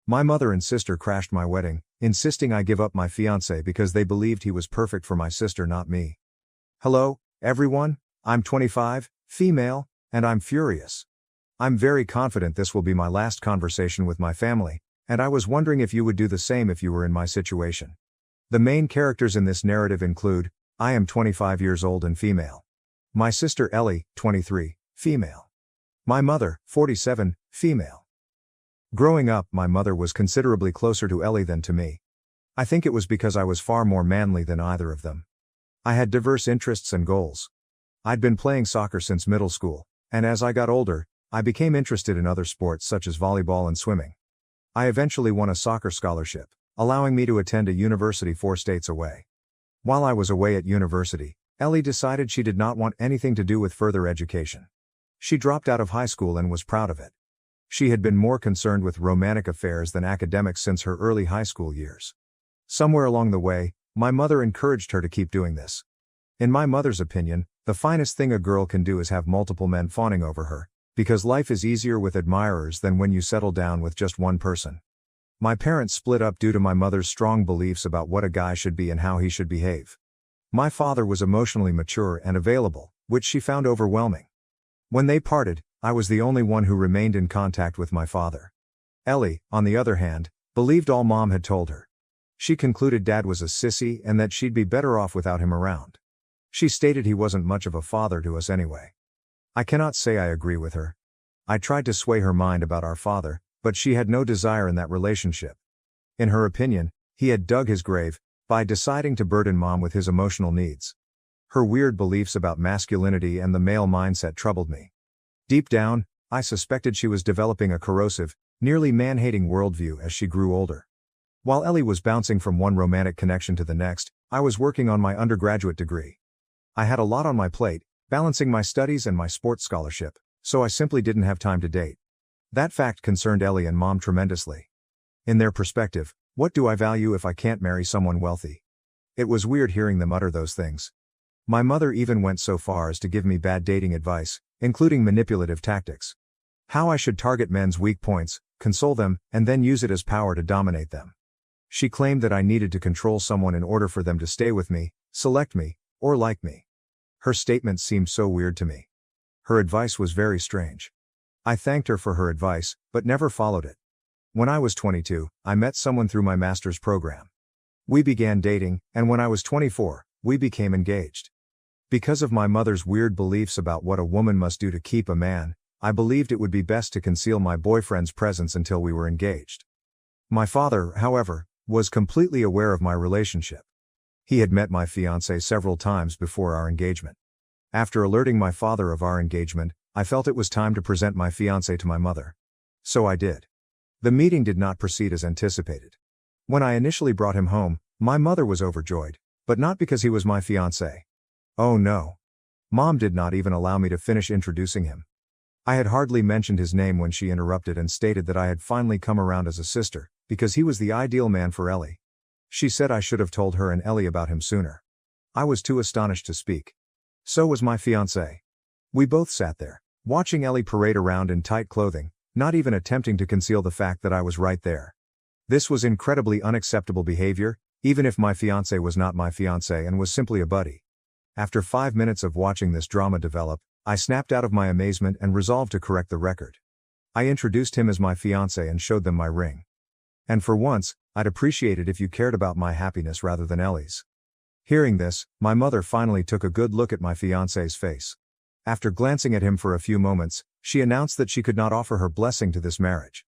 My mother and sister crashed my wedding, insisting I give up my fiancé because they believed he was perfect for my sister, not me. Hello, everyone, I'm 25, female, and I'm furious. I'm very confident this will be my last conversation with my family, and I was wondering if you would do the same if you were in my situation. The main characters in this narrative include, I am 25 years old and female. My sister Ellie, 23, female. My mother, 47, female. Growing up, my mother was considerably closer to Ellie than to me. I think it was because I was far more manly than either of them. I had diverse interests and goals. I'd been playing soccer since middle school, and as I got older, I became interested in other sports such as volleyball and swimming. I eventually won a soccer scholarship, allowing me to attend a university 4 states away. While I was away at university, Ellie decided she did not want anything to do with further education. She dropped out of high school and was proud of it. She had been more concerned with romantic affairs than academics since her early high school years. Somewhere along the way, my mother encouraged her to keep doing this. In my mother's opinion, the finest thing a girl can do is have multiple men fawning over her, because life is easier with admirers than when you settle down with just one person. My parents split up due to my mother's strong beliefs about what a guy should be and how he should behave. My father was emotionally mature and available, which she found overwhelming. When they parted, I was the only one who remained in contact with my father. Ellie, on the other hand, believed all Mom had told her. She concluded Dad was a sissy and that she'd be better off without him around. She stated he wasn't much of a father to us anyway. I cannot say I agree with her. I tried to sway her mind about our father, but she had no desire in that relationship. In her opinion, he had dug his grave by deciding to burden Mom with his emotional needs. Her weird beliefs about masculinity and the male mindset troubled me. Deep down, I suspected she was developing a corrosive, nearly man-hating worldview as she grew older. While Ellie was bouncing from one romantic connection to the next, I was working on my undergraduate degree. I had a lot on my plate, balancing my studies and my sports scholarship, so I simply didn't have time to date. That fact concerned Ellie and Mom tremendously. In their perspective, what do I value if I can't marry someone wealthy? It was weird hearing them utter those things. My mother even went so far as to give me bad dating advice, including manipulative tactics. How I should target men's weak points, console them, and then use it as power to dominate them. She claimed that I needed to control someone in order for them to stay with me, select me, or like me. Her statements seemed so weird to me. Her advice was very strange. I thanked her for her advice, but never followed it. When I was 22, I met someone through my master's program. We began dating, and when I was 24, we became engaged. Because of my mother's weird beliefs about what a woman must do to keep a man, I believed it would be best to conceal my boyfriend's presence until we were engaged. My father, however, was completely aware of my relationship. He had met my fiancée several times before our engagement. After alerting my father of our engagement, I felt it was time to present my fiancée to my mother. So I did. The meeting did not proceed as anticipated. When I initially brought him home, my mother was overjoyed, but not because he was my fiancé. Oh no. Mom did not even allow me to finish introducing him. I had hardly mentioned his name when she interrupted and stated that I had finally come around as a sister, because he was the ideal man for Ellie. She said I should have told her and Ellie about him sooner. I was too astonished to speak. So was my fiancé. We both sat there, watching Ellie parade around in tight clothing, not even attempting to conceal the fact that I was right there. This was incredibly unacceptable behavior, even if my fiancé was not my fiancé and was simply a buddy. After 5 minutes of watching this drama develop, I snapped out of my amazement and resolved to correct the record. I introduced him as my fiancé and showed them my ring. And for once, I'd appreciate it if you cared about my happiness rather than Ellie's. Hearing this, my mother finally took a good look at my fiancé's face. After glancing at him for a few moments, she announced that she could not offer her blessing to this marriage.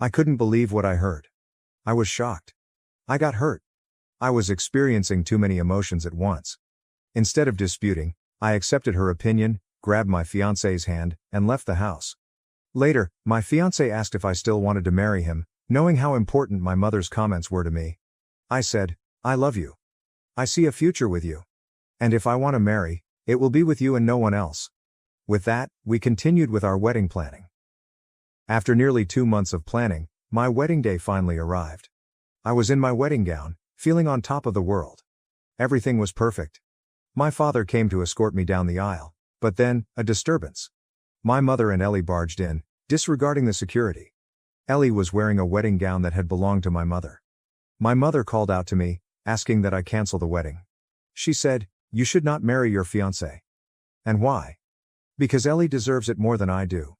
I couldn't believe what I heard. I was shocked. I got hurt. I was experiencing too many emotions at once. Instead of disputing, I accepted her opinion, grabbed my fiancé's hand, and left the house. Later, my fiancé asked if I still wanted to marry him, knowing how important my mother's comments were to me. I said, I love you. I see a future with you. And if I want to marry, it will be with you and no one else. With that, we continued with our wedding planning. After nearly 2 months of planning, my wedding day finally arrived. I was in my wedding gown, feeling on top of the world. Everything was perfect. My father came to escort me down the aisle, but then, a disturbance. My mother and Ellie barged in, disregarding the security. Ellie was wearing a wedding gown that had belonged to my mother. My mother called out to me, asking that I cancel the wedding. She said, "You should not marry your fiancé." And why? Because Ellie deserves it more than I do.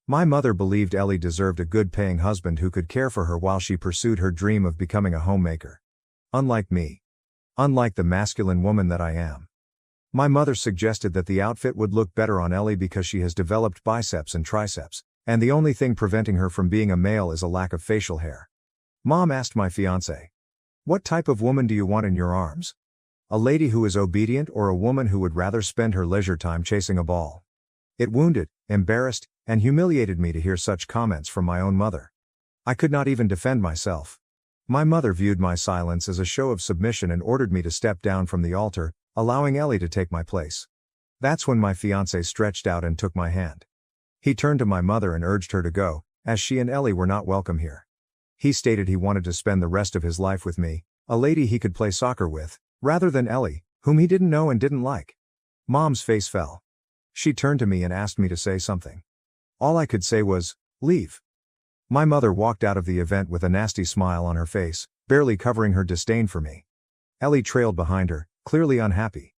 My mother believed Ellie deserved a good-paying husband who could care for her while she pursued her dream of becoming a homemaker. Unlike me. Unlike the masculine woman that I am. My mother suggested that the outfit would look better on Ellie because she has developed biceps and triceps, and the only thing preventing her from being a male is a lack of facial hair. Mom asked my fiancé, "What type of woman do you want in your arms? A lady who is obedient or a woman who would rather spend her leisure time chasing a ball?" It wounded, embarrassed, and humiliated me to hear such comments from my own mother. I could not even defend myself. My mother viewed my silence as a show of submission and ordered me to step down from the altar, allowing Ellie to take my place. That's when my fiancé stretched out and took my hand. He turned to my mother and urged her to go, as she and Ellie were not welcome here. He stated he wanted to spend the rest of his life with me, a lady he could play soccer with, rather than Ellie, whom he didn't know and didn't like. Mom's face fell. She turned to me and asked me to say something. All I could say was, "Leave." My mother walked out of the event with a nasty smile on her face, barely covering her disdain for me. Ellie trailed behind her, clearly unhappy.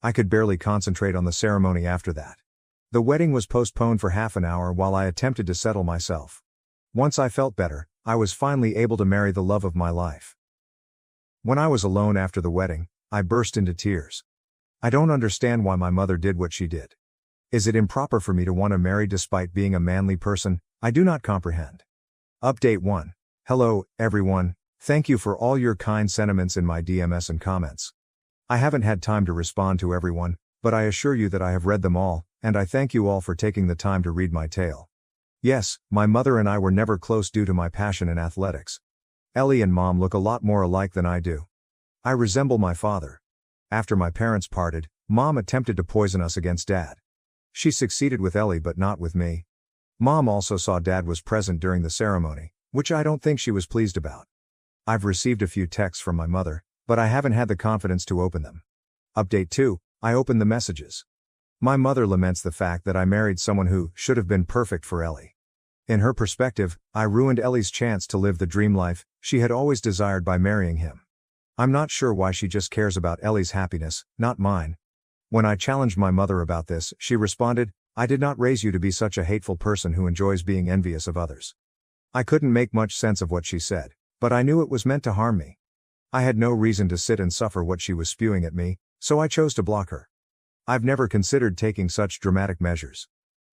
I could barely concentrate on the ceremony after that. The wedding was postponed for half an hour while I attempted to settle myself. Once I felt better, I was finally able to marry the love of my life. When I was alone after the wedding, I burst into tears. I don't understand why my mother did what she did. Is it improper for me to want to marry despite being a manly person? I do not comprehend. Update 1. Hello, everyone. Thank you for all your kind sentiments in my DMs and comments. I haven't had time to respond to everyone, but I assure you that I have read them all, and I thank you all for taking the time to read my tale. Yes, my mother and I were never close due to my passion in athletics. Ellie and Mom look a lot more alike than I do. I resemble my father. After my parents parted, Mom attempted to poison us against Dad. She succeeded with Ellie but not with me. Mom also saw Dad was present during the ceremony, which I don't think she was pleased about. I've received a few texts from my mother, but I haven't had the confidence to open them. Update 2. I opened the messages. My mother laments the fact that I married someone who should have been perfect for Ellie. In her perspective, I ruined Ellie's chance to live the dream life she had always desired by marrying him. I'm not sure why she just cares about Ellie's happiness, not mine. When I challenged my mother about this, she responded, "I did not raise you to be such a hateful person who enjoys being envious of others." I couldn't make much sense of what she said, but I knew it was meant to harm me. I had no reason to sit and suffer what she was spewing at me, so I chose to block her. I've never considered taking such dramatic measures.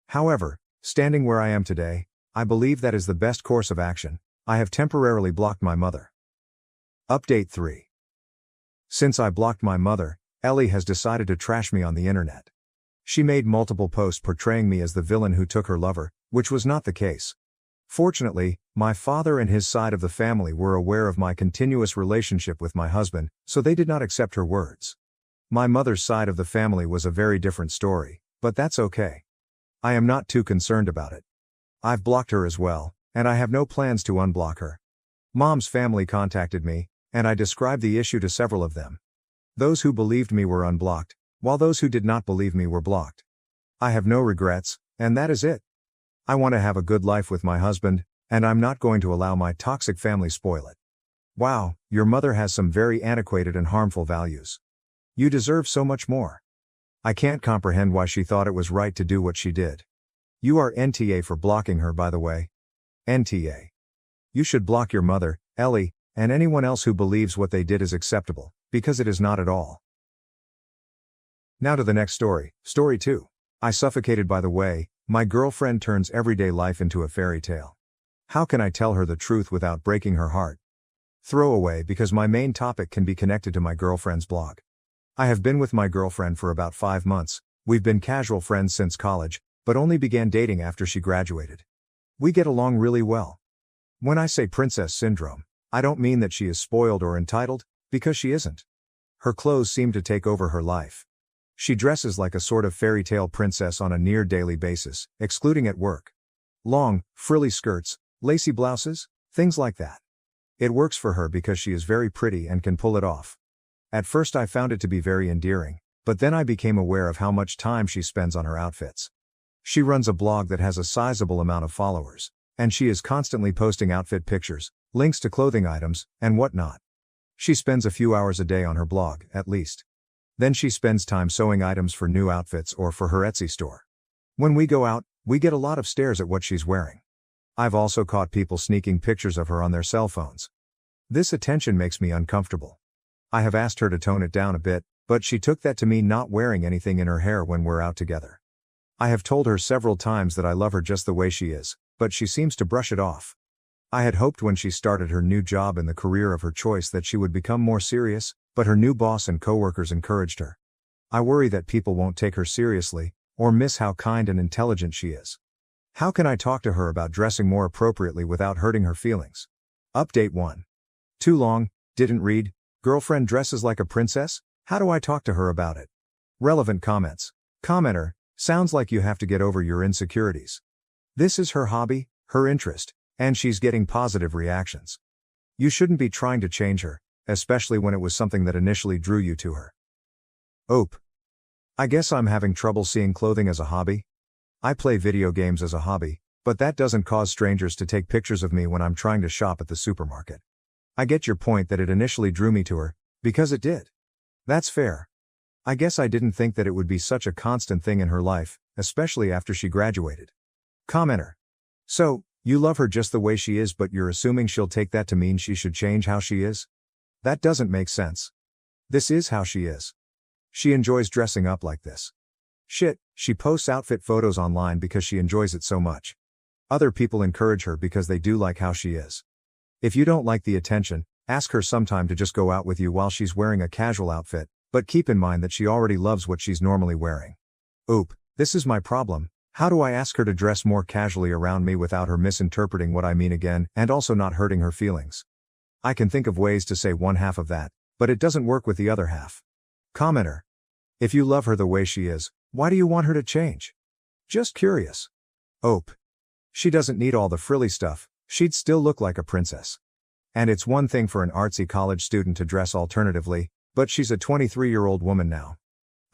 However, standing where I am today, I believe that is the best course of action. I have temporarily blocked my mother. Update 3. Since I blocked my mother, Ellie has decided to trash me on the internet. She made multiple posts portraying me as the villain who took her lover, which was not the case. Fortunately, my father and his side of the family were aware of my continuous relationship with my husband, so they did not accept her words. My mother's side of the family was a very different story, but that's okay. I am not too concerned about it. I've blocked her as well, and I have no plans to unblock her. Mom's family contacted me, and I described the issue to several of them. Those who believed me were unblocked, while those who did not believe me were blocked. I have no regrets, and that is it. I want to have a good life with my husband, and I'm not going to allow my toxic family spoil it. Wow, your mother has some very antiquated and harmful values. You deserve so much more. I can't comprehend why she thought it was right to do what she did. You are NTA for blocking her, by the way. NTA. You should block your mother, Ellie, and anyone else who believes what they did is acceptable, because it is not at all. Now to the next story, story 2. I suffocated by the way, my girlfriend turns everyday life into a fairy tale. How can I tell her the truth without breaking her heart? Throwaway because my main topic can be connected to my girlfriend's blog. I have been with my girlfriend for about 5 months, we've been casual friends since college, but only began dating after she graduated. We get along really well. When I say princess syndrome, I don't mean that she is spoiled or entitled, because she isn't. Her clothes seem to take over her life. She dresses like a sort of fairy tale princess on a near daily basis, excluding at work. Long, frilly skirts, lacy blouses, things like that. It works for her because she is very pretty and can pull it off. At first I found it to be very endearing, but then I became aware of how much time she spends on her outfits. She runs a blog that has a sizable amount of followers, And she is constantly posting outfit pictures, links to clothing items, and whatnot. She spends a few hours a day on her blog, at least. Then she spends time sewing items for new outfits or for her Etsy store. When we go out, we get a lot of stares at what she's wearing. I've also caught people sneaking pictures of her on their cell phones. This attention makes me uncomfortable. I have asked her to tone it down a bit, but she took that to mean not wearing anything in her hair when we're out together. I have told her several times that I love her just the way she is, but she seems to brush it off. I had hoped when she started her new job in the career of her choice that she would become more serious, but her new boss and coworkers encouraged her. I worry that people won't take her seriously, or miss how kind and intelligent she is. How can I talk to her about dressing more appropriately without hurting her feelings? Update 1. Too long, didn't read, girlfriend dresses like a princess? How do I talk to her about it? Relevant comments. Commenter, sounds like you have to get over your insecurities. This is her hobby, her interest, and she's getting positive reactions. You shouldn't be trying to change her, especially when it was something that initially drew you to her. Oop. I guess I'm having trouble seeing clothing as a hobby. I play video games as a hobby, but that doesn't cause strangers to take pictures of me when I'm trying to shop at the supermarket. I get your point that it initially drew me to her, because it did. That's fair. I guess I didn't think that it would be such a constant thing in her life, especially after she graduated. Commenter. So, you love her just the way she is, but you're assuming she'll take that to mean she should change how she is? That doesn't make sense. This is how she is. She enjoys dressing up like this. Shit, she posts outfit photos online because she enjoys it so much. Other people encourage her because they do like how she is. If you don't like the attention, ask her sometime to just go out with you while she's wearing a casual outfit, but keep in mind that she already loves what she's normally wearing. Oop, this is my problem. How do I ask her to dress more casually around me without her misinterpreting what I mean again, and also not hurting her feelings? I can think of ways to say one half of that, but it doesn't work with the other half. Commenter. If you love her the way she is, why do you want her to change? Just curious. Oop. She doesn't need all the frilly stuff, she'd still look like a princess. And it's one thing for an artsy college student to dress alternatively, but she's a 23-year-old woman now.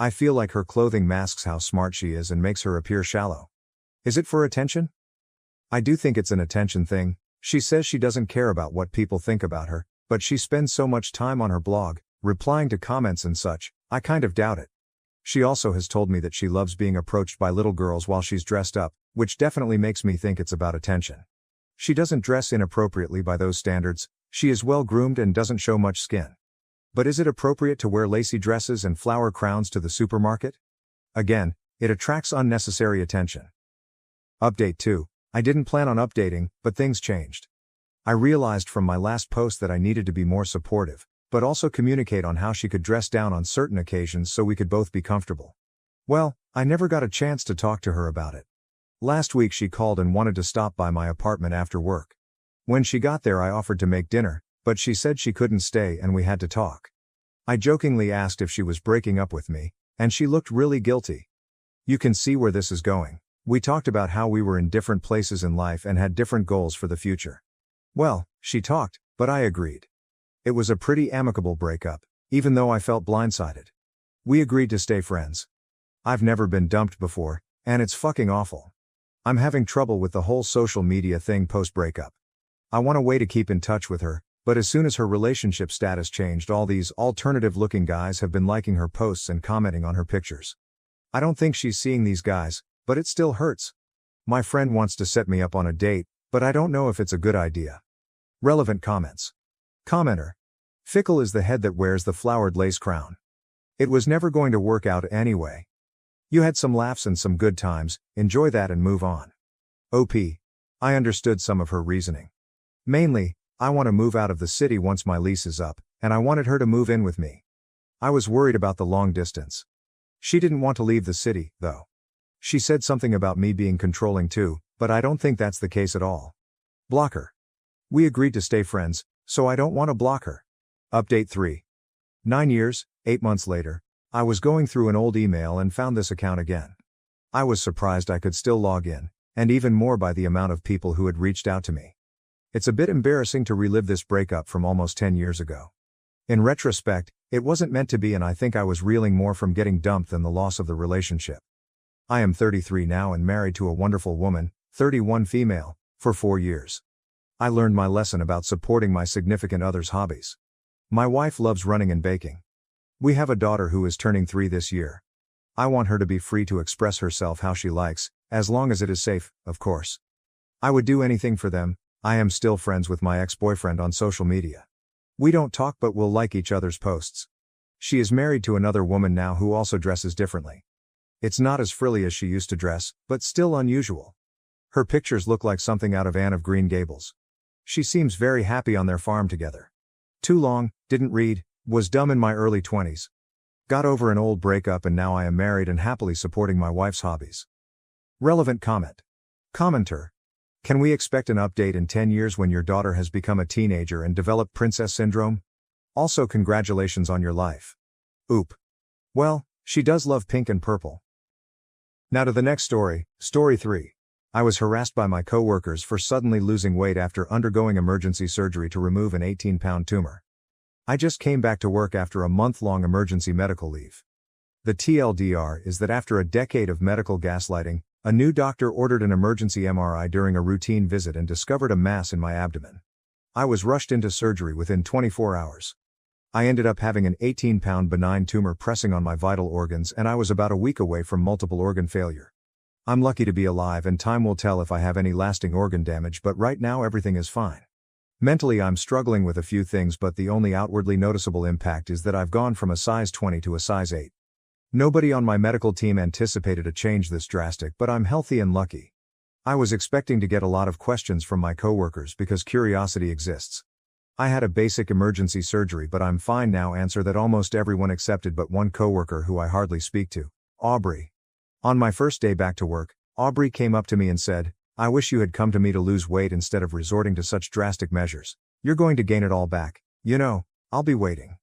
I feel like her clothing masks how smart she is and makes her appear shallow. Is it for attention? I do think it's an attention thing. She says she doesn't care about what people think about her, but she spends so much time on her blog, replying to comments and such, I kind of doubt it. She also has told me that she loves being approached by little girls while she's dressed up, which definitely makes me think it's about attention. She doesn't dress inappropriately by those standards, she is well groomed and doesn't show much skin. But is it appropriate to wear lacy dresses and flower crowns to the supermarket? Again, it attracts unnecessary attention. Update 2. I didn't plan on updating, but things changed. I realized from my last post that I needed to be more supportive, but also communicate on how she could dress down on certain occasions so we could both be comfortable. Well, I never got a chance to talk to her about it. Last week she called and wanted to stop by my apartment after work. When she got there I offered to make dinner, but she said she couldn't stay and we had to talk. I jokingly asked if she was breaking up with me, and she looked really guilty. You can see where this is going. We talked about how we were in different places in life and had different goals for the future. Well, she talked, but I agreed. It was a pretty amicable breakup, even though I felt blindsided. We agreed to stay friends. I've never been dumped before, and it's fucking awful. I'm having trouble with the whole social media thing post-breakup. I want a way to keep in touch with her, but as soon as her relationship status changed, all these alternative-looking guys have been liking her posts and commenting on her pictures. I don't think she's seeing these guys, but it still hurts. My friend wants to set me up on a date, but I don't know if it's a good idea. Relevant comments. Commenter. Fickle is the head that wears the flowered lace crown. It was never going to work out anyway. You had some laughs and some good times, enjoy that and move on. OP. I understood some of her reasoning. Mainly, I want to move out of the city once my lease is up, and I wanted her to move in with me. I was worried about the long distance. She didn't want to leave the city, though. She said something about me being controlling too, but I don't think that's the case at all. Block her. We agreed to stay friends, so I don't want to block her. Update 3. 9 years, 8 months later, I was going through an old email and found this account again. I was surprised I could still log in, and even more by the amount of people who had reached out to me. It's a bit embarrassing to relive this breakup from almost 10 years ago. In retrospect, it wasn't meant to be, and I think I was reeling more from getting dumped than the loss of the relationship. I am 33 now and married to a wonderful woman, 31 female, For 4 years. I learned my lesson about supporting my significant other's hobbies. My wife loves running and baking. We have a daughter who is turning 3 this year. I want her to be free to express herself how she likes, as long as it is safe, of course. I would do anything for them. I am still friends with my ex-boyfriend on social media. We don't talk but we'll like each other's posts. She is married to another woman now who also dresses differently. It's not as frilly as she used to dress, but still unusual. Her pictures look like something out of Anne of Green Gables. She seems very happy on their farm together. Too long, didn't read, was dumb in my early 20s. Got over an old breakup and now I am married and happily supporting my wife's hobbies. Relevant comment. Commenter. Can we expect an update in 10 years when your daughter has become a teenager and developed princess syndrome? Also congratulations on your life. Oop. Well, she does love pink and purple. Now to the next story, story 3. I was harassed by my coworkers for suddenly losing weight after undergoing emergency surgery to remove an 18-pound tumor. I just came back to work after a month-long emergency medical leave. The TLDR is that after a decade of medical gaslighting, a new doctor ordered an emergency MRI during a routine visit and discovered a mass in my abdomen. I was rushed into surgery within 24 hours. I ended up having an 18-pound benign tumor pressing on my vital organs and I was about a week away from multiple organ failure. I'm lucky to be alive and time will tell if I have any lasting organ damage, but right now everything is fine. Mentally I'm struggling with a few things, but the only outwardly noticeable impact is that I've gone from a size 20 to a size 8. Nobody on my medical team anticipated a change this drastic, but I'm healthy and lucky. I was expecting to get a lot of questions from my coworkers because curiosity exists. I had a basic emergency surgery but I'm fine now. Answer that almost everyone accepted but one coworker who I hardly speak to, Aubrey. On my first day back to work, Aubrey came up to me and said, "I wish you had come to me to lose weight instead of resorting to such drastic measures. You're going to gain it all back. You know, I'll be waiting."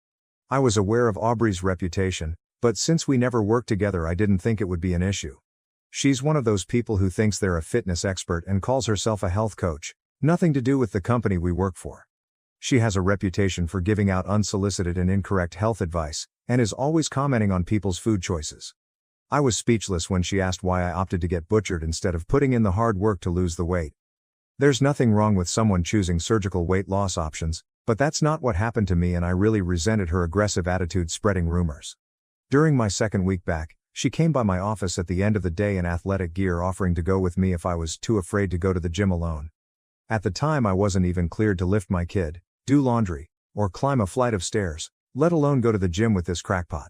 I was aware of Aubrey's reputation, but since we never worked together I didn't think it would be an issue. She's one of those people who thinks they're a fitness expert and calls herself a health coach, nothing to do with the company we work for. She has a reputation for giving out unsolicited and incorrect health advice, and is always commenting on people's food choices. I was speechless when she asked why I opted to get butchered instead of putting in the hard work to lose the weight. There's nothing wrong with someone choosing surgical weight loss options, but that's not what happened to me and I really resented her aggressive attitude spreading rumors. During my second week back, she came by my office at the end of the day in athletic gear offering to go with me if I was too afraid to go to the gym alone. At the time I wasn't even cleared to lift my kid, do laundry, or climb a flight of stairs, let alone go to the gym with this crackpot.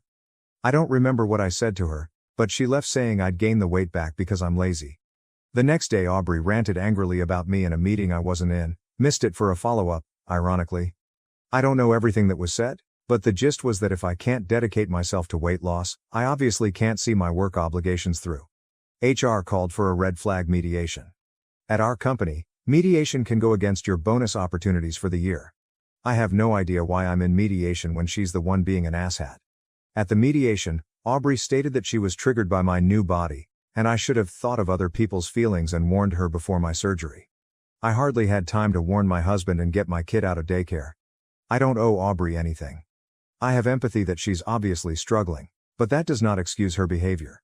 I don't remember what I said to her, but she left saying I'd gain the weight back because I'm lazy. The next day Aubrey ranted angrily about me in a meeting I wasn't in, missed it for a follow-up, ironically. I don't know everything that was said, but the gist was that if I can't dedicate myself to weight loss, I obviously can't see my work obligations through. HR called for a red flag mediation. At our company, mediation can go against your bonus opportunities for the year. I have no idea why I'm in mediation when she's the one being an asshat. At the mediation, Aubrey stated that she was triggered by my new body, and I should have thought of other people's feelings and warned her before my surgery. I hardly had time to warn my husband and get my kid out of daycare. I don't owe Aubrey anything. I have empathy that she's obviously struggling, but that does not excuse her behavior.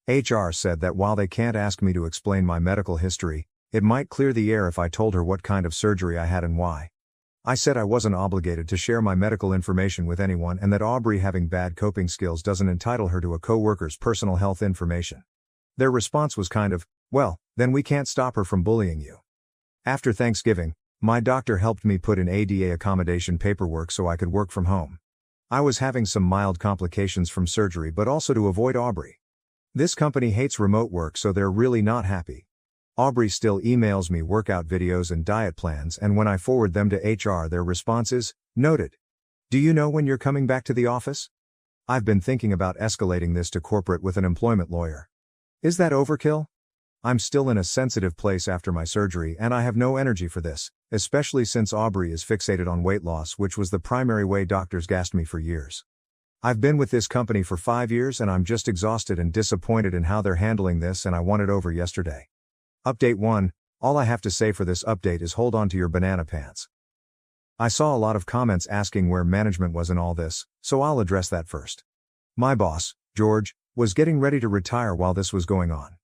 HR said that while they can't ask me to explain my medical history, it might clear the air if I told her what kind of surgery I had and why. I said I wasn't obligated to share my medical information with anyone and that Aubrey having bad coping skills doesn't entitle her to a coworker's personal health information. Their response was kind of, "Well, then we can't stop her from bullying you." After Thanksgiving, my doctor helped me put in ADA accommodation paperwork so I could work from home. I was having some mild complications from surgery but also to avoid Aubrey. This company hates remote work so they're really not happy. Aubrey still emails me workout videos and diet plans and when I forward them to HR their response is, "Noted. Do you know when you're coming back to the office?" I've been thinking about escalating this to corporate with an employment lawyer. Is that overkill? I'm still in a sensitive place after my surgery and I have no energy for this, especially since Aubrey is fixated on weight loss, which was the primary way doctors gassed me for years. I've been with this company for 5 years and I'm just exhausted and disappointed in how they're handling this and I want it over yesterday. Update 1, all I have to say for this update is hold on to your banana pants. I saw a lot of comments asking where management was in all this, so I'll address that first. My boss, George, was getting ready to retire while this was going on.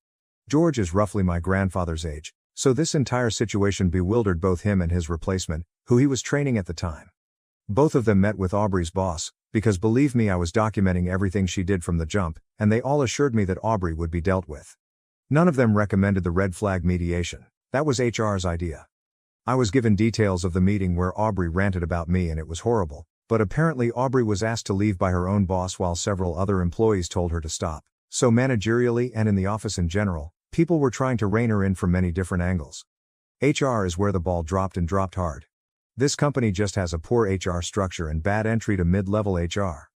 George is roughly my grandfather's age, So this entire situation bewildered both him and his replacement, who he was training at the time. Both of them met with Aubrey's boss, because believe me, I was documenting everything she did from the jump, and they all assured me that Aubrey would be dealt with. None of them recommended the red flag mediation. That was HR's idea. I was given details of the meeting where Aubrey ranted about me and it was horrible, but apparently Aubrey was asked to leave by her own boss while several other employees told her to stop. So managerially and in the office in general, people were trying to rein her in from many different angles. HR is where the ball dropped and dropped hard. This company just has a poor HR structure and bad entry to mid-level HR.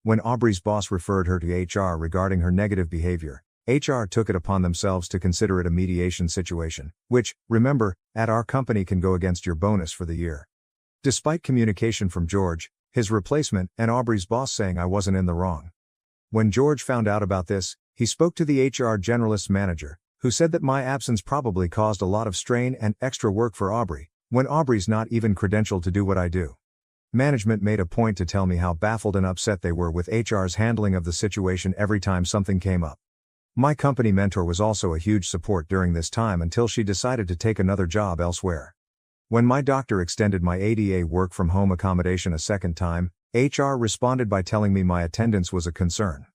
When Aubrey's boss referred her to HR regarding her negative behavior, HR took it upon themselves to consider it a mediation situation, which, remember, at our company can go against your bonus for the year. Despite communication from George, his replacement, and Aubrey's boss saying I wasn't in the wrong. When George found out about this, he spoke to the HR generalist manager, who said that my absence probably caused a lot of strain and extra work for Aubrey, when Aubrey's not even credentialed to do what I do. Management made a point to tell me how baffled and upset they were with HR's handling of the situation every time something came up. My company mentor was also a huge support during this time until she decided to take another job elsewhere. When my doctor extended my ADA work from home accommodation a second time, HR responded by telling me my attendance was a concern.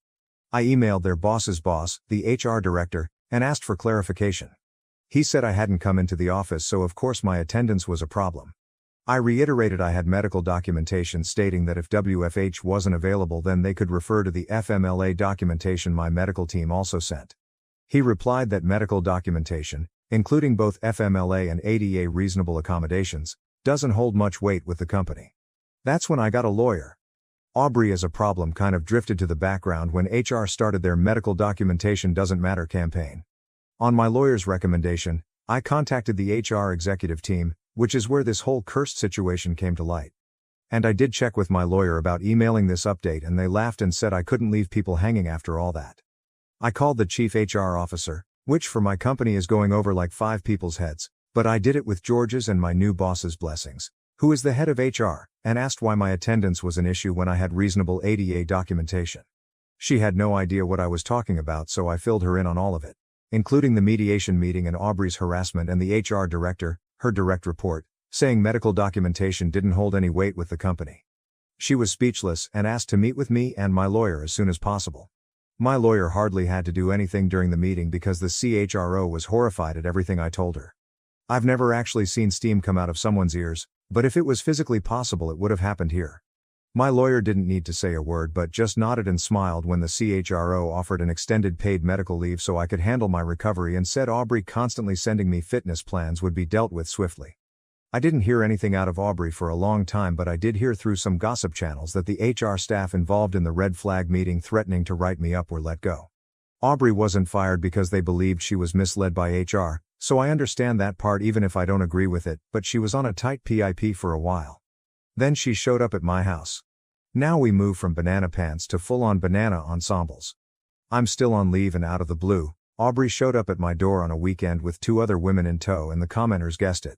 I emailed their boss's boss, the HR director, and asked for clarification. He said I hadn't come into the office, so of course my attendance was a problem. I reiterated I had medical documentation stating that if WFH wasn't available then they could refer to the FMLA documentation my medical team also sent. He replied that medical documentation, including both FMLA and ADA reasonable accommodations, doesn't hold much weight with the company. That's when I got a lawyer. Aubrey as a problem kind of drifted to the background when HR started their medical documentation doesn't matter campaign. On my lawyer's recommendation, I contacted the HR executive team, which is where this whole cursed situation came to light. And I did check with my lawyer about emailing this update and they laughed and said I couldn't leave people hanging after all that. I called the chief HR officer, which for my company is going over like 5 people's heads, but I did it with George's and my new boss's blessings, who is the head of HR, and asked why my attendance was an issue when I had reasonable ADA documentation. She had no idea what I was talking about, so I filled her in on all of it, including the mediation meeting and Aubrey's harassment and the HR director, her direct report, saying medical documentation didn't hold any weight with the company. She was speechless and asked to meet with me and my lawyer as soon as possible. My lawyer hardly had to do anything during the meeting because the CHRO was horrified at everything I told her. I've never actually seen steam come out of someone's ears, but if it was physically possible it would have happened here. My lawyer didn't need to say a word but just nodded and smiled when the CHRO offered an extended paid medical leave so I could handle my recovery and said Aubrey constantly sending me fitness plans would be dealt with swiftly. I didn't hear anything out of Aubrey for a long time, but I did hear through some gossip channels that the HR staff involved in the red flag meeting threatening to write me up were let go. Aubrey wasn't fired because they believed she was misled by HR, so I understand that part even if I don't agree with it, but she was on a tight PIP for a while. Then she showed up at my house. Now we move from banana pants to full-on banana ensembles. I'm still on leave and out of the blue, Aubrey showed up at my door on a weekend with 2 other women in tow and the commenters guessed it.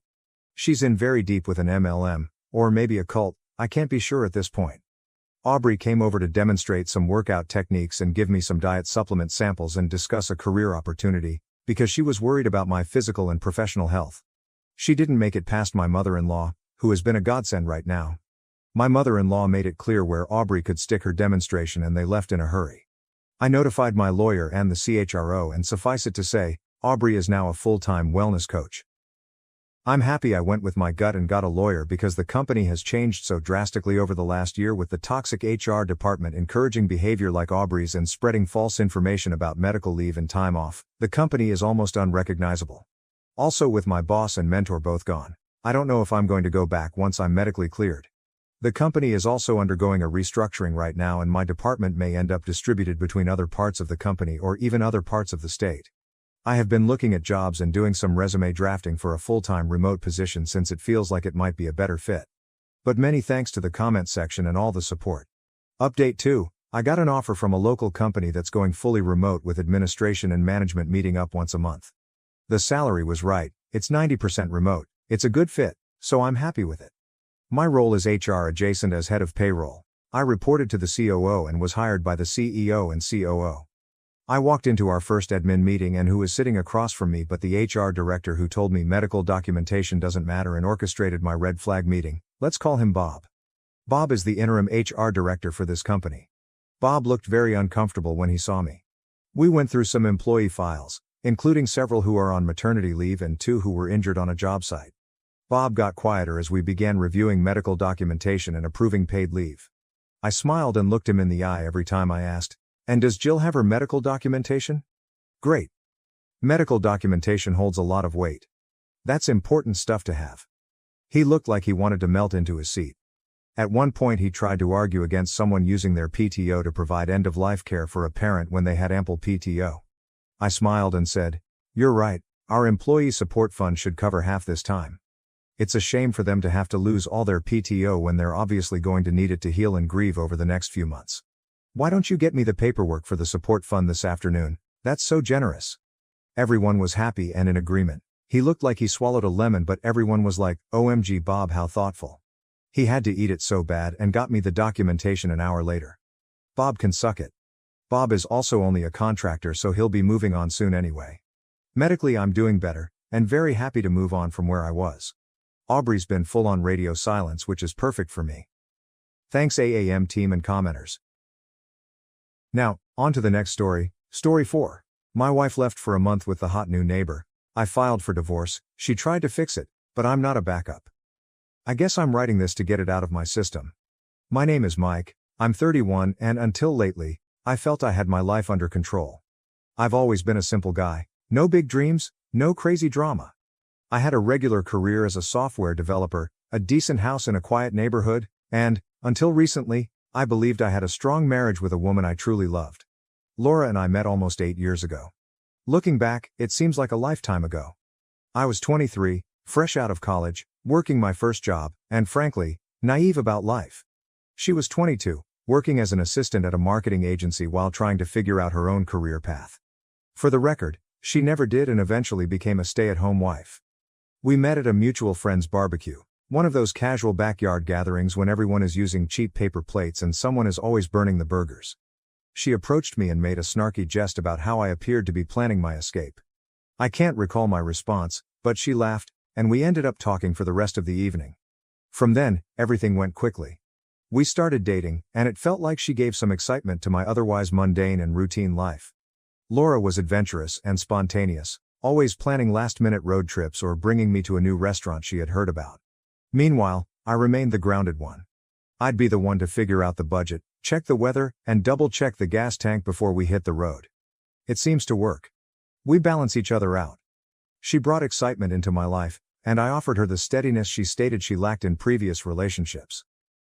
She's in very deep with an MLM, or maybe a cult, I can't be sure at this point. Aubrey came over to demonstrate some workout techniques and give me some diet supplement samples and discuss a career opportunity, because she was worried about my physical and professional health. She didn't make it past my mother-in-law, who has been a godsend right now. My mother-in-law made it clear where Aubrey could stick her demonstration and they left in a hurry. I notified my lawyer and the CHRO and suffice it to say, Aubrey is now a full-time wellness coach. I'm happy I went with my gut and got a lawyer because the company has changed so drastically over the last year with the toxic HR department encouraging behavior like Aubrey's and spreading false information about medical leave and time off. The company is almost unrecognizable. Also with my boss and mentor both gone, I don't know if I'm going to go back once I'm medically cleared. The company is also undergoing a restructuring right now and my department may end up distributed between other parts of the company or even other parts of the state. I have been looking at jobs and doing some resume drafting for a full-time remote position since it feels like it might be a better fit. But many thanks to the comment section and all the support. Update 2, I got an offer from a local company that's going fully remote with administration and management meeting up once a month. The salary was right, it's 90% remote, it's a good fit, so I'm happy with it. My role is HR adjacent as head of payroll. I reported to the COO and was hired by the CEO and COO. I walked into our first admin meeting and who was sitting across from me but the HR director who told me medical documentation doesn't matter and orchestrated my red flag meeting. Let's call him Bob. Bob is the interim HR director for this company. Bob looked very uncomfortable when he saw me. We went through some employee files, including several who are on maternity leave and 2 who were injured on a job site. Bob got quieter as we began reviewing medical documentation and approving paid leave. I smiled and looked him in the eye every time I asked, "And does Jill have her medical documentation?" "Great. Medical documentation holds a lot of weight. That's important stuff to have." He looked like he wanted to melt into his seat. At one point he tried to argue against someone using their PTO to provide end-of-life care for a parent when they had ample PTO. I smiled and said, "You're right, our employee support fund should cover half this time. It's a shame for them to have to lose all their PTO when they're obviously going to need it to heal and grieve over the next few months. Why don't you get me the paperwork for the support fund this afternoon? That's so generous." Everyone was happy and in agreement. He looked like he swallowed a lemon but everyone was like, "OMG Bob, how thoughtful." He had to eat it so bad and got me the documentation an hour later. Bob can suck it. Bob is also only a contractor so he'll be moving on soon anyway. Medically I'm doing better, and very happy to move on from where I was. Aubrey's been full on radio silence which is perfect for me. Thanks AAM team and commenters. Now, on to the next story, story 4. My wife left for a month with the hot new neighbor. I filed for divorce, she tried to fix it, but I'm not a backup. I guess I'm writing this to get it out of my system. My name is Mike, I'm 31 and until lately, I felt I had my life under control. I've always been a simple guy, no big dreams, no crazy drama. I had a regular career as a software developer, a decent house in a quiet neighborhood, and, until recently, I believed I had a strong marriage with a woman I truly loved. Laura and I met almost 8 years ago. Looking back, it seems like a lifetime ago. I was 23, fresh out of college, working my first job, and frankly, naive about life. She was 22, working as an assistant at a marketing agency while trying to figure out her own career path. For the record, she never did and eventually became a stay-at-home wife. We met at a mutual friend's barbecue, one of those casual backyard gatherings when everyone is using cheap paper plates and someone is always burning the burgers. She approached me and made a snarky jest about how I appeared to be planning my escape. I can't recall my response, but she laughed, and we ended up talking for the rest of the evening. From then, everything went quickly. We started dating, and it felt like she gave some excitement to my otherwise mundane and routine life. Laura was adventurous and spontaneous, always planning last-minute road trips or bringing me to a new restaurant she had heard about. Meanwhile, I remained the grounded one. I'd be the one to figure out the budget, check the weather, and double-check the gas tank before we hit the road. It seems to work. We balance each other out. She brought excitement into my life, and I offered her the steadiness she stated she lacked in previous relationships.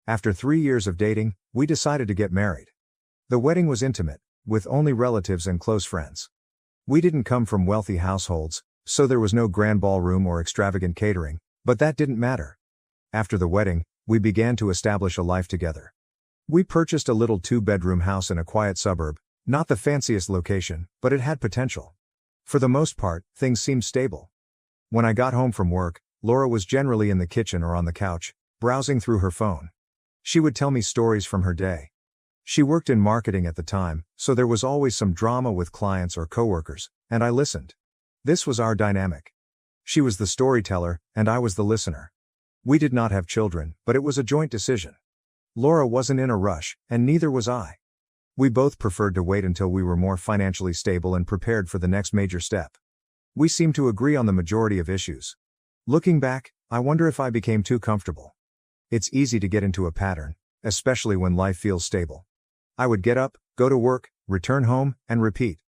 After 3 years of dating, we decided to get married. The wedding was intimate, with only relatives and close friends. We didn't come from wealthy households, so there was no grand ballroom or extravagant catering, but that didn't matter. After the wedding, we began to establish a life together. We purchased a little 2-bedroom house in a quiet suburb, not the fanciest location, but it had potential. For the most part, things seemed stable. When I got home from work, Laura was generally in the kitchen or on the couch, browsing through her phone. She would tell me stories from her day. She worked in marketing at the time, so there was always some drama with clients or coworkers, and I listened. This was our dynamic. She was the storyteller, and I was the listener. We did not have children, but it was a joint decision. Laura wasn't in a rush, and neither was I. We both preferred to wait until we were more financially stable and prepared for the next major step. We seemed to agree on the majority of issues. Looking back, I wonder if I became too comfortable. It's easy to get into a pattern, especially when life feels stable. I would get up, go to work, return home, and repeat.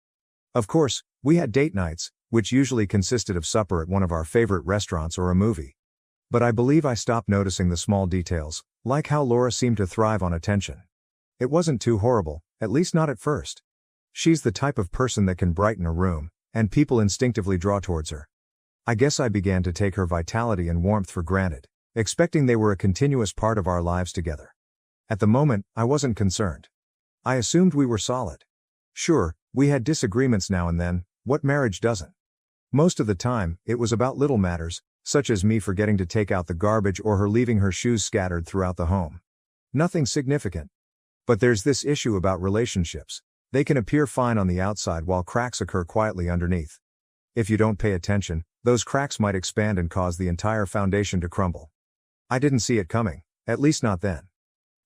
Of course, we had date nights, which usually consisted of supper at one of our favorite restaurants or a movie. But I believe I stopped noticing the small details, like how Laura seemed to thrive on attention. It wasn't too horrible, at least not at first. She's the type of person that can brighten a room, and people instinctively draw towards her. I guess I began to take her vitality and warmth for granted, expecting they were a continuous part of our lives together. At the moment, I wasn't concerned. I assumed we were solid. Sure, we had disagreements now and then, what marriage doesn't? Most of the time, it was about little matters, such as me forgetting to take out the garbage or her leaving her shoes scattered throughout the home. Nothing significant. But there's this issue about relationships. They can appear fine on the outside while cracks occur quietly underneath. If you don't pay attention, those cracks might expand and cause the entire foundation to crumble. I didn't see it coming, at least not then.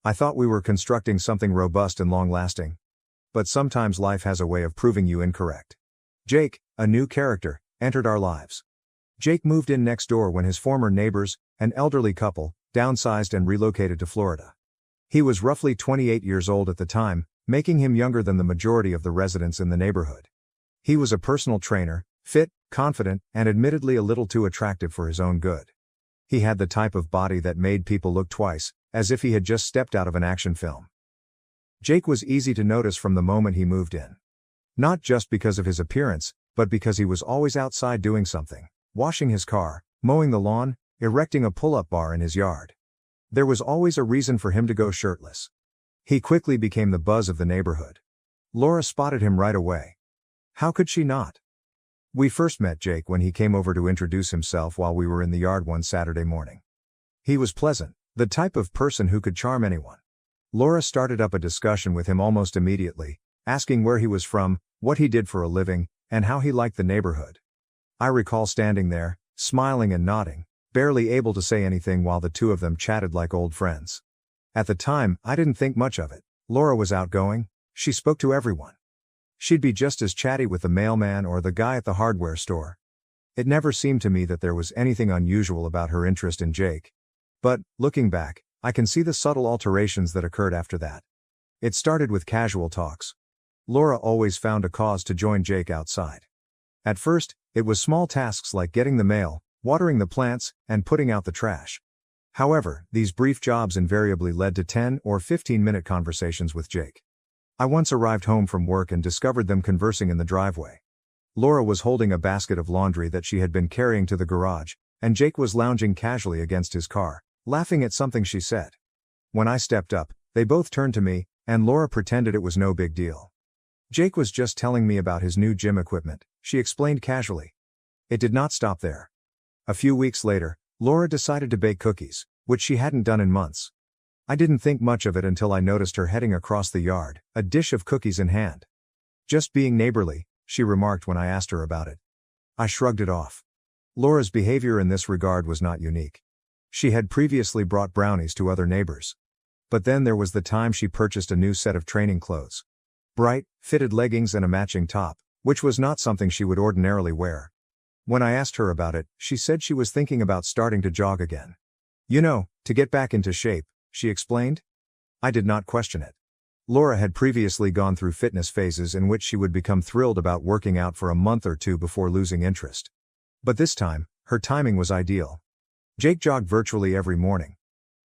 I thought we were constructing something robust and long-lasting. But sometimes life has a way of proving you incorrect. Jake, a new character, entered our lives. Jake moved in next door when his former neighbors, an elderly couple, downsized and relocated to Florida. He was roughly 28 years old at the time, making him younger than the majority of the residents in the neighborhood. He was a personal trainer, fit, confident, and admittedly a little too attractive for his own good. He had the type of body that made people look twice, as if he had just stepped out of an action film. Jake was easy to notice from the moment he moved in. Not just because of his appearance, but because he was always outside doing something, washing his car, mowing the lawn, erecting a pull-up bar in his yard. There was always a reason for him to go shirtless. He quickly became the buzz of the neighborhood. Laura spotted him right away. How could she not? We first met Jake when he came over to introduce himself while we were in the yard one Saturday morning. He was pleasant, the type of person who could charm anyone. Laura started up a discussion with him almost immediately, asking where he was from, what he did for a living, and how he liked the neighborhood. I recall standing there, smiling and nodding, barely able to say anything while the two of them chatted like old friends. At the time, I didn't think much of it. Laura was outgoing, she spoke to everyone. She'd be just as chatty with the mailman or the guy at the hardware store. It never seemed to me that there was anything unusual about her interest in Jake. But, looking back, I can see the subtle alterations that occurred after that. It started with casual talks. Laura always found a cause to join Jake outside. At first, it was small tasks like getting the mail, watering the plants, and putting out the trash. However, these brief jobs invariably led to 10 or 15-minute conversations with Jake. I once arrived home from work and discovered them conversing in the driveway. Laura was holding a basket of laundry that she had been carrying to the garage, and Jake was lounging casually against his car, laughing at something she said. When I stepped up, they both turned to me, and Laura pretended it was no big deal. Jake was just telling me about his new gym equipment, she explained casually. It did not stop there. A few weeks later, Laura decided to bake cookies, which she hadn't done in months. I didn't think much of it until I noticed her heading across the yard, a dish of cookies in hand. Just being neighborly, she remarked when I asked her about it. I shrugged it off. Laura's behavior in this regard was not unique. She had previously brought brownies to other neighbors. But then there was the time she purchased a new set of training clothes. Bright, fitted leggings and a matching top, which was not something she would ordinarily wear. When I asked her about it, she said she was thinking about starting to jog again. You know, to get back into shape, she explained. I did not question it. Laura had previously gone through fitness phases in which she would become thrilled about working out for a month or two before losing interest. But this time, her timing was ideal. Jake jogged virtually every morning.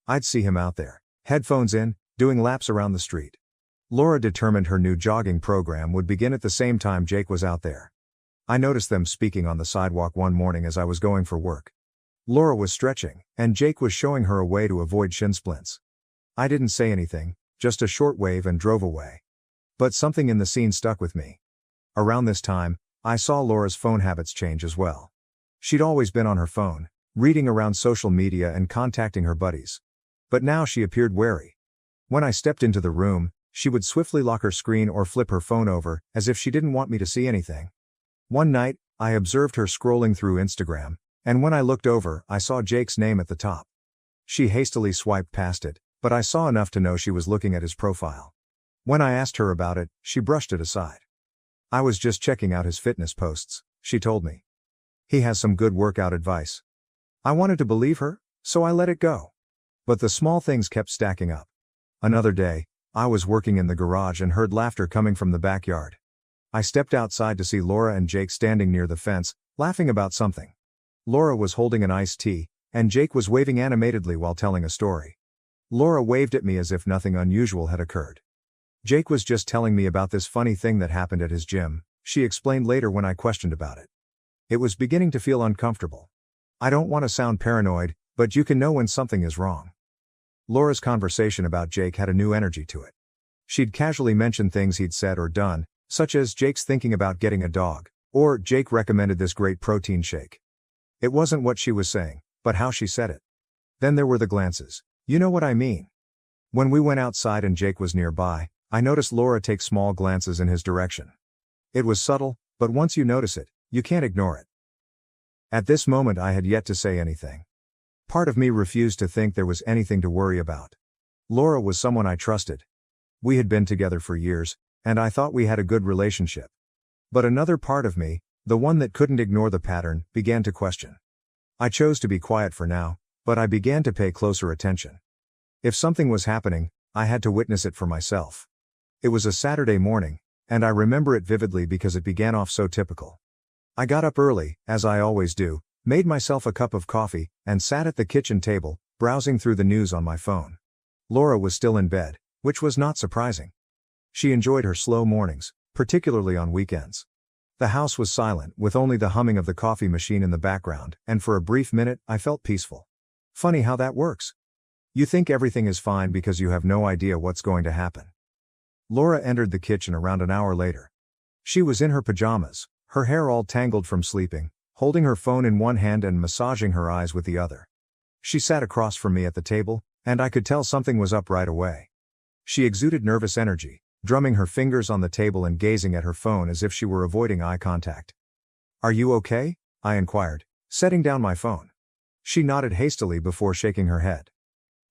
I'd see him out there, headphones in, doing laps around the street. Laura determined her new jogging program would begin at the same time Jake was out there. I noticed them speaking on the sidewalk one morning as I was going for work. Laura was stretching, and Jake was showing her a way to avoid shin splints. I didn't say anything, just a short wave and drove away. But something in the scene stuck with me. Around this time, I saw Laura's phone habits change as well. She'd always been on her phone, reading around social media and contacting her buddies. But now she appeared wary. When I stepped into the room, she would swiftly lock her screen or flip her phone over, as if she didn't want me to see anything. One night, I observed her scrolling through Instagram, and when I looked over, I saw Jake's name at the top. She hastily swiped past it, but I saw enough to know she was looking at his profile. When I asked her about it, she brushed it aside. I was just checking out his fitness posts, she told me. He has some good workout advice. I wanted to believe her, so I let it go. But the small things kept stacking up. Another day, I was working in the garage and heard laughter coming from the backyard. I stepped outside to see Laura and Jake standing near the fence, laughing about something. Laura was holding an iced tea, and Jake was waving animatedly while telling a story. Laura waved at me as if nothing unusual had occurred. Jake was just telling me about this funny thing that happened at his gym, she explained later when I questioned about it. It was beginning to feel uncomfortable. I don't want to sound paranoid, but you can know when something is wrong. Laura's conversation about Jake had a new energy to it. She'd casually mention things he'd said or done, such as Jake's thinking about getting a dog, or Jake recommended this great protein shake. It wasn't what she was saying, but how she said it. Then there were the glances. You know what I mean. When we went outside and Jake was nearby, I noticed Laura take small glances in his direction. It was subtle, but once you notice it, you can't ignore it. At this moment I had yet to say anything. Part of me refused to think there was anything to worry about. Laura was someone I trusted. We had been together for years, and I thought we had a good relationship. But another part of me, the one that couldn't ignore the pattern, began to question. I chose to be quiet for now, but I began to pay closer attention. If something was happening, I had to witness it for myself. It was a Saturday morning, and I remember it vividly because it began off so typical. I got up early, as I always do, made myself a cup of coffee, and sat at the kitchen table, browsing through the news on my phone. Laura was still in bed, which was not surprising. She enjoyed her slow mornings, particularly on weekends. The house was silent, with only the humming of the coffee machine in the background, and for a brief minute I felt peaceful. Funny how that works. You think everything is fine because you have no idea what's going to happen. Laura entered the kitchen around an hour later. She was in her pajamas, her hair all tangled from sleeping, holding her phone in one hand and massaging her eyes with the other. She sat across from me at the table, and I could tell something was up right away. She exuded nervous energy, drumming her fingers on the table and gazing at her phone as if she were avoiding eye contact. "Are you okay?" I inquired, setting down my phone. She nodded hastily before shaking her head.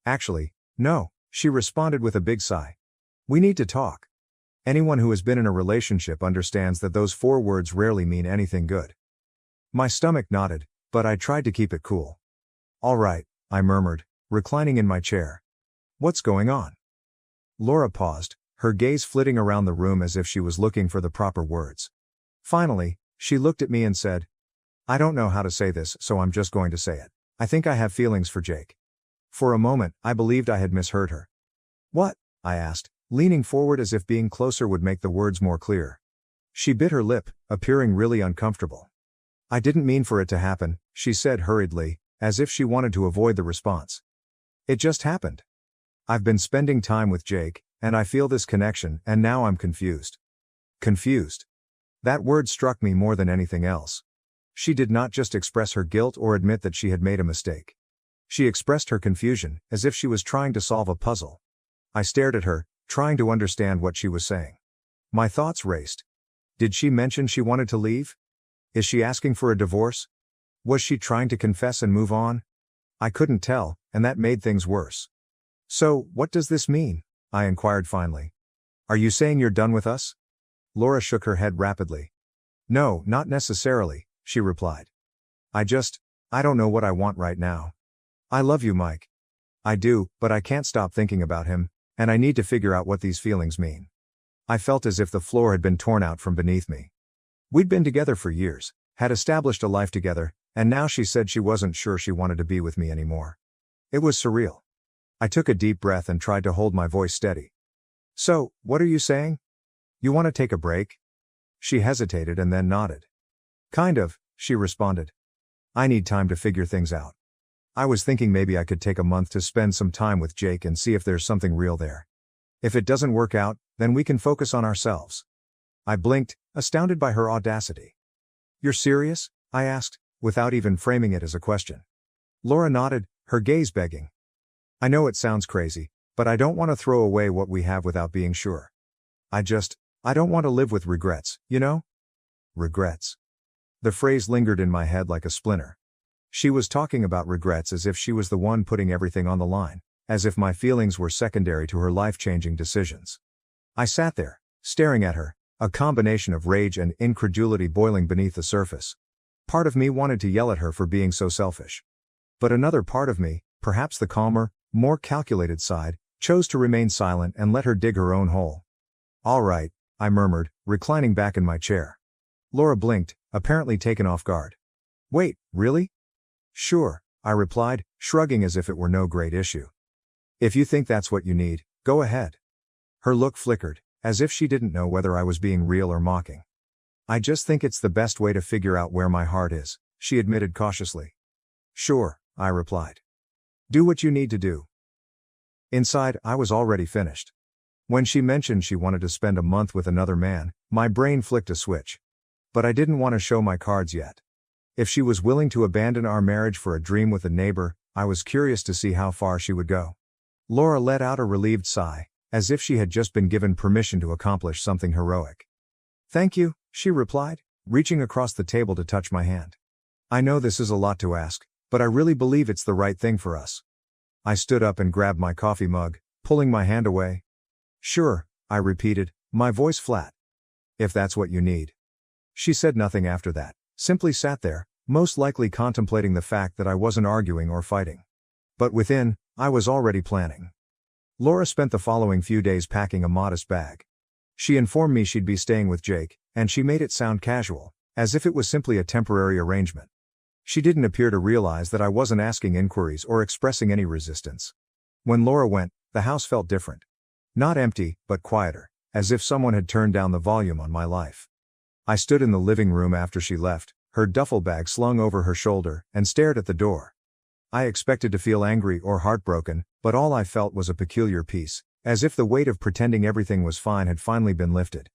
"Actually, no," she responded with a big sigh. "We need to talk." Anyone who has been in a relationship understands that those 4 words rarely mean anything good. My stomach nodded, but I tried to keep it cool. "All right," I murmured, reclining in my chair. "What's going on?" Laura paused, her gaze flitting around the room as if she was looking for the proper words. Finally, she looked at me and said, "I don't know how to say this, so I'm just going to say it. I think I have feelings for Jake." For a moment, I believed I had misheard her. "What?" I asked, leaning forward as if being closer would make the words more clear. She bit her lip, appearing really uncomfortable. "I didn't mean for it to happen," she said hurriedly, as if she wanted to avoid the response. "It just happened. I've been spending time with Jake, and I feel this connection, and now I'm confused." Confused. That word struck me more than anything else. She did not just express her guilt or admit that she had made a mistake. She expressed her confusion, as if she was trying to solve a puzzle. I stared at her, trying to understand what she was saying. My thoughts raced. Did she mention she wanted to leave? Is she asking for a divorce? Was she trying to confess and move on? I couldn't tell, and that made things worse. "So, what does this mean?" I inquired finally. "Are you saying you're done with us?" Laura shook her head rapidly. "No, not necessarily," she replied. I don't know what I want right now. I love you, Mike. I do, but I can't stop thinking about him, and I need to figure out what these feelings mean." I felt as if the floor had been torn out from beneath me. We'd been together for years, had established a life together, and now she said she wasn't sure she wanted to be with me anymore. It was surreal. I took a deep breath and tried to hold my voice steady. "So, what are you saying? You want to take a break?" She hesitated and then nodded. "Kind of," she responded. "I need time to figure things out. I was thinking maybe I could take a month to spend some time with Jake and see if there's something real there. If it doesn't work out, then we can focus on ourselves." I blinked, astounded by her audacity. "You're serious?" I asked, without even framing it as a question. Laura nodded, her gaze begging. "I know it sounds crazy, but I don't want to throw away what we have without being sure. I don't want to live with regrets, you know?" Regrets. The phrase lingered in my head like a splinter. She was talking about regrets as if she was the one putting everything on the line, as if my feelings were secondary to her life-changing decisions. I sat there, staring at her, a combination of rage and incredulity boiling beneath the surface. Part of me wanted to yell at her for being so selfish. But another part of me, perhaps the calmer, more calculated side, chose to remain silent and let her dig her own hole. "All right," I murmured, reclining back in my chair. Laura blinked, apparently taken off guard. "Wait, really?" "Sure," I replied, shrugging as if it were no great issue. "If you think that's what you need, go ahead." Her look flickered, as if she didn't know whether I was being real or mocking. "I just think it's the best way to figure out where my heart is," she admitted cautiously. "Sure," I replied. "Do what you need to do." Inside, I was already finished. When she mentioned she wanted to spend a month with another man, my brain flicked a switch. But I didn't want to show my cards yet. If she was willing to abandon our marriage for a dream with a neighbor, I was curious to see how far she would go. Laura let out a relieved sigh, as if she had just been given permission to accomplish something heroic. "Thank you," she replied, reaching across the table to touch my hand. "I know this is a lot to ask, but I really believe it's the right thing for us." I stood up and grabbed my coffee mug, pulling my hand away. "Sure," I repeated, my voice flat. "If that's what you need." She said nothing after that, simply sat there, most likely contemplating the fact that I wasn't arguing or fighting. But within, I was already planning. Laura spent the following few days packing a modest bag. She informed me she'd be staying with Jake, and she made it sound casual, as if it was simply a temporary arrangement. She didn't appear to realize that I wasn't asking inquiries or expressing any resistance. When Laura went, the house felt different. Not empty, but quieter, as if someone had turned down the volume on my life. I stood in the living room after she left, her duffel bag slung over her shoulder, and stared at the door. I expected to feel angry or heartbroken, but all I felt was a peculiar peace, as if the weight of pretending everything was fine had finally been lifted.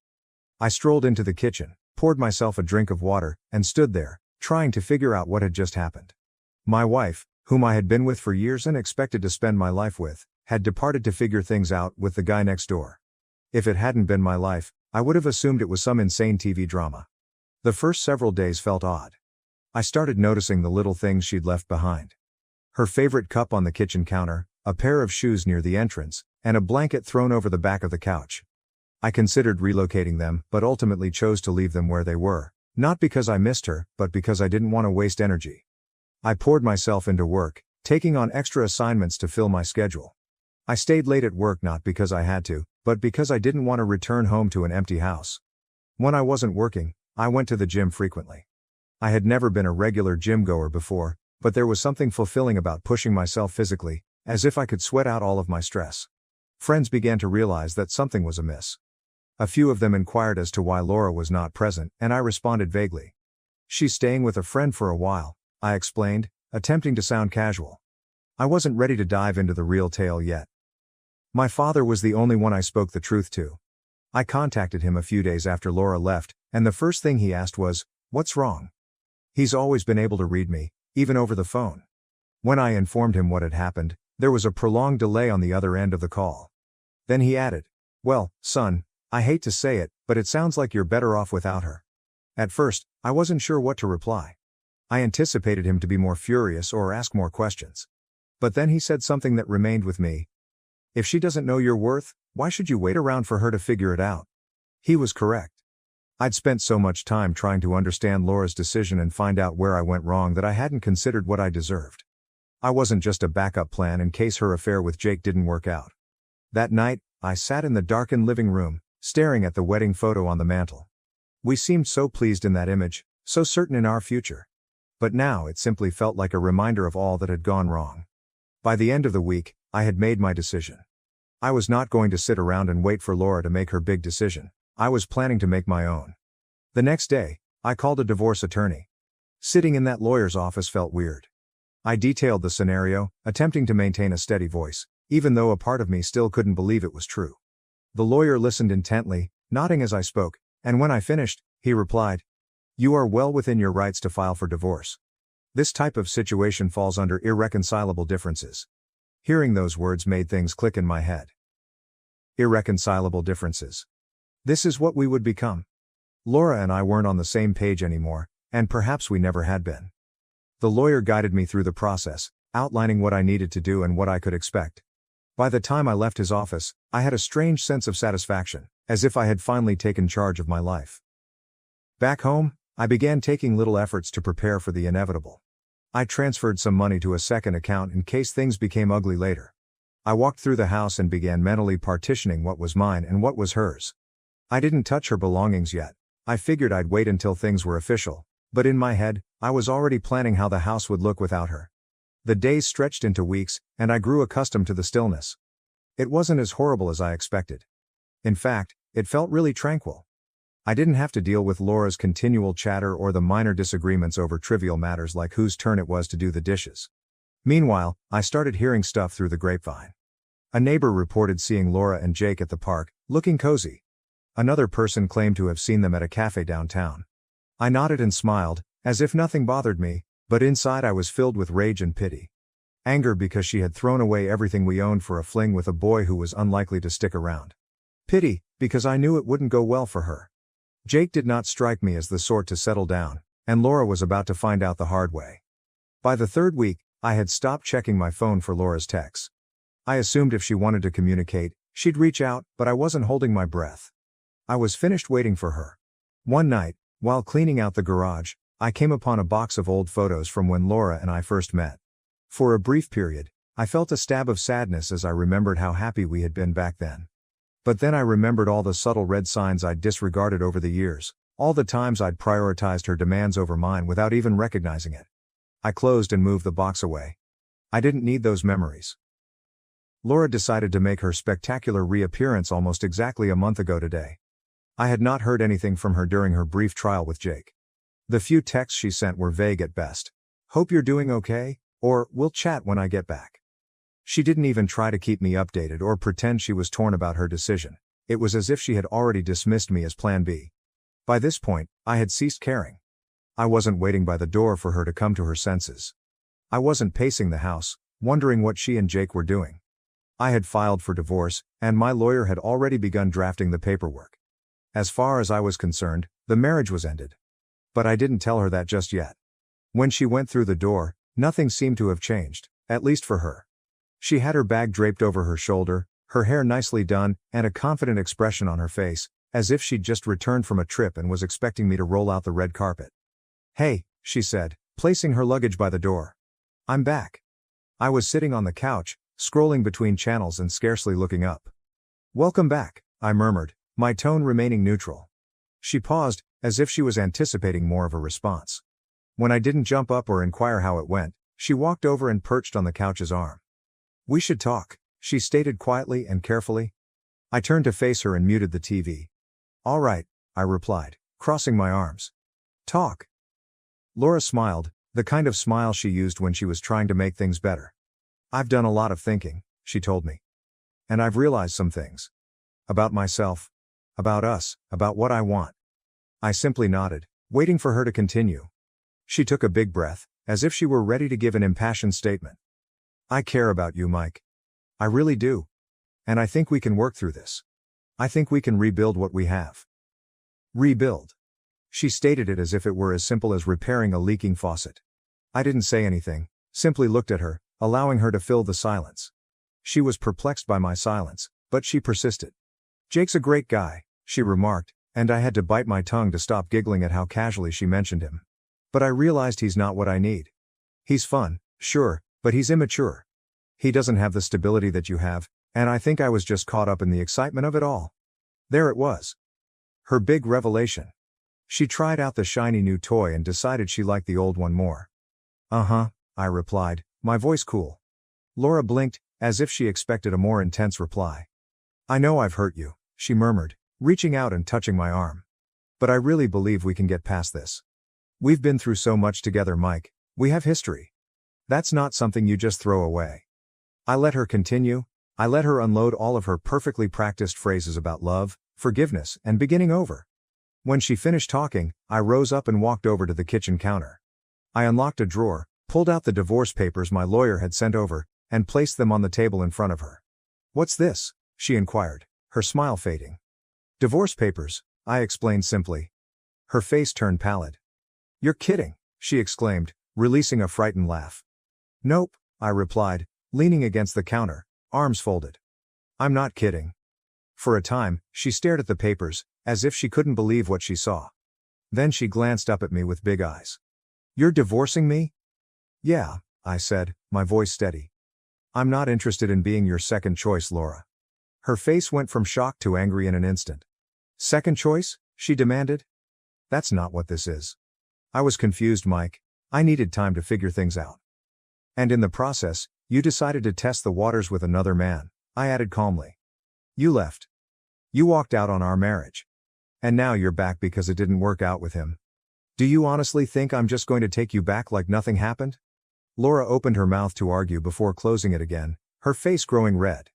I strolled into the kitchen, poured myself a drink of water, and stood there, trying to figure out what had just happened. My wife, whom I had been with for years and expected to spend my life with, had departed to figure things out with the guy next door. If it hadn't been my life, I would have assumed it was some insane TV drama. The first several days felt odd. I started noticing the little things she'd left behind. Her favorite cup on the kitchen counter, a pair of shoes near the entrance, and a blanket thrown over the back of the couch. I considered relocating them, but ultimately chose to leave them where they were, not because I missed her, but because I didn't want to waste energy. I poured myself into work, taking on extra assignments to fill my schedule. I stayed late at work not because I had to, but because I didn't want to return home to an empty house. When I wasn't working, I went to the gym frequently. I had never been a regular gym goer before, but there was something fulfilling about pushing myself physically, as if I could sweat out all of my stress. Friends began to realize that something was amiss. A few of them inquired as to why Laura was not present, and I responded vaguely. "She's staying with a friend for a while," I explained, attempting to sound casual. I wasn't ready to dive into the real tale yet. My father was the only one I spoke the truth to. I contacted him a few days after Laura left, and the first thing he asked was, "What's wrong?" He's always been able to read me, even over the phone. When I informed him what had happened, there was a prolonged delay on the other end of the call. Then he added, "Well, son, I hate to say it, but it sounds like you're better off without her." At first, I wasn't sure what to reply. I anticipated him to be more furious or ask more questions. But then he said something that remained with me. "If she doesn't know your worth, why should you wait around for her to figure it out?" He was correct. I'd spent so much time trying to understand Laura's decision and find out where I went wrong that I hadn't considered what I deserved. I wasn't just a backup plan in case her affair with Jake didn't work out. That night, I sat in the darkened living room, staring at the wedding photo on the mantel. We seemed so pleased in that image, so certain in our future. But now it simply felt like a reminder of all that had gone wrong. By the end of the week, I had made my decision. I was not going to sit around and wait for Laura to make her big decision. I was planning to make my own. The next day, I called a divorce attorney. Sitting in that lawyer's office felt weird. I detailed the scenario, attempting to maintain a steady voice, even though a part of me still couldn't believe it was true. The lawyer listened intently, nodding as I spoke, and when I finished, he replied, "You are well within your rights to file for divorce. This type of situation falls under irreconcilable differences." Hearing those words made things click in my head. Irreconcilable differences. This is what we would become. Laura and I weren't on the same page anymore, and perhaps we never had been. The lawyer guided me through the process, outlining what I needed to do and what I could expect. By the time I left his office, I had a strange sense of satisfaction, as if I had finally taken charge of my life. Back home, I began taking little efforts to prepare for the inevitable. I transferred some money to a second account in case things became ugly later. I walked through the house and began mentally partitioning what was mine and what was hers. I didn't touch her belongings yet. I figured I'd wait until things were official, but in my head, I was already planning how the house would look without her. The days stretched into weeks, and I grew accustomed to the stillness. It wasn't as horrible as I expected. In fact, it felt really tranquil. I didn't have to deal with Laura's continual chatter or the minor disagreements over trivial matters like whose turn it was to do the dishes. Meanwhile, I started hearing stuff through the grapevine. A neighbor reported seeing Laura and Jake at the park, looking cozy. Another person claimed to have seen them at a cafe downtown. I nodded and smiled, as if nothing bothered me, but inside I was filled with rage and pity. Anger because she had thrown away everything we owned for a fling with a boy who was unlikely to stick around. Pity, because I knew it wouldn't go well for her. Jake did not strike me as the sort to settle down, and Laura was about to find out the hard way. By the third week, I had stopped checking my phone for Laura's texts. I assumed if she wanted to communicate, she'd reach out, but I wasn't holding my breath. I was finished waiting for her. One night, while cleaning out the garage, I came upon a box of old photos from when Laura and I first met. For a brief period, I felt a stab of sadness as I remembered how happy we had been back then. But then I remembered all the subtle red signs I'd disregarded over the years, all the times I'd prioritized her demands over mine without even recognizing it. I closed and moved the box away. I didn't need those memories. Laura decided to make her spectacular reappearance almost exactly a month ago today. I had not heard anything from her during her brief trial with Jake. The few texts she sent were vague at best. "Hope you're doing okay," or "we'll chat when I get back." She didn't even try to keep me updated or pretend she was torn about her decision. It was as if she had already dismissed me as Plan B. By this point, I had ceased caring. I wasn't waiting by the door for her to come to her senses. I wasn't pacing the house, wondering what she and Jake were doing. I had filed for divorce, and my lawyer had already begun drafting the paperwork. As far as I was concerned, the marriage was ended. But I didn't tell her that just yet. When she went through the door, nothing seemed to have changed, at least for her. She had her bag draped over her shoulder, her hair nicely done, and a confident expression on her face, as if she'd just returned from a trip and was expecting me to roll out the red carpet. "Hey," she said, placing her luggage by the door. "I'm back." I was sitting on the couch, scrolling between channels and scarcely looking up. "Welcome back," I murmured, my tone remaining neutral. She paused, as if she was anticipating more of a response. When I didn't jump up or inquire how it went, she walked over and perched on the couch's arm. "We should talk," she stated quietly and carefully. I turned to face her and muted the TV. "All right," I replied, crossing my arms. "Talk." Laura smiled, the kind of smile she used when she was trying to make things better. "I've done a lot of thinking," she told me. "And I've realized some things. About myself. About us, about what I want." I simply nodded, waiting for her to continue. She took a big breath, as if she were ready to give an impassioned statement. "I care about you, Mike. I really do. And I think we can work through this. I think we can rebuild what we have." Rebuild. She stated it as if it were as simple as repairing a leaking faucet. I didn't say anything, simply looked at her, allowing her to fill the silence. She was perplexed by my silence, but she persisted. "Jake's a great guy," she remarked, and I had to bite my tongue to stop giggling at how casually she mentioned him. "But I realized he's not what I need. He's fun, sure, but he's immature. He doesn't have the stability that you have, and I think I was just caught up in the excitement of it all." There it was. Her big revelation. She tried out the shiny new toy and decided she liked the old one more. "Uh-huh," I replied, my voice cool. Laura blinked, as if she expected a more intense reply. "I know I've hurt you," she murmured, reaching out and touching my arm. "But I really believe we can get past this. We've been through so much together, Mike. We have history. That's not something you just throw away." I let her continue. I let her unload all of her perfectly practiced phrases about love, forgiveness, and beginning over. When she finished talking, I rose up and walked over to the kitchen counter. I unlocked a drawer, pulled out the divorce papers my lawyer had sent over, and placed them on the table in front of her. "What's this?" she inquired, her smile fading. "Divorce papers," I explained simply. Her face turned pallid. "You're kidding," she exclaimed, releasing a frightened laugh. "Nope," I replied, leaning against the counter, arms folded. "I'm not kidding." For a time, she stared at the papers, as if she couldn't believe what she saw. Then she glanced up at me with big eyes. "You're divorcing me?" "Yeah," I said, my voice steady. "I'm not interested in being your second choice, Laura." Her face went from shock to angry in an instant. "Second choice?" she demanded. "That's not what this is." I was confused, Mike. I needed time to figure things out. "And in the process, you decided to test the waters with another man," I added calmly. "You left. You walked out on our marriage. And now you're back because it didn't work out with him. Do you honestly think I'm just going to take you back like nothing happened?" Laura opened her mouth to argue before closing it again, her face growing red.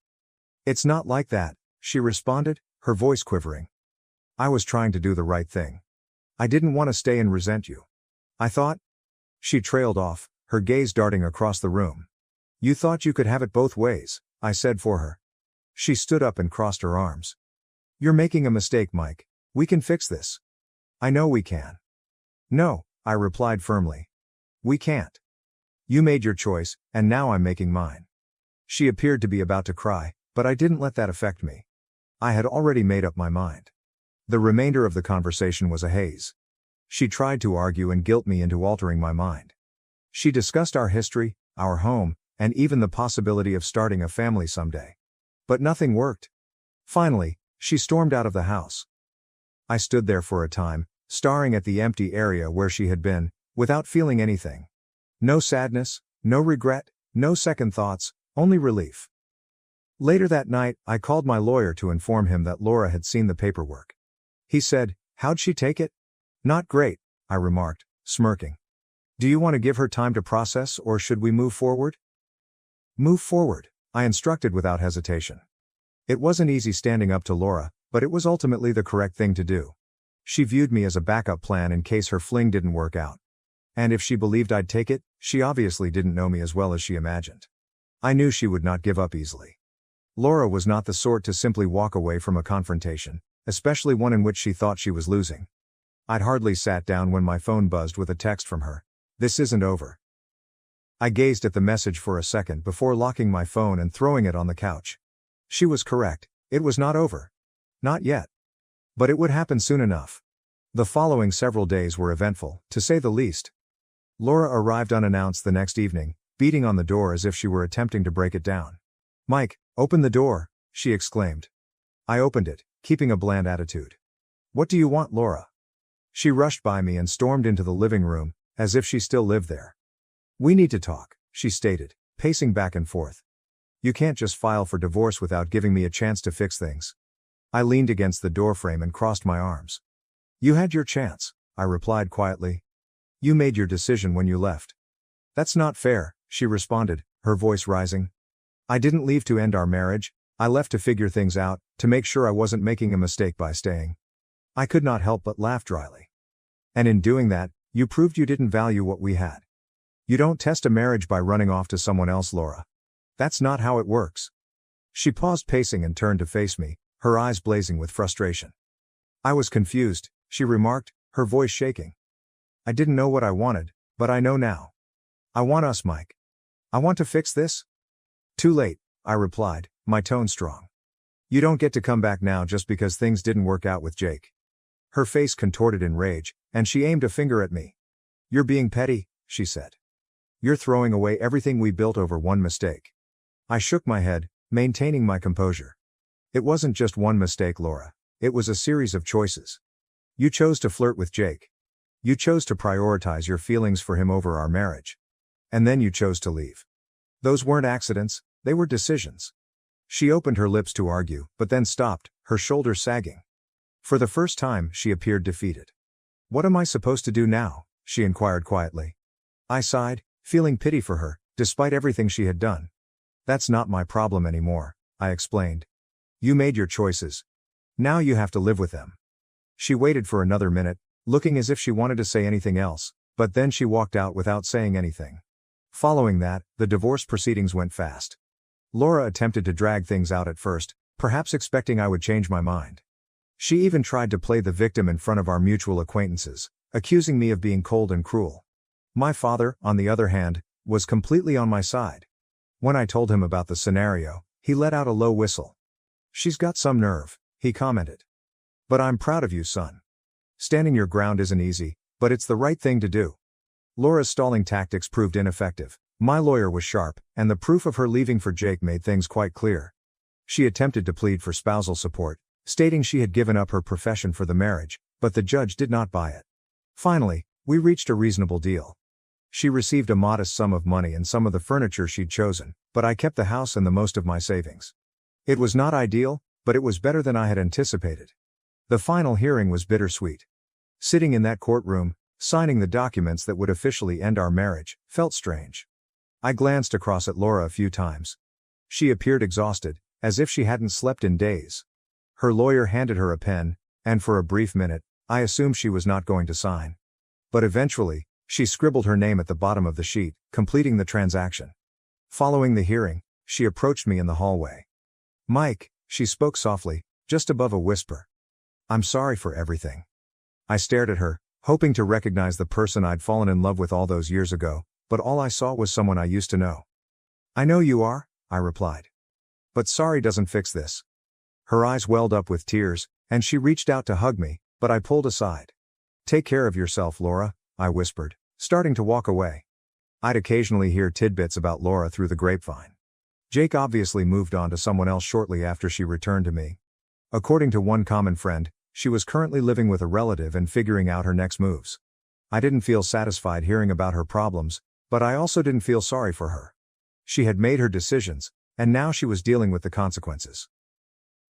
"It's not like that," she responded, her voice quivering. "I was trying to do the right thing. I didn't want to stay and resent you. I thought..." She trailed off, her gaze darting across the room. You thought you could have it both ways, I said for her. She stood up and crossed her arms. You're making a mistake, Mike. We can fix this. I know we can. No, I replied firmly. We can't. You made your choice, and now I'm making mine. She appeared to be about to cry, but I didn't let that affect me. I had already made up my mind. The remainder of the conversation was a haze. She tried to argue and guilt me into altering my mind. She discussed our history, our home, and even the possibility of starting a family someday. But nothing worked. Finally, she stormed out of the house. I stood there for a time, staring at the empty area where she had been, without feeling anything. No sadness, no regret, no second thoughts, only relief. Later that night, I called my lawyer to inform him that Laura had seen the paperwork. He said, "How'd she take it?" "Not great," I remarked, smirking. "Do you want to give her time to process, or should we move forward?" "Move forward," I instructed without hesitation. It wasn't easy standing up to Laura, but it was ultimately the correct thing to do. She viewed me as a backup plan in case her fling didn't work out. And if she believed I'd take it, she obviously didn't know me as well as she imagined. I knew she would not give up easily. Laura was not the sort to simply walk away from a confrontation, especially one in which she thought she was losing. I'd hardly sat down when my phone buzzed with a text from her. "This isn't over." I gazed at the message for a second before locking my phone and throwing it on the couch. She was correct, it was not over. Not yet. But it would happen soon enough. The following several days were eventful, to say the least. Laura arrived unannounced the next evening, beating on the door as if she were attempting to break it down. "Mike, open the door," she exclaimed. I opened it, keeping a bland attitude. "What do you want, Laura?" She rushed by me and stormed into the living room, as if she still lived there. "We need to talk," she stated, pacing back and forth. "You can't just file for divorce without giving me a chance to fix things." I leaned against the doorframe and crossed my arms. "You had your chance," I replied quietly. "You made your decision when you left." "That's not fair," she responded, her voice rising. "I didn't leave to end our marriage, I left to figure things out, to make sure I wasn't making a mistake by staying." I could not help but laugh dryly. "And in doing that, you proved you didn't value what we had. You don't test a marriage by running off to someone else, Laura. That's not how it works." She paused pacing and turned to face me, her eyes blazing with frustration. "I was confused," she remarked, her voice shaking. "I didn't know what I wanted, but I know now. I want us, Mike. I want to fix this." "Too late," I replied, my tone strong. "You don't get to come back now just because things didn't work out with Jake." Her face contorted in rage, and she aimed a finger at me. "You're being petty," she said. "You're throwing away everything we built over one mistake." I shook my head, maintaining my composure. "It wasn't just one mistake, Laura. It was a series of choices. You chose to flirt with Jake. You chose to prioritize your feelings for him over our marriage. And then you chose to leave. Those weren't accidents, they were decisions." She opened her lips to argue, but then stopped, her shoulders sagging. For the first time, she appeared defeated. "What am I supposed to do now?" she inquired quietly. I sighed, feeling pity for her, despite everything she had done. "That's not my problem anymore," I explained. "You made your choices. Now you have to live with them." She waited for another minute, looking as if she wanted to say anything else, but then she walked out without saying anything. Following that, the divorce proceedings went fast. Laura attempted to drag things out at first, perhaps expecting I would change my mind. She even tried to play the victim in front of our mutual acquaintances, accusing me of being cold and cruel. My father, on the other hand, was completely on my side. When I told him about the scenario, he let out a low whistle. "She's got some nerve," he commented. "But I'm proud of you, son. Standing your ground isn't easy, but it's the right thing to do." Laura's stalling tactics proved ineffective. My lawyer was sharp, and the proof of her leaving for Jake made things quite clear. She attempted to plead for spousal support, stating she had given up her profession for the marriage, but the judge did not buy it. Finally, we reached a reasonable deal. She received a modest sum of money and some of the furniture she'd chosen, but I kept the house and the most of my savings. It was not ideal, but it was better than I had anticipated. The final hearing was bittersweet. Sitting in that courtroom, signing the documents that would officially end our marriage, felt strange. I glanced across at Laura a few times. She appeared exhausted, as if she hadn't slept in days. Her lawyer handed her a pen, and for a brief minute, I assumed she was not going to sign. But eventually, she scribbled her name at the bottom of the sheet, completing the transaction. Following the hearing, she approached me in the hallway. "Mike," she spoke softly, just above a whisper. "I'm sorry for everything." I stared at her, hoping to recognize the person I'd fallen in love with all those years ago, but all I saw was someone I used to know. "I know you are," I replied. "But sorry doesn't fix this." Her eyes welled up with tears, and she reached out to hug me, but I pulled aside. "Take care of yourself, Laura," I whispered, starting to walk away. I'd occasionally hear tidbits about Laura through the grapevine. Jake obviously moved on to someone else shortly after she returned to me. According to one common friend, she was currently living with a relative and figuring out her next moves. I didn't feel satisfied hearing about her problems, but I also didn't feel sorry for her. She had made her decisions, and now she was dealing with the consequences.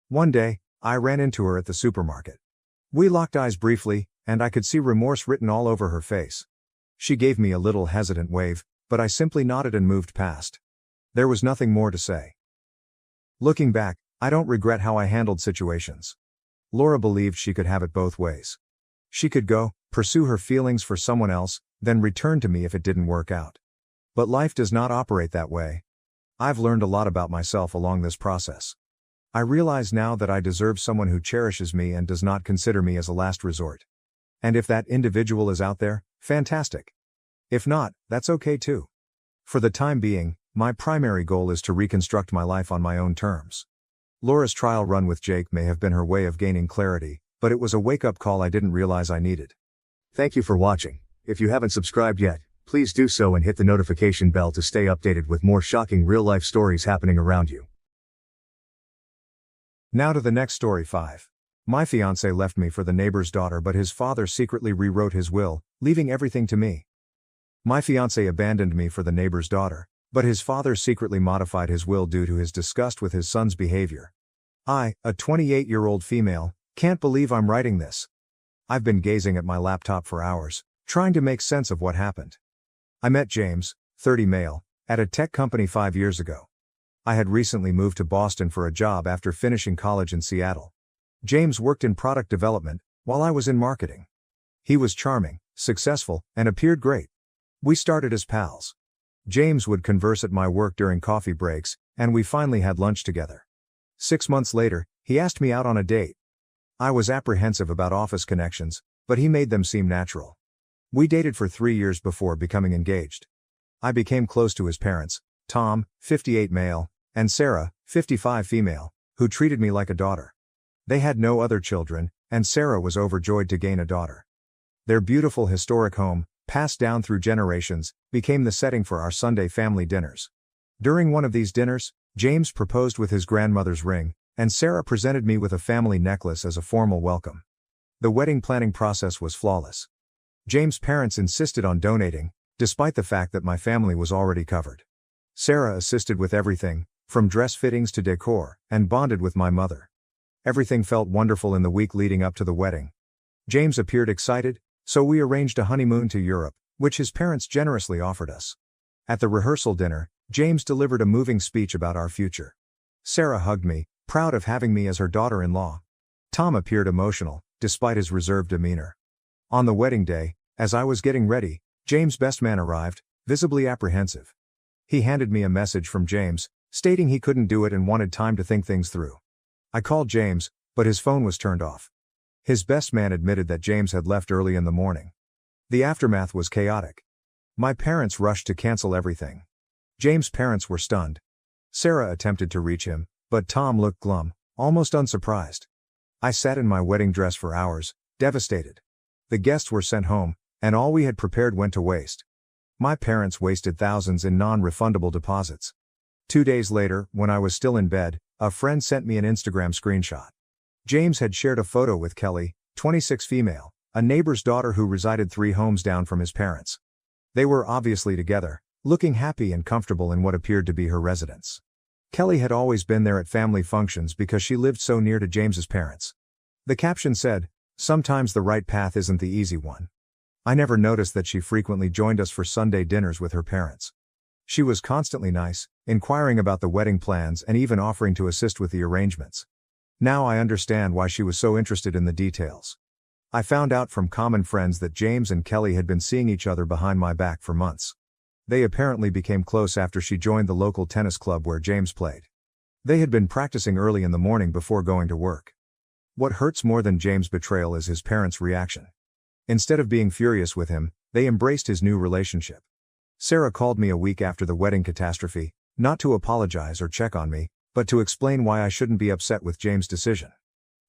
One day, I ran into her at the supermarket. We locked eyes briefly, and I could see remorse written all over her face. She gave me a little hesitant wave, but I simply nodded and moved past. There was nothing more to say. Looking back, I don't regret how I handled situations. Laura believed she could have it both ways. She could go, pursue her feelings for someone else, then return to me if it didn't work out. But life does not operate that way. I've learned a lot about myself along this process. I realize now that I deserve someone who cherishes me and does not consider me as a last resort. And if that individual is out there, fantastic. If not, that's okay too. For the time being, my primary goal is to reconstruct my life on my own terms. Laura's trial run with Jake may have been her way of gaining clarity, but it was a wake-up call I didn't realize I needed. Thank you for watching. If you haven't subscribed yet, please do so and hit the notification bell to stay updated with more shocking real-life stories happening around you. Now to the next story 5. My fiancé left me for the neighbor's daughter, but his father secretly rewrote his will, leaving everything to me. My fiancé abandoned me for the neighbor's daughter, but his father secretly modified his will due to his disgust with his son's behavior. I, a 28-year-old female, can't believe I'm writing this. I've been gazing at my laptop for hours, trying to make sense of what happened. I met James, 30 male, at a tech company 5 years ago. I had recently moved to Boston for a job after finishing college in Seattle. James worked in product development, while I was in marketing. He was charming, successful, and appeared great. We started as pals. James would converse at my work during coffee breaks, and we finally had lunch together. 6 months later, he asked me out on a date. I was apprehensive about office connections, but he made them seem natural. We dated for 3 years before becoming engaged. I became close to his parents, Tom, 58 male, and Sarah, 55 female, who treated me like a daughter. They had no other children, and Sarah was overjoyed to gain a daughter. Their beautiful historic home, passed down through generations, became the setting for our Sunday family dinners. During one of these dinners, James proposed with his grandmother's ring, and Sarah presented me with a family necklace as a formal welcome. The wedding planning process was flawless. James' parents insisted on donating, despite the fact that my family was already covered. Sarah assisted with everything, from dress fittings to decor, and bonded with my mother. Everything felt wonderful in the week leading up to the wedding. James appeared excited, so we arranged a honeymoon to Europe, which his parents generously offered us. At the rehearsal dinner, James delivered a moving speech about our future. Sarah hugged me, proud of having me as her daughter-in-law. Tom appeared emotional, despite his reserved demeanor. On the wedding day, as I was getting ready, James' best man arrived, visibly apprehensive. He handed me a message from James, stating he couldn't do it and wanted time to think things through. I called James, but his phone was turned off. His best man admitted that James had left early in the morning. The aftermath was chaotic. My parents rushed to cancel everything. James' parents were stunned. Sarah attempted to reach him, but Tom looked glum, almost unsurprised. I sat in my wedding dress for hours, devastated. The guests were sent home, and all we had prepared went to waste. My parents wasted thousands in non-refundable deposits. 2 days later, when I was still in bed, a friend sent me an Instagram screenshot. James had shared a photo with Kelly, 26 female, a neighbor's daughter who resided 3 homes down from his parents. They were obviously together, looking happy and comfortable in what appeared to be her residence. Kelly had always been there at family functions because she lived so near to James's parents. The caption said, "Sometimes the right path isn't the easy one." I never noticed that she frequently joined us for Sunday dinners with her parents. She was constantly nice, inquiring about the wedding plans and even offering to assist with the arrangements. Now I understand why she was so interested in the details. I found out from common friends that James and Kelly had been seeing each other behind my back for months. They apparently became close after she joined the local tennis club where James played. They had been practicing early in the morning before going to work. What hurts more than James' betrayal is his parents' reaction. Instead of being furious with him, they embraced his new relationship. Sarah called me a week after the wedding catastrophe, not to apologize or check on me, but to explain why I shouldn't be upset with James' decision.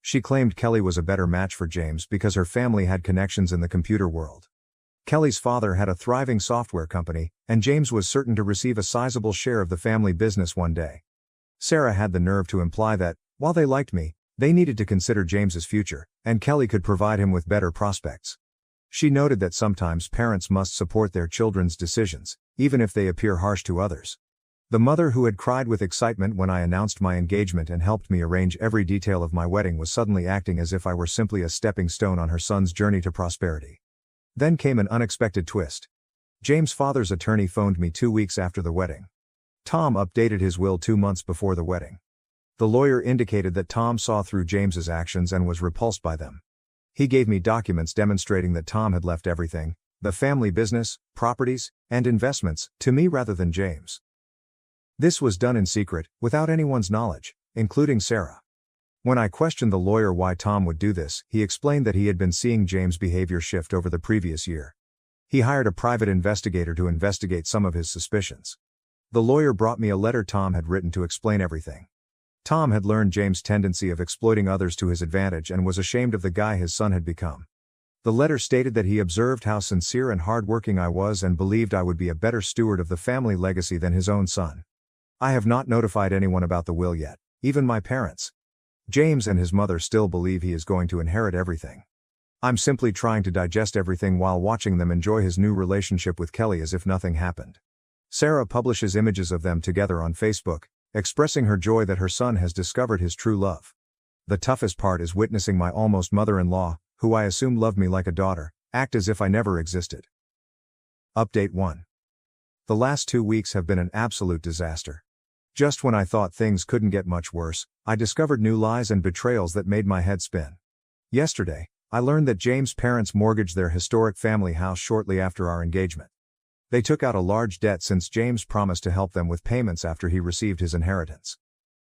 She claimed Kelly was a better match for James because her family had connections in the computer world. Kelly's father had a thriving software company, and James was certain to receive a sizable share of the family business one day. Sarah had the nerve to imply that, while they liked me, they needed to consider James's future, and Kelly could provide him with better prospects. She noted that sometimes parents must support their children's decisions, even if they appear harsh to others. The mother who had cried with excitement when I announced my engagement and helped me arrange every detail of my wedding was suddenly acting as if I were simply a stepping stone on her son's journey to prosperity. Then came an unexpected twist. James' father's attorney phoned me 2 weeks after the wedding. Tom updated his will 2 months before the wedding. The lawyer indicated that Tom saw through James's actions and was repulsed by them. He gave me documents demonstrating that Tom had left everything, the family business, properties, and investments, to me rather than James. This was done in secret, without anyone's knowledge, including Sarah. When I questioned the lawyer why Tom would do this, he explained that he had been seeing James' behavior shift over the previous year. He hired a private investigator to investigate some of his suspicions. The lawyer brought me a letter Tom had written to explain everything. Tom had learned James' tendency of exploiting others to his advantage and was ashamed of the guy his son had become. The letter stated that he observed how sincere and hardworking I was and believed I would be a better steward of the family legacy than his own son. I have not notified anyone about the will yet, even my parents. James and his mother still believe he is going to inherit everything. I'm simply trying to digest everything while watching them enjoy his new relationship with Kelly as if nothing happened. Sarah publishes images of them together on Facebook, expressing her joy that her son has discovered his true love. The toughest part is witnessing my almost mother-in-law, who I assume loved me like a daughter, act as if I never existed. Update 1. The last 2 weeks have been an absolute disaster. Just when I thought things couldn't get much worse, I discovered new lies and betrayals that made my head spin. Yesterday, I learned that James' parents mortgaged their historic family house shortly after our engagement. They took out a large debt since James promised to help them with payments after he received his inheritance.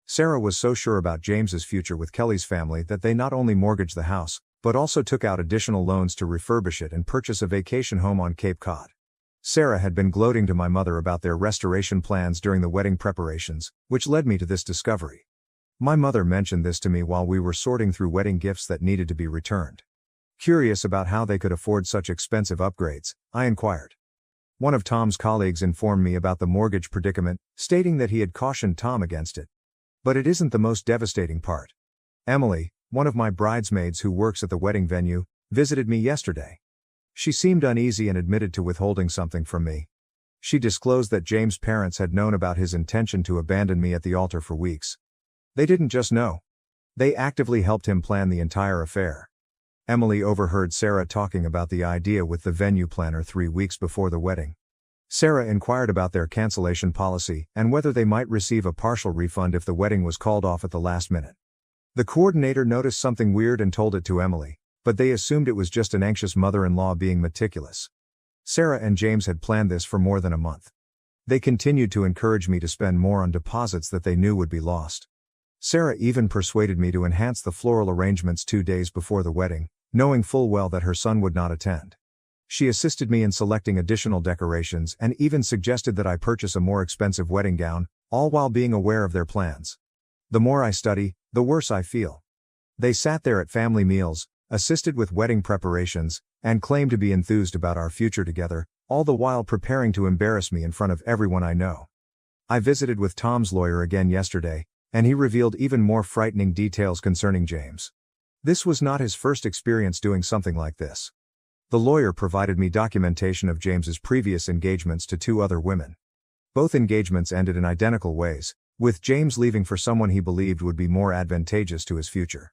Sarah was so sure about James's future with Kelly's family that they not only mortgaged the house, but also took out additional loans to refurbish it and purchase a vacation home on Cape Cod. Sarah had been gloating to my mother about their restoration plans during the wedding preparations, which led me to this discovery. My mother mentioned this to me while we were sorting through wedding gifts that needed to be returned. Curious about how they could afford such expensive upgrades, I inquired. One of Tom's colleagues informed me about the mortgage predicament, stating that he had cautioned Tom against it. But it isn't the most devastating part. Emily, one of my bridesmaids who works at the wedding venue, visited me yesterday. She seemed uneasy and admitted to withholding something from me. She disclosed that James' parents had known about his intention to abandon me at the altar for weeks. They didn't just know. They actively helped him plan the entire affair. Emily overheard Sarah talking about the idea with the venue planner 3 weeks before the wedding. Sarah inquired about their cancellation policy and whether they might receive a partial refund if the wedding was called off at the last minute. The coordinator noticed something weird and told it to Emily, but they assumed it was just an anxious mother-in-law being meticulous. Sarah and James had planned this for more than a month. They continued to encourage me to spend more on deposits that they knew would be lost. Sarah even persuaded me to enhance the floral arrangements 2 days before the wedding, knowing full well that her son would not attend. She assisted me in selecting additional decorations and even suggested that I purchase a more expensive wedding gown, all while being aware of their plans. The more I study, the worse I feel. They sat there at family meals, assisted with wedding preparations, and claimed to be enthused about our future together, all the while preparing to embarrass me in front of everyone I know. I visited with Tom's lawyer again yesterday, and he revealed even more frightening details concerning James. This was not his first experience doing something like this. The lawyer provided me documentation of James's previous engagements to 2 other women. Both engagements ended in identical ways, with James leaving for someone he believed would be more advantageous to his future.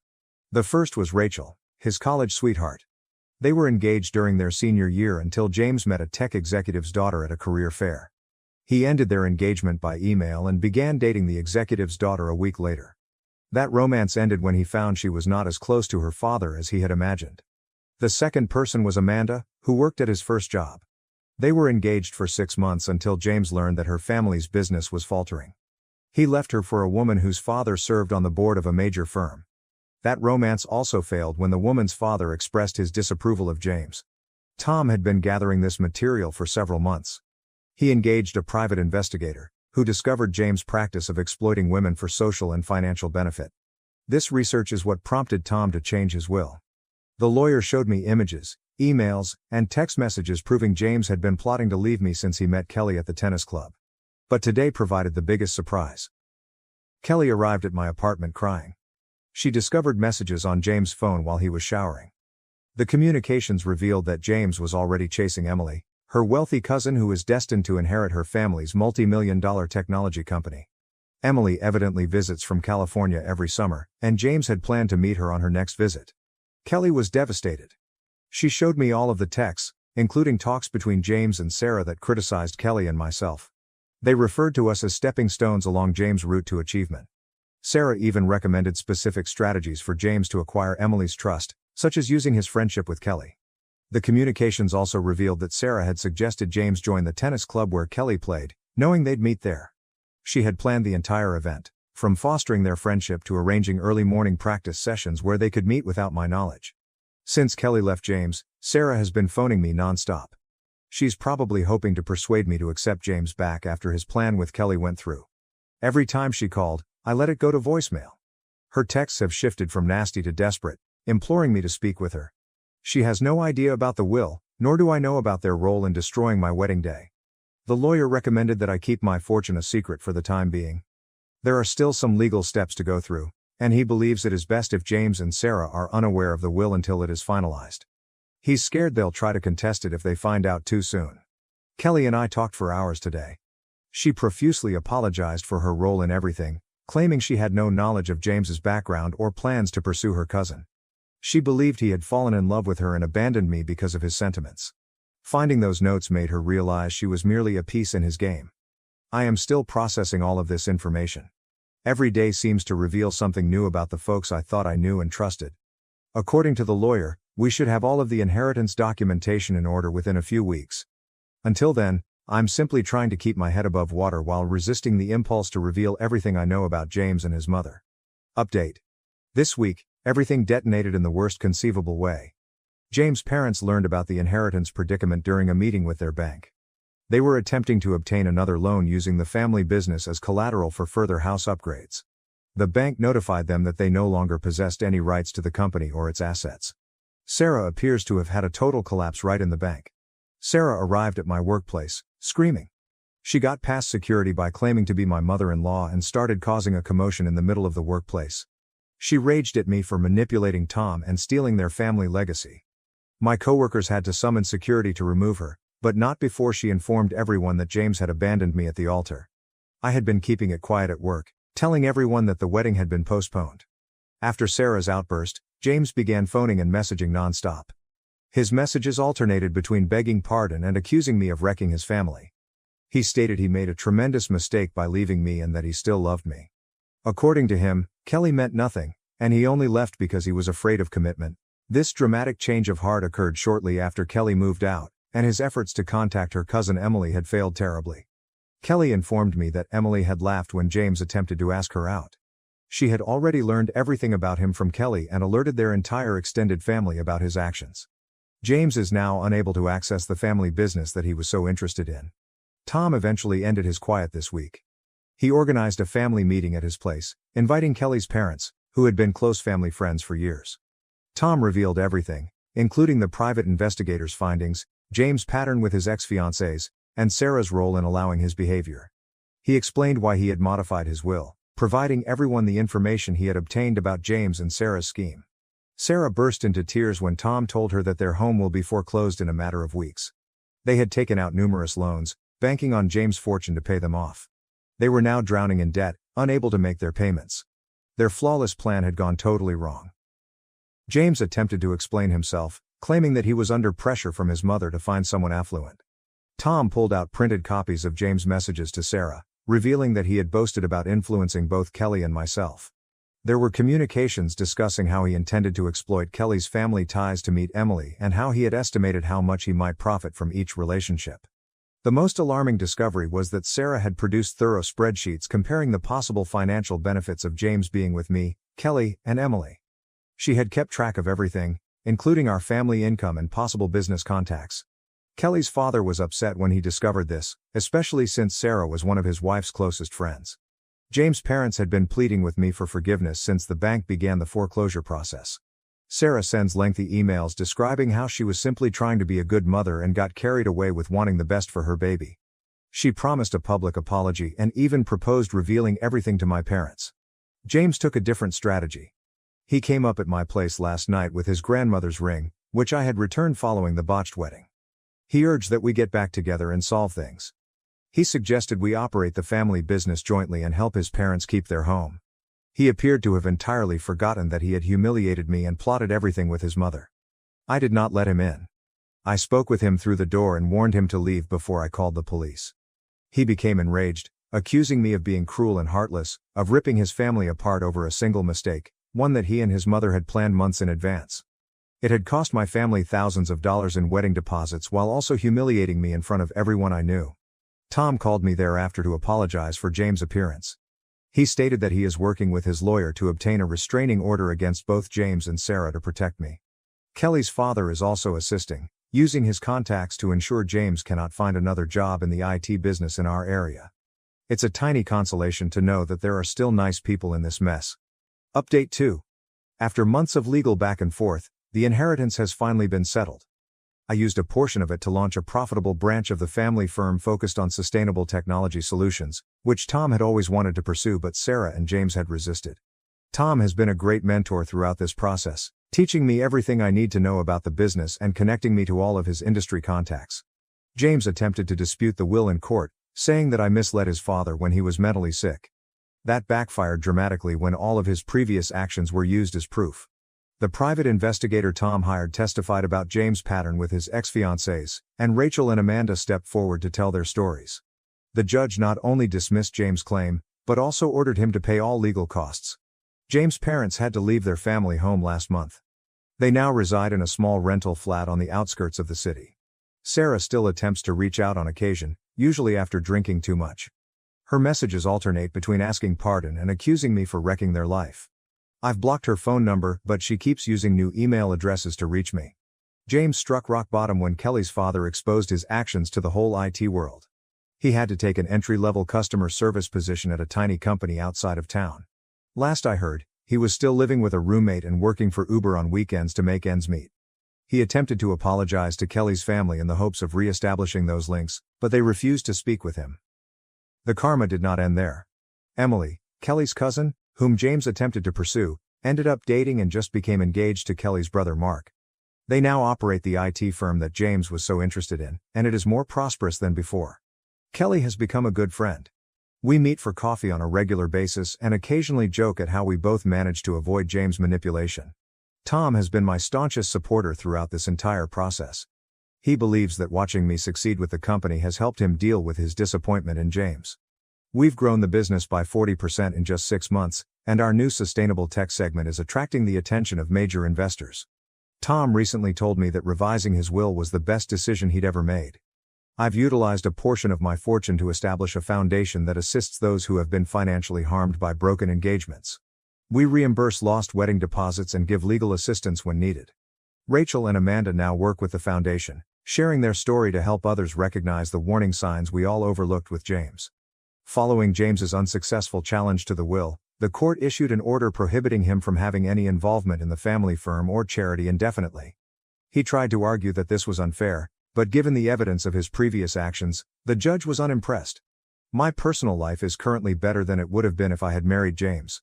The first was Rachel, his college sweetheart. They were engaged during their senior year until James met a tech executive's daughter at a career fair. He ended their engagement by email and began dating the executive's daughter a week later. That romance ended when he found she was not as close to her father as he had imagined. The second person was Amanda, who worked at his first job. They were engaged for 6 months until James learned that her family's business was faltering. He left her for a woman whose father served on the board of a major firm. That romance also failed when the woman's father expressed his disapproval of James. Tom had been gathering this material for several months. He engaged a private investigator, who discovered James' practice of exploiting women for social and financial benefit. This research is what prompted Tom to change his will. The lawyer showed me images, emails, and text messages proving James had been plotting to leave me since he met Kelly at the tennis club. But today provided the biggest surprise. Kelly arrived at my apartment crying. She discovered messages on James' phone while he was showering. The communications revealed that James was already chasing Emily, her wealthy cousin who is destined to inherit her family's multi-million-dollar technology company. Emily evidently visits from California every summer, and James had planned to meet her on her next visit. Kelly was devastated. She showed me all of the texts, including talks between James and Sarah that criticized Kelly and myself. They referred to us as stepping stones along James' route to achievement. Sarah even recommended specific strategies for James to acquire Emily's trust, such as using his friendship with Kelly. The communications also revealed that Sarah had suggested James join the tennis club where Kelly played, knowing they'd meet there. She had planned the entire event, from fostering their friendship to arranging early morning practice sessions where they could meet without my knowledge. Since Kelly left James, Sarah has been phoning me non-stop. She's probably hoping to persuade me to accept James back after his plan with Kelly went through. Every time she called, I let it go to voicemail. Her texts have shifted from nasty to desperate, imploring me to speak with her. She has no idea about the will, nor do I know about their role in destroying my wedding day. The lawyer recommended that I keep my fortune a secret for the time being. There are still some legal steps to go through, and he believes it is best if James and Sarah are unaware of the will until it is finalized. He's scared they'll try to contest it if they find out too soon. Kelly and I talked for hours today. She profusely apologized for her role in everything, claiming she had no knowledge of James's background or plans to pursue her cousin. She believed he had fallen in love with her and abandoned me because of his sentiments. Finding those notes made her realize she was merely a piece in his game. I am still processing all of this information. Every day seems to reveal something new about the folks I thought I knew and trusted. According to the lawyer, we should have all of the inheritance documentation in order within a few weeks. Until then, I'm simply trying to keep my head above water while resisting the impulse to reveal everything I know about James and his mother. Update. This week, everything detonated in the worst conceivable way. James' parents learned about the inheritance predicament during a meeting with their bank. They were attempting to obtain another loan using the family business as collateral for further house upgrades. The bank notified them that they no longer possessed any rights to the company or its assets. Sarah appears to have had a total collapse right in the bank. Sarah arrived at my workplace, screaming. She got past security by claiming to be my mother-in-law and started causing a commotion in the middle of the workplace. She raged at me for manipulating Tom and stealing their family legacy. My coworkers had to summon security to remove her, but not before she informed everyone that James had abandoned me at the altar. I had been keeping it quiet at work, telling everyone that the wedding had been postponed. After Sarah's outburst, James began phoning and messaging non-stop. His messages alternated between begging pardon and accusing me of wrecking his family. He stated he made a tremendous mistake by leaving me and that he still loved me. According to him, Kelly meant nothing, and he only left because he was afraid of commitment. This dramatic change of heart occurred shortly after Kelly moved out, and his efforts to contact her cousin Emily had failed terribly. Kelly informed me that Emily had laughed when James attempted to ask her out. She had already learned everything about him from Kelly and alerted their entire extended family about his actions. James is now unable to access the family business that he was so interested in. Tom eventually ended his quiet this week. He organized a family meeting at his place, inviting Kelly's parents, who had been close family friends for years. Tom revealed everything, including the private investigator's findings, James' pattern with his ex-fiancées, and Sarah's role in allowing his behavior. He explained why he had modified his will, providing everyone the information he had obtained about James and Sarah's scheme. Sarah burst into tears when Tom told her that their home will be foreclosed in a matter of weeks. They had taken out numerous loans, banking on James' fortune to pay them off. They were now drowning in debt, unable to make their payments. Their flawless plan had gone totally wrong. James attempted to explain himself, claiming that he was under pressure from his mother to find someone affluent. Tom pulled out printed copies of James' messages to Sarah, revealing that he had boasted about influencing both Kelly and myself. There were communications discussing how he intended to exploit Kelly's family ties to meet Emily and how he had estimated how much he might profit from each relationship. The most alarming discovery was that Sarah had produced thorough spreadsheets comparing the possible financial benefits of James being with me, Kelly, and Emily. She had kept track of everything, including our family income and possible business contacts. Kelly's father was upset when he discovered this, especially since Sarah was one of his wife's closest friends. James' parents had been pleading with me for forgiveness since the bank began the foreclosure process. Sarah sends lengthy emails describing how she was simply trying to be a good mother and got carried away with wanting the best for her baby. She promised a public apology and even proposed revealing everything to my parents. James took a different strategy. He came up at my place last night with his grandmother's ring, which I had returned following the botched wedding. He urged that we get back together and solve things. He suggested we operate the family business jointly and help his parents keep their home. He appeared to have entirely forgotten that he had humiliated me and plotted everything with his mother. I did not let him in. I spoke with him through the door and warned him to leave before I called the police. He became enraged, accusing me of being cruel and heartless, of ripping his family apart over a single mistake, one that he and his mother had planned months in advance. It had cost my family thousands of dollars in wedding deposits while also humiliating me in front of everyone I knew. Tom called me thereafter to apologize for James' appearance. He stated that he is working with his lawyer to obtain a restraining order against both James and Sarah to protect me. Kelly's father is also assisting, using his contacts to ensure James cannot find another job in the IT business in our area. It's a tiny consolation to know that there are still nice people in this mess. Update 2. After months of legal back and forth, the inheritance has finally been settled. I used a portion of it to launch a profitable branch of the family firm focused on sustainable technology solutions, which Tom had always wanted to pursue but Sarah and James had resisted. Tom has been a great mentor throughout this process, teaching me everything I need to know about the business and connecting me to all of his industry contacts. James attempted to dispute the will in court, saying that I misled his father when he was mentally sick. That backfired dramatically when all of his previous actions were used as proof. The private investigator Tom hired testified about James' pattern with his ex-fiancées, and Rachel and Amanda stepped forward to tell their stories. The judge not only dismissed James' claim, but also ordered him to pay all legal costs. James' parents had to leave their family home last month. They now reside in a small rental flat on the outskirts of the city. Sarah still attempts to reach out on occasion, usually after drinking too much. Her messages alternate between asking pardon and accusing me for wrecking their life. I've blocked her phone number, but she keeps using new email addresses to reach me. James struck rock bottom when Kelly's father exposed his actions to the whole IT world. He had to take an entry-level customer service position at a tiny company outside of town. Last I heard, he was still living with a roommate and working for Uber on weekends to make ends meet. He attempted to apologize to Kelly's family in the hopes of re-establishing those links, but they refused to speak with him. The karma did not end there. Emily, Kelly's cousin, whom James attempted to pursue, ended up dating and just became engaged to Kelly's brother Mark. They now operate the IT firm that James was so interested in, and it is more prosperous than before. Kelly has become a good friend. We meet for coffee on a regular basis and occasionally joke at how we both manage to avoid James' manipulation. Tom has been my staunchest supporter throughout this entire process. He believes that watching me succeed with the company has helped him deal with his disappointment in James. We've grown the business by 40% in just 6 months, and our new sustainable tech segment is attracting the attention of major investors. Tom recently told me that revising his will was the best decision he'd ever made. I've utilized a portion of my fortune to establish a foundation that assists those who have been financially harmed by broken engagements. We reimburse lost wedding deposits and give legal assistance when needed. Rachel and Amanda now work with the foundation, sharing their story to help others recognize the warning signs we all overlooked with James. Following James's unsuccessful challenge to the will, the court issued an order prohibiting him from having any involvement in the family firm or charity indefinitely. He tried to argue that this was unfair, but given the evidence of his previous actions, the judge was unimpressed. My personal life is currently better than it would have been if I had married James.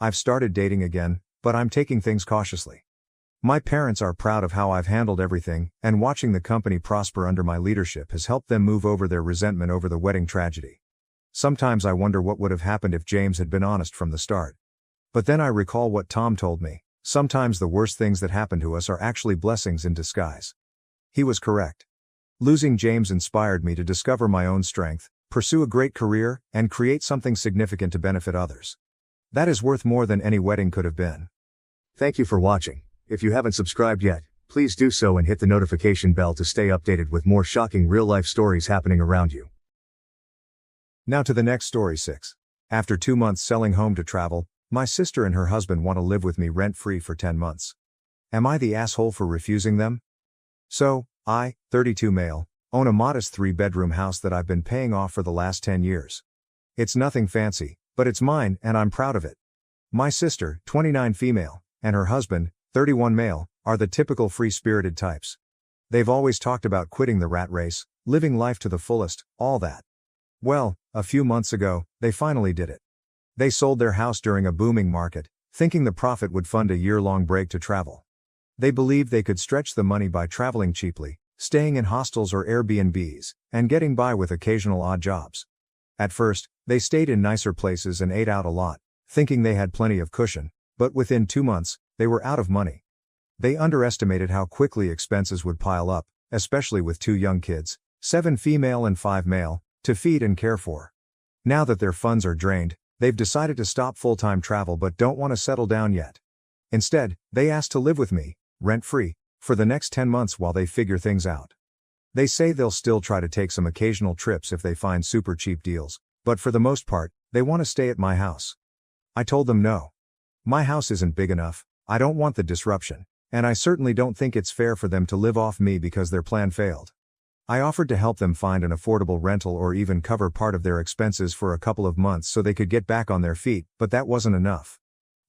I've started dating again, but I'm taking things cautiously. My parents are proud of how I've handled everything, and watching the company prosper under my leadership has helped them move over their resentment over the wedding tragedy. Sometimes I wonder what would have happened if James had been honest from the start. But then I recall what Tom told me: sometimes the worst things that happen to us are actually blessings in disguise. He was correct. Losing James inspired me to discover my own strength, pursue a great career, and create something significant to benefit others. That is worth more than any wedding could have been. Thank you for watching. If you haven't subscribed yet, please do so and hit the notification bell to stay updated with more shocking real-life stories happening around you. Now to the next story 6. After 2 months selling home to travel, my sister and her husband want to live with me rent-free for 10 months. Am I the asshole for refusing them? So, I, 32 male, own a modest 3-bedroom house that I've been paying off for the last 10 years. It's nothing fancy, but it's mine and I'm proud of it. My sister, 29 female, and her husband, 31 male, are the typical free-spirited types. They've always talked about quitting the rat race, living life to the fullest, all that. Well, a few months ago, they finally did it. They sold their house during a booming market, thinking the profit would fund a year-long break to travel. They believed they could stretch the money by traveling cheaply, staying in hostels or Airbnbs, and getting by with occasional odd jobs. At first, they stayed in nicer places and ate out a lot, thinking they had plenty of cushion, but within 2 months, they were out of money. They underestimated how quickly expenses would pile up, especially with 2 young kids, 7 female and 5 male, to feed and care for. Now that their funds are drained, they've decided to stop full-time travel but don't want to settle down yet. Instead, they asked to live with me, rent-free, for the next 10 months while they figure things out. They say they'll still try to take some occasional trips if they find super cheap deals, but for the most part, they want to stay at my house. I told them no. My house isn't big enough, I don't want the disruption, and I certainly don't think it's fair for them to live off me because their plan failed. I offered to help them find an affordable rental or even cover part of their expenses for a couple of months so they could get back on their feet, but that wasn't enough.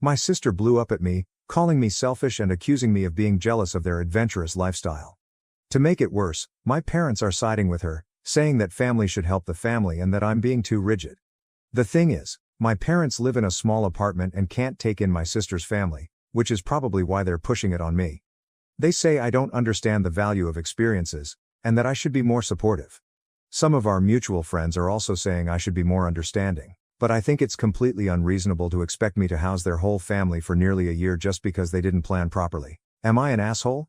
My sister blew up at me, calling me selfish and accusing me of being jealous of their adventurous lifestyle. To make it worse, my parents are siding with her, saying that family should help the family and that I'm being too rigid. The thing is, my parents live in a small apartment and can't take in my sister's family, which is probably why they're pushing it on me. They say I don't understand the value of experiences, and that I should be more supportive. Some of our mutual friends are also saying I should be more understanding, but I think it's completely unreasonable to expect me to house their whole family for nearly a year just because they didn't plan properly. Am I an asshole?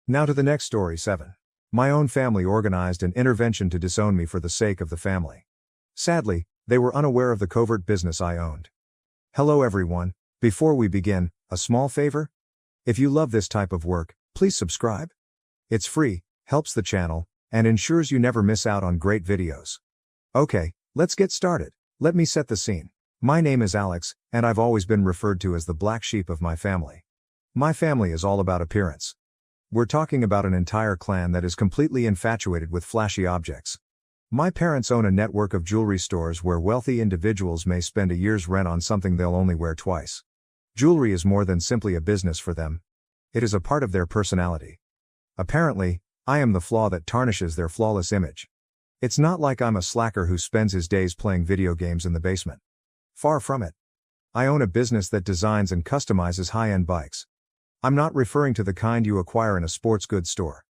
Now to the next story 7. My own family organized an intervention to disown me for the sake of the family. Sadly, they were unaware of the covert business I owned. Hello everyone, before we begin, a small favor? If you love this type of work, please subscribe. It's free, helps the channel, and ensures you never miss out on great videos. Okay, let's get started. Let me set the scene. My name is Alex, and I've always been referred to as the black sheep of my family. My family is all about appearance. We're talking about an entire clan that is completely infatuated with flashy objects. My parents own a network of jewelry stores where wealthy individuals may spend a year's rent on something they'll only wear twice. Jewelry is more than simply a business for them. It is a part of their personality. Apparently, I am the flaw that tarnishes their flawless image. It's not like I'm a slacker who spends his days playing video games in the basement. Far from it. I own a business that designs and customizes high-end bikes. I'm not referring to the kind you acquire in a sports goods store.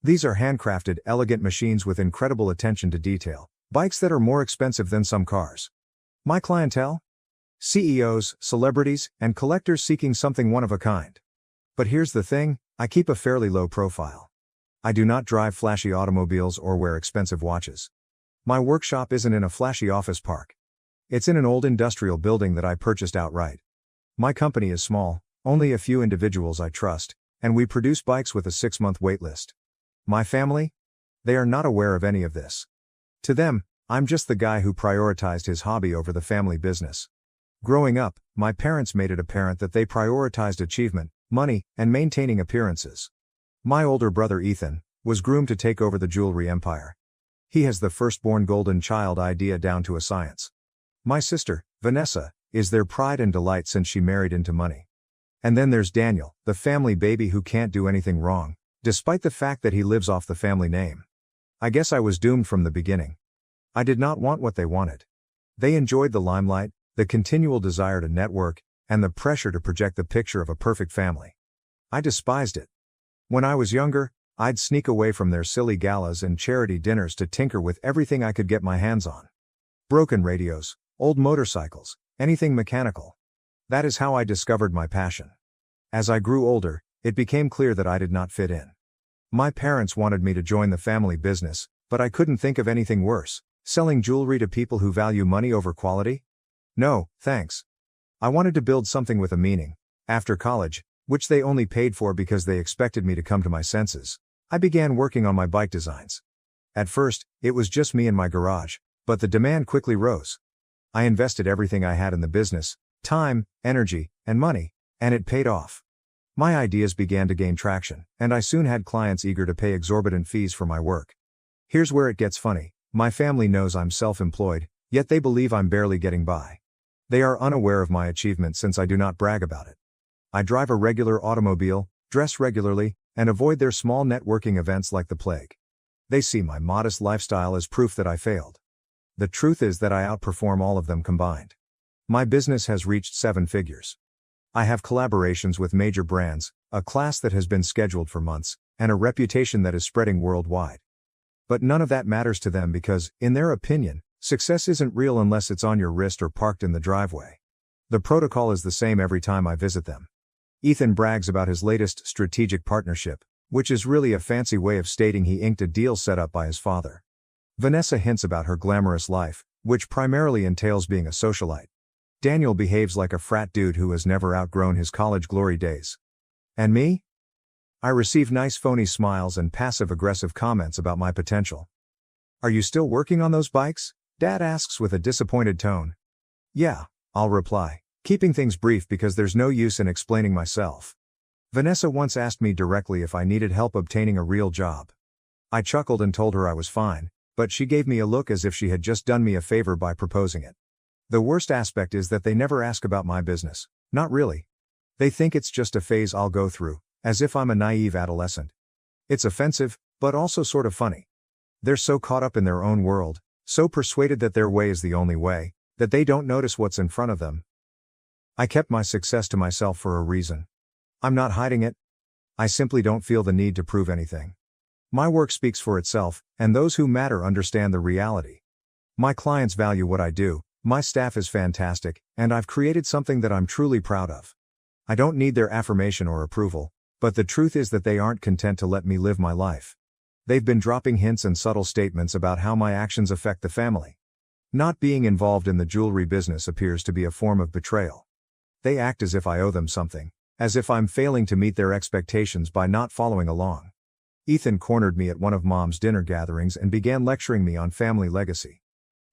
These are handcrafted, elegant machines with incredible attention to detail, bikes that are more expensive than some cars. My clientele? CEOs, celebrities, and collectors seeking something one of a kind. But here's the thing, I keep a fairly low profile. I do not drive flashy automobiles or wear expensive watches. My workshop isn't in a flashy office park. It's in an old industrial building that I purchased outright. My company is small, only a few individuals I trust, and we produce bikes with a 6-month waitlist. My family? They are not aware of any of this. To them, I'm just the guy who prioritized his hobby over the family business. Growing up, my parents made it apparent that they prioritized achievement, money, and maintaining appearances. My older brother Ethan was groomed to take over the jewelry empire. He has the firstborn golden child idea down to a science. My sister, Vanessa, is their pride and delight since she married into money. And then there's Daniel, the family baby who can't do anything wrong, despite the fact that he lives off the family name. I guess I was doomed from the beginning. I did not want what they wanted. They enjoyed the limelight, the continual desire to network, and the pressure to project the picture of a perfect family. I despised it. When I was younger, I'd sneak away from their silly galas and charity dinners to tinker with everything I could get my hands on. Broken radios, old motorcycles, anything mechanical. That is how I discovered my passion. As I grew older, it became clear that I did not fit in. My parents wanted me to join the family business, but I couldn't think of anything worse. Selling jewelry to people who value money over quality? No, thanks. I wanted to build something with a meaning. After college, which they only paid for because they expected me to come to my senses, I began working on my bike designs. At first, it was just me in my garage, but the demand quickly rose. I invested everything I had in the business, time, energy, and money, and it paid off. My ideas began to gain traction, and I soon had clients eager to pay exorbitant fees for my work. Here's where it gets funny. My family knows I'm self-employed, yet they believe I'm barely getting by. They are unaware of my achievement since I do not brag about it. I drive a regular automobile, dress regularly, and avoid their small networking events like the plague. They see my modest lifestyle as proof that I failed. The truth is that I outperform all of them combined. My business has reached 7 figures. I have collaborations with major brands, a class that has been scheduled for months, and a reputation that is spreading worldwide. But none of that matters to them because, in their opinion, success isn't real unless it's on your wrist or parked in the driveway. The protocol is the same every time I visit them. Ethan brags about his latest strategic partnership, which is really a fancy way of stating he inked a deal set up by his father. Vanessa hints about her glamorous life, which primarily entails being a socialite. Daniel behaves like a frat dude who has never outgrown his college glory days. And me? I receive nice phony smiles and passive-aggressive comments about my potential. Are you still working on those bikes? Dad asks with a disappointed tone. Yeah, I'll reply, keeping things brief because there's no use in explaining myself. Vanessa once asked me directly if I needed help obtaining a real job. I chuckled and told her I was fine, but she gave me a look as if she had just done me a favor by proposing it. The worst aspect is that they never ask about my business. Not really. They think it's just a phase I'll go through, as if I'm a naive adolescent. It's offensive, but also sort of funny. They're so caught up in their own world, so persuaded that their way is the only way, that they don't notice what's in front of them. I kept my success to myself for a reason. I'm not hiding it. I simply don't feel the need to prove anything. My work speaks for itself, and those who matter understand the reality. My clients value what I do, my staff is fantastic, and I've created something that I'm truly proud of. I don't need their affirmation or approval, but the truth is that they aren't content to let me live my life. They've been dropping hints and subtle statements about how my actions affect the family. Not being involved in the jewelry business appears to be a form of betrayal. They act as if I owe them something, as if I'm failing to meet their expectations by not following along. Ethan cornered me at one of Mom's dinner gatherings and began lecturing me on family legacy.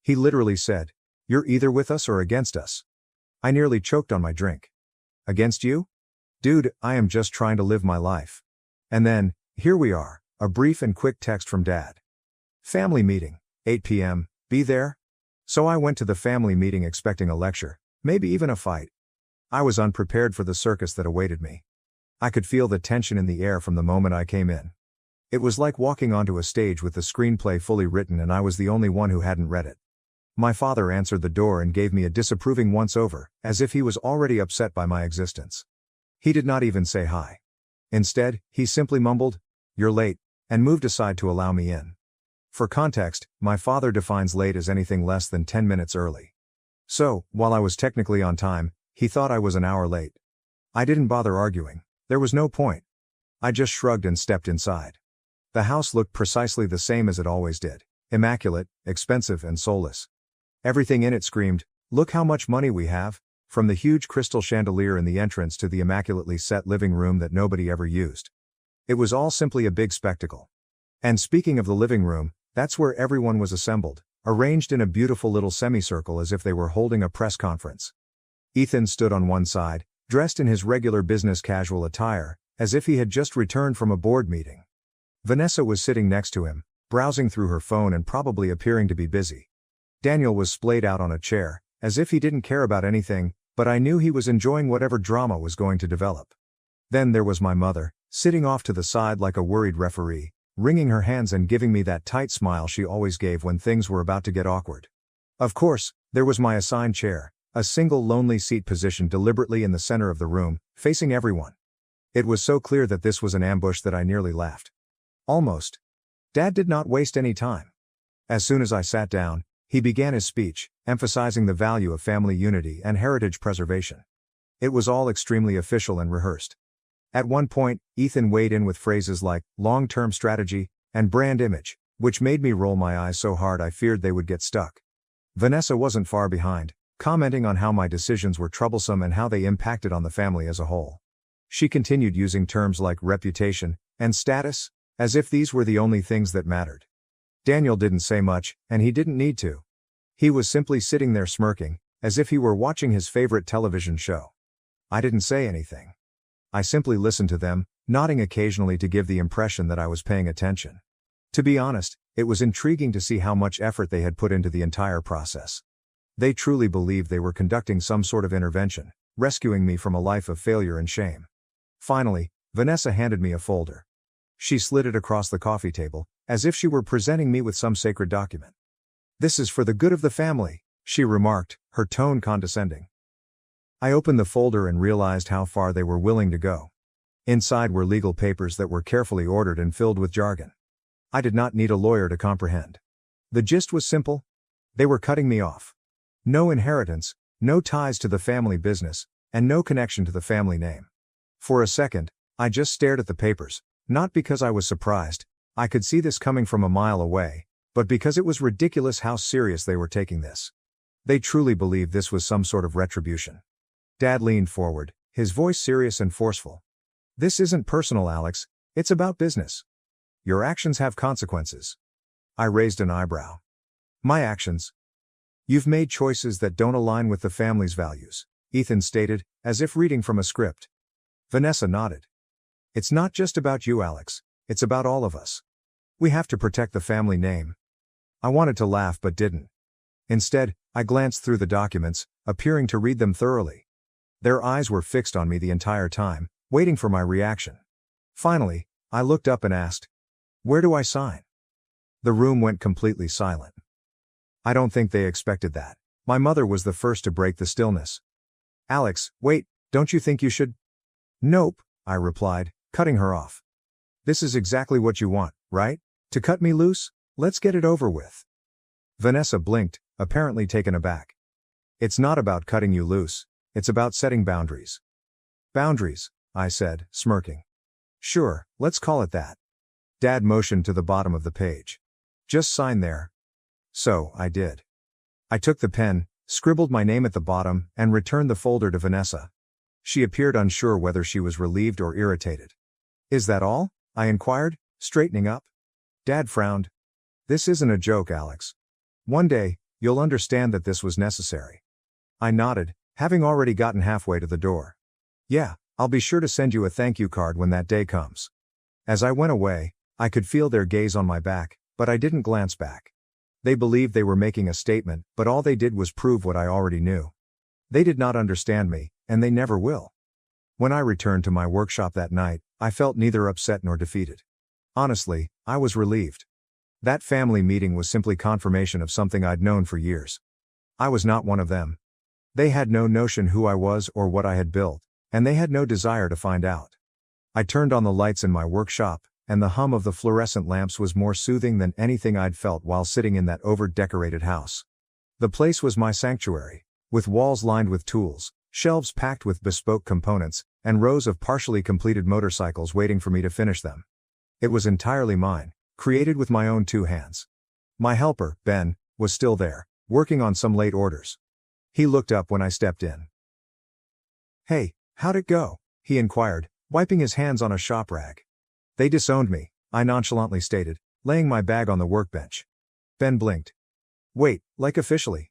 He literally said, "You're either with us or against us." I nearly choked on my drink. Against you? Dude, I am just trying to live my life. And then, here we are, a brief and quick text from Dad. Family meeting, 8 p.m., be there? So I went to the family meeting expecting a lecture, maybe even a fight. I was unprepared for the circus that awaited me. I could feel the tension in the air from the moment I came in. It was like walking onto a stage with the screenplay fully written and I was the only one who hadn't read it. My father answered the door and gave me a disapproving once-over, as if he was already upset by my existence. He did not even say hi. Instead, he simply mumbled, "You're late," and moved aside to allow me in. For context, my father defines late as anything less than 10 minutes early. So, while I was technically on time, he thought I was an hour late. I didn't bother arguing. There was no point. I just shrugged and stepped inside. The house looked precisely the same as it always did. Immaculate, expensive and soulless. Everything in it screamed, "Look how much money we have," from the huge crystal chandelier in the entrance to the immaculately set living room that nobody ever used. It was all simply a big spectacle. And speaking of the living room, that's where everyone was assembled, arranged in a beautiful little semicircle as if they were holding a press conference. Ethan stood on one side, dressed in his regular business casual attire, as if he had just returned from a board meeting. Vanessa was sitting next to him, browsing through her phone and probably appearing to be busy. Daniel was splayed out on a chair, as if he didn't care about anything, but I knew he was enjoying whatever drama was going to develop. Then there was my mother, sitting off to the side like a worried referee, wringing her hands and giving me that tight smile she always gave when things were about to get awkward. Of course, there was my assigned chair, a single lonely seat positioned deliberately in the center of the room, facing everyone. It was so clear that this was an ambush that I nearly laughed. Almost. Dad did not waste any time. As soon as I sat down, he began his speech, emphasizing the value of family unity and heritage preservation. It was all extremely official and rehearsed. At one point, Ethan weighed in with phrases like long-term strategy and brand image, which made me roll my eyes so hard I feared they would get stuck. Vanessa wasn't far behind, commenting on how my decisions were troublesome and how they impacted on the family as a whole. She continued using terms like reputation and status, as if these were the only things that mattered. Daniel didn't say much, and he didn't need to. He was simply sitting there smirking, as if he were watching his favorite television show. I didn't say anything. I simply listened to them, nodding occasionally to give the impression that I was paying attention. To be honest, it was intriguing to see how much effort they had put into the entire process. They truly believed they were conducting some sort of intervention, rescuing me from a life of failure and shame. Finally, Vanessa handed me a folder. She slid it across the coffee table, as if she were presenting me with some sacred document. "This is for the good of the family," she remarked, her tone condescending. I opened the folder and realized how far they were willing to go. Inside were legal papers that were carefully ordered and filled with jargon. I did not need a lawyer to comprehend. The gist was simple. They were cutting me off. No inheritance, no ties to the family business, and no connection to the family name. For a second, I just stared at the papers, not because I was surprised, I could see this coming from a mile away, but because it was ridiculous how serious they were taking this. They truly believed this was some sort of retribution. Dad leaned forward, his voice serious and forceful. "This isn't personal, Alex, it's about business. Your actions have consequences." I raised an eyebrow. "My actions?" "You've made choices that don't align with the family's values," Ethan stated, as if reading from a script. Vanessa nodded. "It's not just about you, Alex, it's about all of us. We have to protect the family name." I wanted to laugh but didn't. Instead, I glanced through the documents, appearing to read them thoroughly. Their eyes were fixed on me the entire time, waiting for my reaction. Finally, I looked up and asked, "Where do I sign?" The room went completely silent. I don't think they expected that. My mother was the first to break the stillness. "Alex, wait, don't you think you should?" "Nope," I replied, cutting her off. "This is exactly what you want, right? To cut me loose? Let's get it over with." Vanessa blinked, apparently taken aback. "It's not about cutting you loose, it's about setting boundaries." "Boundaries," I said, smirking. "Sure, let's call it that." Dad motioned to the bottom of the page. "Just sign there." So, I did. I took the pen, scribbled my name at the bottom, and returned the folder to Vanessa. She appeared unsure whether she was relieved or irritated. "Is that all?" I inquired, straightening up. Dad frowned. "This isn't a joke, Alex. One day, you'll understand that this was necessary." I nodded, having already gotten halfway to the door. "Yeah, I'll be sure to send you a thank you card when that day comes." As I went away, I could feel their gaze on my back, but I didn't glance back. They believed they were making a statement, but all they did was prove what I already knew. They did not understand me, and they never will. When I returned to my workshop that night, I felt neither upset nor defeated. Honestly, I was relieved. That family meeting was simply confirmation of something I'd known for years. I was not one of them. They had no notion who I was or what I had built, and they had no desire to find out. I turned on the lights in my workshop, and the hum of the fluorescent lamps was more soothing than anything I'd felt while sitting in that over-decorated house. The place was my sanctuary, with walls lined with tools, shelves packed with bespoke components, and rows of partially completed motorcycles waiting for me to finish them. It was entirely mine, created with my own two hands. My helper, Ben, was still there, working on some late orders. He looked up when I stepped in. "Hey, how'd it go?" he inquired, wiping his hands on a shop rag. "They disowned me," I nonchalantly stated, laying my bag on the workbench. Ben blinked. "Wait, like officially?"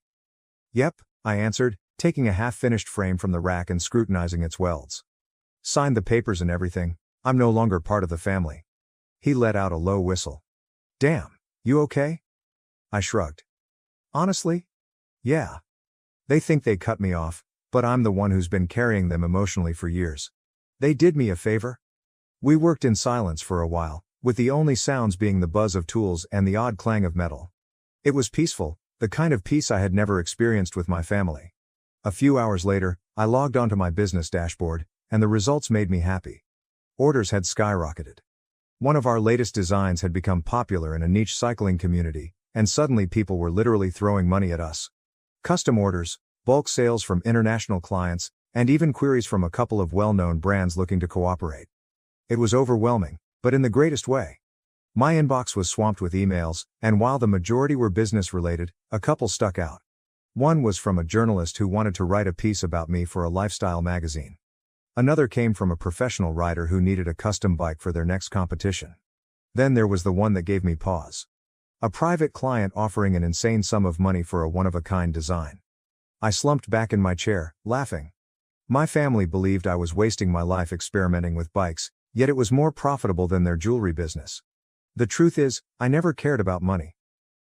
"Yep," I answered, taking a half-finished frame from the rack and scrutinizing its welds. "Signed the papers and everything. I'm no longer part of the family." He let out a low whistle. "Damn, you okay?" I shrugged. "Honestly? Yeah. They think they cut me off, but I'm the one who's been carrying them emotionally for years. They did me a favor." We worked in silence for a while, with the only sounds being the buzz of tools and the odd clang of metal. It was peaceful, the kind of peace I had never experienced with my family. A few hours later, I logged onto my business dashboard, and the results made me happy. Orders had skyrocketed. One of our latest designs had become popular in a niche cycling community, and suddenly people were literally throwing money at us. Custom orders, bulk sales from international clients, and even queries from a couple of well-known brands looking to cooperate. It was overwhelming, but in the greatest way. My inbox was swamped with emails, and while the majority were business-related, a couple stuck out. One was from a journalist who wanted to write a piece about me for a lifestyle magazine. Another came from a professional rider who needed a custom bike for their next competition. Then there was the one that gave me pause. A private client offering an insane sum of money for a one-of-a-kind design. I slumped back in my chair, laughing. My family believed I was wasting my life experimenting with bikes, yet it was more profitable than their jewelry business. The truth is, I never cared about money.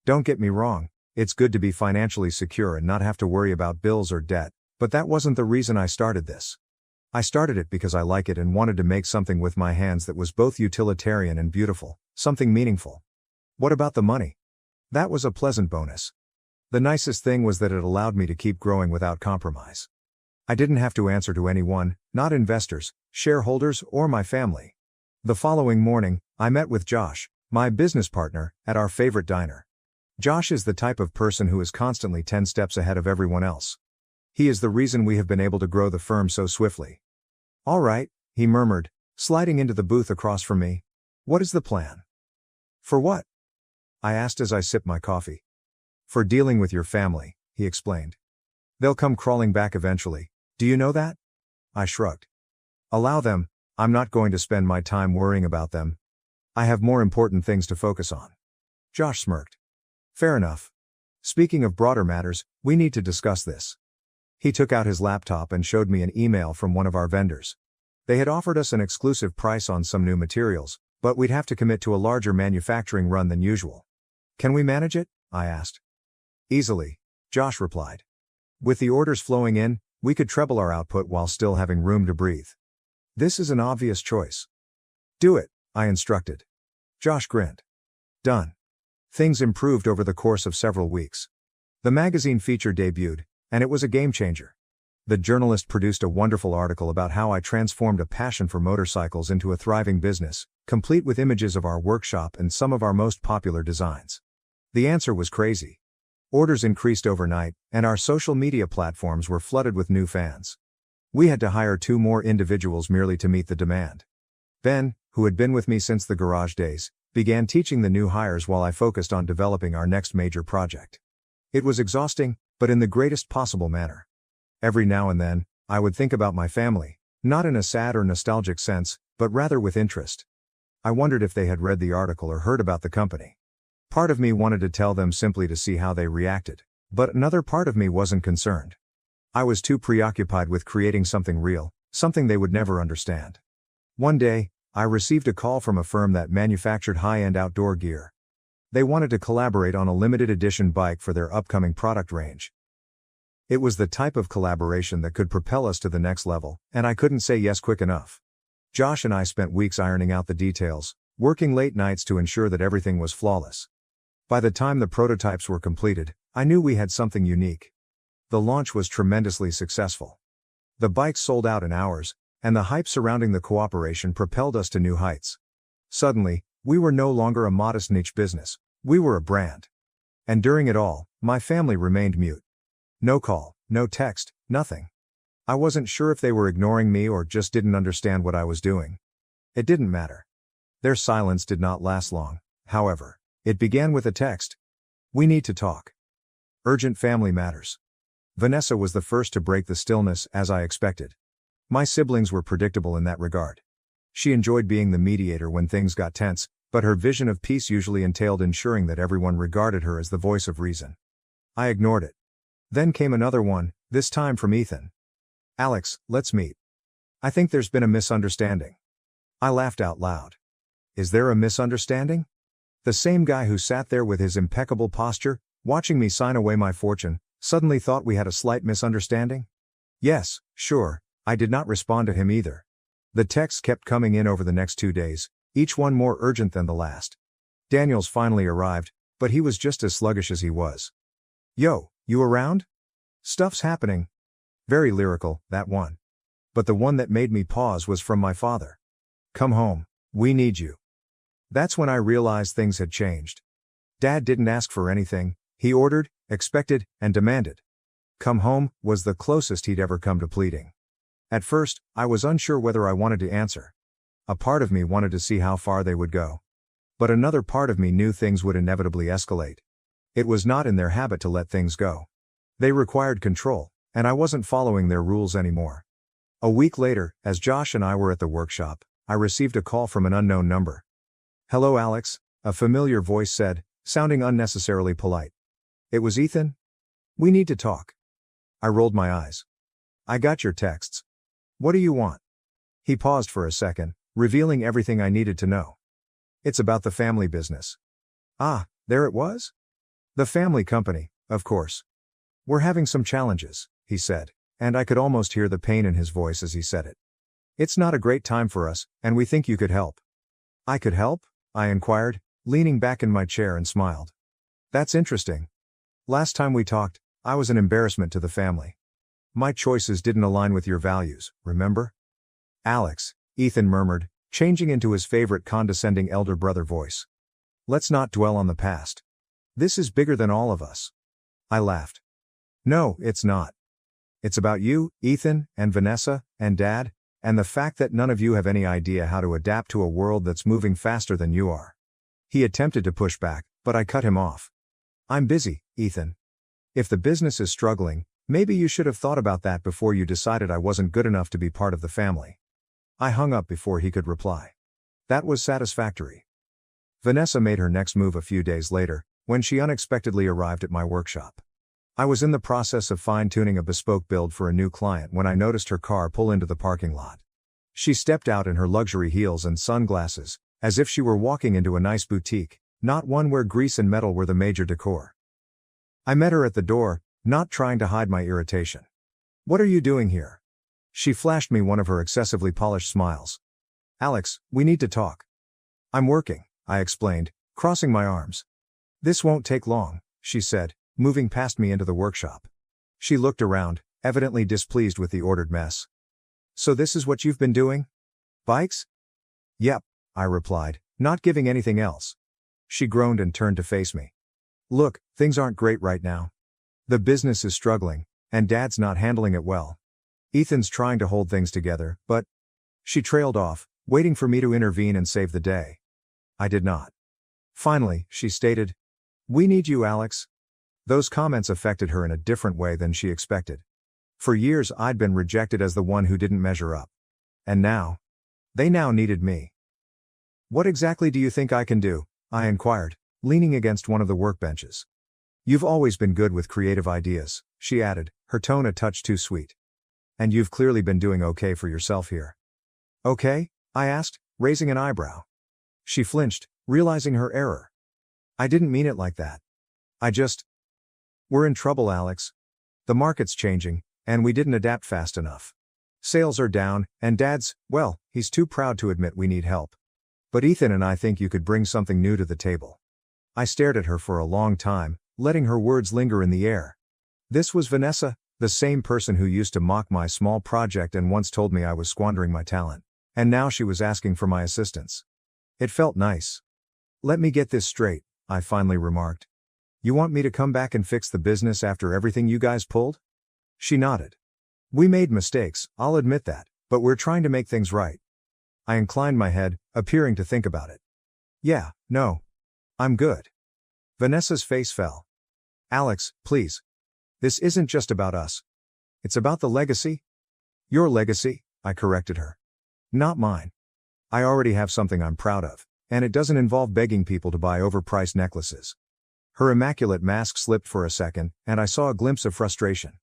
Don't get me wrong, it's good to be financially secure and not have to worry about bills or debt, but that wasn't the reason I started this. I started it because I like it and wanted to make something with my hands that was both utilitarian and beautiful, something meaningful. What about the money? That was a pleasant bonus. The nicest thing was that it allowed me to keep growing without compromise. I didn't have to answer to anyone, not investors, shareholders, or my family. The following morning, I met with Josh, my business partner, at our favorite diner. Josh is the type of person who is constantly 10 steps ahead of everyone else. He is the reason we have been able to grow the firm so swiftly. All right, he murmured, sliding into the booth across from me. What is the plan? For what? I asked as I sipped my coffee. For dealing with your family, he explained. They'll come crawling back eventually, do you know that? I shrugged. Allow them, I'm not going to spend my time worrying about them. I have more important things to focus on. Josh smirked. Fair enough. Speaking of broader matters, we need to discuss this. He took out his laptop and showed me an email from one of our vendors. They had offered us an exclusive price on some new materials, but we'd have to commit to a larger manufacturing run than usual. Can we manage it? I asked. Easily, Josh replied. With the orders flowing in, we could treble our output while still having room to breathe. This is an obvious choice. Do it, I instructed. Josh grinned. Done. Things improved over the course of several weeks. The magazine feature debuted, and it was a game changer. The journalist produced a wonderful article about how I transformed a passion for motorcycles into a thriving business, complete with images of our workshop and some of our most popular designs. The answer was crazy. Orders increased overnight, and our social media platforms were flooded with new fans. We had to hire 2 more individuals merely to meet the demand. Ben, who had been with me since the garage days, began teaching the new hires while I focused on developing our next major project. It was exhausting, but in the greatest possible manner. Every now and then, I would think about my family, not in a sad or nostalgic sense, but rather with interest. I wondered if they had read the article or heard about the company. Part of me wanted to tell them simply to see how they reacted, but another part of me wasn't concerned. I was too preoccupied with creating something real, something they would never understand. One day, I received a call from a firm that manufactured high-end outdoor gear. They wanted to collaborate on a limited edition bike for their upcoming product range. It was the type of collaboration that could propel us to the next level, and I couldn't say yes quick enough. Josh and I spent weeks ironing out the details, working late nights to ensure that everything was flawless. By the time the prototypes were completed, I knew we had something unique. The launch was tremendously successful. The bikes sold out in hours, and the hype surrounding the cooperation propelled us to new heights. Suddenly, we were no longer a modest niche business, we were a brand. And during it all, my family remained mute. No call, no text, nothing. I wasn't sure if they were ignoring me or just didn't understand what I was doing. It didn't matter. Their silence did not last long, however. It began with a text. We need to talk. Urgent family matters. Vanessa was the first to break the stillness, as I expected. My siblings were predictable in that regard. She enjoyed being the mediator when things got tense, but her vision of peace usually entailed ensuring that everyone regarded her as the voice of reason. I ignored it. Then came another one, this time from Ethan. Alex, let's meet. I think there's been a misunderstanding. I laughed out loud. Is there a misunderstanding? The same guy who sat there with his impeccable posture, watching me sign away my fortune, suddenly thought we had a slight misunderstanding? Yes, sure, I did not respond to him either. The texts kept coming in over the next 2 days, each one more urgent than the last. Daniel's finally arrived, but he was just as sluggish as he was. Yo, you around? Stuff's happening. Very lyrical, that one. But the one that made me pause was from my father. Come home, we need you. That's when I realized things had changed. Dad didn't ask for anything, he ordered, expected, and demanded. Come home was the closest he'd ever come to pleading. At first, I was unsure whether I wanted to answer. A part of me wanted to see how far they would go. But another part of me knew things would inevitably escalate. It was not in their habit to let things go. They required control, and I wasn't following their rules anymore. A week later, as Josh and I were at the workshop, I received a call from an unknown number. "Hello, Alex," a familiar voice said, sounding unnecessarily polite. "It was Ethan? We need to talk." I rolled my eyes. "I got your texts. What do you want?" He paused for a second, revealing everything I needed to know. "It's about the family business." "Ah, there it was? The family company, of course. We're having some challenges," he said, and I could almost hear the pain in his voice as he said it. "It's not a great time for us, and we think you could help." "I could help?" I inquired, leaning back in my chair and smiled. "That's interesting. Last time we talked, I was an embarrassment to the family. My choices didn't align with your values, remember?" "Alex," Ethan murmured, changing into his favorite condescending elder brother voice. "Let's not dwell on the past. This is bigger than all of us." I laughed. "No, it's not. It's about you, Ethan, and Vanessa, and Dad, and the fact that none of you have any idea how to adapt to a world that's moving faster than you are." He attempted to push back, but I cut him off. "I'm busy, Ethan. If the business is struggling, maybe you should have thought about that before you decided I wasn't good enough to be part of the family." I hung up before he could reply. That was satisfactory. Vanessa made her next move a few days later, when she unexpectedly arrived at my workshop. I was in the process of fine-tuning a bespoke build for a new client when I noticed her car pull into the parking lot. She stepped out in her luxury heels and sunglasses, as if she were walking into a nice boutique, not one where grease and metal were the major decor. I met her at the door, not trying to hide my irritation. "What are you doing here?" She flashed me one of her excessively polished smiles. "Alex, we need to talk." "I'm working," I explained, crossing my arms. "This won't take long," she said, moving past me into the workshop. She looked around, evidently displeased with the ordered mess. "So this is what you've been doing? Bikes?" "Yep," I replied, not giving anything else. She groaned and turned to face me. "Look, things aren't great right now. The business is struggling, and Dad's not handling it well. Ethan's trying to hold things together, but..." She trailed off, waiting for me to intervene and save the day. I did not. Finally, she stated, "We need you, Alex." Those comments affected her in a different way than she expected. For years I'd been rejected as the one who didn't measure up. And now? They now needed me. "What exactly do you think I can do?" I inquired, leaning against one of the workbenches. "You've always been good with creative ideas," she added, her tone a touch too sweet. "And you've clearly been doing okay for yourself here." "Okay?" I asked, raising an eyebrow. She flinched, realizing her error. "I didn't mean it like that. I just..." "We're in trouble, Alex. The market's changing, and we didn't adapt fast enough. Sales are down, and Dad's, well, he's too proud to admit we need help. But Ethan and I think you could bring something new to the table." I stared at her for a long time, letting her words linger in the air. This was Vanessa, the same person who used to mock my small project and once told me I was squandering my talent. And now she was asking for my assistance. It felt nice. "Let me get this straight," I finally remarked. "You want me to come back and fix the business after everything you guys pulled?" She nodded. "We made mistakes, I'll admit that, but we're trying to make things right." I inclined my head, appearing to think about it. "Yeah, no. I'm good." Vanessa's face fell. "Alex, please. This isn't just about us. It's about the legacy." "Your legacy," I corrected her. "Not mine. I already have something I'm proud of, and it doesn't involve begging people to buy overpriced necklaces." Her immaculate mask slipped for a second, and I saw a glimpse of frustration.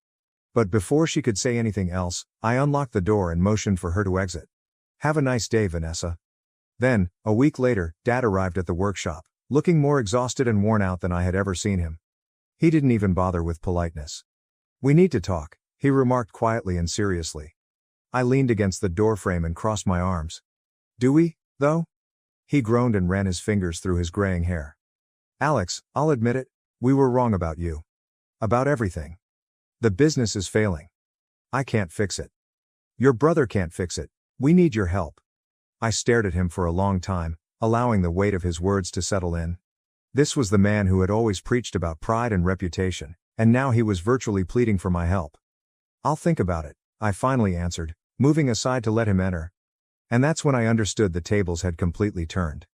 But before she could say anything else, I unlocked the door and motioned for her to exit. "Have a nice day, Vanessa." Then, a week later, Dad arrived at the workshop, looking more exhausted and worn out than I had ever seen him. He didn't even bother with politeness. "We need to talk," he remarked quietly and seriously. I leaned against the doorframe and crossed my arms. "Do we, though?" He groaned and ran his fingers through his graying hair. "Alex, I'll admit it, we were wrong about you. About everything. The business is failing. I can't fix it. Your brother can't fix it. We need your help." I stared at him for a long time, allowing the weight of his words to settle in. This was the man who had always preached about pride and reputation, and now he was virtually pleading for my help. "I'll think about it," I finally answered, moving aside to let him enter. And that's when I understood the tables had completely turned.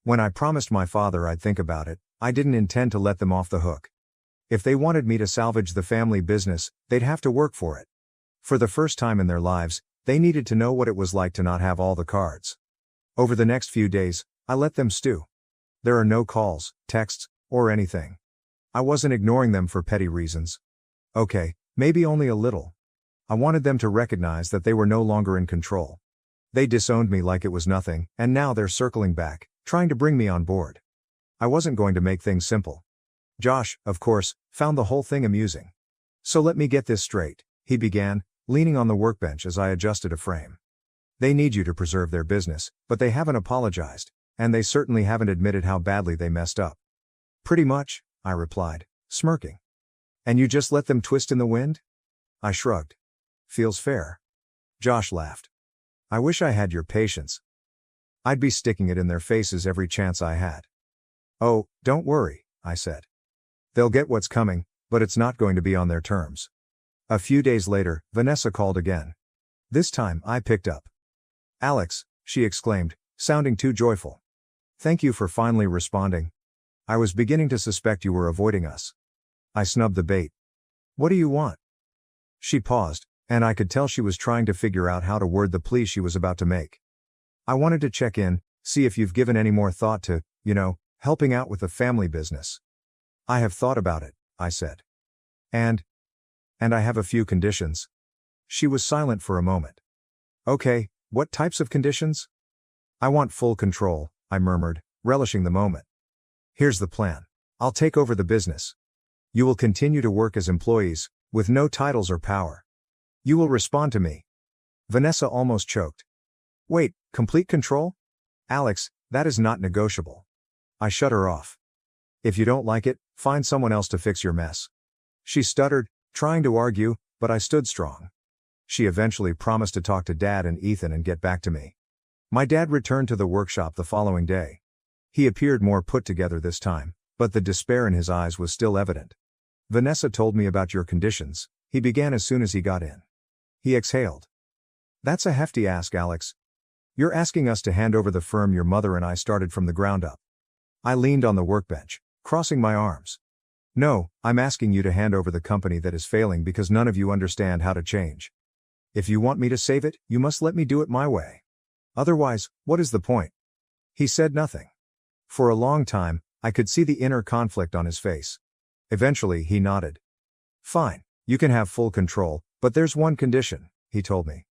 When I promised my father I'd think about it, I didn't intend to let them off the hook. If they wanted me to salvage the family business, they'd have to work for it. For the first time in their lives, they needed to know what it was like to not have all the cards. Over the next few days, I let them stew. There are no calls, texts, or anything. I wasn't ignoring them for petty reasons. Okay, maybe only a little. I wanted them to recognize that they were no longer in control. They disowned me like it was nothing, and now they're circling back, trying to bring me on board. I wasn't going to make things simple. Josh, of course, found the whole thing amusing. So let me get this straight, he began, leaning on the workbench as I adjusted a frame. They need you to preserve their business, but they haven't apologized, and they certainly haven't admitted how badly they messed up. Pretty much, I replied, smirking. And you just let them twist in the wind? I shrugged. Feels fair. Josh laughed. I wish I had your patience. I'd be sticking it in their faces every chance I had. Oh, don't worry, I said. They'll get what's coming, but it's not going to be on their terms. A few days later, Vanessa called again. This time, I picked up. Alex, she exclaimed, sounding too joyful. Thank you for finally responding. I was beginning to suspect you were avoiding us. I snubbed the bait. What do you want? She paused, and I could tell she was trying to figure out how to word the plea she was about to make. I wanted to check in, see if you've given any more thought to, helping out with the family business. I have thought about it, I said. And I have a few conditions. She was silent for a moment. Okay, what types of conditions? I want full control, I murmured, relishing the moment. Here's the plan. I'll take over the business. You will continue to work as employees, with no titles or power. You will respond to me. Vanessa almost choked. Wait, complete control? Alex, that is not negotiable. I shut her off. If you don't like it, find someone else to fix your mess. She stuttered, trying to argue, but I stood strong. She eventually promised to talk to Dad and Ethan and get back to me. My dad returned to the workshop the following day. He appeared more put together this time, but the despair in his eyes was still evident. Vanessa told me about your conditions, he began as soon as he got in. He exhaled. That's a hefty ask, Alex. You're asking us to hand over the firm your mother and I started from the ground up. I leaned on the workbench, crossing my arms. No, I'm asking you to hand over the company that is failing because none of you understand how to change. If you want me to save it, you must let me do it my way. Otherwise, what is the point? He said nothing. For a long time, I could see the inner conflict on his face. Eventually, he nodded. Fine, you can have full control, but there's one condition, he told me.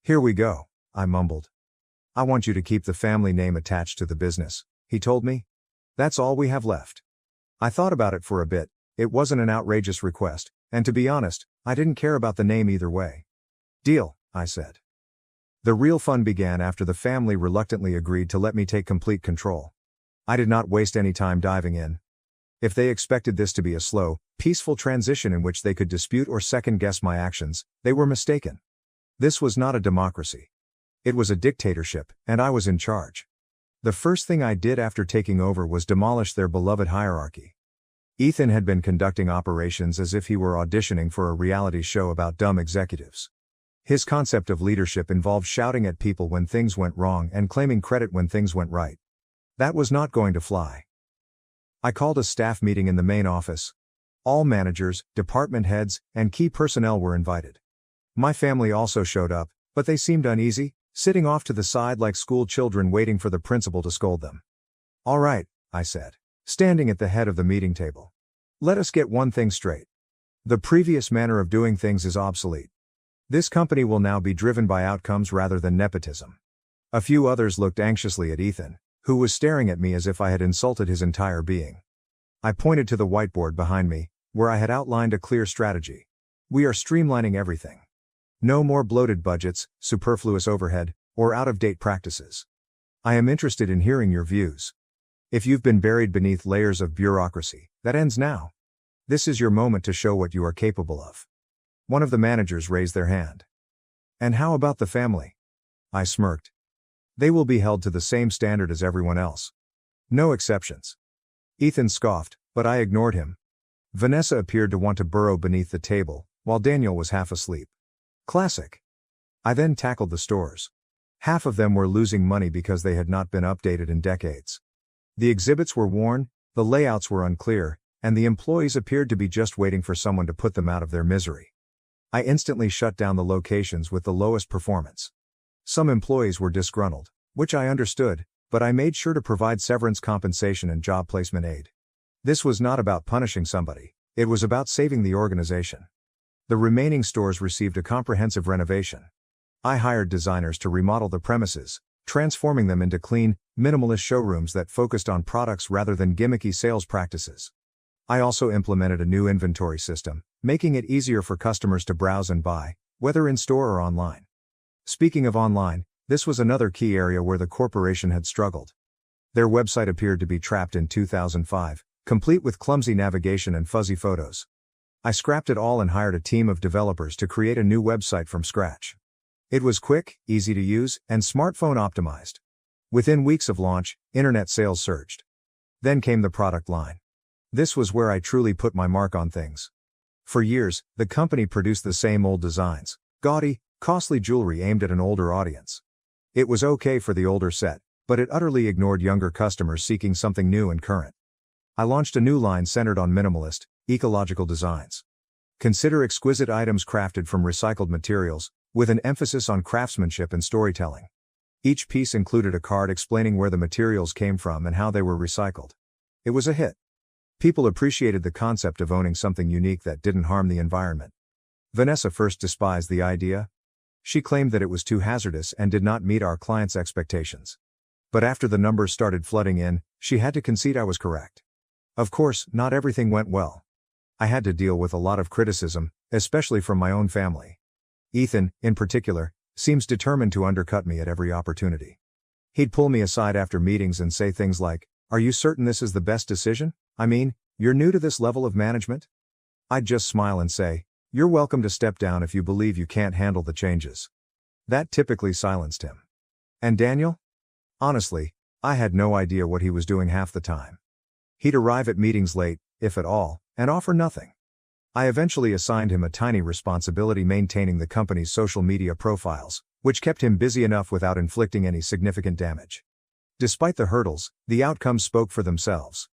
Here we go, I mumbled. I want you to keep the family name attached to the business, he told me. That's all we have left. I thought about it for a bit. It wasn't an outrageous request, and to be honest, I didn't care about the name either way. Deal, I said. The real fun began after the family reluctantly agreed to let me take complete control. I did not waste any time diving in. If they expected this to be a slow, peaceful transition in which they could dispute or second-guess my actions, they were mistaken. This was not a democracy. It was a dictatorship, and I was in charge. The first thing I did after taking over was demolish their beloved hierarchy. Ethan had been conducting operations as if he were auditioning for a reality show about dumb executives. His concept of leadership involved shouting at people when things went wrong and claiming credit when things went right. That was not going to fly. I called a staff meeting in the main office. All managers, department heads, and key personnel were invited. My family also showed up, but they seemed uneasy, sitting off to the side like school children waiting for the principal to scold them. All right, I said, standing at the head of the meeting table. Let us get one thing straight. The previous manner of doing things is obsolete. This company will now be driven by outcomes rather than nepotism. A few others looked anxiously at Ethan, who was staring at me as if I had insulted his entire being. I pointed to the whiteboard behind me, where I had outlined a clear strategy. We are streamlining everything. No more bloated budgets, superfluous overhead, or out-of-date practices. I am interested in hearing your views. If you've been buried beneath layers of bureaucracy, that ends now. This is your moment to show what you are capable of. One of the managers raised their hand. And how about the family? I smirked. They will be held to the same standard as everyone else. No exceptions. Ethan scoffed, but I ignored him. Vanessa appeared to want to burrow beneath the table, while Daniel was half asleep. Classic. I then tackled the stores. Half of them were losing money because they had not been updated in decades. The exhibits were worn, the layouts were unclear, and the employees appeared to be just waiting for someone to put them out of their misery. I instantly shut down the locations with the lowest performance. Some employees were disgruntled, which I understood, but I made sure to provide severance compensation and job placement aid. This was not about punishing somebody, it was about saving the organization. The remaining stores received a comprehensive renovation. I hired designers to remodel the premises, transforming them into clean, minimalist showrooms that focused on products rather than gimmicky sales practices. I also implemented a new inventory system, making it easier for customers to browse and buy, whether in store or online. Speaking of online, this was another key area where the corporation had struggled. Their website appeared to be trapped in 2005, complete with clumsy navigation and fuzzy photos. I scrapped it all and hired a team of developers to create a new website from scratch. It was quick, easy to use, and smartphone optimized. Within weeks of launch, internet sales surged. Then came the product line. This was where I truly put my mark on things. For years, the company produced the same old designs, gaudy, costly jewelry aimed at an older audience. It was okay for the older set, but it utterly ignored younger customers seeking something new and current. I launched a new line centered on minimalist, ecological designs. Consider exquisite items crafted from recycled materials, with an emphasis on craftsmanship and storytelling. Each piece included a card explaining where the materials came from and how they were recycled. It was a hit. People appreciated the concept of owning something unique that didn't harm the environment. Vanessa first despised the idea. She claimed that it was too hazardous and did not meet our clients' expectations. But after the numbers started flooding in, she had to concede I was correct. Of course, not everything went well. I had to deal with a lot of criticism, especially from my own family. Ethan, in particular, seems determined to undercut me at every opportunity. He'd pull me aside after meetings and say things like, "Are you certain this is the best decision? I mean, you're new to this level of management?" I'd just smile and say, "You're welcome to step down if you believe you can't handle the changes." That typically silenced him. And Daniel? Honestly, I had no idea what he was doing half the time. He'd arrive at meetings late, if at all, and offer nothing. I eventually assigned him a tiny responsibility maintaining the company's social media profiles, which kept him busy enough without inflicting any significant damage. Despite the hurdles, the outcomes spoke for themselves.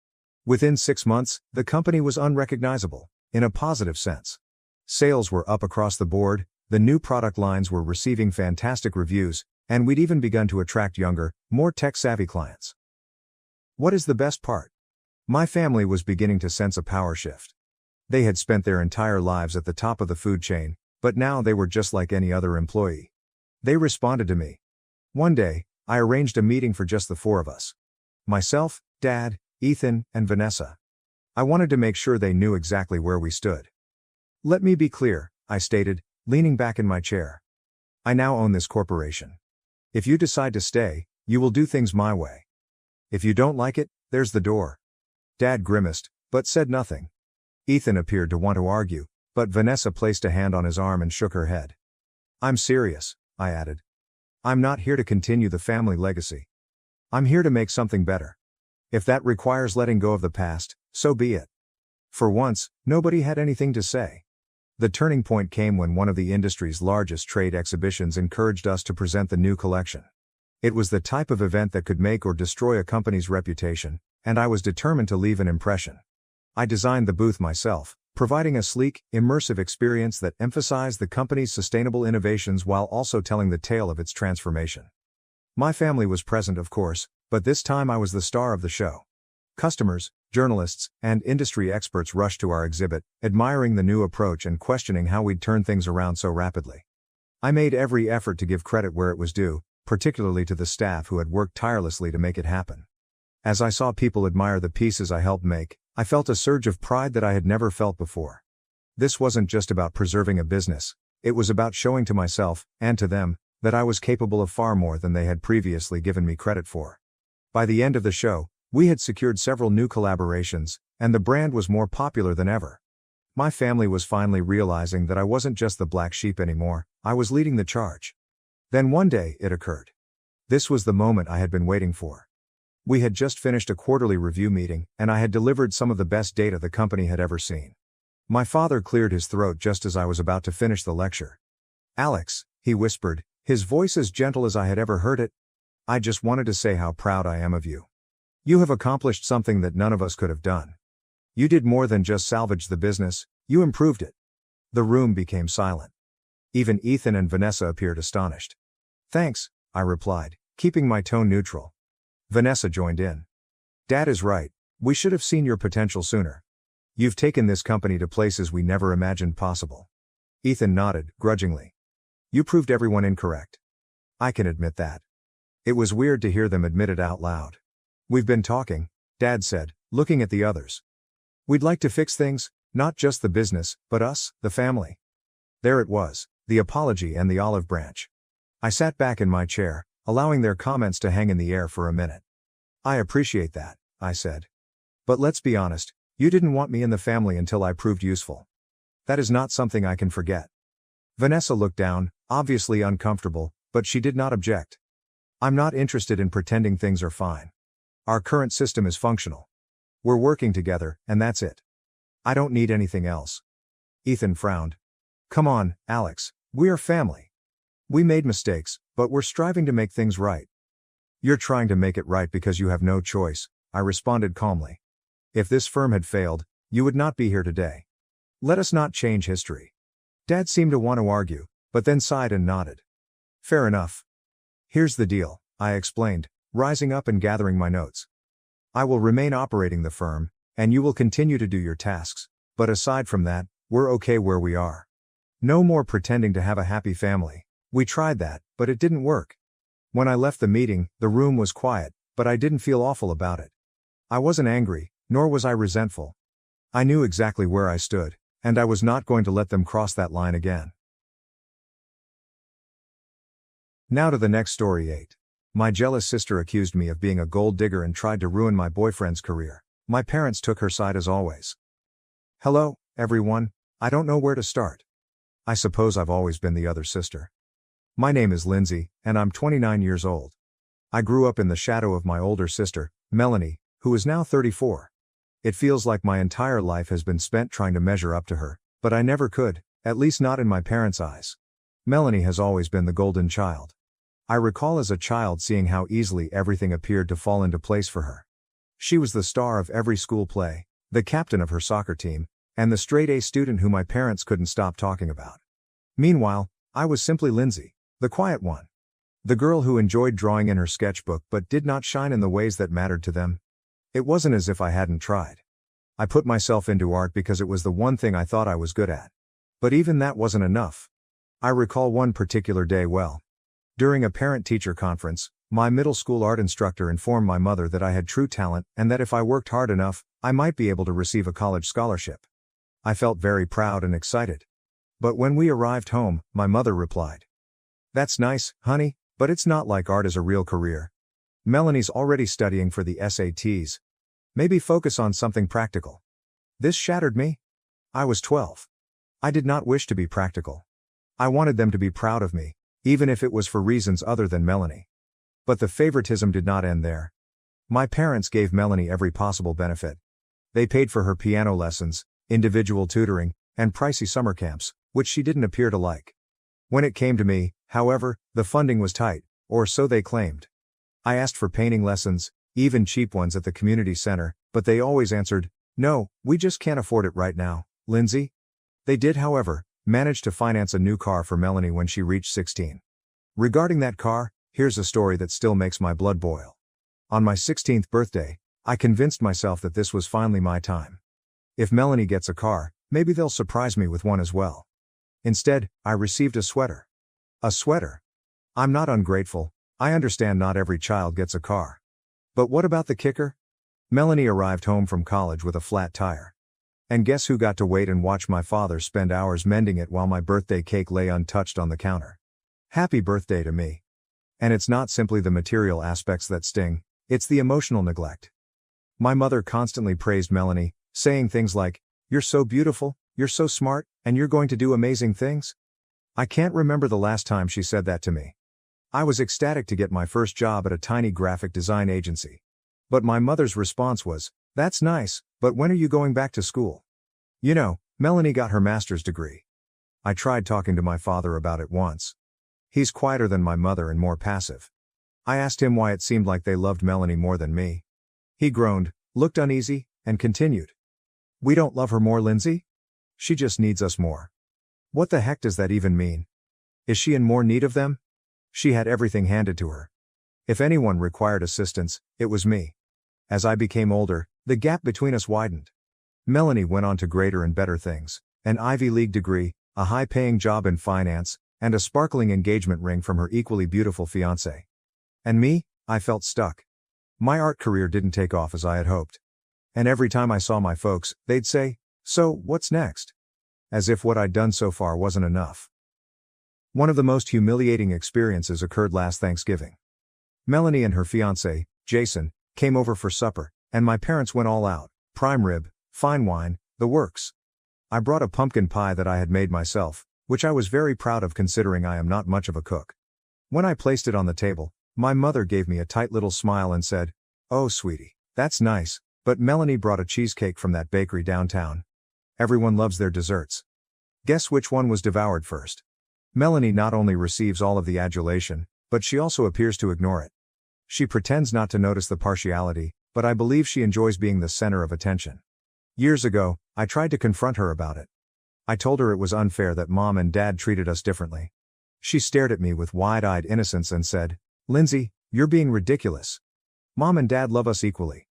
Within 6 months, the company was unrecognizable, in a positive sense. Sales were up across the board, the new product lines were receiving fantastic reviews, and we'd even begun to attract younger, more tech-savvy clients. What is the best part? My family was beginning to sense a power shift. They had spent their entire lives at the top of the food chain, but now they were just like any other employee. They responded to me. One day, I arranged a meeting for just the 4 of us. Myself, Dad, Ethan, and Vanessa. I wanted to make sure they knew exactly where we stood. "Let me be clear," I stated, leaning back in my chair. "I now own this corporation. If you decide to stay, you will do things my way. If you don't like it, there's the door." Dad grimaced, but said nothing. Ethan appeared to want to argue, but Vanessa placed a hand on his arm and shook her head. "I'm serious," I added. "I'm not here to continue the family legacy. I'm here to make something better. If that requires letting go of the past, so be it." For once, nobody had anything to say. The turning point came when one of the industry's largest trade exhibitions encouraged us to present the new collection. It was the type of event that could make or destroy a company's reputation, and I was determined to leave an impression. I designed the booth myself, providing a sleek, immersive experience that emphasized the company's sustainable innovations while also telling the tale of its transformation. My family was present, of course, but this time I was the star of the show. Customers, journalists, and industry experts rushed to our exhibit, admiring the new approach and questioning how we'd turned things around so rapidly. I made every effort to give credit where it was due, particularly to the staff who had worked tirelessly to make it happen. As I saw people admire the pieces I helped make, I felt a surge of pride that I had never felt before. This wasn't just about preserving a business, it was about showing to myself, and to them, that I was capable of far more than they had previously given me credit for. By the end of the show, we had secured several new collaborations, and the brand was more popular than ever. My family was finally realizing that I wasn't just the black sheep anymore, I was leading the charge. Then one day, it occurred. This was the moment I had been waiting for. We had just finished a quarterly review meeting, and I had delivered some of the best data the company had ever seen. My father cleared his throat just as I was about to finish the lecture. "Alex," he whispered, his voice as gentle as I had ever heard it, "I just wanted to say how proud I am of you. You have accomplished something that none of us could have done. You did more than just salvage the business, you improved it. The room became silent. Even Ethan and Vanessa appeared astonished. Thanks, I replied, keeping my tone neutral. Vanessa joined in. Dad is right, we should have seen your potential sooner. You've taken this company to places we never imagined possible. Ethan nodded, grudgingly. You proved everyone incorrect. I can admit that. It was weird to hear them admit it out loud. We've been talking, Dad said, looking at the others. We'd like to fix things, not just the business, but us, the family. There it was, the apology and the olive branch. I sat back in my chair, allowing their comments to hang in the air for a minute. I appreciate that, I said. But let's be honest, you didn't want me in the family until I proved useful. That is not something I can forget. Vanessa looked down, obviously uncomfortable, but she did not object. I'm not interested in pretending things are fine. Our current system is functional. We're working together, and that's it. I don't need anything else. Ethan frowned. Come on, Alex, we are family. We made mistakes, but we're striving to make things right. You're trying to make it right because you have no choice, I responded calmly. If this firm had failed, you would not be here today. Let us not change history. Dad seemed to want to argue, but then sighed and nodded. Fair enough. Here's the deal, I explained, rising up and gathering my notes. I will remain operating the firm, and you will continue to do your tasks, but aside from that, we're okay where we are. No more pretending to have a happy family. We tried that, but it didn't work. When I left the meeting, the room was quiet, but I didn't feel awful about it. I wasn't angry, nor was I resentful. I knew exactly where I stood, and I was not going to let them cross that line again. Now to the next story 8. My jealous sister accused me of being a gold digger and tried to ruin my boyfriend's career. My parents took her side as always. Hello, everyone, I don't know where to start. I suppose I've always been the other sister. My name is Lindsay, and I'm 29 years old. I grew up in the shadow of my older sister, Melanie, who is now 34. It feels like my entire life has been spent trying to measure up to her, but I never could, at least not in my parents' eyes. Melanie has always been the golden child. I recall as a child seeing how easily everything appeared to fall into place for her. She was the star of every school play, the captain of her soccer team, and the straight-A student who my parents couldn't stop talking about. Meanwhile, I was simply Lindsay, the quiet one. The girl who enjoyed drawing in her sketchbook but did not shine in the ways that mattered to them. It wasn't as if I hadn't tried. I put myself into art because it was the one thing I thought I was good at. But even that wasn't enough. I recall one particular day well. During a parent-teacher conference, my middle school art instructor informed my mother that I had true talent and that if I worked hard enough, I might be able to receive a college scholarship. I felt very proud and excited. But when we arrived home, my mother replied, "That's nice, honey, but it's not like art is a real career. Melanie's already studying for the SATs. Maybe focus on something practical." This shattered me. I was 12. I did not wish to be practical. I wanted them to be proud of me, even if it was for reasons other than Melanie. But the favoritism did not end there. My parents gave Melanie every possible benefit. They paid for her piano lessons, individual tutoring, and pricey summer camps, which she didn't appear to like. When it came to me, however, the funding was tight, or so they claimed. I asked for painting lessons, even cheap ones at the community center, but they always answered, "No, we just can't afford it right now, Lindsay." They did, however, manage to finance a new car for Melanie when she reached 16. Regarding that car, here's a story that still makes my blood boil. On my 16th birthday, I convinced myself that this was finally my time. If Melanie gets a car, maybe they'll surprise me with one as well. Instead, I received a sweater. A sweater. I'm not ungrateful, I understand not every child gets a car. But what about the kicker? Melanie arrived home from college with a flat tire. And guess who got to wait and watch my father spend hours mending it while my birthday cake lay untouched on the counter? Happy birthday to me. And it's not simply the material aspects that sting, it's the emotional neglect. My mother constantly praised Melanie, saying things like, "You're so beautiful, you're so smart, and you're going to do amazing things." I can't remember the last time she said that to me. I was ecstatic to get my first job at a tiny graphic design agency. But my mother's response was, "That's nice, but when are you going back to school?" You know, Melanie got her master's degree. I tried talking to my father about it once. He's quieter than my mother and more passive. I asked him why it seemed like they loved Melanie more than me. He groaned, looked uneasy, and continued. We don't love her more, Lindsay? She just needs us more. What the heck does that even mean? Is she in more need of them? She had everything handed to her. If anyone required assistance, it was me. As I became older, the gap between us widened. Melanie went on to greater and better things: an Ivy League degree, a high-paying job in finance, and a sparkling engagement ring from her equally beautiful fiancé. And me, I felt stuck. My art career didn't take off as I had hoped. And every time I saw my folks, they'd say, "So, what's next?" As if what I'd done so far wasn't enough. One of the most humiliating experiences occurred last Thanksgiving. Melanie and her fiancé, Jason, came over for supper, and my parents went all out: prime rib, fine wine, the works. I brought a pumpkin pie that I had made myself, which I was very proud of considering I am not much of a cook. When I placed it on the table, my mother gave me a tight little smile and said, "Oh sweetie, that's nice, but Melanie brought a cheesecake from that bakery downtown. Everyone loves their desserts." Guess which one was devoured first? Melanie not only receives all of the adulation, but she also appears to ignore it. She pretends not to notice the partiality, but I believe she enjoys being the center of attention. Years ago, I tried to confront her about it. I told her it was unfair that Mom and Dad treated us differently. She stared at me with wide-eyed innocence and said, "Lindsay, you're being ridiculous. Mom and Dad love us equally."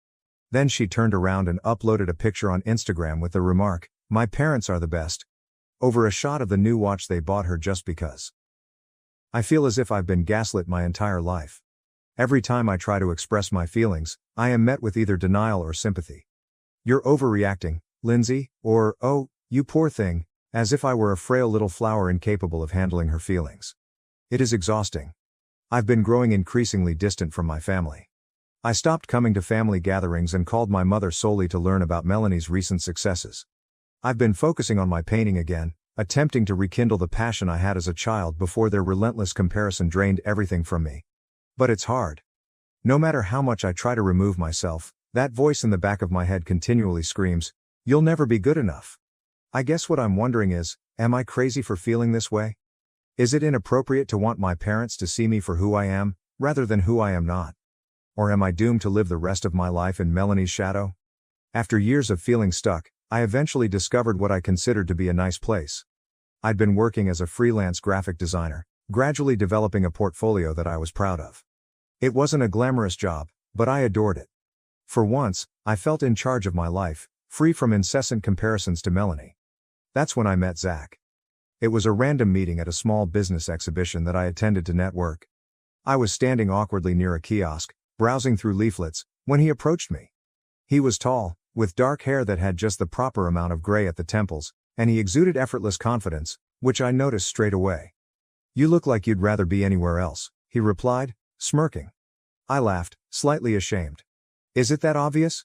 Then she turned around and uploaded a picture on Instagram with the remark, "My parents are the best," over a shot of the new watch they bought her just because. I feel as if I've been gaslit my entire life. Every time I try to express my feelings, I am met with either denial or sympathy. "You're overreacting, Lindsay," or, "Oh, you poor thing," as if I were a frail little flower incapable of handling her feelings. It is exhausting. I've been growing increasingly distant from my family. I stopped coming to family gatherings and called my mother solely to learn about Melanie's recent successes. I've been focusing on my painting again, attempting to rekindle the passion I had as a child before their relentless comparison drained everything from me. But it's hard. No matter how much I try to remove myself, that voice in the back of my head continually screams, "You'll never be good enough." I guess what I'm wondering is, am I crazy for feeling this way? Is it inappropriate to want my parents to see me for who I am, rather than who I am not? Or am I doomed to live the rest of my life in Melanie's shadow? After years of feeling stuck, I eventually discovered what I considered to be a nice place. I'd been working as a freelance graphic designer, gradually developing a portfolio that I was proud of. It wasn't a glamorous job, but I adored it. For once, I felt in charge of my life, free from incessant comparisons to Melanie. That's when I met Zach. It was a random meeting at a small business exhibition that I attended to network. I was standing awkwardly near a kiosk, browsing through leaflets, when he approached me. He was tall, with dark hair that had just the proper amount of gray at the temples, and he exuded effortless confidence, which I noticed straight away. "You look like you'd rather be anywhere else," he replied, smirking. I laughed, slightly ashamed. "Is it that obvious?"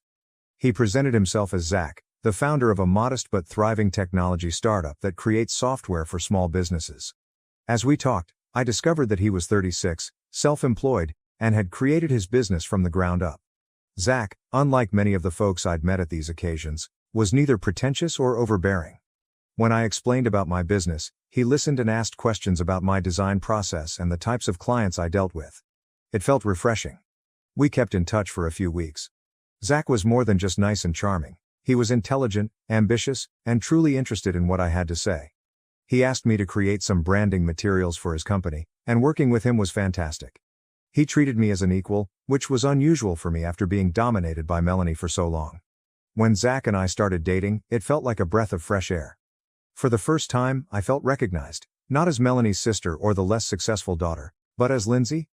He presented himself as Zach, the founder of a modest but thriving technology startup that creates software for small businesses. As we talked, I discovered that he was 36, self-employed, and had created his business from the ground up. Zach, unlike many of the folks I'd met at these occasions, was neither pretentious or overbearing. When I explained about my business, he listened and asked questions about my design process and the types of clients I dealt with. It felt refreshing. We kept in touch for a few weeks. Zach was more than just nice and charming. He was intelligent, ambitious, and truly interested in what I had to say. He asked me to create some branding materials for his company, and working with him was fantastic. He treated me as an equal, which was unusual for me after being dominated by Melanie for so long. When Zach and I started dating, it felt like a breath of fresh air. For the first time, I felt recognized, not as Melanie's sister or the less successful daughter, but as Lindsay.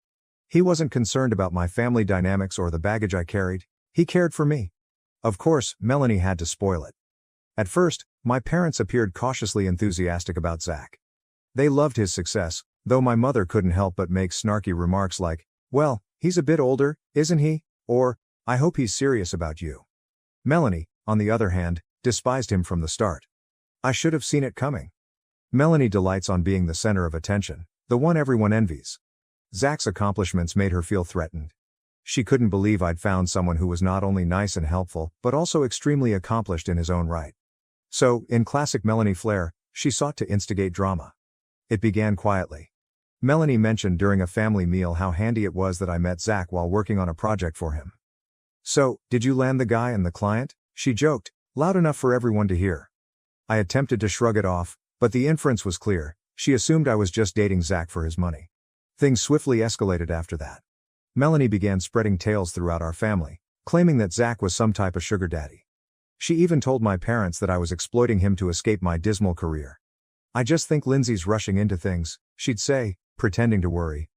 He wasn't concerned about my family dynamics or the baggage I carried. He cared for me. Of course, Melanie had to spoil it. At first, my parents appeared cautiously enthusiastic about Zach. They loved his success, though my mother couldn't help but make snarky remarks like, "Well, he's a bit older, isn't he?" Or, "I hope he's serious about you." Melanie, on the other hand, despised him from the start. I should have seen it coming. Melanie delights on being the center of attention, the one everyone envies. Zach's accomplishments made her feel threatened. She couldn't believe I'd found someone who was not only nice and helpful, but also extremely accomplished in his own right. So, in classic Melanie flair, she sought to instigate drama. It began quietly. Melanie mentioned during a family meal how handy it was that I met Zach while working on a project for him. "So, did you land the guy and the client?" she joked, Loud enough for everyone to hear. I attempted to shrug it off, but the inference was clear. She assumed I was just dating Zach for his money. Things swiftly escalated after that. Melanie began spreading tales throughout our family, claiming that Zach was some type of sugar daddy. She even told my parents that I was exploiting him to escape my dismal career. "I just think Lindsay's rushing into things," she'd say, pretending to worry.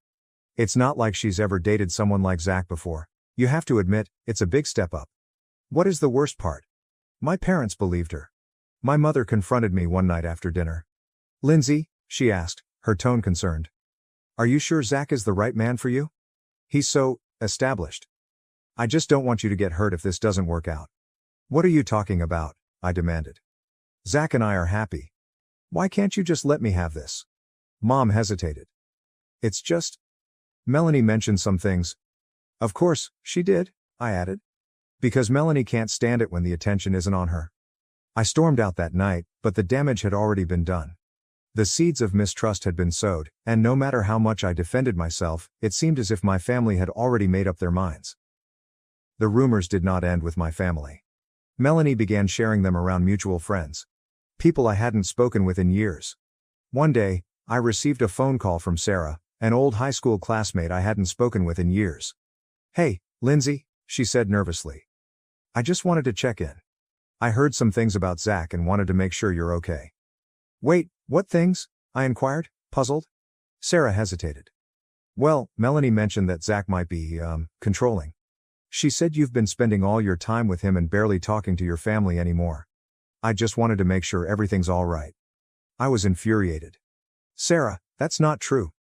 "It's not like she's ever dated someone like Zach before. You have to admit, it's a big step up." What is the worst part? My parents believed her. My mother confronted me one night after dinner. "Lindsay," she asked, her tone concerned. "Are you sure Zach is the right man for you? He's so established. I just don't want you to get hurt if this doesn't work out." "What are you talking about?" I demanded. "Zach and I are happy. Why can't you just let me have this?" Mom hesitated. "It's just..." Melanie mentioned some things. "Of course, she did," I added. "Because Melanie can't stand it when the attention isn't on her." I stormed out that night, but the damage had already been done. The seeds of mistrust had been sowed, and no matter how much I defended myself, it seemed as if my family had already made up their minds. The rumors did not end with my family. Melanie began sharing them around mutual friends. People I hadn't spoken with in years. One day, I received a phone call from Sarah, an old high school classmate I hadn't spoken with in years. "Hey, Lindsay," she said nervously. "I just wanted to check in. I heard some things about Zach and wanted to make sure you're okay." "Wait, what things?" I inquired, puzzled. Sarah hesitated. "Well, Melanie mentioned that Zach might be, controlling. She said you've been spending all your time with him and barely talking to your family anymore. I just wanted to make sure everything's all right." I was infuriated. "Sarah, that's not true.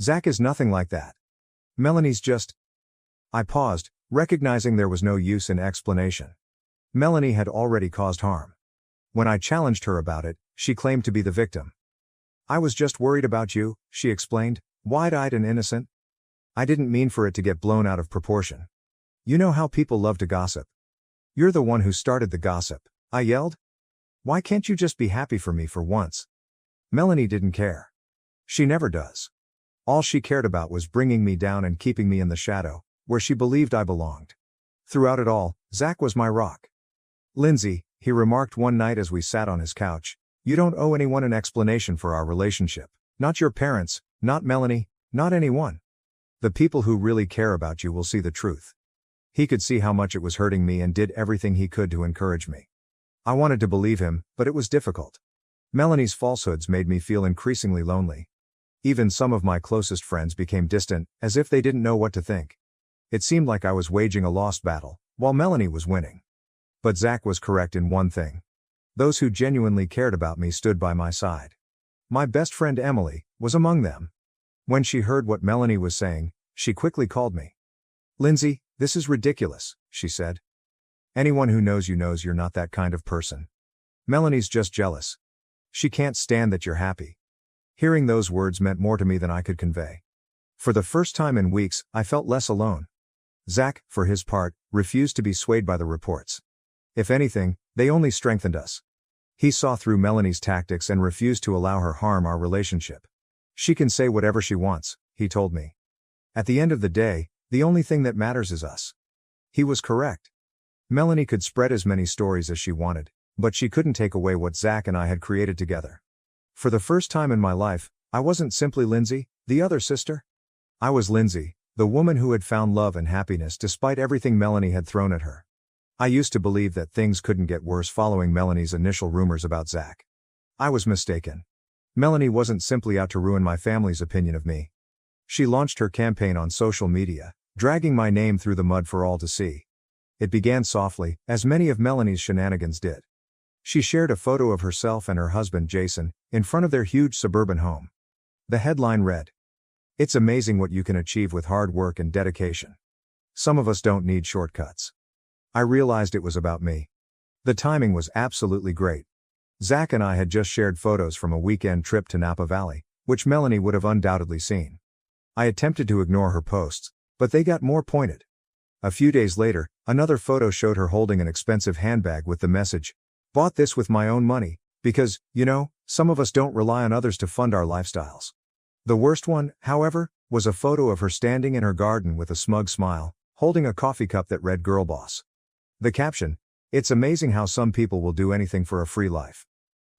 Zach is nothing like that. Melanie's just..." I paused, recognizing there was no use in explanation. Melanie had already caused harm. When I challenged her about it, she claimed to be the victim. "I was just worried about you," she explained, wide-eyed and innocent. "I didn't mean for it to get blown out of proportion. You know how people love to gossip. You're the one who started the gossip," I yelled. "Why can't you just be happy for me for once?" Melanie didn't care. She never does. All she cared about was bringing me down and keeping me in the shadow, where she believed I belonged. Throughout it all, Zach was my rock. "Lindsay," he remarked one night as we sat on his couch, "you don't owe anyone an explanation for our relationship. Not your parents, not Melanie, not anyone. The people who really care about you will see the truth." He could see how much it was hurting me and did everything he could to encourage me. I wanted to believe him, but it was difficult. Melanie's falsehoods made me feel increasingly lonely. Even some of my closest friends became distant, as if they didn't know what to think. It seemed like I was waging a lost battle, while Melanie was winning. But Zach was correct in one thing. Those who genuinely cared about me stood by my side. My best friend Emily was among them. When she heard what Melanie was saying, she quickly called me. "Lindsay, this is ridiculous," she said. "Anyone who knows you knows you're not that kind of person. Melanie's just jealous. She can't stand that you're happy." Hearing those words meant more to me than I could convey. For the first time in weeks, I felt less alone. Zach, for his part, refused to be swayed by the reports. If anything, they only strengthened us. He saw through Melanie's tactics and refused to allow her harm our relationship. "She can say whatever she wants," he told me. "At the end of the day, the only thing that matters is us." He was correct. Melanie could spread as many stories as she wanted, but she couldn't take away what Zach and I had created together. For the first time in my life, I wasn't simply Lindsay, the other sister. I was Lindsay, the woman who had found love and happiness despite everything Melanie had thrown at her. I used to believe that things couldn't get worse following Melanie's initial rumors about Zach. I was mistaken. Melanie wasn't simply out to ruin my family's opinion of me. She launched her campaign on social media, dragging my name through the mud for all to see. It began softly, as many of Melanie's shenanigans did. She shared a photo of herself and her husband Jason, in front of their huge suburban home. The headline read, "It's amazing what you can achieve with hard work and dedication. Some of us don't need shortcuts." I realized it was about me. The timing was absolutely great. Zach and I had just shared photos from a weekend trip to Napa Valley, which Melanie would have undoubtedly seen. I attempted to ignore her posts, but they got more pointed. A few days later, another photo showed her holding an expensive handbag with the message, "Bought this with my own money, because, you know, some of us don't rely on others to fund our lifestyles." The worst one, however, was a photo of her standing in her garden with a smug smile, holding a coffee cup that read "Girl Boss." The caption, It's amazing how some people will do anything for a free life.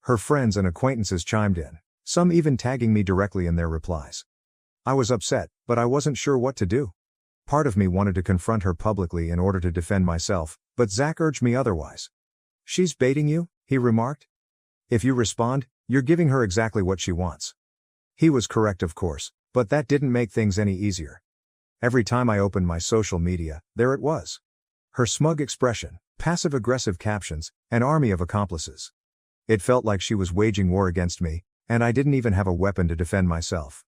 Her friends and acquaintances chimed in, some even tagging me directly in their replies. I was upset, but I wasn't sure what to do. Part of me wanted to confront her publicly in order to defend myself, but Zach urged me otherwise. She's baiting you, he remarked. If you respond, you're giving her exactly what she wants. He was correct, of course, but that didn't make things any easier. Every time I opened my social media, there it was. Her smug expression, passive-aggressive captions, an army of accomplices. It felt like she was waging war against me, and I didn't even have a weapon to defend myself.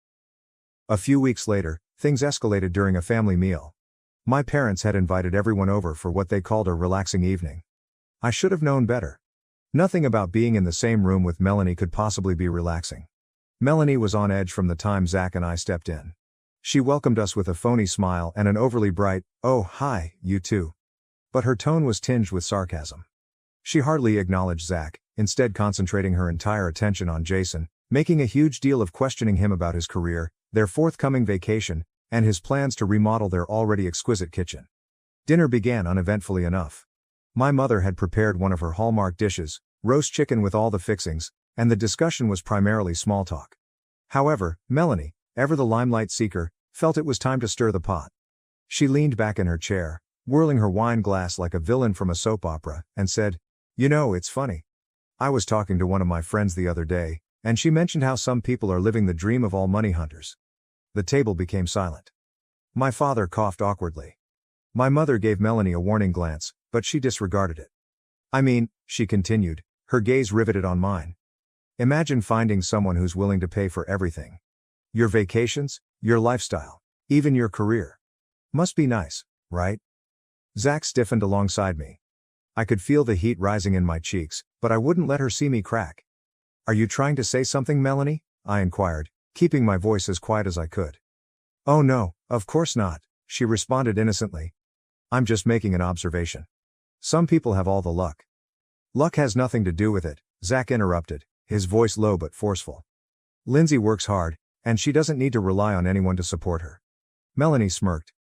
A few weeks later, things escalated during a family meal. My parents had invited everyone over for what they called a relaxing evening. I should have known better. Nothing about being in the same room with Melanie could possibly be relaxing. Melanie was on edge from the time Zach and I stepped in. She welcomed us with a phony smile and an overly bright, "Oh, hi, you too." But her tone was tinged with sarcasm. She hardly acknowledged Zach, instead concentrating her entire attention on Jason, making a huge deal of questioning him about his career, their forthcoming vacation, and his plans to remodel their already exquisite kitchen. Dinner began uneventfully enough. My mother had prepared one of her hallmark dishes, roast chicken with all the fixings, and the discussion was primarily small talk. However, Melanie, ever the limelight seeker, felt it was time to stir the pot. She leaned back in her chair, whirling her wine glass like a villain from a soap opera, and said, "You know, it's funny. I was talking to one of my friends the other day, and she mentioned how some people are living the dream of all money hunters." The table became silent. My father coughed awkwardly. My mother gave Melanie a warning glance, but she disregarded it. "I mean," she continued, her gaze riveted on mine. "Imagine finding someone who's willing to pay for everything. Your vacations, your lifestyle, even your career. Must be nice, right?" Zach stiffened alongside me. I could feel the heat rising in my cheeks, but I wouldn't let her see me crack. "Are you trying to say something, Melanie?" I inquired, keeping my voice as quiet as I could. "Oh no, of course not," she responded innocently. "I'm just making an observation. Some people have all the luck." "Luck has nothing to do with it," Zach interrupted, his voice low but forceful. "Lindsay works hard, and she doesn't need to rely on anyone to support her." Melanie smirked.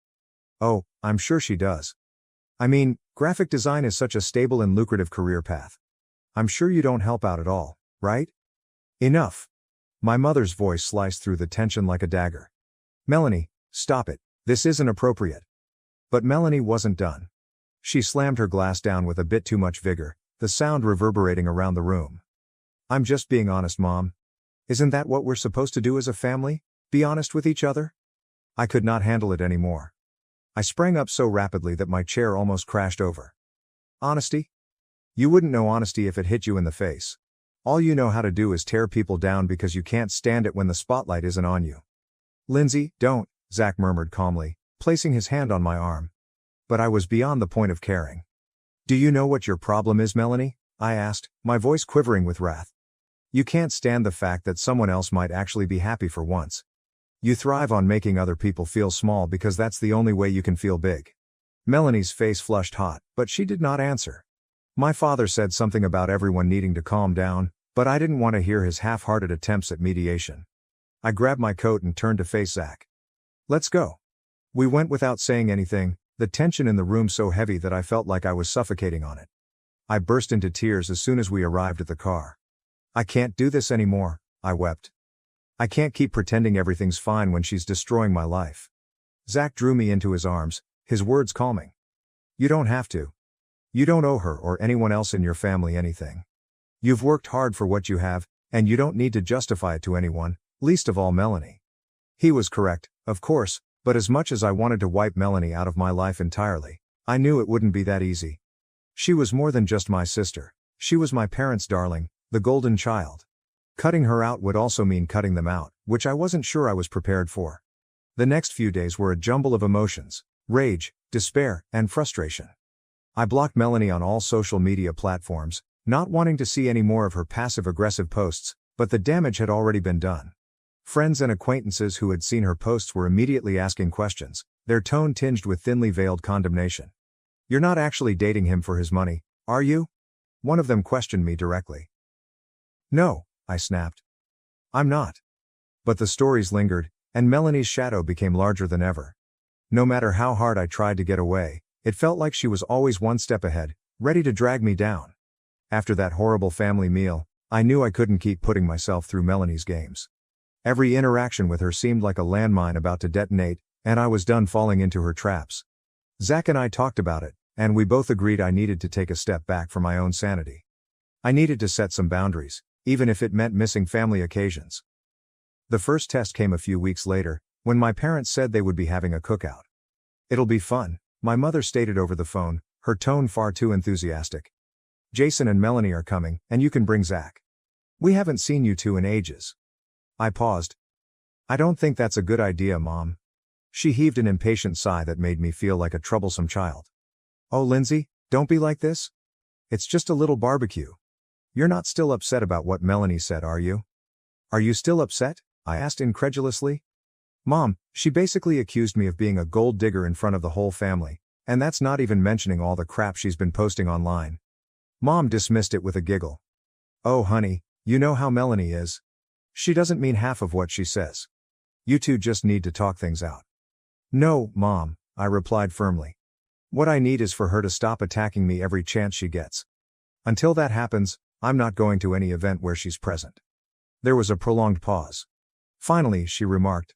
"Oh, I'm sure she does. I mean, graphic design is such a stable and lucrative career path. I'm sure you don't help out at all, right?" "Enough." My mother's voice sliced through the tension like a dagger. "Melanie, stop it, this isn't appropriate." But Melanie wasn't done. She slammed her glass down with a bit too much vigor, the sound reverberating around the room. "I'm just being honest, Mom. Isn't that what we're supposed to do as a family? Be honest with each other?" I could not handle it anymore. I sprang up so rapidly that my chair almost crashed over. "Honesty? You wouldn't know honesty if it hit you in the face. All you know how to do is tear people down because you can't stand it when the spotlight isn't on you." "Lindsay, don't," Zach murmured calmly, placing his hand on my arm. But I was beyond the point of caring. "Do you know what your problem is, Melanie?" I asked, my voice quivering with wrath. "You can't stand the fact that someone else might actually be happy for once. You thrive on making other people feel small because that's the only way you can feel big." Melanie's face flushed hot, but she did not answer. My father said something about everyone needing to calm down, but I didn't want to hear his half-hearted attempts at mediation. I grabbed my coat and turned to face Zach. "Let's go." We went without saying anything, the tension in the room so heavy that I felt like I was suffocating on it. I burst into tears as soon as we arrived at the car. "I can't do this anymore," I wept. "I can't keep pretending everything's fine when she's destroying my life." Zach drew me into his arms, his words calming. "You don't have to. You don't owe her or anyone else in your family anything. You've worked hard for what you have, and you don't need to justify it to anyone, least of all Melanie." He was correct, of course, but as much as I wanted to wipe Melanie out of my life entirely, I knew it wouldn't be that easy. She was more than just my sister. She was my parents' darling, the golden child. Cutting her out would also mean cutting them out, which I wasn't sure I was prepared for. The next few days were a jumble of emotions: rage, despair, and frustration. I blocked Melanie on all social media platforms, not wanting to see any more of her passive-aggressive posts, but the damage had already been done. Friends and acquaintances who had seen her posts were immediately asking questions, their tone tinged with thinly veiled condemnation. "You're not actually dating him for his money, are you?" One of them questioned me directly. "No," I snapped. "I'm not." But the stories lingered, and Melanie's shadow became larger than ever. No matter how hard I tried to get away, it felt like she was always one step ahead, ready to drag me down. After that horrible family meal, I knew I couldn't keep putting myself through Melanie's games. Every interaction with her seemed like a landmine about to detonate, and I was done falling into her traps. Zach and I talked about it, and we both agreed I needed to take a step back for my own sanity. I needed to set some boundaries, even if it meant missing family occasions. The first test came a few weeks later, when my parents said they would be having a cookout. "It'll be fun," my mother stated over the phone, her tone far too enthusiastic. "Jason and Melanie are coming, and you can bring Zach. We haven't seen you two in ages." I paused. "I don't think that's a good idea, Mom." She heaved an impatient sigh that made me feel like a troublesome child. "Oh, Lindsay, don't be like this. It's just a little barbecue. You're not still upset about what Melanie said, are you?" "Are you still upset?" I asked incredulously. "Mom, she basically accused me of being a gold digger in front of the whole family, and that's not even mentioning all the crap she's been posting online." Mom dismissed it with a giggle. "Oh honey, you know how Melanie is. She doesn't mean half of what she says. You two just need to talk things out." "No, Mom," I replied firmly. "What I need is for her to stop attacking me every chance she gets. Until that happens, I'm not going to any event where she's present." There was a prolonged pause. Finally, she remarked,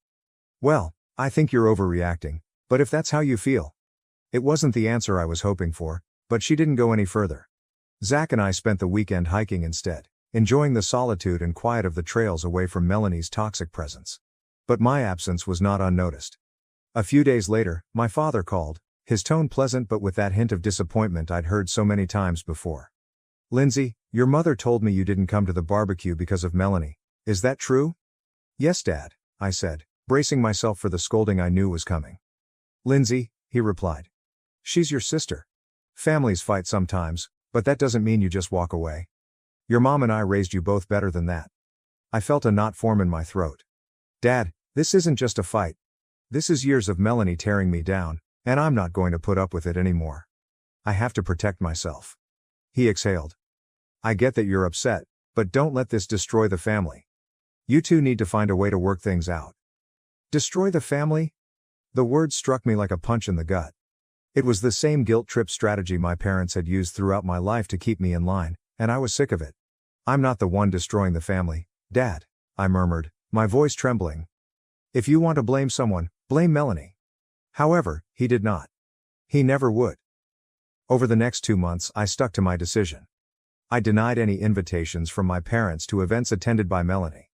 "Well, I think you're overreacting, but if that's how you feel." It wasn't the answer I was hoping for, but she didn't go any further. Zach and I spent the weekend hiking instead, enjoying the solitude and quiet of the trails away from Melanie's toxic presence. But my absence was not unnoticed. A few days later, my father called, his tone pleasant but with that hint of disappointment I'd heard so many times before. "Lindsay, your mother told me you didn't come to the barbecue because of Melanie. Is that true?" "Yes, Dad," I said, bracing myself for the scolding I knew was coming. "Lindsay," he replied. "She's your sister. Families fight sometimes, but that doesn't mean you just walk away. Your mom and I raised you both better than that." I felt a knot form in my throat. "Dad, this isn't just a fight. This is years of Melanie tearing me down, and I'm not going to put up with it anymore. I have to protect myself." He exhaled. "I get that you're upset, but don't let this destroy the family. You two need to find a way to work things out." Destroy the family? The word struck me like a punch in the gut. It was the same guilt trip strategy my parents had used throughout my life to keep me in line, and I was sick of it. "I'm not the one destroying the family, Dad," I murmured, my voice trembling. "If you want to blame someone, blame Melanie." However, he did not. He never would. Over the next 2 months, I stuck to my decision. I denied any invitations from my parents to events attended by Melanie.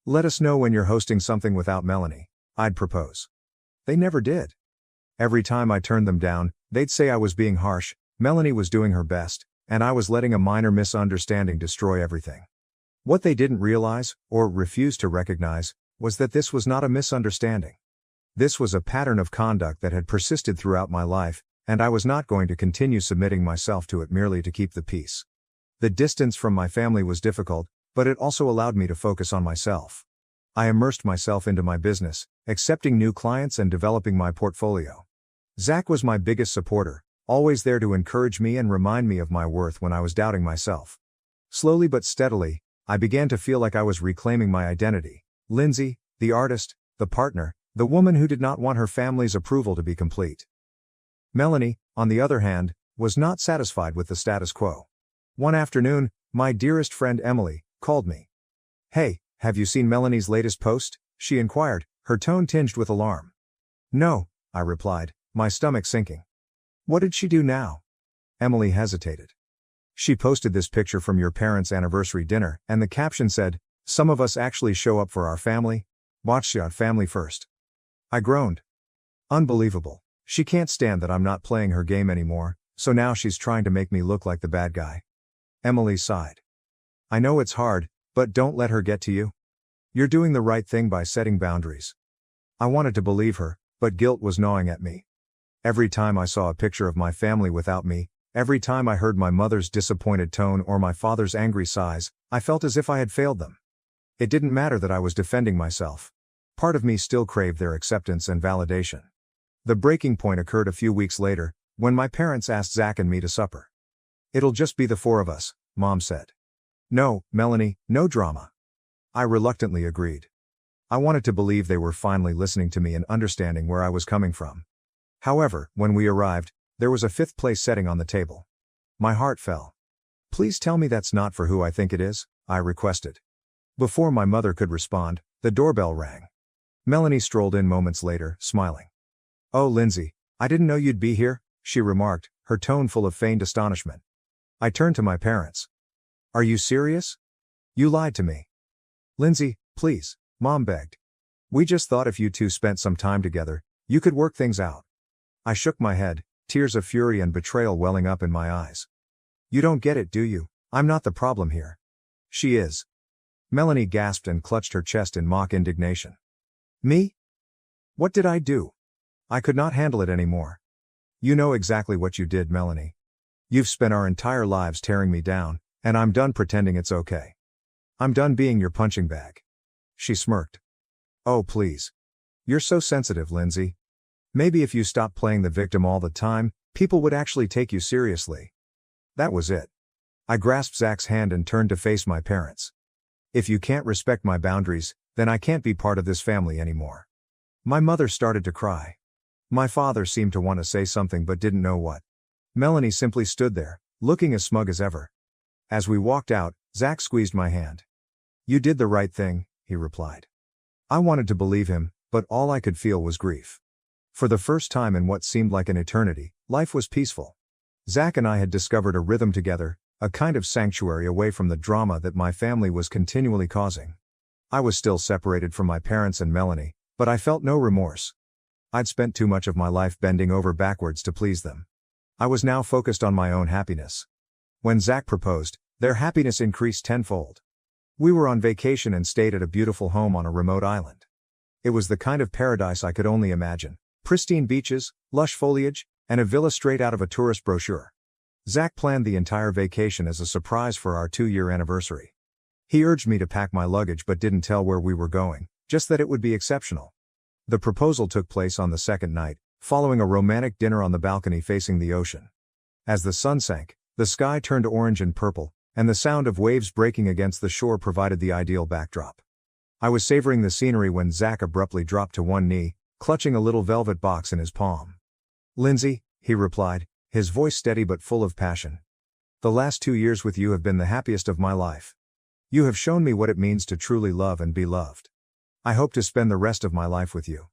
"Let us know when you're hosting something without Melanie," I'd propose. They never did. Every time I turned them down, they'd say I was being harsh, Melanie was doing her best, and I was letting a minor misunderstanding destroy everything. What they didn't realize, or refused to recognize, was that this was not a misunderstanding. This was a pattern of conduct that had persisted throughout my life, and I was not going to continue submitting myself to it merely to keep the peace. The distance from my family was difficult, but it also allowed me to focus on myself. I immersed myself into my business, accepting new clients and developing my portfolio. Zach was my biggest supporter, always there to encourage me and remind me of my worth when I was doubting myself. Slowly but steadily, I began to feel like I was reclaiming my identity. Lindsay, the artist, the partner, the woman who did not want her family's approval to be complete. Melanie, on the other hand, was not satisfied with the status quo. One afternoon, my dearest friend Emily called me. "Hey, have you seen Melanie's latest post?" she inquired, her tone tinged with alarm. "No," I replied, my stomach sinking. "What did she do now?" Emily hesitated. "She posted this picture from your parents' anniversary dinner, and the caption said, 'Some of us actually show up for our family. Watch your family first.'" I groaned. "Unbelievable. She can't stand that I'm not playing her game anymore, so now she's trying to make me look like the bad guy." Emily sighed. "I know it's hard, but don't let her get to you. You're doing the right thing by setting boundaries." I wanted to believe her, but guilt was gnawing at me. Every time I saw a picture of my family without me, every time I heard my mother's disappointed tone or my father's angry sighs, I felt as if I had failed them. It didn't matter that I was defending myself. Part of me still craved their acceptance and validation. The breaking point occurred a few weeks later, when my parents asked Zach and me to supper. "It'll just be the four of us," Mom said. "No, Melanie, no drama." I reluctantly agreed. I wanted to believe they were finally listening to me and understanding where I was coming from. However, when we arrived, there was a fifth place setting on the table. My heart fell. Please tell me that's not for who I think it is, I requested. Before my mother could respond, the doorbell rang. Melanie strolled in moments later, smiling. "Oh, Lindsay, I didn't know you'd be here," she remarked, her tone full of feigned astonishment. I turned to my parents. "Are you serious? You lied to me." "Lindsay, please," Mom begged. "We just thought if you two spent some time together, you could work things out." I shook my head, tears of fury and betrayal welling up in my eyes. "You don't get it, do you? I'm not the problem here." "She is." Melanie gasped and clutched her chest in mock indignation. "Me? What did I do?" I could not handle it anymore. "You know exactly what you did, Melanie. You've spent our entire lives tearing me down, and I'm done pretending it's okay. I'm done being your punching bag." She smirked. "Oh, please. You're so sensitive, Lindsay. Maybe if you stopped playing the victim all the time, people would actually take you seriously." That was it. I grasped Zach's hand and turned to face my parents. "If you can't respect my boundaries, then I can't be part of this family anymore." My mother started to cry. My father seemed to want to say something but didn't know what. Melanie simply stood there, looking as smug as ever. As we walked out, Zach squeezed my hand. "You did the right thing," he replied. I wanted to believe him, but all I could feel was grief. For the first time in what seemed like an eternity, life was peaceful. Zach and I had discovered a rhythm together, a kind of sanctuary away from the drama that my family was continually causing. I was still separated from my parents and Melanie, but I felt no remorse. I'd spent too much of my life bending over backwards to please them. I was now focused on my own happiness. When Zach proposed, their happiness increased tenfold. We were on vacation and stayed at a beautiful home on a remote island. It was the kind of paradise I could only imagine: pristine beaches, lush foliage, and a villa straight out of a tourist brochure. Zach planned the entire vacation as a surprise for our 2-year anniversary. He urged me to pack my luggage but didn't tell where we were going, just that it would be exceptional. The proposal took place on the second night, following a romantic dinner on the balcony facing the ocean. As the sun sank, the sky turned orange and purple, and the sound of waves breaking against the shore provided the ideal backdrop. I was savoring the scenery when Zach abruptly dropped to one knee, clutching a little velvet box in his palm. "Lindsay," he replied, his voice steady but full of passion. "The last 2 years with you have been the happiest of my life. You have shown me what it means to truly love and be loved. I hope to spend the rest of my life with you.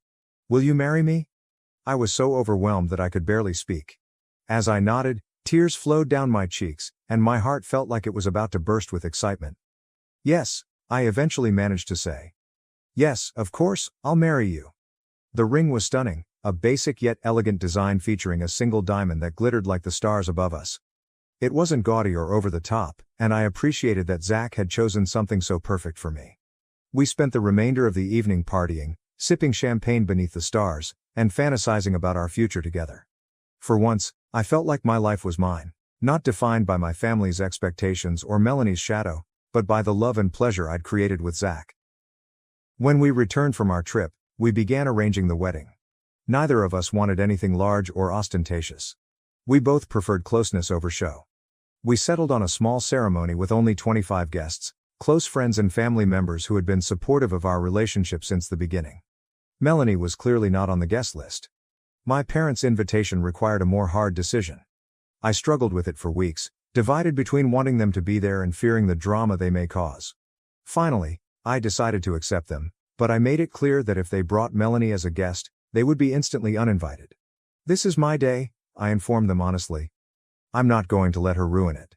Will you marry me?" I was so overwhelmed that I could barely speak. As I nodded, tears flowed down my cheeks, and my heart felt like it was about to burst with excitement. "Yes," I eventually managed to say. "Yes, of course, I'll marry you." The ring was stunning, a basic yet elegant design featuring a single diamond that glittered like the stars above us. It wasn't gaudy or over the top, and I appreciated that Zach had chosen something so perfect for me. We spent the remainder of the evening partying, sipping champagne beneath the stars, and fantasizing about our future together. For once, I felt like my life was mine, not defined by my family's expectations or Melanie's shadow, but by the love and pleasure I'd created with Zach. When we returned from our trip, we began arranging the wedding. Neither of us wanted anything large or ostentatious. We both preferred closeness over show. We settled on a small ceremony with only 25 guests, close friends and family members who had been supportive of our relationship since the beginning. Melanie was clearly not on the guest list. My parents' invitation required a more hard decision. I struggled with it for weeks, divided between wanting them to be there and fearing the drama they may cause. Finally, I decided to accept them, but I made it clear that if they brought Melanie as a guest, they would be instantly uninvited. "This is my day," I informed them honestly. "I'm not going to let her ruin it."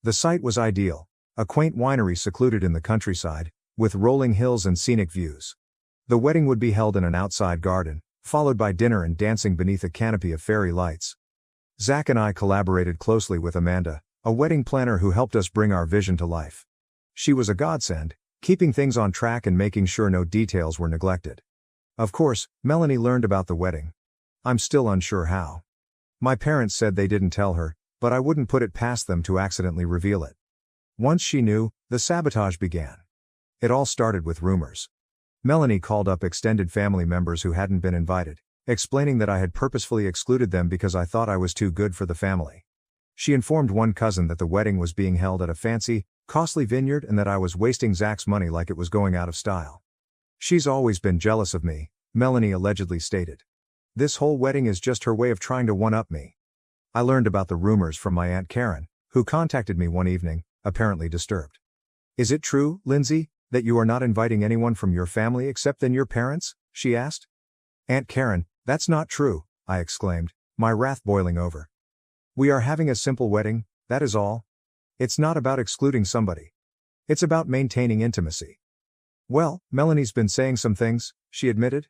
The site was ideal, a quaint winery secluded in the countryside, with rolling hills and scenic views. The wedding would be held in an outside garden, followed by dinner and dancing beneath a canopy of fairy lights. Zach and I collaborated closely with Amanda, a wedding planner who helped us bring our vision to life. She was a godsend, keeping things on track and making sure no details were neglected. Of course, Melanie learned about the wedding. I'm still unsure how. My parents said they didn't tell her, but I wouldn't put it past them to accidentally reveal it. Once she knew, the sabotage began. It all started with rumors. Melanie called up extended family members who hadn't been invited, explaining that I had purposefully excluded them because I thought I was too good for the family. She informed one cousin that the wedding was being held at a fancy, costly vineyard and that I was wasting Zach's money like it was going out of style. "She's always been jealous of me," Melanie allegedly stated. "This whole wedding is just her way of trying to one-up me." I learned about the rumors from my Aunt Karen, who contacted me one evening, apparently disturbed. Is it true, Lindsay, that you are not inviting anyone from your family except then your parents? She asked. Aunt Karen, that's not true, I exclaimed, my wrath boiling over. We are having a simple wedding, that is all. It's not about excluding somebody. It's about maintaining intimacy. Well, Melanie's been saying some things, she admitted.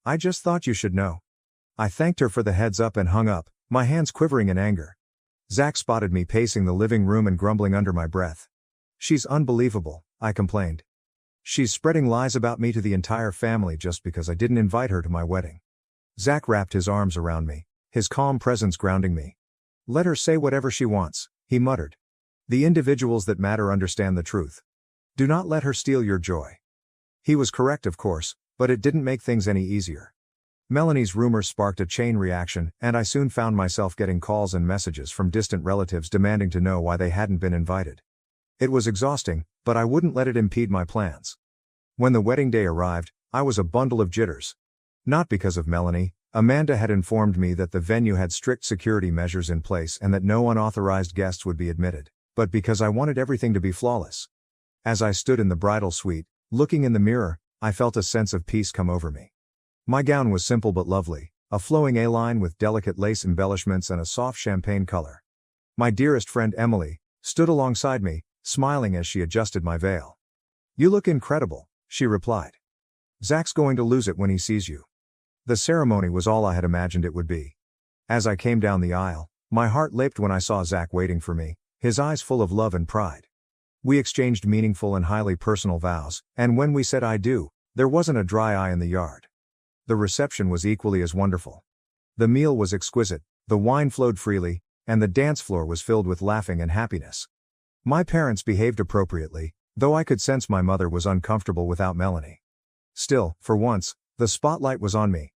I just thought you should know. I thanked her for the heads up and hung up, my hands quivering in anger. Zach spotted me pacing the living room and grumbling under my breath. She's unbelievable, I complained. She's spreading lies about me to the entire family just because I didn't invite her to my wedding. Zach wrapped his arms around me, his calm presence grounding me. Let her say whatever she wants, he muttered. The individuals that matter understand the truth. Do not let her steal your joy. He was correct, of course, but it didn't make things any easier. Melanie's rumors sparked a chain reaction, and I soon found myself getting calls and messages from distant relatives demanding to know why they hadn't been invited. It was exhausting, but I wouldn't let it impede my plans. When the wedding day arrived, I was a bundle of jitters. Not because of Melanie. Amanda had informed me that the venue had strict security measures in place and that no unauthorized guests would be admitted, but because I wanted everything to be flawless. As I stood in the bridal suite, looking in the mirror, I felt a sense of peace come over me. My gown was simple but lovely, a flowing A-line with delicate lace embellishments and a soft champagne color. My dearest friend Emily stood alongside me, smiling as she adjusted my veil. You look incredible, she replied. Zach's going to lose it when he sees you. The ceremony was all I had imagined it would be. As I came down the aisle, my heart leaped when I saw Zach waiting for me, his eyes full of love and pride. We exchanged meaningful and highly personal vows, and when we said I do, there wasn't a dry eye in the yard. The reception was equally as wonderful. The meal was exquisite, the wine flowed freely, and the dance floor was filled with laughing and happiness. My parents behaved appropriately, though I could sense my mother was uncomfortable without Melanie. Still, for once, the spotlight was on me.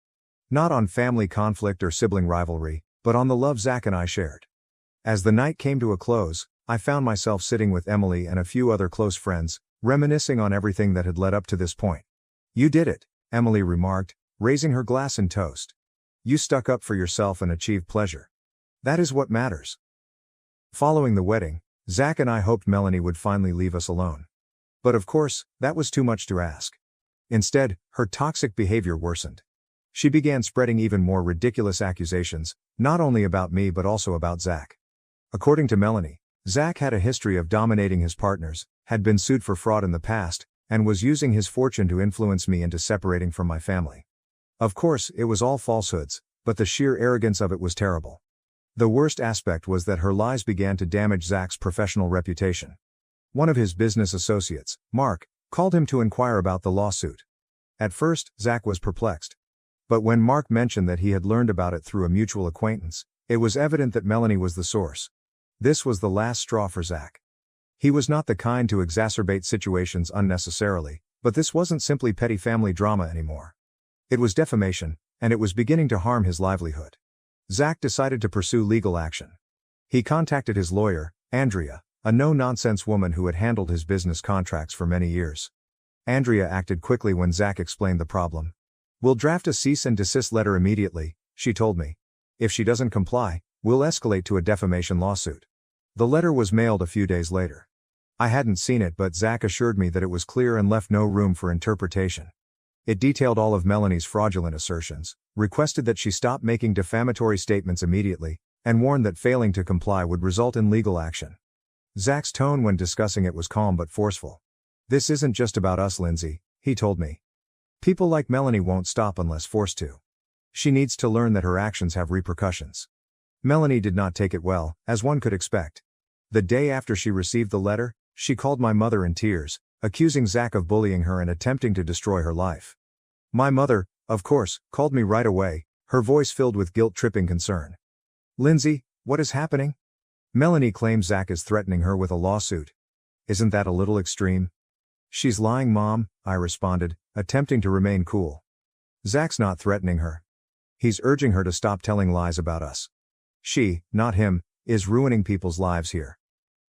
Not on family conflict or sibling rivalry, but on the love Zach and I shared. As the night came to a close, I found myself sitting with Emily and a few other close friends, reminiscing on everything that had led up to this point. You did it, Emily remarked, raising her glass in toast. You stuck up for yourself and achieved pleasure. That is what matters. Following the wedding, Zach and I hoped Melanie would finally leave us alone. But of course, that was too much to ask. Instead, her toxic behavior worsened. She began spreading even more ridiculous accusations, not only about me but also about Zach. According to Melanie, Zach had a history of dominating his partners, had been sued for fraud in the past, and was using his fortune to influence me into separating from my family. Of course, it was all falsehoods, but the sheer arrogance of it was terrible. The worst aspect was that her lies began to damage Zach's professional reputation. One of his business associates, Mark, called him to inquire about the lawsuit. At first, Zach was perplexed. But when Mark mentioned that he had learned about it through a mutual acquaintance, it was evident that Melanie was the source. This was the last straw for Zach. He was not the kind to exacerbate situations unnecessarily, but this wasn't simply petty family drama anymore. It was defamation, and it was beginning to harm his livelihood. Zach decided to pursue legal action. He contacted his lawyer, Andrea, a no-nonsense woman who had handled his business contracts for many years. Andrea acted quickly when Zach explained the problem. We'll draft a cease and desist letter immediately, she told me. If she doesn't comply, we'll escalate to a defamation lawsuit. The letter was mailed a few days later. I hadn't seen it, but Zach assured me that it was clear and left no room for interpretation. It detailed all of Melanie's fraudulent assertions, requested that she stop making defamatory statements immediately, and warned that failing to comply would result in legal action. Zach's tone when discussing it was calm but forceful. This isn't just about us, Lindsay, he told me. People like Melanie won't stop unless forced to. She needs to learn that her actions have repercussions. Melanie did not take it well, as one could expect. The day after she received the letter, she called my mother in tears, accusing Zach of bullying her and attempting to destroy her life. My mother, of course, called me right away, her voice filled with guilt-tripping concern. Lindsay, what is happening? Melanie claims Zach is threatening her with a lawsuit. Isn't that a little extreme? She's lying, Mom, I responded, attempting to remain cool. Zach's not threatening her. He's urging her to stop telling lies about us. She, not him, is ruining people's lives here.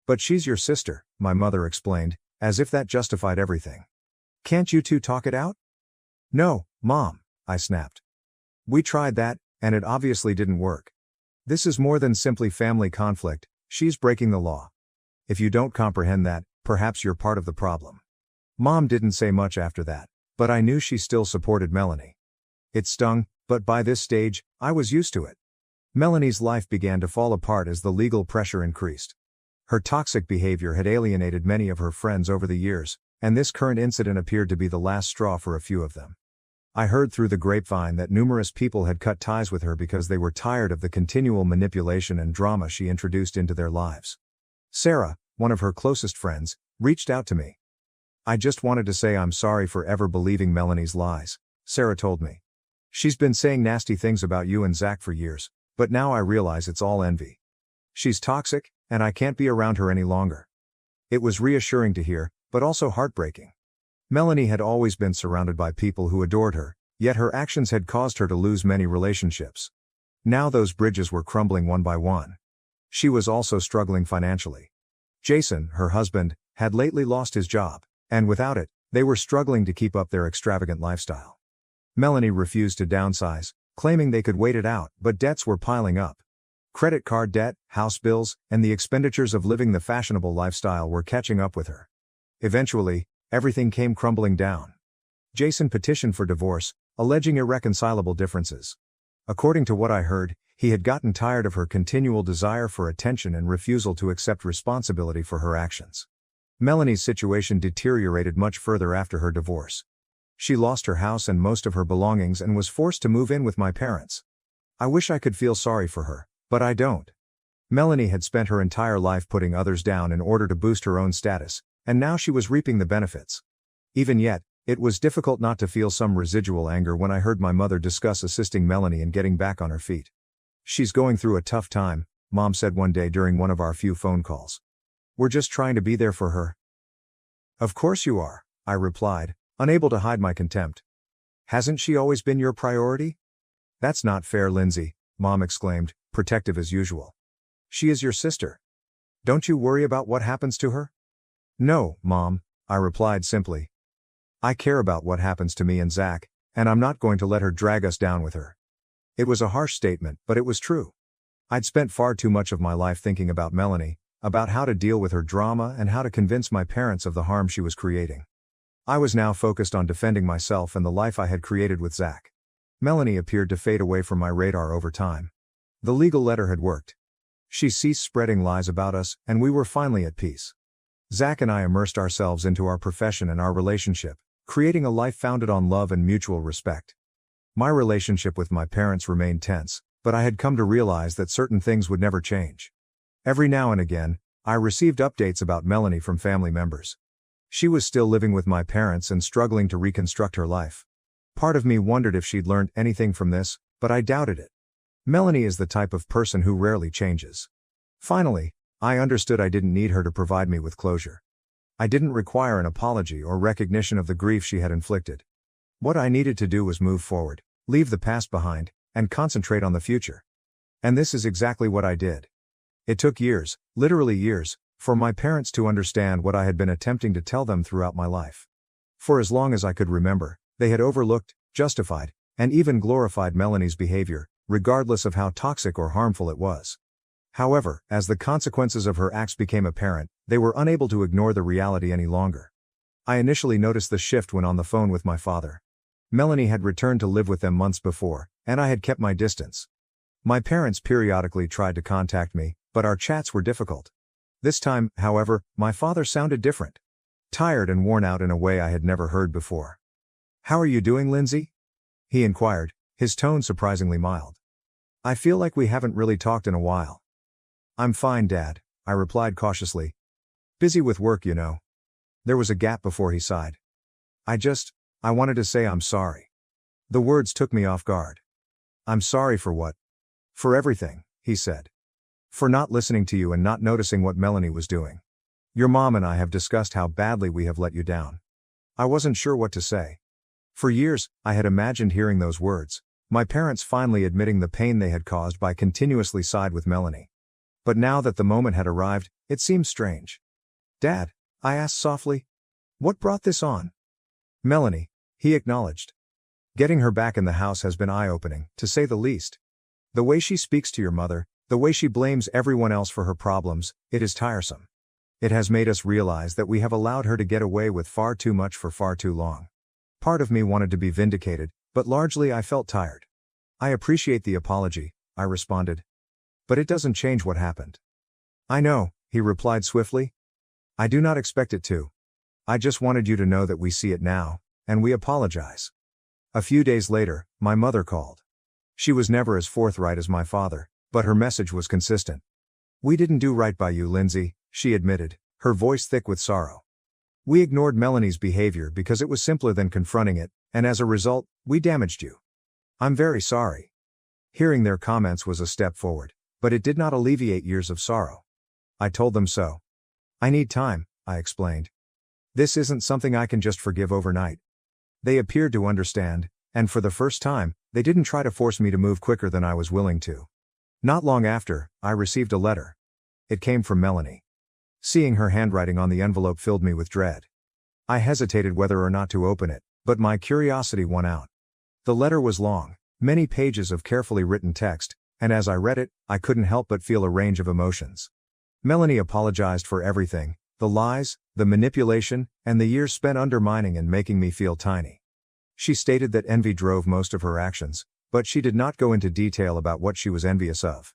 But she's your sister, my mother explained, as if that justified everything. Can't you two talk it out? No, Mom, I snapped. We tried that, and it obviously didn't work. This is more than simply family conflict, she's breaking the law. If you don't comprehend that, perhaps you're part of the problem. Mom didn't say much after that, but I knew she still supported Melanie. It stung, but by this stage, I was used to it. Melanie's life began to fall apart as the legal pressure increased. Her toxic behavior had alienated many of her friends over the years, and this current incident appeared to be the last straw for a few of them. I heard through the grapevine that numerous people had cut ties with her because they were tired of the continual manipulation and drama she introduced into their lives. Sarah, one of her closest friends, reached out to me. "I just wanted to say I'm sorry for ever believing Melanie's lies," Sarah told me. "She's been saying nasty things about you and Zach for years, but now I realize it's all envy. She's toxic, and I can't be around her any longer." It was reassuring to hear, but also heartbreaking. Melanie had always been surrounded by people who adored her, yet her actions had caused her to lose many relationships. Now those bridges were crumbling one by one. She was also struggling financially. Jason, her husband, had lately lost his job, and without it, they were struggling to keep up their extravagant lifestyle. Melanie refused to downsize, claiming they could wait it out, but debts were piling up. Credit card debt, house bills, and the expenditures of living the fashionable lifestyle were catching up with her. Eventually, everything came crumbling down. Jason petitioned for divorce, alleging irreconcilable differences. According to what I heard, he had gotten tired of her continual desire for attention and refusal to accept responsibility for her actions. Melanie's situation deteriorated much further after her divorce. She lost her house and most of her belongings and was forced to move in with my parents. I wish I could feel sorry for her, but I don't. Melanie had spent her entire life putting others down in order to boost her own status, and now she was reaping the benefits. Even yet, it was difficult not to feel some residual anger when I heard my mother discuss assisting Melanie in getting back on her feet. "She's going through a tough time," Mom said one day during one of our few phone calls. "We're just trying to be there for her." "Of course you are," I replied, unable to hide my contempt. "Hasn't she always been your priority?" "That's not fair, Lindsay," Mom exclaimed, protective as usual. "She is your sister. Don't you worry about what happens to her?" "No, Mom," I replied simply. "I care about what happens to me and Zach, and I'm not going to let her drag us down with her." It was a harsh statement, but it was true. I'd spent far too much of my life thinking about Melanie, about how to deal with her drama and how to convince my parents of the harm she was creating. I was now focused on defending myself and the life I had created with Zach. Melanie appeared to fade away from my radar over time. The legal letter had worked. She ceased spreading lies about us, and we were finally at peace. Zach and I immersed ourselves into our profession and our relationship, creating a life founded on love and mutual respect. My relationship with my parents remained tense, but I had come to realize that certain things would never change. Every now and again, I received updates about Melanie from family members. She was still living with my parents and struggling to reconstruct her life. Part of me wondered if she'd learned anything from this, but I doubted it. Melanie is the type of person who rarely changes. Finally, I understood I didn't need her to provide me with closure. I didn't require an apology or recognition of the grief she had inflicted. What I needed to do was move forward, leave the past behind, and concentrate on the future. And this is exactly what I did. It took years, literally years, for my parents to understand what I had been attempting to tell them throughout my life. For as long as I could remember, they had overlooked, justified, and even glorified Melanie's behavior, regardless of how toxic or harmful it was. However, as the consequences of her acts became apparent, they were unable to ignore the reality any longer. I initially noticed the shift when on the phone with my father. Melanie had returned to live with them months before, and I had kept my distance. My parents periodically tried to contact me, but our chats were difficult. This time, however, my father sounded different. Tired and worn out in a way I had never heard before. "How are you doing, Lindsay?" he inquired, his tone surprisingly mild. "I feel like we haven't really talked in a while." "I'm fine, Dad," I replied cautiously. "Busy with work, you know." There was a gap before he sighed. I wanted to say I'm sorry." The words took me off guard. "I'm sorry for what?" "For everything," he said. "For not listening to you and not noticing what Melanie was doing. Your mom and I have discussed how badly we have let you down." I wasn't sure what to say. For years, I had imagined hearing those words, my parents finally admitting the pain they had caused by continuously side with Melanie. But now that the moment had arrived, it seemed strange. "Dad," I asked softly, "what brought this on?" "Melanie," he acknowledged. "Getting her back in the house has been eye-opening, to say the least. The way she speaks to your mother, The way she blames everyone else for her problems, it is tiresome. It has made us realize that we have allowed her to get away with far too much for far too long. Part of me wanted to be vindicated, but largely I felt tired. I appreciate the apology, I responded. But it doesn't change what happened. I know, he replied swiftly. I do not expect it to. I just wanted you to know that we see it now, and we apologize. A few days later, my mother called. She was never as forthright as my father, but her message was consistent. We didn't do right by you, Lindsay, she admitted, her voice thick with sorrow. We ignored Melanie's behavior because it was simpler than confronting it, and as a result, we damaged you. I'm very sorry. Hearing their comments was a step forward, but it did not alleviate years of sorrow. I told them so. I need time, I explained. This isn't something I can just forgive overnight. They appeared to understand, and for the first time, they didn't try to force me to move quicker than I was willing to. Not long after, I received a letter. It came from Melanie. Seeing her handwriting on the envelope filled me with dread. I hesitated whether or not to open it, but my curiosity won out. The letter was long, many pages of carefully written text, and as I read it, I couldn't help but feel a range of emotions. Melanie apologized for everything, the lies, the manipulation, and the years spent undermining and making me feel tiny. She stated that envy drove most of her actions, but she did not go into detail about what she was envious of.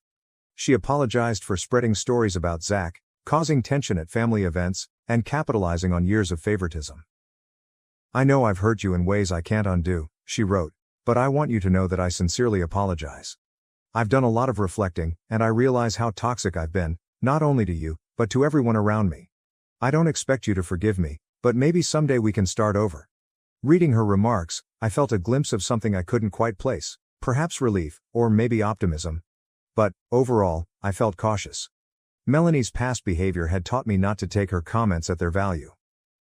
She apologized for spreading stories about Zach, causing tension at family events, and capitalizing on years of favoritism. I know I've hurt you in ways I can't undo, she wrote, but I want you to know that I sincerely apologize. I've done a lot of reflecting, and I realize how toxic I've been, not only to you, but to everyone around me. I don't expect you to forgive me, but maybe someday we can start over. Reading her remarks, I felt a glimpse of something I couldn't quite place, perhaps relief, or maybe optimism. But, overall, I felt cautious. Melanie's past behavior had taught me not to take her comments at their value.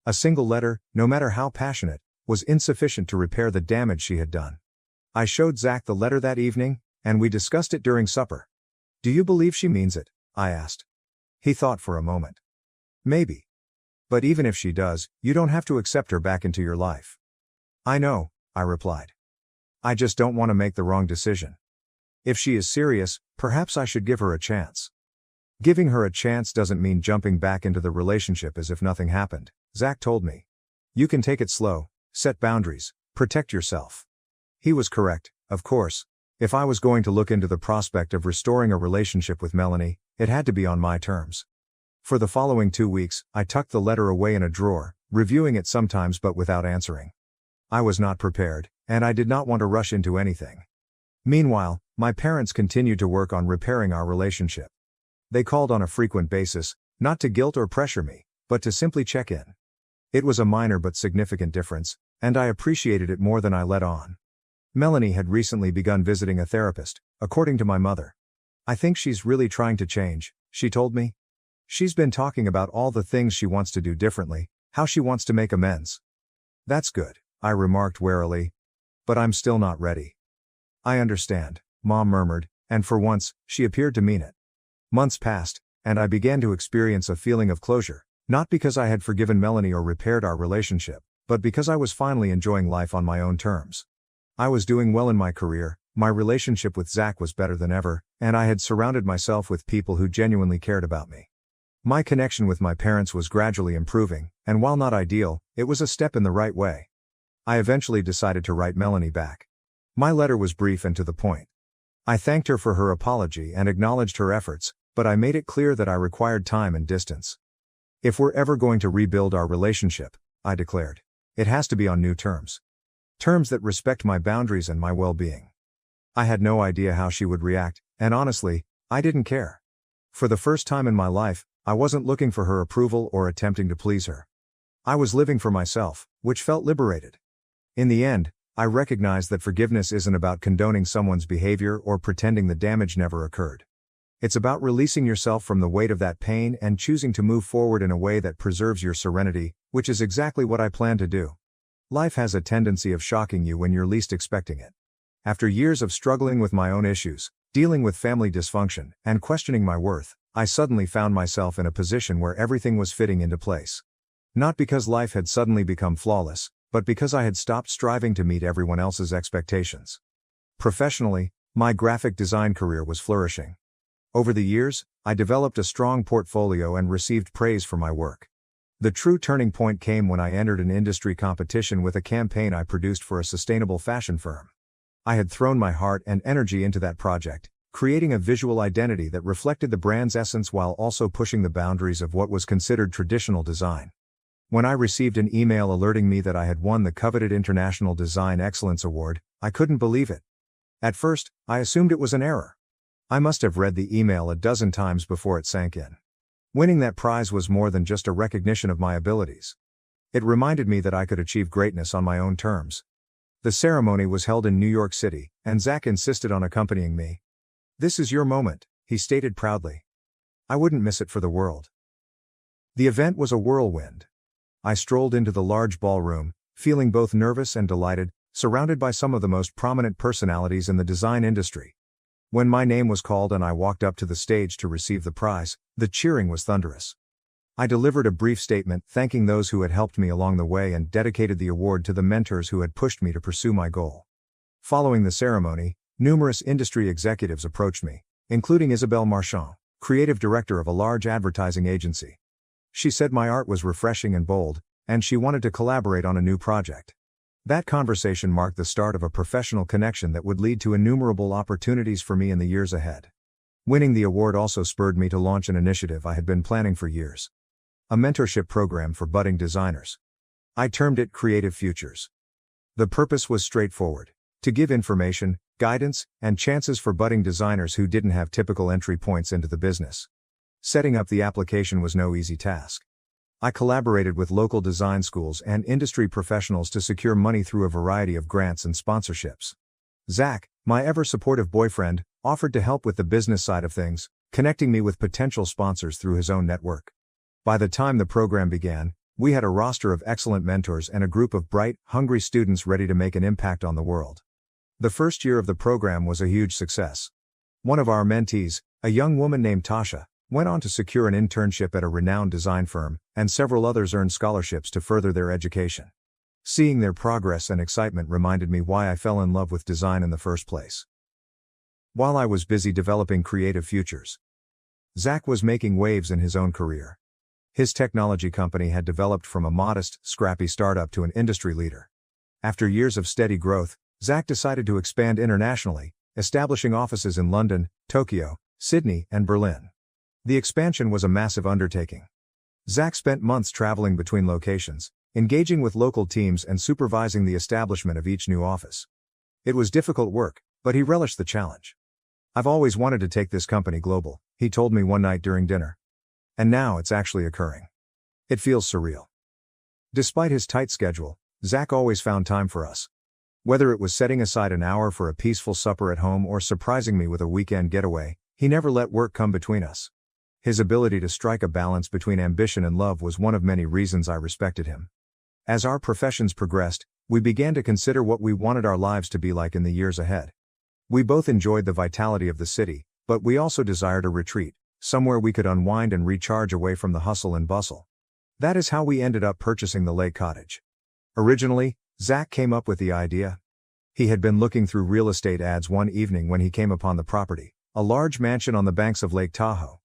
A single letter, no matter how passionate, was insufficient to repair the damage she had done. I showed Zach the letter that evening, and we discussed it during supper. Do you believe she means it? I asked. He thought for a moment. Maybe. But even if she does, you don't have to accept her back into your life. I know, I replied. I just don't want to make the wrong decision. If she is serious, perhaps I should give her a chance. Giving her a chance doesn't mean jumping back into the relationship as if nothing happened, Zach told me. You can take it slow, set boundaries, protect yourself. He was correct, of course. If I was going to look into the prospect of restoring a relationship with Melanie, it had to be on my terms. For the following 2 weeks, I tucked the letter away in a drawer, reviewing it sometimes but without answering. I was not prepared, and I did not want to rush into anything. Meanwhile, my parents continued to work on repairing our relationship. They called on a frequent basis, not to guilt or pressure me, but to simply check in. It was a minor but significant difference, and I appreciated it more than I let on. Melanie had recently begun visiting a therapist, according to my mother. I think she's really trying to change, she told me. She's been talking about all the things she wants to do differently, how she wants to make amends. That's good, I remarked warily. But I'm still not ready. I understand, Mom murmured, and for once, she appeared to mean it. Months passed, and I began to experience a feeling of closure, not because I had forgiven Melanie or repaired our relationship, but because I was finally enjoying life on my own terms. I was doing well in my career, my relationship with Zach was better than ever, and I had surrounded myself with people who genuinely cared about me. My connection with my parents was gradually improving, and while not ideal, it was a step in the right way. I eventually decided to write Melanie back. My letter was brief and to the point. I thanked her for her apology and acknowledged her efforts, but I made it clear that I required time and distance. If we're ever going to rebuild our relationship, I declared, it has to be on new terms. Terms that respect my boundaries and my well-being. I had no idea how she would react, and honestly, I didn't care. For the first time in my life, I wasn't looking for her approval or attempting to please her. I was living for myself, which felt liberated. In the end, I recognized that forgiveness isn't about condoning someone's behavior or pretending the damage never occurred. It's about releasing yourself from the weight of that pain and choosing to move forward in a way that preserves your serenity, which is exactly what I plan to do. Life has a tendency of shocking you when you're least expecting it. After years of struggling with my own issues, dealing with family dysfunction, and questioning my worth, I suddenly found myself in a position where everything was fitting into place. Not because life had suddenly become flawless, but because I had stopped striving to meet everyone else's expectations. Professionally, my graphic design career was flourishing. Over the years, I developed a strong portfolio and received praise for my work. The true turning point came when I entered an industry competition with a campaign I produced for a sustainable fashion firm. I had thrown my heart and energy into that project, creating a visual identity that reflected the brand's essence while also pushing the boundaries of what was considered traditional design. When I received an email alerting me that I had won the coveted International Design Excellence Award, I couldn't believe it. At first, I assumed it was an error. I must have read the email a dozen times before it sank in. Winning that prize was more than just a recognition of my abilities. It reminded me that I could achieve greatness on my own terms. The ceremony was held in New York City, and Zach insisted on accompanying me. "This is your moment," he stated proudly. I wouldn't miss it for the world. The event was a whirlwind. I strolled into the large ballroom, feeling both nervous and delighted, surrounded by some of the most prominent personalities in the design industry. When my name was called and I walked up to the stage to receive the prize, the cheering was thunderous. I delivered a brief statement thanking those who had helped me along the way and dedicated the award to the mentors who had pushed me to pursue my goal. Following the ceremony, numerous industry executives approached me, including Isabelle Marchand, creative director of a large advertising agency. She said my art was refreshing and bold, and she wanted to collaborate on a new project. That conversation marked the start of a professional connection that would lead to innumerable opportunities for me in the years ahead. Winning the award also spurred me to launch an initiative I had been planning for years. A mentorship program for budding designers. I termed it Creative Futures. The purpose was straightforward: to give information, guidance, and chances for budding designers who didn't have typical entry points into the business. Setting up the application was no easy task. I collaborated with local design schools and industry professionals to secure money through a variety of grants and sponsorships. Zach, my ever-supportive boyfriend, offered to help with the business side of things, connecting me with potential sponsors through his own network. By the time the program began, we had a roster of excellent mentors and a group of bright, hungry students ready to make an impact on the world. The first year of the program was a huge success. One of our mentees, a young woman named Tasha, went on to secure an internship at a renowned design firm, and several others earned scholarships to further their education. Seeing their progress and excitement reminded me why I fell in love with design in the first place. While I was busy developing Creative Futures, Zach was making waves in his own career. His technology company had developed from a modest, scrappy startup to an industry leader. After years of steady growth, Zach decided to expand internationally, establishing offices in London, Tokyo, Sydney, and Berlin. The expansion was a massive undertaking. Zach spent months traveling between locations, engaging with local teams and supervising the establishment of each new office. It was difficult work, but he relished the challenge. "I've always wanted to take this company global," he told me one night during dinner. "And now it's actually occurring. It feels surreal." Despite his tight schedule, Zach always found time for us. Whether it was setting aside an hour for a peaceful supper at home or surprising me with a weekend getaway, he never let work come between us. His ability to strike a balance between ambition and love was one of many reasons I respected him. As our professions progressed, we began to consider what we wanted our lives to be like in the years ahead. We both enjoyed the vitality of the city, but we also desired a retreat, somewhere we could unwind and recharge away from the hustle and bustle. That is how we ended up purchasing the Lake Cottage. Originally, Zach came up with the idea. He had been looking through real estate ads one evening when he came upon the property, a large mansion on the banks of Lake Tahoe.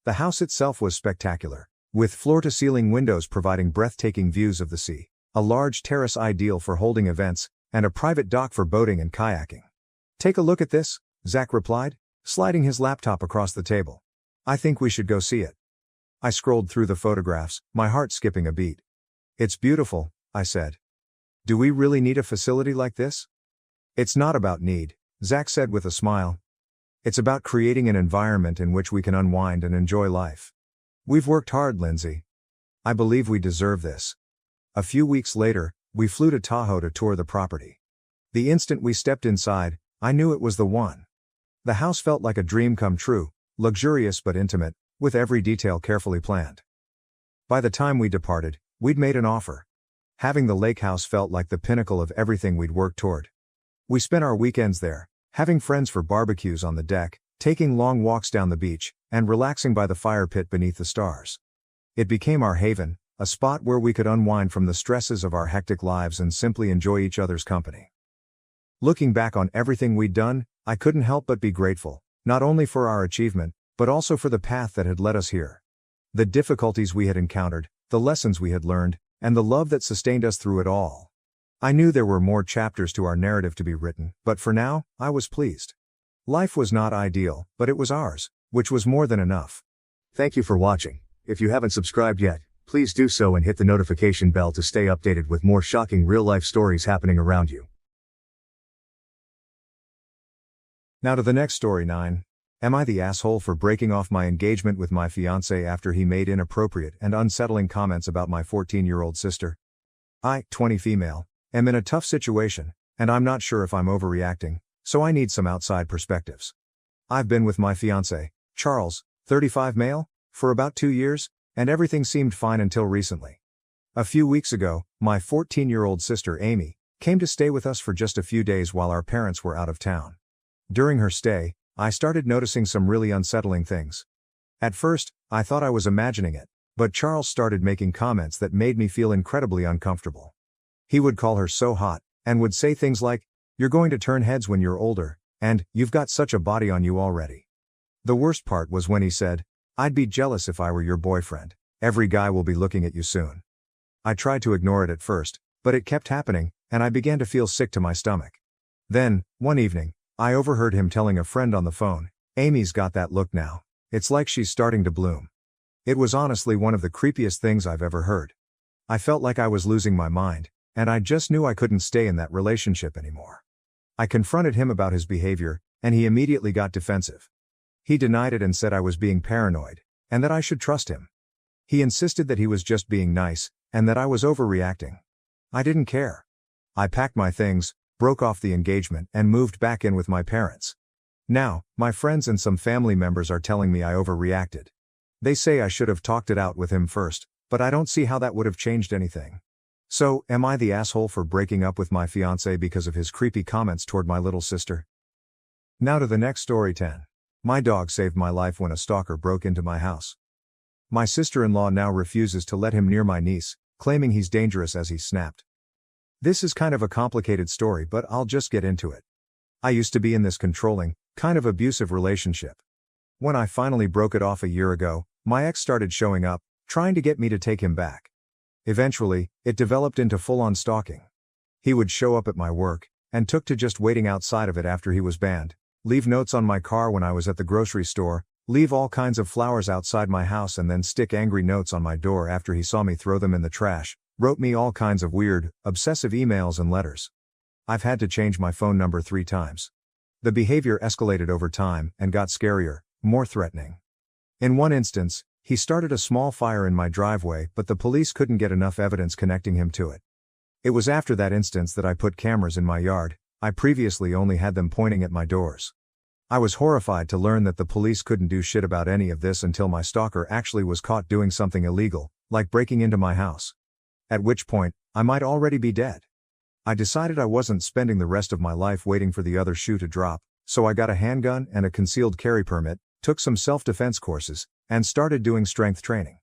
The house itself was spectacular, with floor-to-ceiling windows providing breathtaking views of the sea, a large terrace ideal for holding events, and a private dock for boating and kayaking. "Take a look at this," Zach replied, sliding his laptop across the table. "I think we should go see it." I scrolled through the photographs, my heart skipping a beat. "It's beautiful," I said. "Do we really need a facility like this?" "It's not about need," Zach said with a smile. "It's about creating an environment in which we can unwind and enjoy life. We've worked hard, Lindsay. I believe we deserve this." A few weeks later, we flew to Tahoe to tour the property. The instant we stepped inside, I knew it was the one. The house felt like a dream come true, luxurious but intimate, with every detail carefully planned. By the time we departed, we'd made an offer. Having the lake house felt like the pinnacle of everything we'd worked toward. We spent our weekends there, having friends for barbecues on the deck, taking long walks down the beach, and relaxing by the fire pit beneath the stars. It became our haven, a spot where we could unwind from the stresses of our hectic lives and simply enjoy each other's company. Looking back on everything we'd done, I couldn't help but be grateful, not only for our achievement, but also for the path that had led us here. The difficulties we had encountered, the lessons we had learned, and the love that sustained us through it all. I knew there were more chapters to our narrative to be written, but for now, I was pleased. Life was not ideal, but it was ours, which was more than enough. Thank you for watching. If you haven't subscribed yet, please do so and hit the notification bell to stay updated with more shocking real-life stories happening around you. Now to the next story 9. Am I the asshole for breaking off my engagement with my fiancé after he made inappropriate and unsettling comments about my 14-year-old sister? I, 20 female, am in a tough situation, and I'm not sure if I'm overreacting, so I need some outside perspectives. I've been with my fiancé, Charles, 35 male, for about 2 years, and everything seemed fine until recently. A few weeks ago, my 14-year-old sister Amy came to stay with us for just a few days while our parents were out of town. During her stay, I started noticing some really unsettling things. At first, I thought I was imagining it, but Charles started making comments that made me feel incredibly uncomfortable. He would call her so hot, and would say things like, "You're going to turn heads when you're older," and "You've got such a body on you already." The worst part was when he said, "I'd be jealous if I were your boyfriend. Every guy will be looking at you soon." I tried to ignore it at first, but it kept happening, and I began to feel sick to my stomach. Then, one evening, I overheard him telling a friend on the phone, "Amy's got that look now. It's like she's starting to bloom." It was honestly one of the creepiest things I've ever heard. I felt like I was losing my mind, and I just knew I couldn't stay in that relationship anymore. I confronted him about his behavior, and he immediately got defensive. He denied it and said I was being paranoid, and that I should trust him. He insisted that he was just being nice, and that I was overreacting. I didn't care. I packed my things, broke off the engagement, and moved back in with my parents. Now, my friends and some family members are telling me I overreacted. They say I should have talked it out with him first, but I don't see how that would have changed anything. So, am I the asshole for breaking up with my fiancé because of his creepy comments toward my little sister? Now to the next story 10. My dog saved my life when a stalker broke into my house. My sister-in-law now refuses to let him near my niece, claiming he's dangerous as he's snapped. This is kind of a complicated story, but I'll just get into it. I used to be in this controlling, kind of abusive relationship. When I finally broke it off a year ago, my ex started showing up, trying to get me to take him back. Eventually, it developed into full-on stalking. He would show up at my work, and took to just waiting outside of it after he was banned, leave notes on my car when I was at the grocery store, leave all kinds of flowers outside my house, and then stick angry notes on my door after he saw me throw them in the trash, wrote me all kinds of weird, obsessive emails and letters. I've had to change my phone number 3 times. The behavior escalated over time and got scarier, more threatening. In one instance, he started a small fire in my driveway, but the police couldn't get enough evidence connecting him to it. It was after that instance that I put cameras in my yard. I previously only had them pointing at my doors. I was horrified to learn that the police couldn't do shit about any of this until my stalker actually was caught doing something illegal, like breaking into my house. At which point, I might already be dead. I decided I wasn't spending the rest of my life waiting for the other shoe to drop, so I got a handgun and a concealed carry permit, took some self-defense courses, and started doing strength training.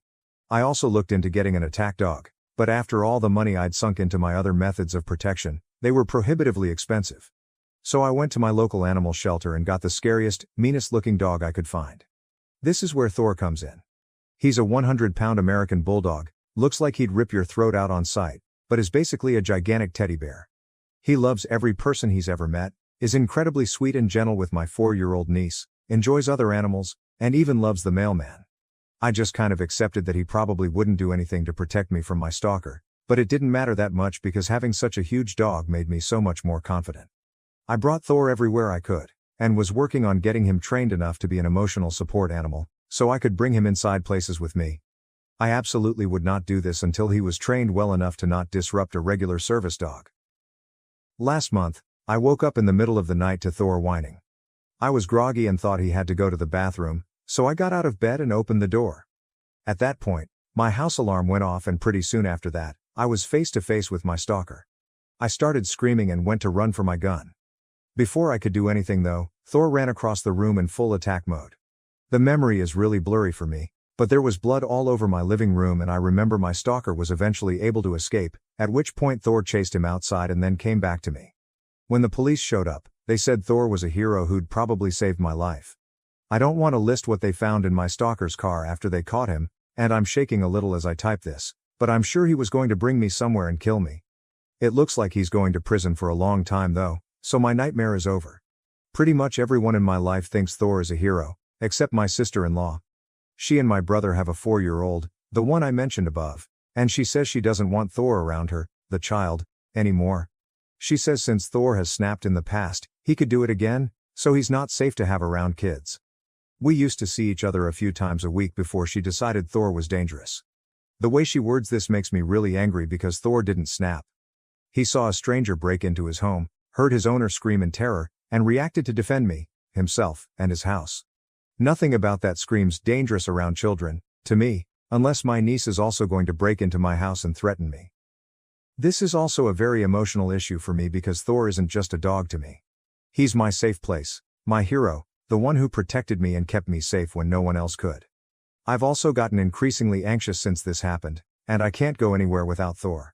I also looked into getting an attack dog, but after all the money I'd sunk into my other methods of protection, they were prohibitively expensive. So I went to my local animal shelter and got the scariest, meanest-looking dog I could find. This is where Thor comes in. He's a 100-pound American bulldog, looks like he'd rip your throat out on sight, but is basically a gigantic teddy bear. He loves every person he's ever met, is incredibly sweet and gentle with my 4-year-old niece, enjoys other animals, and even loves the mailman. I just kind of accepted that he probably wouldn't do anything to protect me from my stalker, but it didn't matter that much because having such a huge dog made me so much more confident. I brought Thor everywhere I could, and was working on getting him trained enough to be an emotional support animal, so I could bring him inside places with me. I absolutely would not do this until he was trained well enough to not disrupt a regular service dog. Last month, I woke up in the middle of the night to Thor whining. I was groggy and thought he had to go to the bathroom, so I got out of bed and opened the door. At that point, my house alarm went off, and pretty soon after that, I was face to face with my stalker. I started screaming and went to run for my gun. Before I could do anything though, Thor ran across the room in full attack mode. The memory is really blurry for me, but there was blood all over my living room, and I remember my stalker was eventually able to escape, at which point Thor chased him outside and then came back to me. When the police showed up, they said Thor was a hero who'd probably saved my life. I don't want to list what they found in my stalker's car after they caught him, and I'm shaking a little as I type this, but I'm sure he was going to bring me somewhere and kill me. It looks like he's going to prison for a long time though, so my nightmare is over. Pretty much everyone in my life thinks Thor is a hero, except my sister-in-law. She and my brother have a 4-year-old, the one I mentioned above, and she says she doesn't want Thor around her, the child, anymore. She says since Thor has snapped in the past, he could do it again, so he's not safe to have around kids. We used to see each other a few times a week before she decided Thor was dangerous. The way she words this makes me really angry because Thor didn't snap. He saw a stranger break into his home, heard his owner scream in terror, and reacted to defend me, himself, and his house. Nothing about that screams dangerous around children, to me, unless my niece is also going to break into my house and threaten me. This is also a very emotional issue for me because Thor isn't just a dog to me. He's my safe place, my hero, the one who protected me and kept me safe when no one else could. I've also gotten increasingly anxious since this happened, and I can't go anywhere without Thor.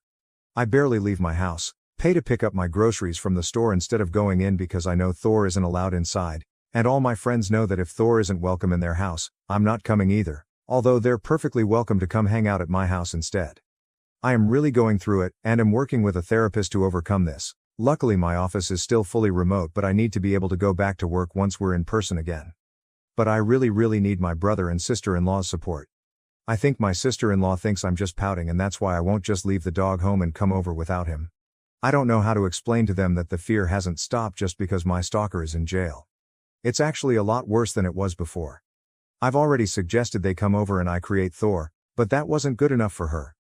I barely leave my house, pay to pick up my groceries from the store instead of going in because I know Thor isn't allowed inside, and all my friends know that if Thor isn't welcome in their house, I'm not coming either, although they're perfectly welcome to come hang out at my house instead. I am really going through it, and am working with a therapist to overcome this. Luckily my office is still fully remote, but I need to be able to go back to work once we're in person again. But I really need my brother and sister-in-law's support. I think my sister-in-law thinks I'm just pouting and that's why I won't just leave the dog home and come over without him. I don't know how to explain to them that the fear hasn't stopped just because my stalker is in jail. It's actually a lot worse than it was before. I've already suggested they come over and I create Thor, but that wasn't good enough for her.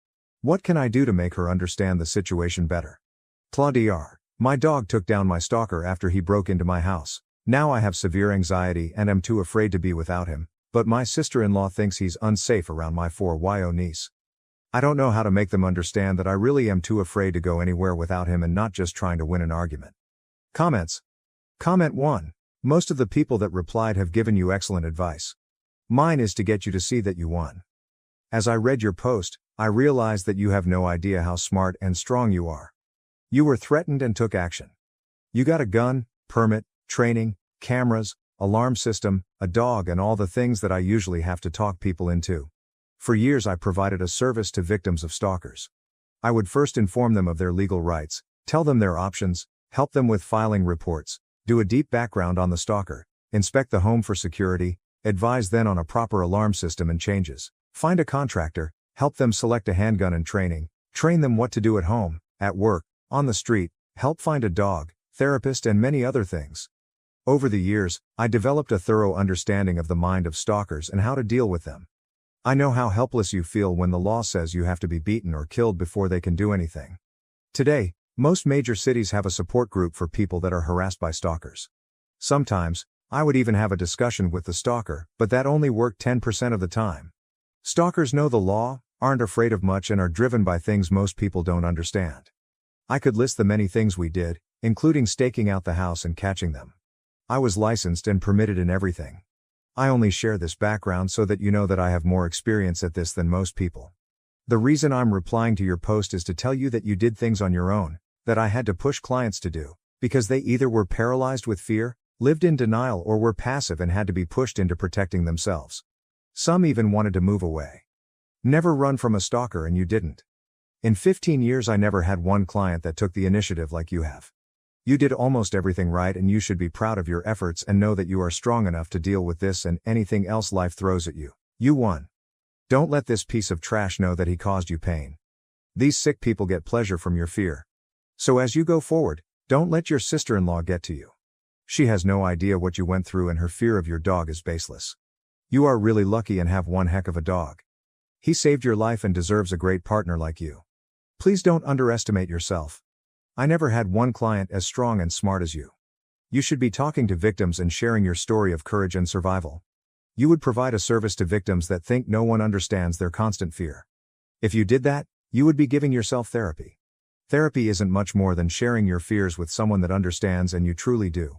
What can I do to make her understand the situation better? Claudia, my dog took down my stalker after he broke into my house. Now I have severe anxiety and am too afraid to be without him, but my sister-in-law thinks he's unsafe around my 4-year-old niece. I don't know how to make them understand that I really am too afraid to go anywhere without him and not just trying to win an argument. Comments. Comment 1. Most of the people that replied have given you excellent advice. Mine is to get you to see that you won. As I read your post, I realized that you have no idea how smart and strong you are. You were threatened and took action. You got a gun, permit, training, cameras, alarm system, a dog and all the things that I usually have to talk people into. For years I provided a service to victims of stalkers. I would first inform them of their legal rights, tell them their options, help them with filing reports, do a deep background on the stalker, inspect the home for security, advise then on a proper alarm system and changes, find a contractor, help them select a handgun and training, train them what to do at home, at work, on the street, help find a dog, therapist and many other things. Over the years, I developed a thorough understanding of the mind of stalkers and how to deal with them. I know how helpless you feel when the law says you have to be beaten or killed before they can do anything. Today, most major cities have a support group for people that are harassed by stalkers. Sometimes, I would even have a discussion with the stalker, but that only worked 10% of the time. Stalkers know the law, aren't afraid of much and are driven by things most people don't understand. I could list the many things we did, including staking out the house and catching them. I was licensed and permitted in everything. I only share this background so that you know that I have more experience at this than most people. The reason I'm replying to your post is to tell you that you did things on your own, that I had to push clients to do, because they either were paralyzed with fear, lived in denial or were passive and had to be pushed into protecting themselves. Some even wanted to move away. Never run from a stalker and you didn't. In 15 years I never had one client that took the initiative like you have. You did almost everything right and you should be proud of your efforts and know that you are strong enough to deal with this and anything else life throws at you. You won. Don't let this piece of trash know that he caused you pain. These sick people get pleasure from your fear. So as you go forward, don't let your sister-in-law get to you. She has no idea what you went through and her fear of your dog is baseless. You are really lucky and have one heck of a dog. He saved your life and deserves a great partner like you. Please don't underestimate yourself. I never had one client as strong and smart as you. You should be talking to victims and sharing your story of courage and survival. You would provide a service to victims that think no one understands their constant fear. If you did that, you would be giving yourself therapy. Therapy isn't much more than sharing your fears with someone that understands and you truly do.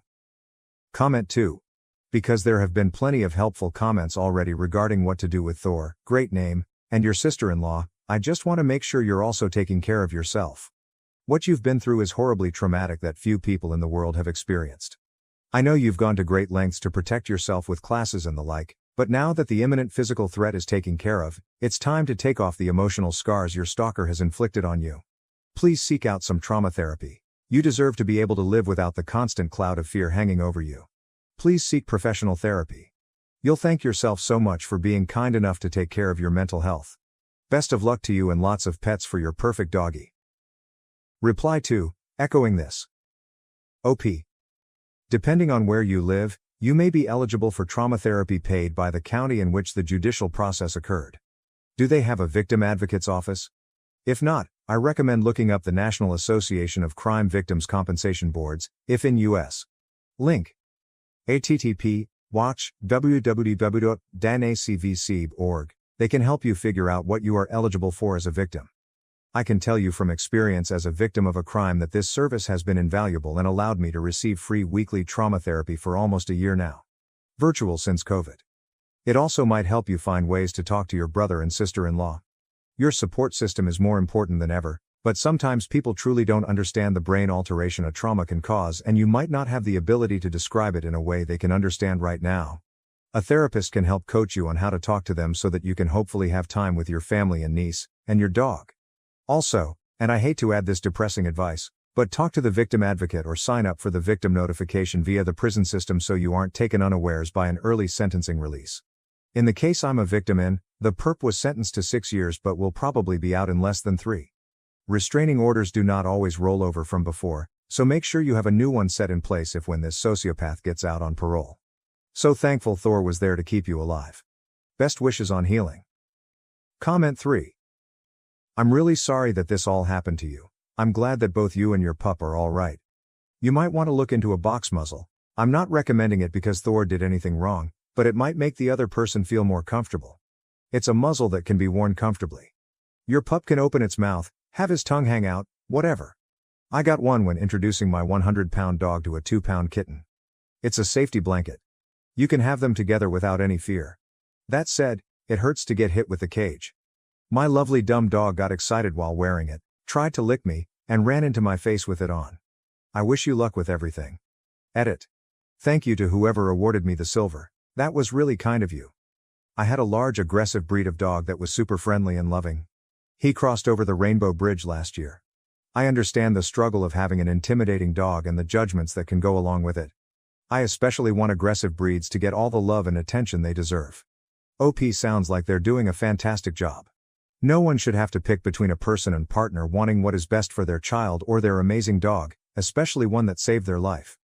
Comment 2. Because there have been plenty of helpful comments already regarding what to do with Thor, great name, and your sister-in-law, I just want to make sure you're also taking care of yourself. What you've been through is horribly traumatic that few people in the world have experienced. I know you've gone to great lengths to protect yourself with classes and the like, but now that the imminent physical threat is taken care of, it's time to take off the emotional scars your stalker has inflicted on you. Please seek out some trauma therapy. You deserve to be able to live without the constant cloud of fear hanging over you. Please seek professional therapy. You'll thank yourself so much for being kind enough to take care of your mental health. Best of luck to you and lots of pets for your perfect doggy. Reply 2, echoing this. OP. Depending on where you live, you may be eligible for trauma therapy paid by the county in which the judicial process occurred. Do they have a victim advocate's office? If not, I recommend looking up the National Association of Crime Victims Compensation Boards, if in U.S. Link. http watch www.danacvc.org. They can help you figure out what you are eligible for as a victim. I can tell you from experience as a victim of a crime that this service has been invaluable and allowed me to receive free weekly trauma therapy for almost a year now. Virtual since COVID. It also might help you find ways to talk to your brother and sister-in-law. Your support system is more important than ever, but sometimes people truly don't understand the brain alteration a trauma can cause, and you might not have the ability to describe it in a way they can understand right now. A therapist can help coach you on how to talk to them so that you can hopefully have time with your family and niece, and your dog. Also, and I hate to add this depressing advice, but talk to the victim advocate or sign up for the victim notification via the prison system so you aren't taken unawares by an early sentencing release. In the case I'm a victim in, the perp was sentenced to 6 years but will probably be out in less than 3. Restraining orders do not always roll over from before, so make sure you have a new one set in place if when this sociopath gets out on parole. So thankful Thor was there to keep you alive. Best wishes on healing. Comment 3. I'm really sorry that this all happened to you. I'm glad that both you and your pup are all right. You might want to look into a box muzzle. I'm not recommending it because Thor did anything wrong, but it might make the other person feel more comfortable. It's a muzzle that can be worn comfortably. Your pup can open its mouth, have his tongue hang out, whatever. I got one when introducing my 100-pound dog to a 2-pound kitten. It's a safety blanket. You can have them together without any fear. That said, it hurts to get hit with the cage. My lovely dumb dog got excited while wearing it, tried to lick me, and ran into my face with it on. I wish you luck with everything. Edit. Thank you to whoever awarded me the silver. That was really kind of you. I had a large aggressive breed of dog that was super friendly and loving. He crossed over the Rainbow Bridge last year. I understand the struggle of having an intimidating dog and the judgments that can go along with it. I especially want aggressive breeds to get all the love and attention they deserve. OP sounds like they're doing a fantastic job. No one should have to pick between a person and partner wanting what is best for their child or their amazing dog, especially one that saved their life.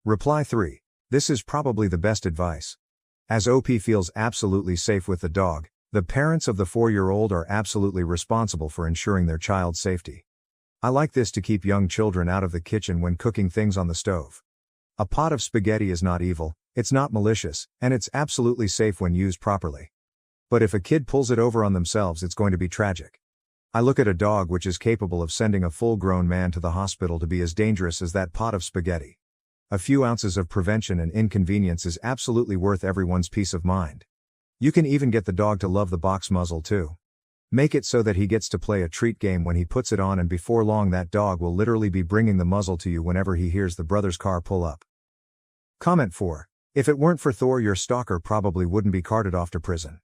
Reply 3. This is probably the best advice. As OP feels absolutely safe with the dog, the parents of the 4-year-old are absolutely responsible for ensuring their child's safety. I like this to keep young children out of the kitchen when cooking things on the stove. A pot of spaghetti is not evil, it's not malicious, and it's absolutely safe when used properly. But if a kid pulls it over on themselves, it's going to be tragic. I look at a dog which is capable of sending a full-grown man to the hospital to be as dangerous as that pot of spaghetti. A few ounces of prevention and inconvenience is absolutely worth everyone's peace of mind. You can even get the dog to love the box muzzle too. Make it so that he gets to play a treat game when he puts it on, and before long that dog will literally be bringing the muzzle to you whenever he hears the brother's car pull up. Comment 4. If it weren't for Thor, your stalker probably wouldn't be carted off to prison.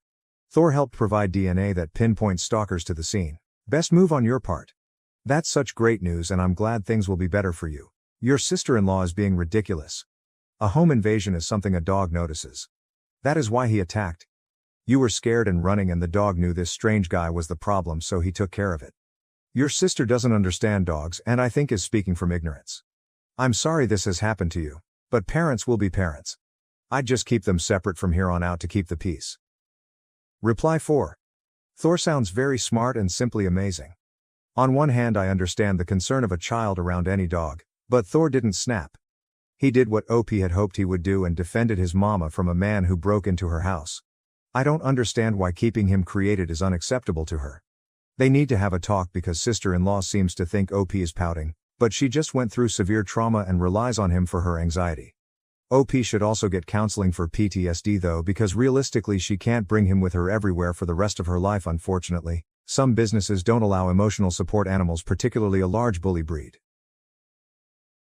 Thor helped provide DNA that pinpoints stalkers to the scene. Best move on your part. That's such great news, and I'm glad things will be better for you. Your sister-in-law is being ridiculous. A home invasion is something a dog notices. That is why he attacked. You were scared and running, and the dog knew this strange guy was the problem, so he took care of it. Your sister doesn't understand dogs and I think is speaking from ignorance. I'm sorry this has happened to you, but parents will be parents. I'd just keep them separate from here on out to keep the peace. Reply 4. Thor sounds very smart and simply amazing. On one hand, I understand the concern of a child around any dog, but Thor didn't snap. He did what OP had hoped he would do and defended his mama from a man who broke into her house. I don't understand why keeping him created is unacceptable to her. They need to have a talk because sister-in-law seems to think OP is pouting, but she just went through severe trauma and relies on him for her anxiety. OP should also get counseling for PTSD though, because realistically she can't bring him with her everywhere for the rest of her life unfortunately. Some businesses don't allow emotional support animals, particularly a large bully breed.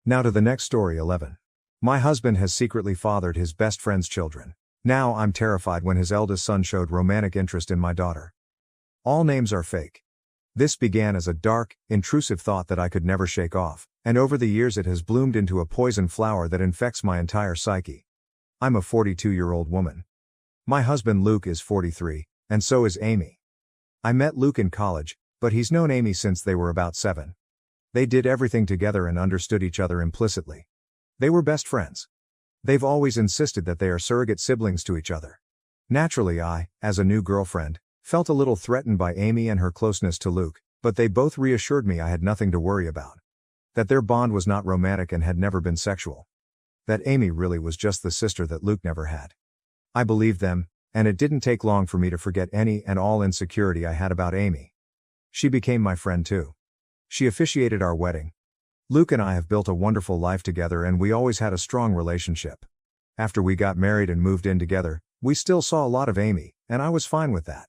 Now to the next story 11. My husband has secretly fathered his best friend's children. Now I'm terrified when his eldest son showed romantic interest in my daughter. All names are fake. This began as a dark, intrusive thought that I could never shake off, and over the years it has bloomed into a poison flower that infects my entire psyche. I'm a 42-year-old woman. My husband Luke is 43, and so is Amy. I met Luke in college, but he's known Amy since they were about 7. They did everything together and understood each other implicitly. They were best friends. They've always insisted that they are surrogate siblings to each other. Naturally I, as a new girlfriend, felt a little threatened by Amy and her closeness to Luke, but they both reassured me I had nothing to worry about. That their bond was not romantic and had never been sexual. That Amy really was just the sister that Luke never had. I believed them, and it didn't take long for me to forget any and all insecurity I had about Amy. She became my friend too. She officiated our wedding. Luke and I have built a wonderful life together and we always had a strong relationship. After we got married and moved in together, we still saw a lot of Amy, and I was fine with that.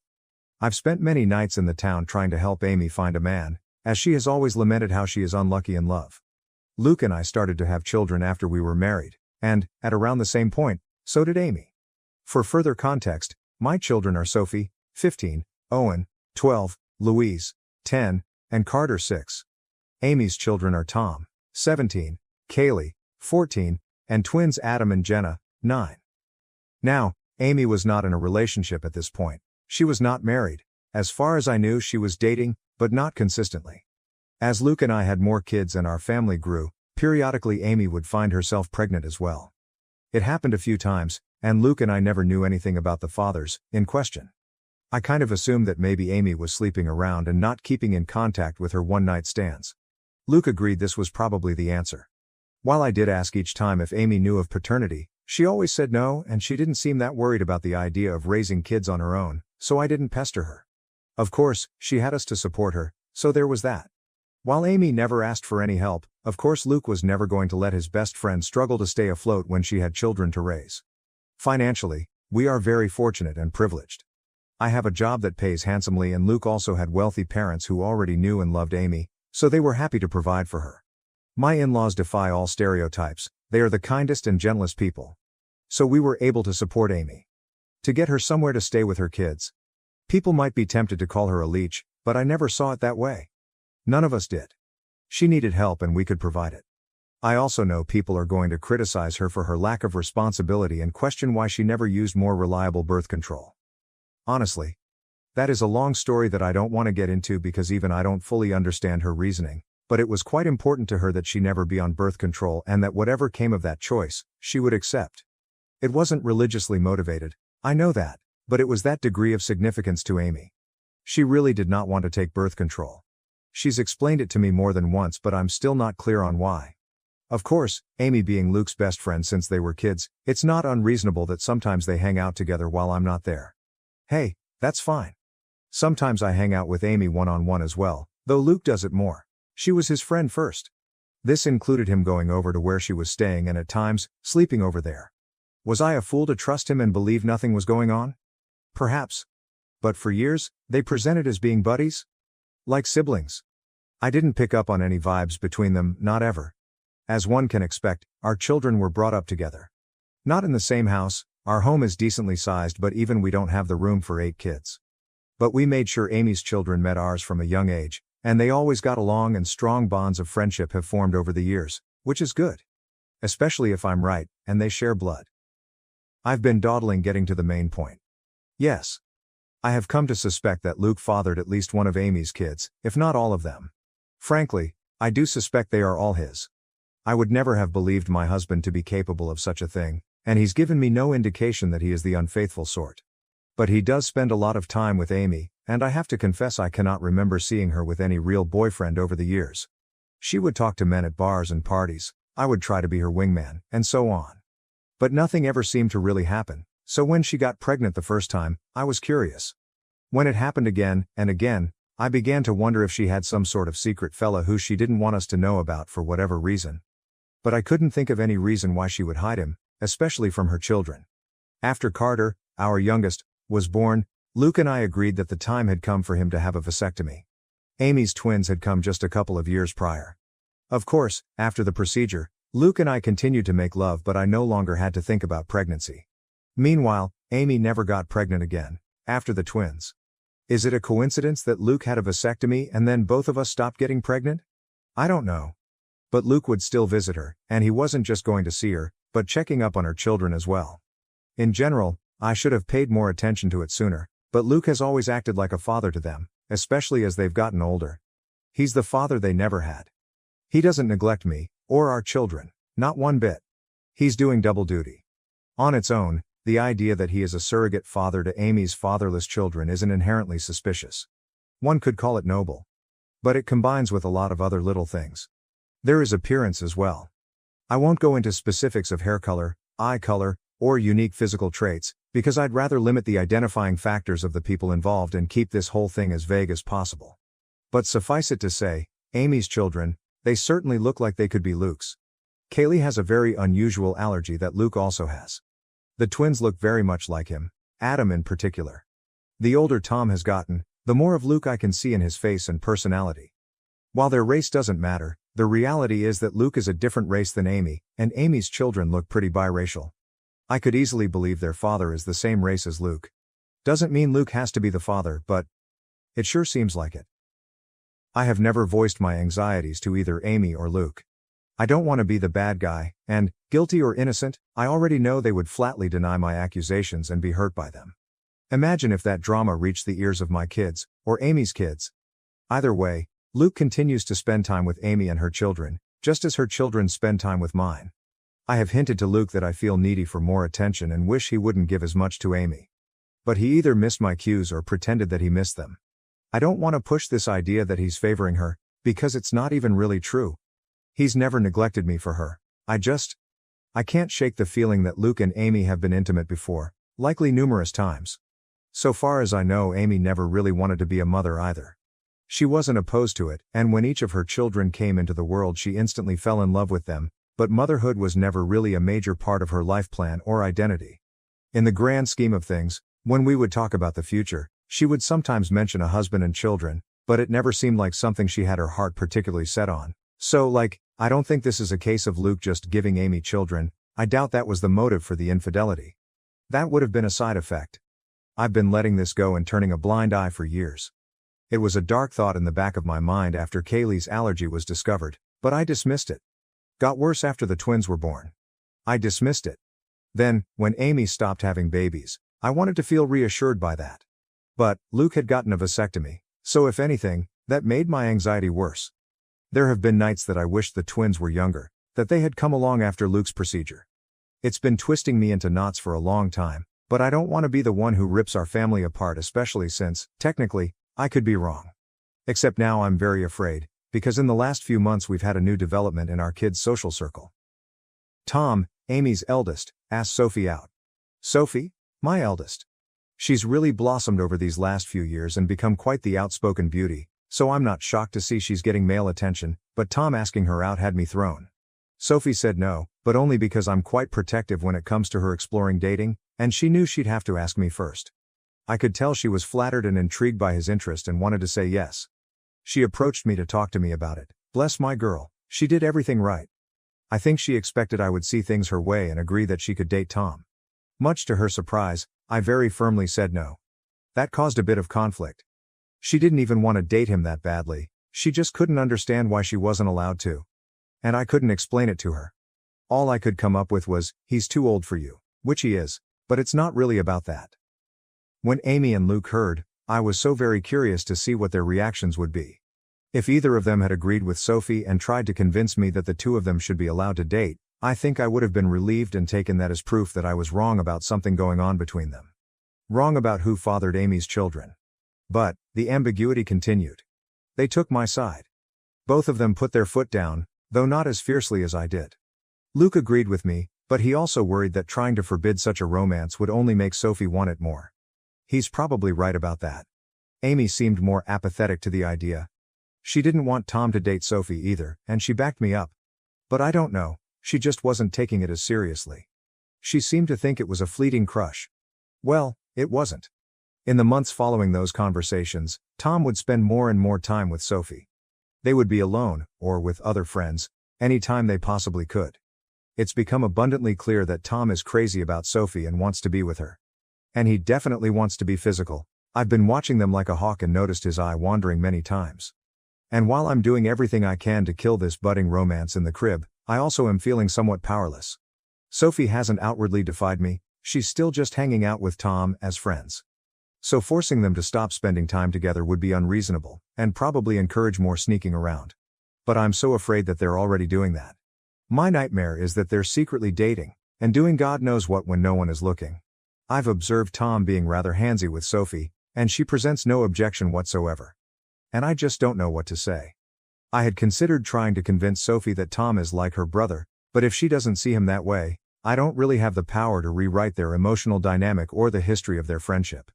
I've spent many nights in the town trying to help Amy find a man, as she has always lamented how she is unlucky in love. Luke and I started to have children after we were married, and, at around the same point, so did Amy. For further context, my children are Sophie, 15, Owen, 12, Louise, 10, and Carter, 6. Amy's children are Tom, 17, Kaylee, 14, and twins Adam and Jenna, 9. Now, Amy was not in a relationship at this point. She was not married. As far as I knew, she was dating, but not consistently. As Luke and I had more kids and our family grew, periodically Amy would find herself pregnant as well. It happened a few times, and Luke and I never knew anything about the fathers in question. I kind of assumed that maybe Amy was sleeping around and not keeping in contact with her one-night stands. Luke agreed this was probably the answer. While I did ask each time if Amy knew of paternity, she always said no, and she didn't seem that worried about the idea of raising kids on her own, so I didn't pester her. Of course, she had us to support her, so there was that. While Amy never asked for any help, of course Luke was never going to let his best friend struggle to stay afloat when she had children to raise. Financially, we are very fortunate and privileged. I have a job that pays handsomely and Luke also had wealthy parents who already knew and loved Amy, so they were happy to provide for her. My in-laws defy all stereotypes, they are the kindest and gentlest people. So we were able to support Amy. To get her somewhere to stay with her kids. People might be tempted to call her a leech, but I never saw it that way. None of us did. She needed help and we could provide it. I also know people are going to criticize her for her lack of responsibility and question why she never used more reliable birth control. Honestly, that is a long story that I don't want to get into because even I don't fully understand her reasoning, but it was quite important to her that she never be on birth control and that whatever came of that choice, she would accept. It wasn't religiously motivated, I know that, but it was that degree of significance to Amy. She really did not want to take birth control. She's explained it to me more than once, but I'm still not clear on why. Of course, Amy being Luke's best friend since they were kids, it's not unreasonable that sometimes they hang out together while I'm not there. Hey, that's fine. Sometimes I hang out with Amy one-on-one as well, though Luke does it more. She was his friend first. This included him going over to where she was staying and at times, sleeping over there. Was I a fool to trust him and believe nothing was going on? Perhaps. But for years, they presented as being buddies? Like siblings. I didn't pick up on any vibes between them, not ever. As one can expect, our children were brought up together. Not in the same house, our home is decently sized but even we don't have the room for 8 kids. But we made sure Amy's children met ours from a young age, and they always got along and strong bonds of friendship have formed over the years, which is good. Especially if I'm right, and they share blood. I've been dawdling getting to the main point. Yes. I have come to suspect that Luke fathered at least one of Amy's kids, if not all of them. Frankly, I do suspect they are all his. I would never have believed my husband to be capable of such a thing, and he's given me no indication that he is the unfaithful sort. But he does spend a lot of time with Amy, and I have to confess I cannot remember seeing her with any real boyfriend over the years. She would talk to men at bars and parties, I would try to be her wingman, and so on. But nothing ever seemed to really happen, so when she got pregnant the first time, I was curious. When it happened again and again, I began to wonder if she had some sort of secret fella who she didn't want us to know about for whatever reason. But I couldn't think of any reason why she would hide him, especially from her children. After Carter, our youngest, was born, Luke and I agreed that the time had come for him to have a vasectomy. Amy's twins had come just a couple of years prior. Of course, after the procedure, Luke and I continued to make love, but I no longer had to think about pregnancy. Meanwhile, Amy never got pregnant again, after the twins. Is it a coincidence that Luke had a vasectomy and then both of us stopped getting pregnant? I don't know. But Luke would still visit her, and he wasn't just going to see her, but checking up on her children as well. In general, I should have paid more attention to it sooner, but Luke has always acted like a father to them, especially as they've gotten older. He's the father they never had. He doesn't neglect me, or our children, not one bit. He's doing double duty. On its own, the idea that he is a surrogate father to Amy's fatherless children isn't inherently suspicious. One could call it noble. But it combines with a lot of other little things. There is appearance as well. I won't go into specifics of hair color, eye color, or unique physical traits, because I'd rather limit the identifying factors of the people involved and keep this whole thing as vague as possible. But suffice it to say, Amy's children, they certainly look like they could be Luke's. Kaylee has a very unusual allergy that Luke also has. The twins look very much like him, Adam in particular. The older Tom has gotten, the more of Luke I can see in his face and personality. While their race doesn't matter, the reality is that Luke is a different race than Amy, and Amy's children look pretty biracial. I could easily believe their father is the same race as Luke. Doesn't mean Luke has to be the father, but it sure seems like it. I have never voiced my anxieties to either Amy or Luke. I don't want to be the bad guy, and, guilty or innocent, I already know they would flatly deny my accusations and be hurt by them. Imagine if that drama reached the ears of my kids, or Amy's kids. Either way, Luke continues to spend time with Amy and her children, just as her children spend time with mine. I have hinted to Luke that I feel needy for more attention and wish he wouldn't give as much to Amy. But he either missed my cues or pretended that he missed them. I don't want to push this idea that he's favoring her, because it's not even really true. He's never neglected me for her. I can't shake the feeling that Luke and Amy have been intimate before, likely numerous times. So far as I know, Amy never really wanted to be a mother either. She wasn't opposed to it, and when each of her children came into the world she instantly fell in love with them, but motherhood was never really a major part of her life plan or identity. In the grand scheme of things, when we would talk about the future, she would sometimes mention a husband and children, but it never seemed like something she had her heart particularly set on. So, I don't think this is a case of Luke just giving Amy children. I doubt that was the motive for the infidelity. That would have been a side effect. I've been letting this go and turning a blind eye for years. It was a dark thought in the back of my mind after Kaylee's allergy was discovered, but I dismissed it. Got worse after the twins were born. I dismissed it. Then, when Amy stopped having babies, I wanted to feel reassured by that. But, Luke had gotten a vasectomy, so if anything, that made my anxiety worse. There have been nights that I wished the twins were younger, that they had come along after Luke's procedure. It's been twisting me into knots for a long time, but I don't want to be the one who rips our family apart, especially since, technically, I could be wrong. Except now I'm very afraid, because in the last few months we've had a new development in our kids' social circle. Tom, Amy's eldest, asked Sophie out. Sophie? My eldest. She's really blossomed over these last few years and become quite the outspoken beauty, so I'm not shocked to see she's getting male attention, but Tom asking her out had me thrown. Sophie said no, but only because I'm quite protective when it comes to her exploring dating, and she knew she'd have to ask me first. I could tell she was flattered and intrigued by his interest and wanted to say yes. She approached me to talk to me about it. Bless my girl, she did everything right. I think she expected I would see things her way and agree that she could date Tom. Much to her surprise, I very firmly said no. That caused a bit of conflict. She didn't even want to date him that badly, she just couldn't understand why she wasn't allowed to. And I couldn't explain it to her. All I could come up with was, he's too old for you, which he is, but it's not really about that. When Amy and Luke heard, I was so very curious to see what their reactions would be. If either of them had agreed with Sophie and tried to convince me that the two of them should be allowed to date, I think I would have been relieved and taken that as proof that I was wrong about something going on between them. Wrong about who fathered Amy's children. But, the ambiguity continued. They took my side. Both of them put their foot down, though not as fiercely as I did. Luke agreed with me, but he also worried that trying to forbid such a romance would only make Sophie want it more. He's probably right about that. Amy seemed more apathetic to the idea. She didn't want Tom to date Sophie either, and she backed me up. But I don't know, she just wasn't taking it as seriously. She seemed to think it was a fleeting crush. Well, it wasn't. In the months following those conversations, Tom would spend more and more time with Sophie. They would be alone, or with other friends, any time they possibly could. It's become abundantly clear that Tom is crazy about Sophie and wants to be with her. And he definitely wants to be physical. I've been watching them like a hawk and noticed his eye wandering many times. And while I'm doing everything I can to kill this budding romance in the crib, I also am feeling somewhat powerless. Sophie hasn't outwardly defied me, she's still just hanging out with Tom as friends. So forcing them to stop spending time together would be unreasonable, and probably encourage more sneaking around. But I'm so afraid that they're already doing that. My nightmare is that they're secretly dating, and doing God knows what when no one is looking. I've observed Tom being rather handsy with Sophie, and she presents no objection whatsoever. And I just don't know what to say. I had considered trying to convince Sophie that Tom is like her brother, but if she doesn't see him that way, I don't really have the power to rewrite their emotional dynamic or the history of their friendship.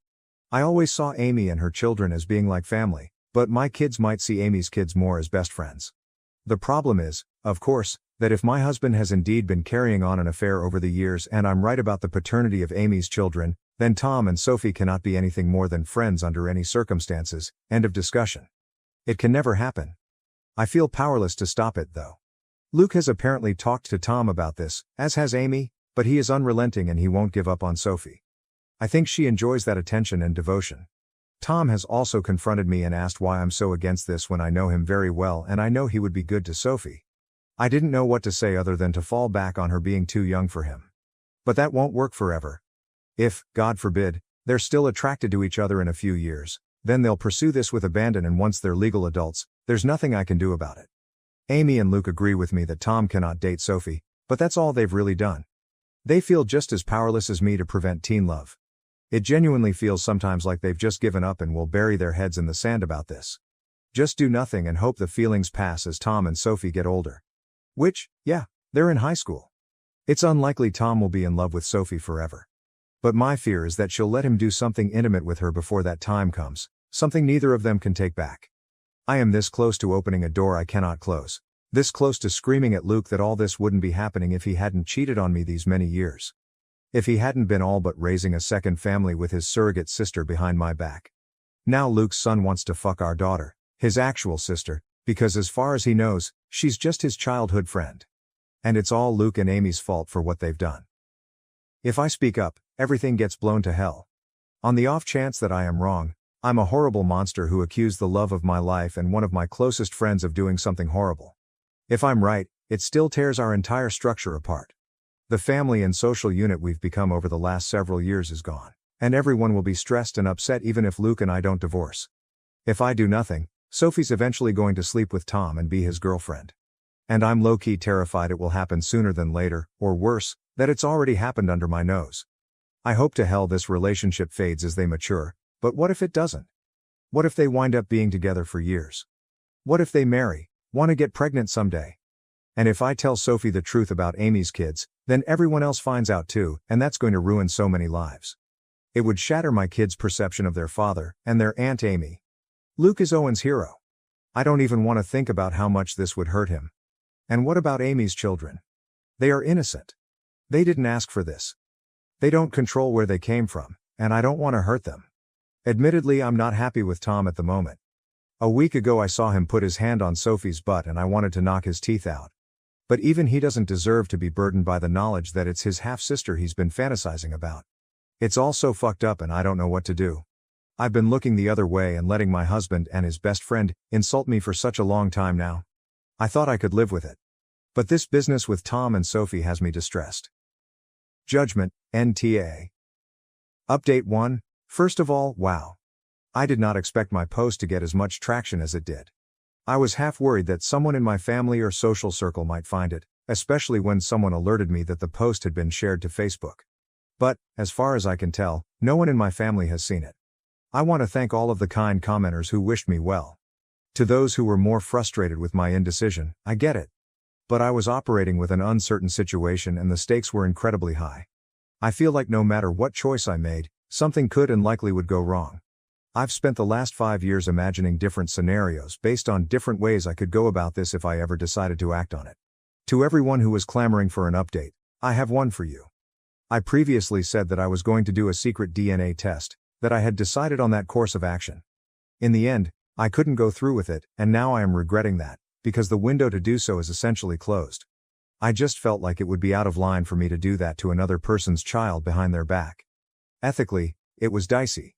I always saw Amy and her children as being like family, but my kids might see Amy's kids more as best friends. The problem is, of course, that if my husband has indeed been carrying on an affair over the years and I'm right about the paternity of Amy's children, then Tom and Sophie cannot be anything more than friends under any circumstances, end of discussion. It can never happen. I feel powerless to stop it though. Luke has apparently talked to Tom about this, as has Amy, but he is unrelenting and he won't give up on Sophie. I think she enjoys that attention and devotion. Tom has also confronted me and asked why I'm so against this when I know him very well and I know he would be good to Sophie. I didn't know what to say other than to fall back on her being too young for him. But that won't work forever. If, God forbid, they're still attracted to each other in a few years, then they'll pursue this with abandon, and once they're legal adults, there's nothing I can do about it. Amy and Luke agree with me that Tom cannot date Sophie, but that's all they've really done. They feel just as powerless as me to prevent teen love. It genuinely feels sometimes like they've just given up and will bury their heads in the sand about this. Just do nothing and hope the feelings pass as Tom and Sophie get older. Which, yeah, they're in high school. It's unlikely Tom will be in love with Sophie forever. But my fear is that she'll let him do something intimate with her before that time comes, something neither of them can take back. I am this close to opening a door I cannot close, this close to screaming at Luke that all this wouldn't be happening if he hadn't cheated on me these many years. If he hadn't been all but raising a second family with his surrogate sister behind my back. Now Luke's son wants to fuck our daughter, his actual sister, because as far as he knows, she's just his childhood friend. And it's all Luke and Amy's fault for what they've done. If I speak up, everything gets blown to hell. On the off chance that I am wrong, I'm a horrible monster who accused the love of my life and one of my closest friends of doing something horrible. If I'm right, it still tears our entire structure apart. The family and social unit we've become over the last several years is gone, and everyone will be stressed and upset even if Luke and I don't divorce. If I do nothing, Sophie's eventually going to sleep with Tom and be his girlfriend. And I'm low-key terrified it will happen sooner than later, or worse, that it's already happened under my nose. I hope to hell this relationship fades as they mature, but what if it doesn't? What if they wind up being together for years? What if they marry, want to get pregnant someday? And if I tell Sophie the truth about Amy's kids, then everyone else finds out too, and that's going to ruin so many lives. It would shatter my kids' perception of their father, and their Aunt Amy. Luke is Owen's hero. I don't even want to think about how much this would hurt him. And what about Amy's children? They are innocent. They didn't ask for this. They don't control where they came from, and I don't want to hurt them. Admittedly, I'm not happy with Tom at the moment. A week ago I saw him put his hand on Sophie's butt and I wanted to knock his teeth out. But even he doesn't deserve to be burdened by the knowledge that it's his half-sister he's been fantasizing about. It's all so fucked up and I don't know what to do. I've been looking the other way and letting my husband and his best friend insult me for such a long time now. I thought I could live with it. But this business with Tom and Sophie has me distressed. Judgment, NTA. Update 1. First of all, wow. I did not expect my post to get as much traction as it did. I was half worried that someone in my family or social circle might find it, especially when someone alerted me that the post had been shared to Facebook. But, as far as I can tell, no one in my family has seen it. I want to thank all of the kind commenters who wished me well. To those who were more frustrated with my indecision, I get it. But I was operating with an uncertain situation and the stakes were incredibly high. I feel like no matter what choice I made, something could and likely would go wrong. I've spent the last 5 years imagining different scenarios based on different ways I could go about this if I ever decided to act on it. To everyone who was clamoring for an update, I have one for you. I previously said that I was going to do a secret DNA test, that I had decided on that course of action. In the end, I couldn't go through with it, and now I am regretting that, because the window to do so is essentially closed. I just felt like it would be out of line for me to do that to another person's child behind their back. Ethically, it was dicey.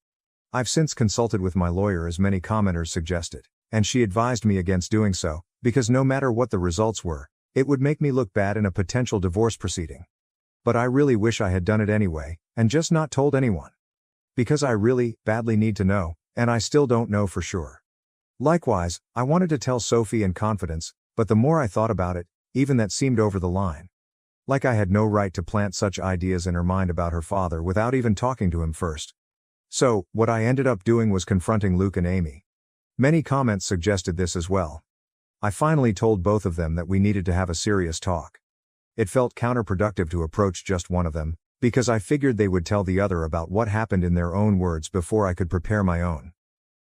I've since consulted with my lawyer as many commenters suggested, and she advised me against doing so, because no matter what the results were, it would make me look bad in a potential divorce proceeding. But I really wish I had done it anyway, and just not told anyone. Because I really, badly need to know, and I still don't know for sure. Likewise, I wanted to tell Sophie in confidence, but the more I thought about it, even that seemed over the line. Like I had no right to plant such ideas in her mind about her father without even talking to him first. So, what I ended up doing was confronting Luke and Amy. Many comments suggested this as well. I finally told both of them that we needed to have a serious talk. It felt counterproductive to approach just one of them, because I figured they would tell the other about what happened in their own words before I could prepare my own.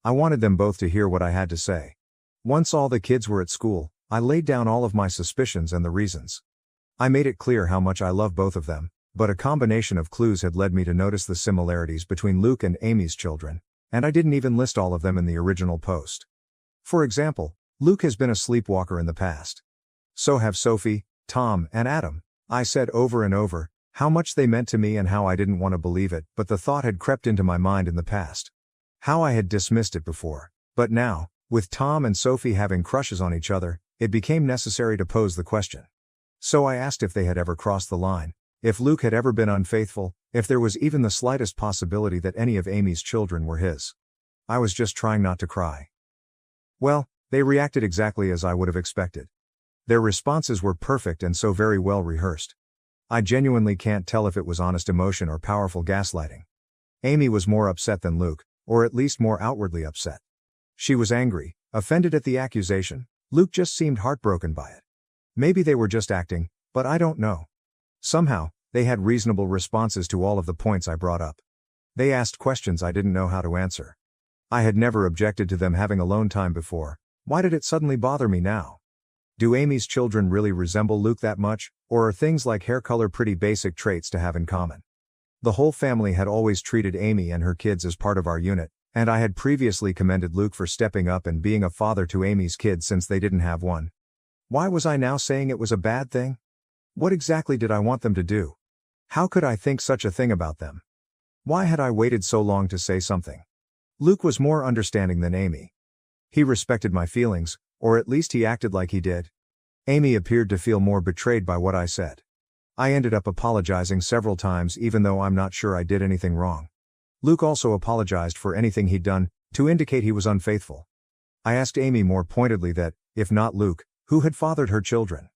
I wanted them both to hear what I had to say. Once all the kids were at school, I laid down all of my suspicions and the reasons. I made it clear how much I love both of them, but a combination of clues had led me to notice the similarities between Luke and Amy's children, and I didn't even list all of them in the original post. For example, Luke has been a sleepwalker in the past. So have Sophie, Tom, and Adam. I said over and over how much they meant to me and how I didn't want to believe it, but the thought had crept into my mind in the past. How I had dismissed it before, but now, with Tom and Sophie having crushes on each other, it became necessary to pose the question. So I asked if they had ever crossed the line, if Luke had ever been unfaithful, if there was even the slightest possibility that any of Amy's children were his. I was just trying not to cry. Well, they reacted exactly as I would have expected. Their responses were perfect and so very well rehearsed. I genuinely can't tell if it was honest emotion or powerful gaslighting. Amy was more upset than Luke, or at least more outwardly upset. She was angry, offended at the accusation. Luke just seemed heartbroken by it. Maybe they were just acting, but I don't know. Somehow, they had reasonable responses to all of the points I brought up. They asked questions I didn't know how to answer. I had never objected to them having alone time before. Why did it suddenly bother me now? Do Amy's children really resemble Luke that much, or are things like hair color pretty basic traits to have in common? The whole family had always treated Amy and her kids as part of our unit, and I had previously commended Luke for stepping up and being a father to Amy's kids since they didn't have one. Why was I now saying it was a bad thing? What exactly did I want them to do? How could I think such a thing about them? Why had I waited so long to say something? Luke was more understanding than Amy. He respected my feelings, or at least he acted like he did. Amy appeared to feel more betrayed by what I said. I ended up apologizing several times even though I'm not sure I did anything wrong. Luke also apologized for anything he'd done, to indicate he was unfaithful. I asked Amy more pointedly that, if not Luke, who had fathered her children?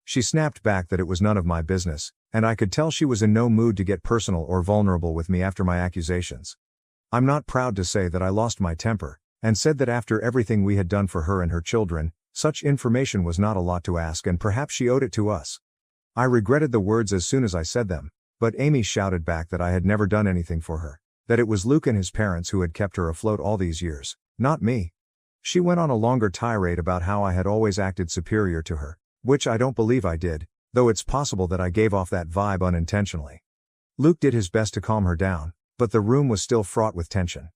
She snapped back that it was none of my business, and I could tell she was in no mood to get personal or vulnerable with me after my accusations. I'm not proud to say that I lost my temper, and said that after everything we had done for her and her children, such information was not a lot to ask and perhaps she owed it to us. I regretted the words as soon as I said them, but Amy shouted back that I had never done anything for her, that it was Luke and his parents who had kept her afloat all these years, not me. She went on a longer tirade about how I had always acted superior to her, which I don't believe I did, though it's possible that I gave off that vibe unintentionally. Luke did his best to calm her down, but the room was still fraught with tension.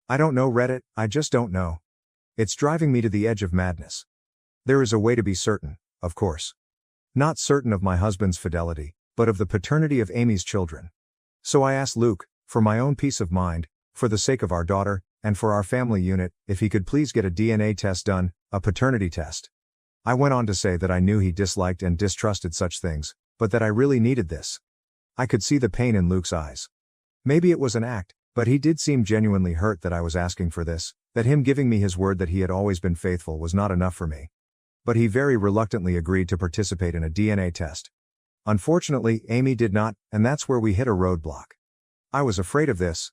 I don't know Reddit, I just don't know. It's driving me to the edge of madness. There is a way to be certain, of course. Not certain of my husband's fidelity, but of the paternity of Amy's children. So I asked Luke, for my own peace of mind, for the sake of our daughter, and for our family unit, if he could please get a DNA test done, a paternity test. I went on to say that I knew he disliked and distrusted such things, but that I really needed this. I could see the pain in Luke's eyes. Maybe it was an act, but he did seem genuinely hurt that I was asking for this, that him giving me his word that he had always been faithful was not enough for me. But he very reluctantly agreed to participate in a DNA test. Unfortunately, Amy did not, and that's where we hit a roadblock. I was afraid of this.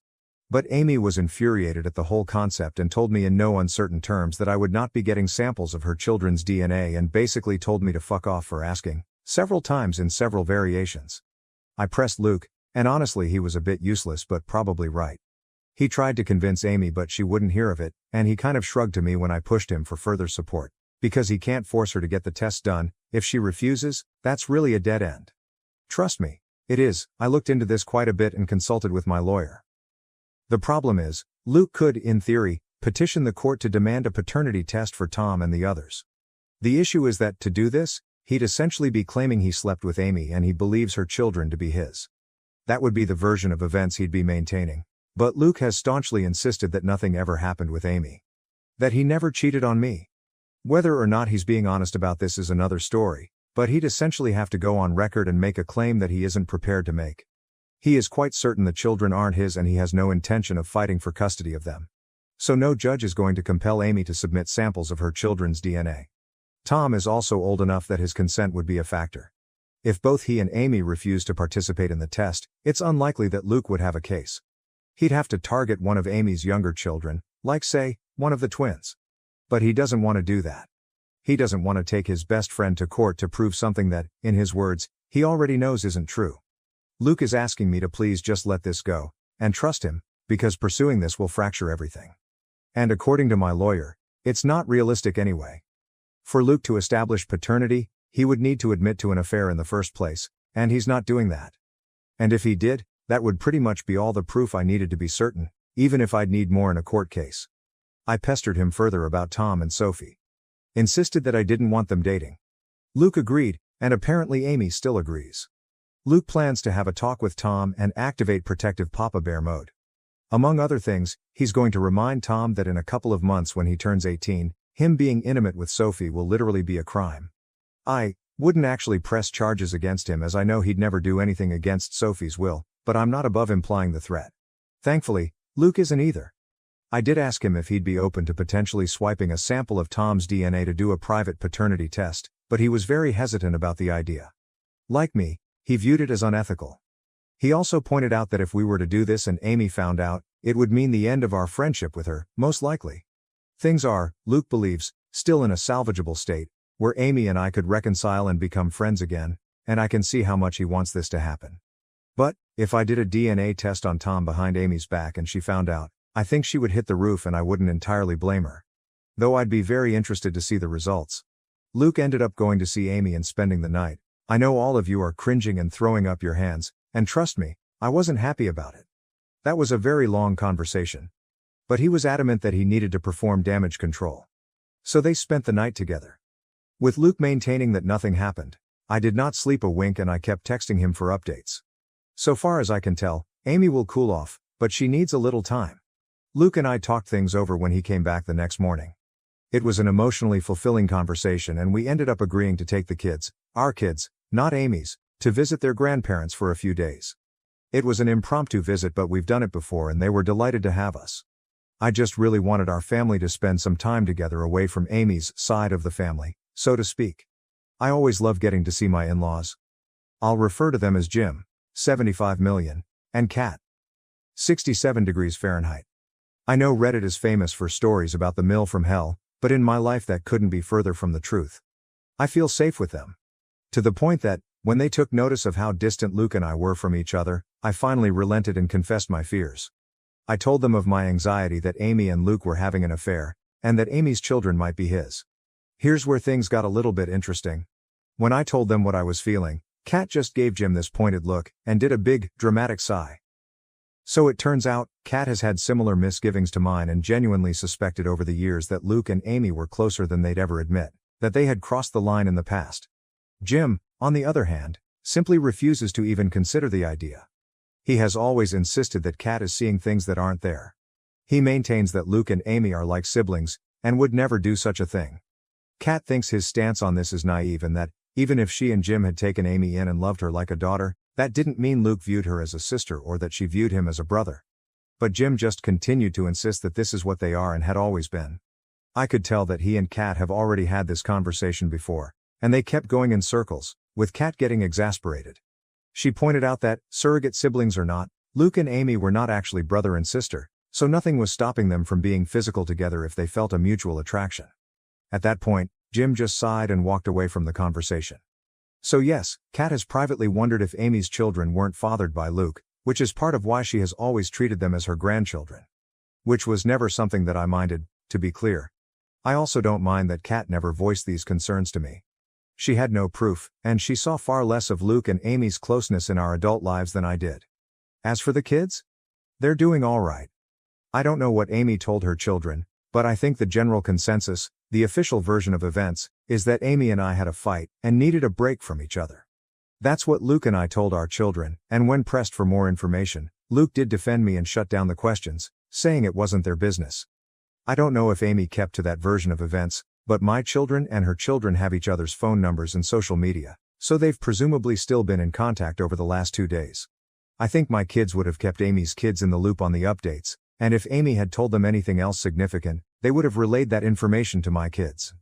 But Amy was infuriated at the whole concept and told me in no uncertain terms that I would not be getting samples of her children's DNA and basically told me to fuck off for asking, several times in several variations. I pressed Luke, and honestly he was a bit useless but probably right. He tried to convince Amy but she wouldn't hear of it, and he kind of shrugged to me when I pushed him for further support. Because he can't force her to get the test done, if she refuses, that's really a dead end. Trust me, it is. I looked into this quite a bit and consulted with my lawyer. The problem is, Luke could, in theory, petition the court to demand a paternity test for Tom and the others. The issue is that, to do this, he'd essentially be claiming he slept with Amy and he believes her children to be his. That would be the version of events he'd be maintaining. But Luke has staunchly insisted that nothing ever happened with Amy. That he never cheated on me. Whether or not he's being honest about this is another story, but he'd essentially have to go on record and make a claim that he isn't prepared to make. He is quite certain the children aren't his and he has no intention of fighting for custody of them. So no judge is going to compel Amy to submit samples of her children's DNA. Tom is also old enough that his consent would be a factor. If both he and Amy refuse to participate in the test, it's unlikely that Luke would have a case. He'd have to target one of Amy's younger children, like say, one of the twins. But he doesn't want to do that. He doesn't want to take his best friend to court to prove something that, in his words, he already knows isn't true. Luke is asking me to please just let this go, and trust him, because pursuing this will fracture everything. And according to my lawyer, it's not realistic anyway. For Luke to establish paternity, he would need to admit to an affair in the first place, and he's not doing that. And if he did, that would pretty much be all the proof I needed to be certain, even if I'd need more in a court case. I pestered him further about Tom and Sophie. Insisted that I didn't want them dating. Luke agreed, and apparently Amy still agrees. Luke plans to have a talk with Tom and activate protective Papa Bear mode. Among other things, he's going to remind Tom that in a couple of months when he turns 18, him being intimate with Sophie will literally be a crime. I wouldn't actually press charges against him as I know he'd never do anything against Sophie's will, but I'm not above implying the threat. Thankfully, Luke isn't either. I did ask him if he'd be open to potentially swiping a sample of Tom's DNA to do a private paternity test, but he was very hesitant about the idea. Like me, he viewed it as unethical. He also pointed out that if we were to do this and Amy found out, it would mean the end of our friendship with her, most likely. Things are, Luke believes, still in a salvageable state, where Amy and I could reconcile and become friends again, and I can see how much he wants this to happen. But, if I did a DNA test on Tom behind Amy's back and she found out, I think she would hit the roof and I wouldn't entirely blame her. Though I'd be very interested to see the results. Luke ended up going to see Amy and spending the night. I know all of you are cringing and throwing up your hands, and trust me, I wasn't happy about it. That was a very long conversation. But he was adamant that he needed to perform damage control. So they spent the night together. With Luke maintaining that nothing happened, I did not sleep a wink and I kept texting him for updates. So far as I can tell, Amy will cool off, but she needs a little time. Luke and I talked things over when he came back the next morning. It was an emotionally fulfilling conversation and we ended up agreeing to take the kids, our kids, not Amy's, to visit their grandparents for a few days. It was an impromptu visit but we've done it before and they were delighted to have us. I just really wanted our family to spend some time together away from Amy's side of the family, so to speak. I always love getting to see my in-laws. I'll refer to them as Jim, 75 million, and Kat, 67 degrees Fahrenheit. I know Reddit is famous for stories about the mill from hell, but in my life that couldn't be further from the truth. I feel safe with them. To the point that, when they took notice of how distant Luke and I were from each other, I finally relented and confessed my fears. I told them of my anxiety that Amy and Luke were having an affair, and that Amy's children might be his. Here's where things got a little bit interesting. When I told them what I was feeling, Kat just gave Jim this pointed look, and did a big, dramatic sigh. So it turns out, Kat has had similar misgivings to mine and genuinely suspected over the years that Luke and Amy were closer than they'd ever admit, that they had crossed the line in the past. Jim, on the other hand, simply refuses to even consider the idea. He has always insisted that Kat is seeing things that aren't there. He maintains that Luke and Amy are like siblings, and would never do such a thing. Kat thinks his stance on this is naive and that, even if she and Jim had taken Amy in and loved her like a daughter, that didn't mean Luke viewed her as a sister or that she viewed him as a brother. But Jim just continued to insist that this is what they are and had always been. I could tell that he and Kat have already had this conversation before, and they kept going in circles, with Kat getting exasperated. She pointed out that, surrogate siblings or not, Luke and Amy were not actually brother and sister, so nothing was stopping them from being physical together if they felt a mutual attraction. At that point, Jim just sighed and walked away from the conversation. So yes, Kat has privately wondered if Amy's children weren't fathered by Luke, which is part of why she has always treated them as her grandchildren. Which was never something that I minded, to be clear. I also don't mind that Kat never voiced these concerns to me. She had no proof, and she saw far less of Luke and Amy's closeness in our adult lives than I did. As for the kids? They're doing all right. I don't know what Amy told her children, but I think the general consensus, The official version of events is that Amy and I had a fight and needed a break from each other. That's what Luke and I told our children, and when pressed for more information, Luke did defend me and shut down the questions, saying it wasn't their business. I don't know if Amy kept to that version of events, but my children and her children have each other's phone numbers and social media, so they've presumably still been in contact over the last 2 days. I think my kids would have kept Amy's kids in the loop on the updates, and if Amy had told them anything else significant, they would have relayed that information to my kids.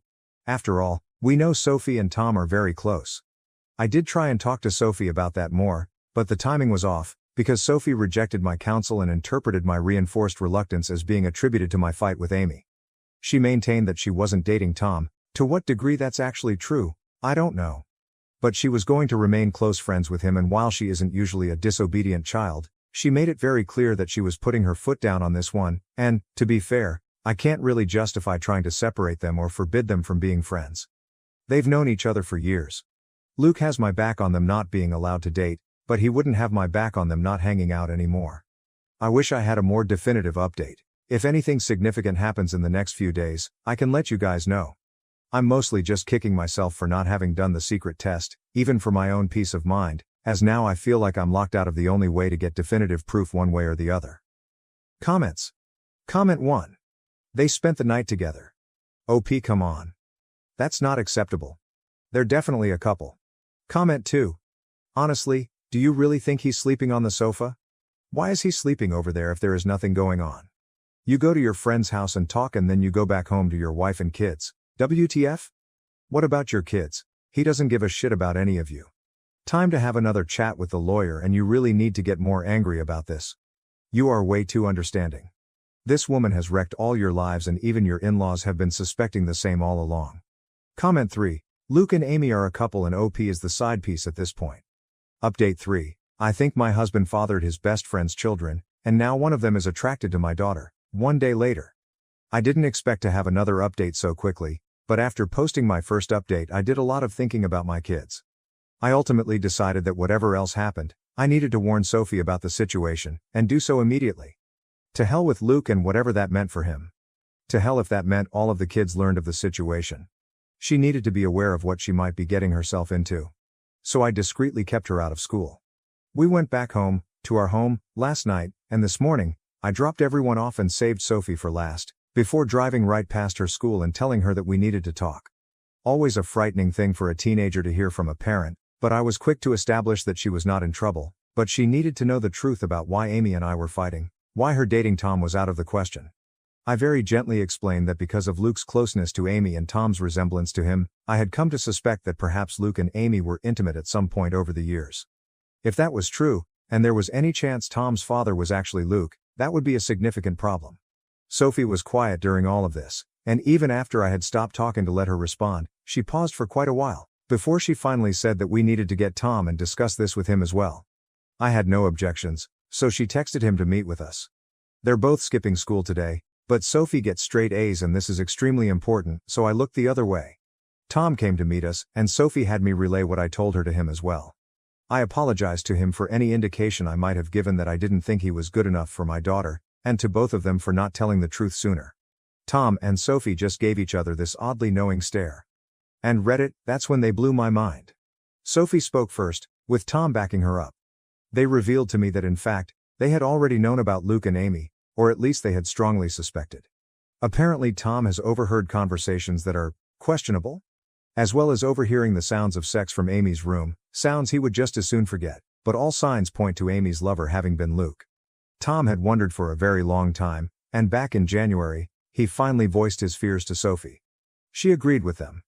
After all, we know Sophie and Tom are very close. I did try and talk to Sophie about that more, but the timing was off, because Sophie rejected my counsel and interpreted my reinforced reluctance as being attributed to my fight with Amy. She maintained that she wasn't dating Tom. To what degree that's actually true, I don't know. But she was going to remain close friends with him, and while she isn't usually a disobedient child, she made it very clear that she was putting her foot down on this one, and, to be fair, I can't really justify trying to separate them or forbid them from being friends. They've known each other for years. Luke has my back on them not being allowed to date, but he wouldn't have my back on them not hanging out anymore. I wish I had a more definitive update. If anything significant happens in the next few days, I can let you guys know. I'm mostly just kicking myself for not having done the secret test, even for my own peace of mind, as now I feel like I'm locked out of the only way to get definitive proof one way or the other. Comments. Comment 1. They spent the night together. OP, come on. That's not acceptable. They're definitely a couple. Comment 2. Honestly, do you really think he's sleeping on the sofa? Why is he sleeping over there if there is nothing going on? You go to your friend's house and talk, and then you go back home to your wife and kids. WTF? What about your kids? He doesn't give a shit about any of you. Time to have another chat with the lawyer, and you really need to get more angry about this. You are way too understanding. This woman has wrecked all your lives, and even your in-laws have been suspecting the same all along. Comment 3. Luke and Amy are a couple and OP is the side piece at this point. Update 3. I think my husband fathered his best friend's children, and now one of them is attracted to my daughter. 1 day later. I didn't expect to have another update so quickly, but after posting my first update I did a lot of thinking about my kids. I ultimately decided that whatever else happened, I needed to warn Sophie about the situation, and do so immediately. To hell with Luke and whatever that meant for him. To hell if that meant all of the kids learned of the situation. She needed to be aware of what she might be getting herself into. So I discreetly kept her out of school. We went back home, to our home, last night, and this morning, I dropped everyone off and saved Sophie for last, before driving right past her school and telling her that we needed to talk. Always a frightening thing for a teenager to hear from a parent, but I was quick to establish that she was not in trouble, but she needed to know the truth about why Amy and I were fighting, why her dating Tom was out of the question. I very gently explained that because of Luke's closeness to Amy and Tom's resemblance to him, I had come to suspect that perhaps Luke and Amy were intimate at some point over the years. If that was true, and there was any chance Tom's father was actually Luke, that would be a significant problem. Sophie was quiet during all of this, and even after I had stopped talking to let her respond, she paused for quite a while, before she finally said that we needed to get Tom and discuss this with him as well. I had no objections, so she texted him to meet with us. They're both skipping school today, but Sophie gets straight A's and this is extremely important, so I looked the other way. Tom came to meet us, and Sophie had me relay what I told her to him as well. I apologized to him for any indication I might have given that I didn't think he was good enough for my daughter, and to both of them for not telling the truth sooner. Tom and Sophie just gave each other this oddly knowing stare. And Reddit, that's when they blew my mind. Sophie spoke first, with Tom backing her up. They revealed to me that in fact, they had already known about Luke and Amy, or at least they had strongly suspected. Apparently Tom has overheard conversations that are questionable, as well as overhearing the sounds of sex from Amy's room, sounds he would just as soon forget, but all signs point to Amy's lover having been Luke. Tom had wondered for a very long time, and back in January, he finally voiced his fears to Sophie. She agreed with them.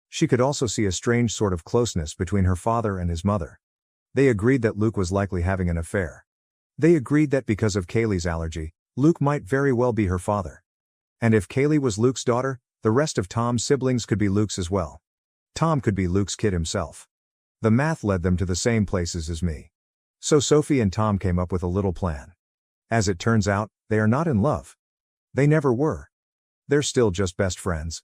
She could also see a strange sort of closeness between her father and his mother. They agreed that Luke was likely having an affair. They agreed that because of Kaylee's allergy, Luke might very well be her father. And if Kaylee was Luke's daughter, the rest of Tom's siblings could be Luke's as well. Tom could be Luke's kid himself. The math led them to the same places as me. So Sophie and Tom came up with a little plan. As it turns out, they are not in love. They never were. They're still just best friends.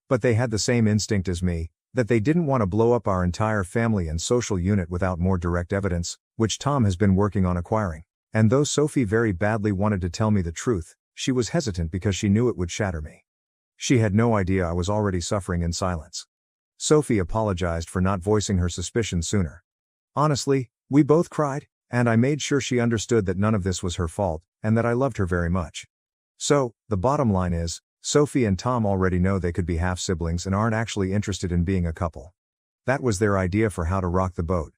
But they had the same instinct as me, that they didn't want to blow up our entire family and social unit without more direct evidence, which Tom has been working on acquiring. And though Sophie very badly wanted to tell me the truth, she was hesitant because she knew it would shatter me. She had no idea I was already suffering in silence. Sophie apologized for not voicing her suspicions sooner. Honestly, we both cried, and I made sure she understood that none of this was her fault, and that I loved her very much. So, the bottom line is, Sophie and Tom already know they could be half-siblings and aren't actually interested in being a couple. That was their idea for how to rock the boat.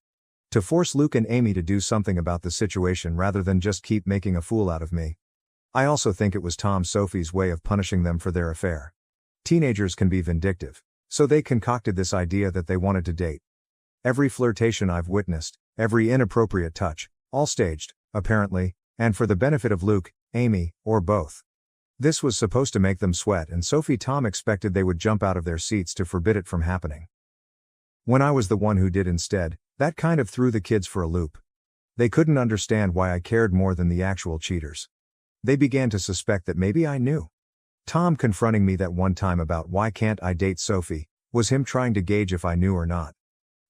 To force Luke and Amy to do something about the situation rather than just keep making a fool out of me. I also think it was Sophie's way of punishing them for their affair. Teenagers can be vindictive, so they concocted this idea that they wanted to date. Every flirtation I've witnessed, every inappropriate touch, all staged, apparently, and for the benefit of Luke, Amy, or both. This was supposed to make them sweat, and Tom expected they would jump out of their seats to forbid it from happening. When I was the one who did instead, that kind of threw the kids for a loop. They couldn't understand why I cared more than the actual cheaters. They began to suspect that maybe I knew. Tom confronting me that one time about why can't I date Sophie, was him trying to gauge if I knew or not.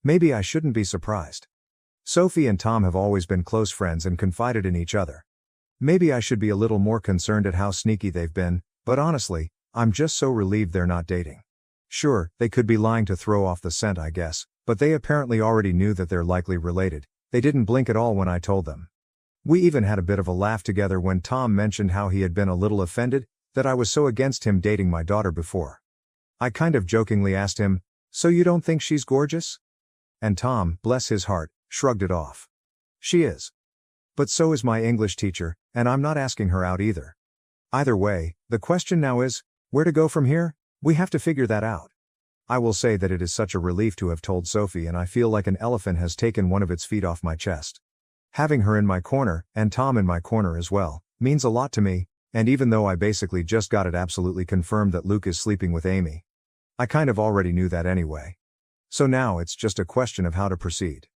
Maybe I shouldn't be surprised. Sophie and Tom have always been close friends and confided in each other. Maybe I should be a little more concerned at how sneaky they've been, but honestly, I'm just so relieved they're not dating. Sure, they could be lying to throw off the scent, I guess, but they apparently already knew that they're likely related. They didn't blink at all when I told them. We even had a bit of a laugh together when Tom mentioned how he had been a little offended that I was so against him dating my daughter before. I kind of jokingly asked him, "So you don't think she's gorgeous?" And Tom, bless his heart, shrugged it off. She is. But so is my English teacher, and I'm not asking her out either. Either way, the question now is, where to go from here? We have to figure that out. I will say that it is such a relief to have told Sophie, and I feel like an elephant has taken one of its feet off my chest. Having her in my corner, and Tom in my corner as well, means a lot to me, and even though I basically just got it absolutely confirmed that Luke is sleeping with Amy, I kind of already knew that anyway. So now it's just a question of how to proceed.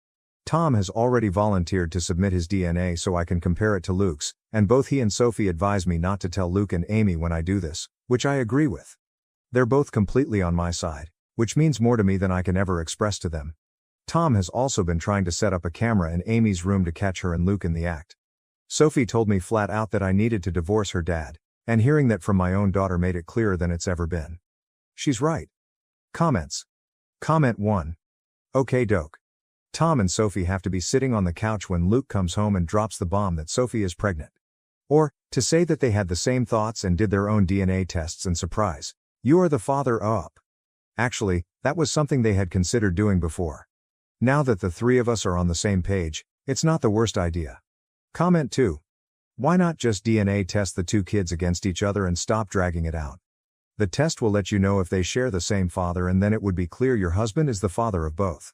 Tom has already volunteered to submit his DNA so I can compare it to Luke's, and both he and Sophie advise me not to tell Luke and Amy when I do this, which I agree with. They're both completely on my side, which means more to me than I can ever express to them. Tom has also been trying to set up a camera in Amy's room to catch her and Luke in the act. Sophie told me flat out that I needed to divorce her dad, and hearing that from my own daughter made it clearer than it's ever been. She's right. Comments. Comment 1. Okay doke. Tom and Sophie have to be sitting on the couch when Luke comes home and drops the bomb that Sophie is pregnant. Or, to say that they had the same thoughts and did their own DNA tests and surprise, you are the father up. Actually, that was something they had considered doing before. Now that the three of us are on the same page, it's not the worst idea. Comment 2. Why not just DNA test the two kids against each other and stop dragging it out? The test will let you know if they share the same father, and then it would be clear your husband is the father of both.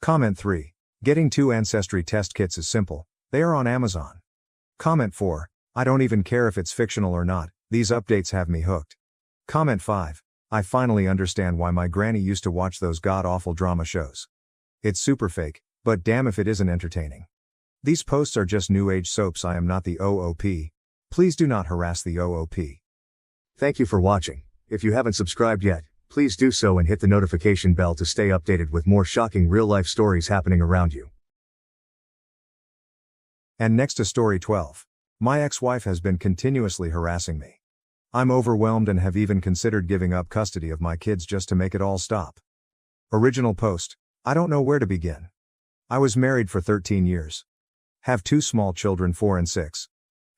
Comment 3. Getting 2 ancestry test kits is simple, they are on Amazon. Comment 4. I don't even care if it's fictional or not, these updates have me hooked. Comment 5. I finally understand why my granny used to watch those god-awful drama shows. It's super fake, but damn if it isn't entertaining. These posts are just new age soaps. I am not the OOP. Please do not harass the OOP. Thank you for watching. If you haven't subscribed yet, please do so and hit the notification bell to stay updated with more shocking real-life stories happening around you. And next to story 12. My ex-wife has been continuously harassing me. I'm overwhelmed and have even considered giving up custody of my kids just to make it all stop. Original post. I don't know where to begin. I was married for 13 years. Have 2 small children, 4 and 6.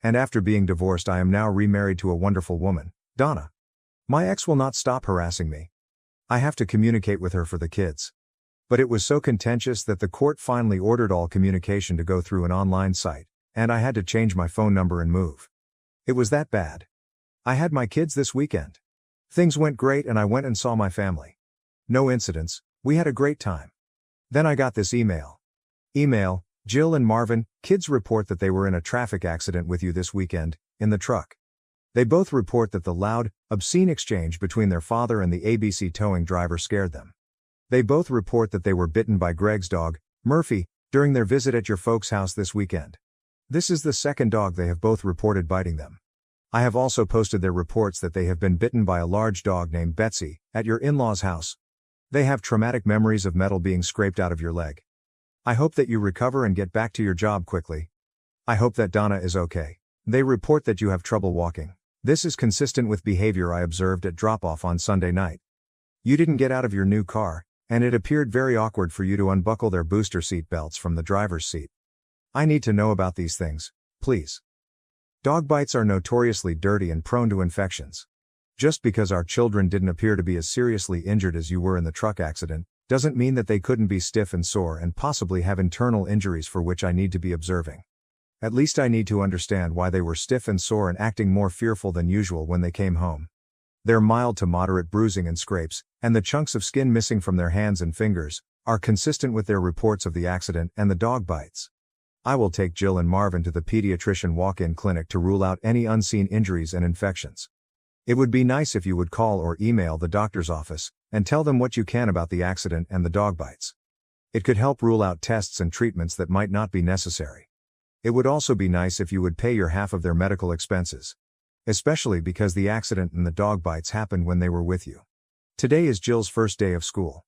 And after being divorced, I am now remarried to a wonderful woman, Donna. My ex will not stop harassing me. I have to communicate with her for the kids. But it was so contentious that the court finally ordered all communication to go through an online site, and I had to change my phone number and move. It was that bad. I had my kids this weekend. Things went great and I went and saw my family. No incidents, we had a great time. Then I got this email. Jill and Marvin, kids report that they were in a traffic accident with you this weekend, in the truck. They both report that the loud, obscene exchange between their father and the ABC towing driver scared them. They both report that they were bitten by Greg's dog, Murphy, during their visit at your folks' house this weekend. This is the second dog they have both reported biting them. I have also posted their reports that they have been bitten by a large dog named Betsy, at your in-laws' house. They have traumatic memories of metal being scraped out of your leg. I hope that you recover and get back to your job quickly. I hope that Donna is okay. They report that you have trouble walking. This is consistent with behavior I observed at drop-off on Sunday night. You didn't get out of your new car, and it appeared very awkward for you to unbuckle their booster seat belts from the driver's seat. I need to know about these things, please. Dog bites are notoriously dirty and prone to infections. Just because our children didn't appear to be as seriously injured as you were in the truck accident, doesn't mean that they couldn't be stiff and sore and possibly have internal injuries for which I need to be observing. At least I need to understand why they were stiff and sore and acting more fearful than usual when they came home. Their mild to moderate bruising and scrapes, and the chunks of skin missing from their hands and fingers, are consistent with their reports of the accident and the dog bites. I will take Jill and Marvin to the pediatrician walk-in clinic to rule out any unseen injuries and infections. It would be nice if you would call or email the doctor's office, and tell them what you can about the accident and the dog bites. It could help rule out tests and treatments that might not be necessary. It would also be nice if you would pay your half of their medical expenses. Especially because the accident and the dog bites happened when they were with you. Today is Jill's first day of school.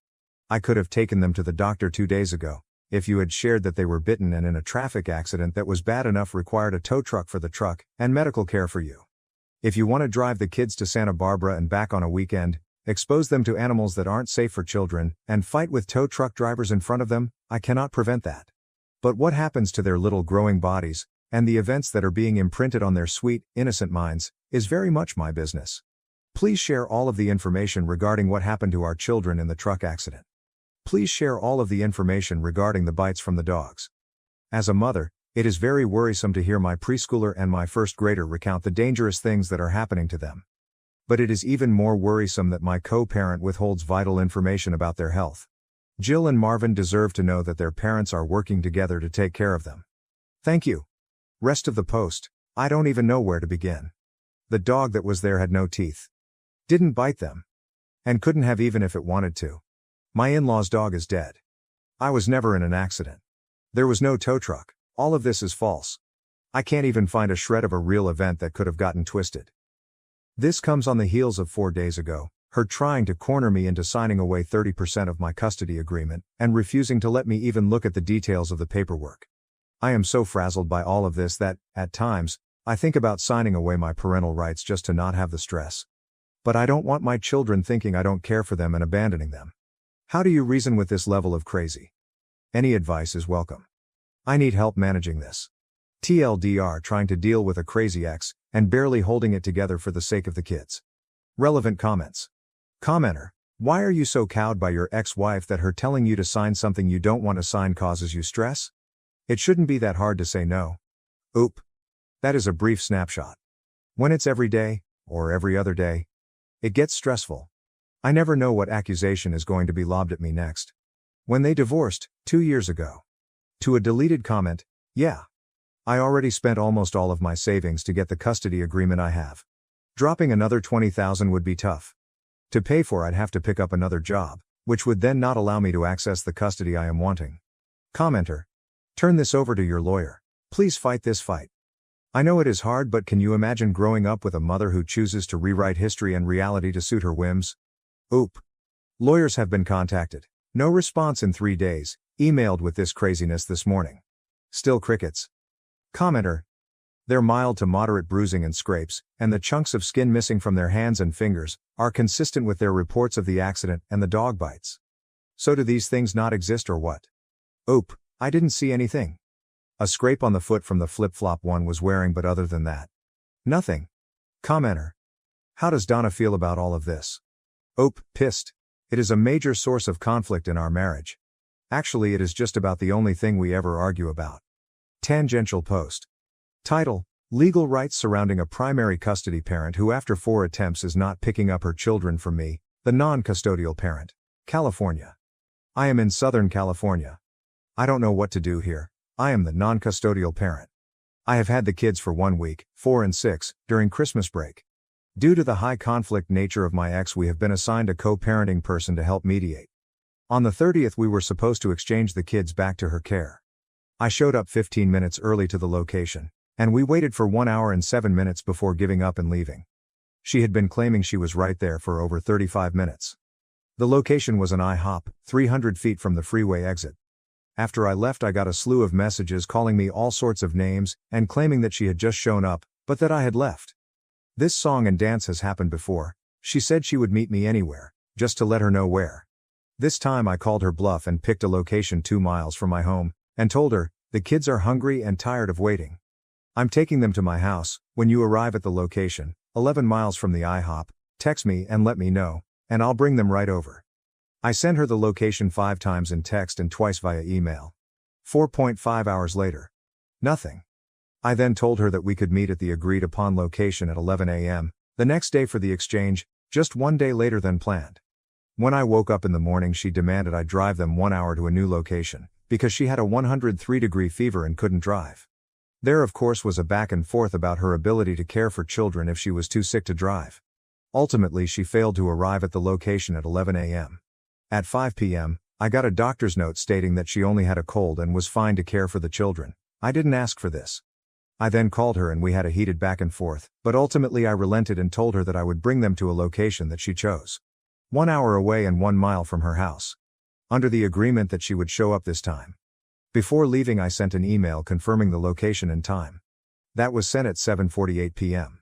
I could have taken them to the doctor 2 days ago, if you had shared that they were bitten and in a traffic accident that was bad enough required a tow truck for the truck, and medical care for you. If you want to drive the kids to Santa Barbara and back on a weekend, expose them to animals that aren't safe for children, and fight with tow truck drivers in front of them, I cannot prevent that. But what happens to their little growing bodies, and the events that are being imprinted on their sweet, innocent minds, is very much my business. Please share all of the information regarding what happened to our children in the truck accident. Please share all of the information regarding the bites from the dogs. As a mother, it is very worrisome to hear my preschooler and my first grader recount the dangerous things that are happening to them. But it is even more worrisome that my co-parent withholds vital information about their health. Jill and Marvin deserve to know that their parents are working together to take care of them. Thank you. Rest of the post, I don't even know where to begin. The dog that was there had no teeth. Didn't bite them. And couldn't have even if it wanted to. My in-law's dog is dead. I was never in an accident. There was no tow truck. All of this is false. I can't even find a shred of a real event that could have gotten twisted. This comes on the heels of 4 days ago, her trying to corner me into signing away 30% of my custody agreement, and refusing to let me even look at the details of the paperwork. I am so frazzled by all of this that, at times, I think about signing away my parental rights just to not have the stress. But I don't want my children thinking I don't care for them and abandoning them. How do you reason with this level of crazy? Any advice is welcome. I need help managing this. TLDR, trying to deal with a crazy ex, and barely holding it together for the sake of the kids. Relevant comments. Commenter, why are you so cowed by your ex-wife that her telling you to sign something you don't want to sign causes you stress? It shouldn't be that hard to say no. Oop. That is a brief snapshot. When it's every day, or every other day, it gets stressful. I never know what accusation is going to be lobbed at me next. When they divorced, 2 years ago. To a deleted comment, yeah. I already spent almost all of my savings to get the custody agreement I have. Dropping another $20,000 would be tough. To pay for I'd have to pick up another job, which would then not allow me to access the custody I am wanting. Commenter. Turn this over to your lawyer. Please fight this fight. I know it is hard, but can you imagine growing up with a mother who chooses to rewrite history and reality to suit her whims? Oop. Lawyers have been contacted. No response in 3 days, emailed with this craziness this morning. Still crickets. Commenter. Their mild to moderate bruising and scrapes, and the chunks of skin missing from their hands and fingers, are consistent with their reports of the accident and the dog bites. So do these things not exist or what? Oop, I didn't see anything. A scrape on the foot from the flip-flop one was wearing, but other than that, nothing. Commenter. How does Donna feel about all of this? Oop, pissed. It is a major source of conflict in our marriage. Actually, it is just about the only thing we ever argue about. Tangential post. Title: Legal rights surrounding a primary custody parent who after 4 attempts is not picking up her children from me, the non-custodial parent. California. I am in Southern California. I don't know what to do here. I am the non-custodial parent. I have had the kids for 1 week, 4 and 6, during Christmas break. Due to the high conflict nature of my ex, we have been assigned a co-parenting person to help mediate. On the 30th we were supposed to exchange the kids back to her care. I showed up 15 minutes early to the location, and we waited for 1 hour and 7 minutes before giving up and leaving. She had been claiming she was right there for over 35 minutes. The location was an IHOP, 300 feet from the freeway exit. After I left I got a slew of messages calling me all sorts of names, and claiming that she had just shown up, but that I had left. This song and dance has happened before. She said she would meet me anywhere, just to let her know where. This time I called her bluff and picked a location 2 miles from my home, and told her, the kids are hungry and tired of waiting. I'm taking them to my house. When you arrive at the location, 11 miles from the IHOP, text me and let me know, and I'll bring them right over. I sent her the location 5 times in text and twice via email. 4.5 hours later. Nothing. I then told her that we could meet at the agreed upon location at 11 a.m., the next day for the exchange, just 1 day later than planned. When I woke up in the morning, she demanded I drive them 1 hour to a new location, because she had a 103-degree fever and couldn't drive. There of course was a back and forth about her ability to care for children if she was too sick to drive. Ultimately she failed to arrive at the location at 11 a.m. At 5 p.m., I got a doctor's note stating that she only had a cold and was fine to care for the children. I didn't ask for this. I then called her and we had a heated back and forth, but ultimately I relented and told her that I would bring them to a location that she chose. 1 hour away and 1 mile from her house. Under the agreement that she would show up this time. Before leaving I sent an email confirming the location and time. That was sent at 7:48 p.m.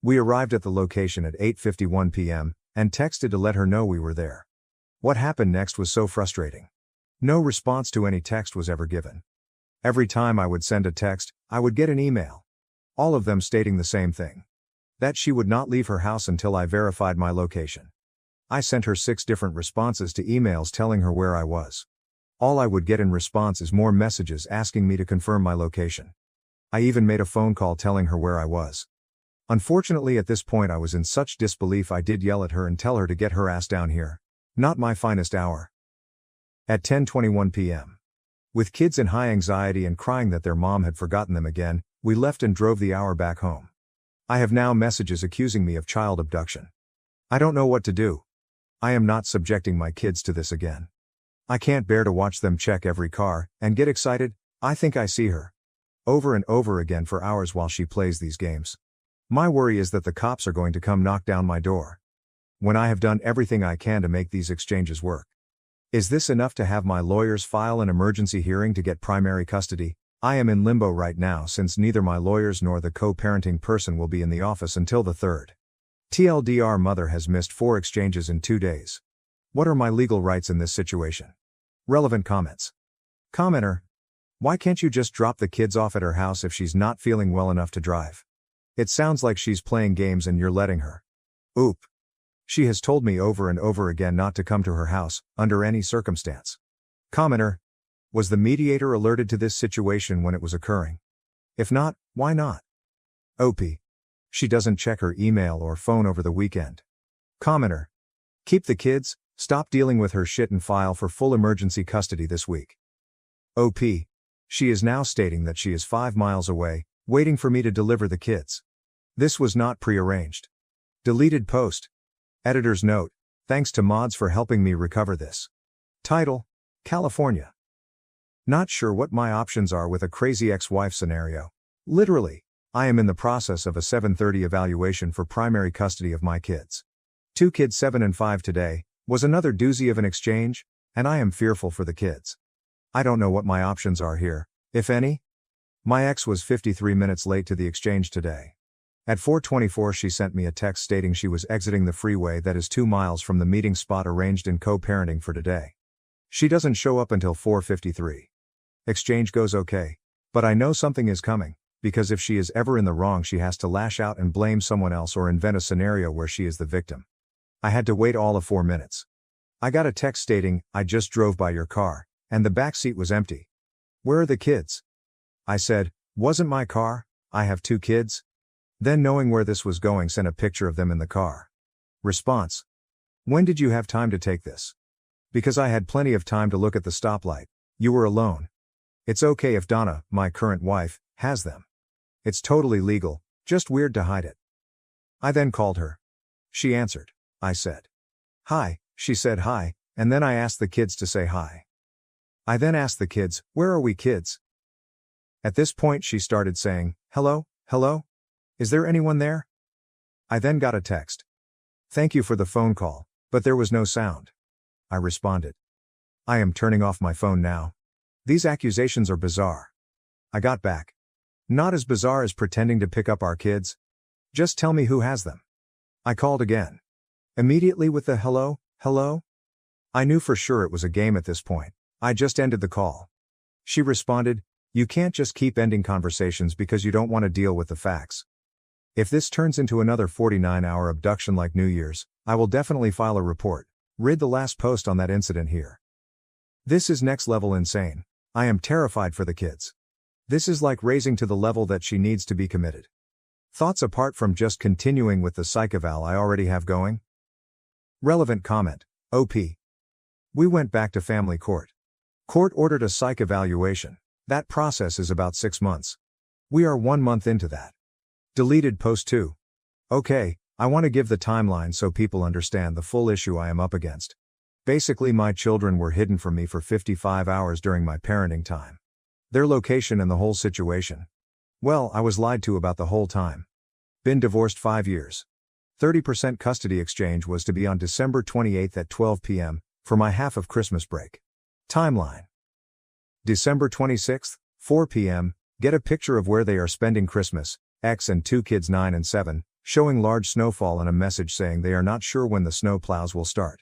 We arrived at the location at 8:51 p.m., and texted to let her know we were there. What happened next was so frustrating. No response to any text was ever given. Every time I would send a text, I would get an email. All of them stating the same thing. That she would not leave her house until I verified my location. I sent her 6 different responses to emails telling her where I was. All I would get in response is more messages asking me to confirm my location. I even made a phone call telling her where I was. Unfortunately at this point I was in such disbelief I did yell at her and tell her to get her ass down here. Not my finest hour. At 10:21 p.m. With kids in high anxiety and crying that their mom had forgotten them again, we left and drove the hour back home. I have now messages accusing me of child abduction. I don't know what to do. I am not subjecting my kids to this again. I can't bear to watch them check every car, and get excited, I think I see her. Over and over again for hours while she plays these games. My worry is that the cops are going to come knock down my door. When I have done everything I can to make these exchanges work. Is this enough to have my lawyers file an emergency hearing to get primary custody? I am in limbo right now since neither my lawyers nor the co-parenting person will be in the office until the 3rd. TLDR mother has missed 4 exchanges in 2 days. What are my legal rights in this situation? Relevant comments. Commenter. Why can't you just drop the kids off at her house if she's not feeling well enough to drive? It sounds like she's playing games and you're letting her. Oop. She has told me over and over again not to come to her house, under any circumstance. Commenter. Was the mediator alerted to this situation when it was occurring? If not, why not? OP. She doesn't check her email or phone over the weekend. Commenter. Keep the kids, stop dealing with her shit and file for full emergency custody this week. OP. She is now stating that she is 5 miles away, waiting for me to deliver the kids. This was not pre-arranged. Deleted post. Editor's note, thanks to mods for helping me recover this. Title, California. Not sure what my options are with a crazy ex-wife scenario. Literally, I am in the process of a 7:30 evaluation for primary custody of my kids. 2 kids 7 and 5 today, was another doozy of an exchange, and I am fearful for the kids. I don't know what my options are here, if any. My ex was 53 minutes late to the exchange today. At 4:24 she sent me a text stating she was exiting the freeway that is 2 miles from the meeting spot arranged in co-parenting for today. She doesn't show up until 4:53. Exchange goes okay. But I know something is coming, because if she is ever in the wrong she has to lash out and blame someone else or invent a scenario where she is the victim. I had to wait all of 4 minutes. I got a text stating, I just drove by your car, and the back seat was empty. Where are the kids? I said, wasn't my car, I have 2 kids. Then knowing where this was going sent a picture of them in the car. Response. When did you have time to take this? Because I had plenty of time to look at the stoplight. You were alone. It's okay if Donna, my current wife, has them. It's totally legal, just weird to hide it. I then called her. She answered. I said, hi, she said hi, and then I asked the kids to say hi. I then asked the kids, where are we kids? At this point she started saying, hello, hello? Is there anyone there? I then got a text. Thank you for the phone call, but there was no sound. I responded. I am turning off my phone now. These accusations are bizarre. I got back. Not as bizarre as pretending to pick up our kids. Just tell me who has them. I called again. Immediately with the hello, hello? I knew for sure it was a game at this point. I just ended the call. She responded, "You can't just keep ending conversations because you don't want to deal with the facts. If this turns into another 49-hour abduction like New Year's, I will definitely file a report." Read the last post on that incident here. This is next level insane. I am terrified for the kids. This is like raising to the level that she needs to be committed. Thoughts apart from just continuing with the psych eval I already have going? Relevant comment. OP. We went back to family court. Court ordered a psych evaluation. That process is about 6 months. We are 1 month into that. Deleted post 2. Okay, I want to give the timeline so people understand the full issue I am up against. Basically, my children were hidden from me for 55 hours during my parenting time. Their location and the whole situation. Well, I was lied to about the whole time. Been divorced 5 years. 30% custody exchange was to be on December 28th at 12 p.m. for my half of Christmas break. Timeline. December 26th, 4 p.m., get a picture of where they are spending Christmas, X and 2 kids 9 and 7, showing large snowfall and a message saying they are not sure when the snow plows will start.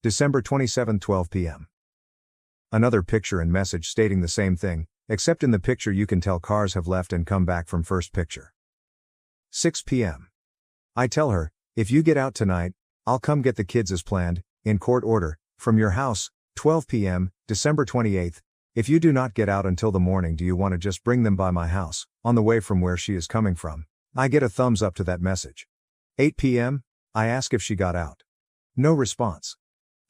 December 27th, 12 p.m. Another picture and message stating the same thing, except in the picture you can tell cars have left and come back from first picture. 6 p.m. I tell her, "If you get out tonight, I'll come get the kids as planned, in court order, from your house." 12 p.m., December 28th. "If you do not get out until the morning, do you want to just bring them by my house, on the way from where she is coming from?" I get a thumbs up to that message. 8 p.m., I ask if she got out. No response.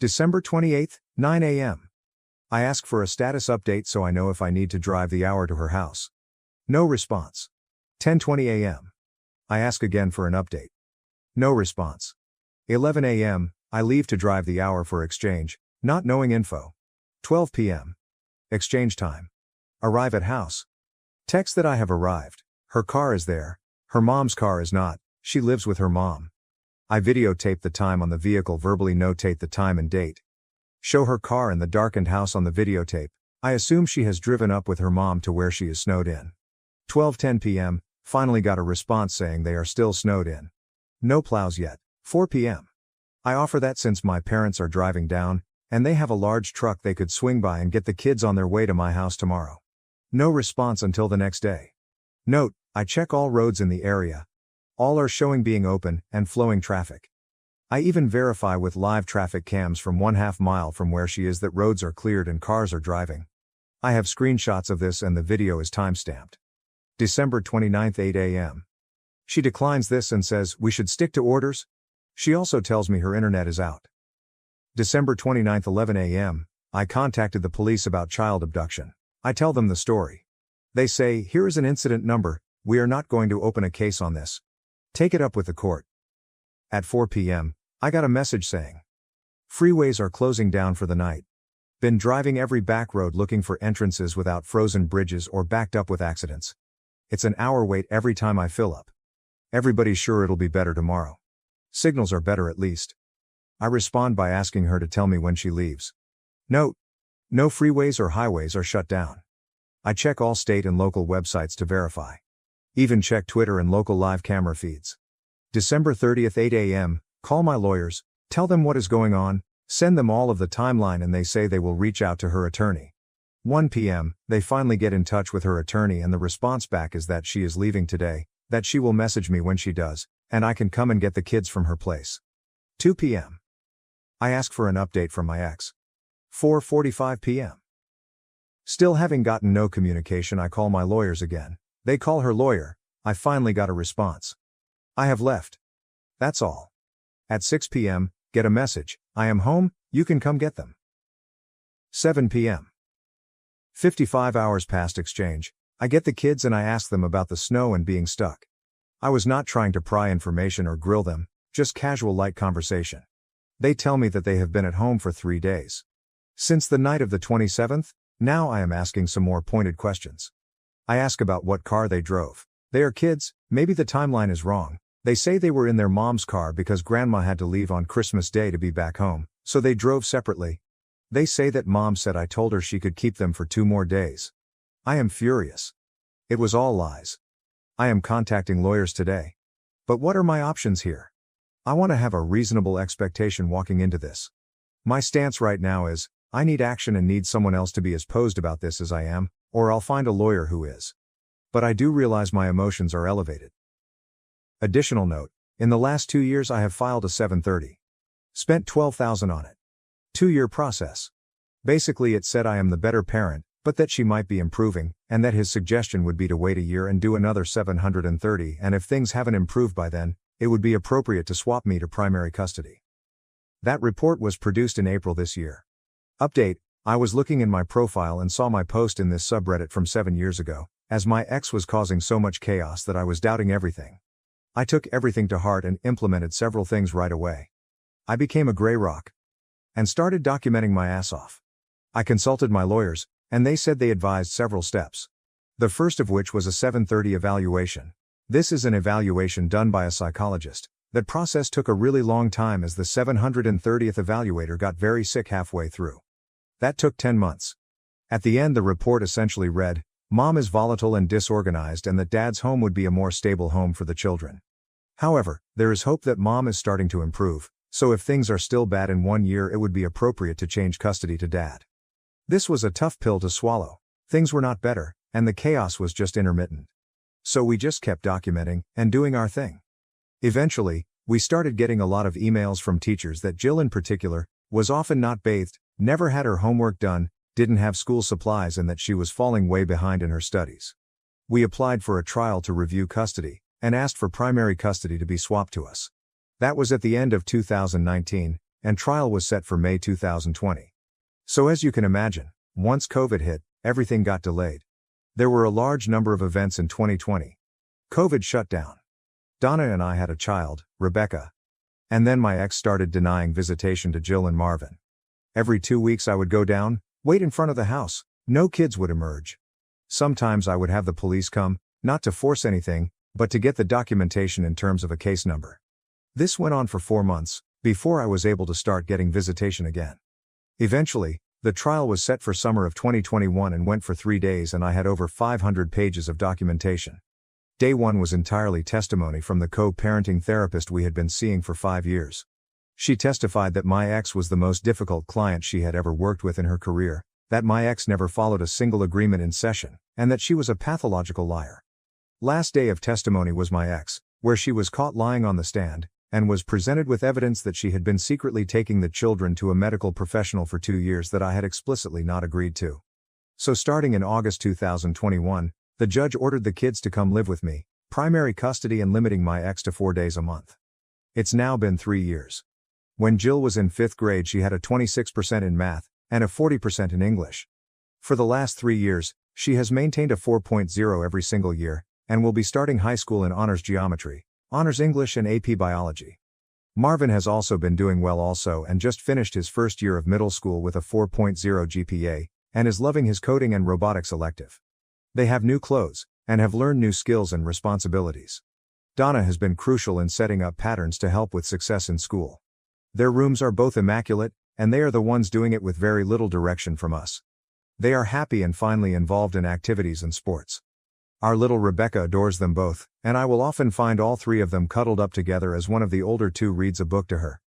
December 28th, 9 a.m. I ask for a status update so I know if I need to drive the hour to her house. No response. 10:20 a.m. I ask again for an update. No response. 11 a.m., I leave to drive the hour for exchange, not knowing info. 12 p.m. Exchange time. Arrive at house. Text that I have arrived. Her car is there. Her mom's car is not. She lives with her mom. I videotape the time on the vehicle, verbally notate the time and date. Show her car and the darkened house on the videotape. I assume she has driven up with her mom to where she is snowed in. 12:10 p.m., finally got a response saying they are still snowed in. No plows yet. 4 p.m. I offer that since my parents are driving down, and they have a large truck, they could swing by and get the kids on their way to my house tomorrow. No response until the next day. Note, I check all roads in the area. All are showing being open and flowing traffic. I even verify with live traffic cams from 1/2 mile from where she is that roads are cleared and cars are driving. I have screenshots of this and the video is timestamped. December 29th, 8 a.m. She declines this and says we should stick to orders. She also tells me her internet is out. December 29th, 11 a.m., I contacted the police about child abduction. I tell them the story. They say, "Here is an incident number, we are not going to open a case on this. Take it up with the court." At 4 p.m., I got a message saying, "Freeways are closing down for the night. Been driving every back road looking for entrances without frozen bridges or backed up with accidents. It's an hour wait every time I fill up. Everybody's sure it'll be better tomorrow. Signals are better at least." I respond by asking her to tell me when she leaves. Note: no freeways or highways are shut down. I check all state and local websites to verify. Even check Twitter and local live camera feeds. December 30th, 8 a.m., call my lawyers, tell them what is going on, send them all of the timeline, and they say they will reach out to her attorney. 1 p.m., they finally get in touch with her attorney and the response back is that she is leaving today, that she will message me when she does, and I can come and get the kids from her place. 2 p.m. I ask for an update from my ex. 4:45 p.m. Still having gotten no communication, I call my lawyers again. They call her lawyer. I finally got a response. I have left. That's all. At 6 p.m., get a message, "I am home, you can come get them." 7 p.m. 55 hours past exchange, I get the kids and I ask them about the snow and being stuck. I was not trying to pry information or grill them, just casual light conversation. They tell me that they have been at home for 3 days. Since the night of the 27th, now I am asking some more pointed questions. I ask about what car they drove. They are kids, maybe the timeline is wrong. They say they were in their mom's car because grandma had to leave on Christmas Day to be back home, so they drove separately. They say that mom said I told her she could keep them for 2 more days. I am furious. It was all lies. I am contacting lawyers today. But what are my options here? I want to have a reasonable expectation walking into this. My stance right now is, I need action and need someone else to be as posed about this as I am, or I'll find a lawyer who is. But I do realize my emotions are elevated. Additional note, in the last 2 years I have filed a 730. Spent $12,000 on it. 2-year process. Basically it said I am the better parent, but that she might be improving, and that his suggestion would be to wait a year and do another 730, and if things haven't improved by then, it would be appropriate to swap me to primary custody. That report was produced in April this year. Update, I was looking in my profile and saw my post in this subreddit from 7 years ago, as my ex was causing so much chaos that I was doubting everything. I took everything to heart and implemented several things right away. I became a gray rock and started documenting my ass off. I consulted my lawyers, and they said they advised several steps. The first of which was a 730 evaluation. This is an evaluation done by a psychologist. That process took a really long time as the 730th evaluator got very sick halfway through. That took 10 months. At the end the report essentially read, Mom is volatile and disorganized and that Dad's home would be a more stable home for the children. However, there is hope that Mom is starting to improve, so if things are still bad in 1 year it would be appropriate to change custody to Dad. This was a tough pill to swallow. Things were not better, and the chaos was just intermittent. So we just kept documenting and doing our thing. Eventually, we started getting a lot of emails from teachers that Jill in particular was often not bathed, never had her homework done, didn't have school supplies and that she was falling way behind in her studies. We applied for a trial to review custody and asked for primary custody to be swapped to us. That was at the end of 2019, and trial was set for May 2020. So as you can imagine, once COVID hit, everything got delayed. There were a large number of events in 2020. COVID shut down. Donna and I had a child, Rebecca. And then my ex started denying visitation to Jill and Marvin. Every 2 weeks I would go down, wait in front of the house, no kids would emerge. Sometimes I would have the police come, not to force anything, but to get the documentation in terms of a case number. This went on for 4 months, before I was able to start getting visitation again. Eventually, the trial was set for summer of 2021 and went for 3 days and I had over 500 pages of documentation. Day 1 was entirely testimony from the co-parenting therapist we had been seeing for 5 years. She testified that my ex was the most difficult client she had ever worked with in her career, that my ex never followed a single agreement in session, and that she was a pathological liar. Last day of testimony was my ex, where she was caught lying on the stand, and was presented with evidence that she had been secretly taking the children to a medical professional for 2 years that I had explicitly not agreed to. So starting in August 2021, the judge ordered the kids to come live with me, primary custody and limiting my ex to 4 days a month. It's now been 3 years. When Jill was in 5th grade she had a 26% in math, and a 40% in English. For the last 3 years, she has maintained a 4.0 every single year, and will be starting high school in honors geometry, honors English and AP biology. Marvin has also been doing well also and just finished his first year of middle school with a 4.0 GPA, and is loving his coding and robotics elective. They have new clothes, and have learned new skills and responsibilities. Donna has been crucial in setting up patterns to help with success in school. Their rooms are both immaculate, and they are the ones doing it with very little direction from us. They are happy and finally involved in activities and sports. Our little Rebecca adores them both, and I will often find all 3 of them cuddled up together as one of the older 2 reads a book to her.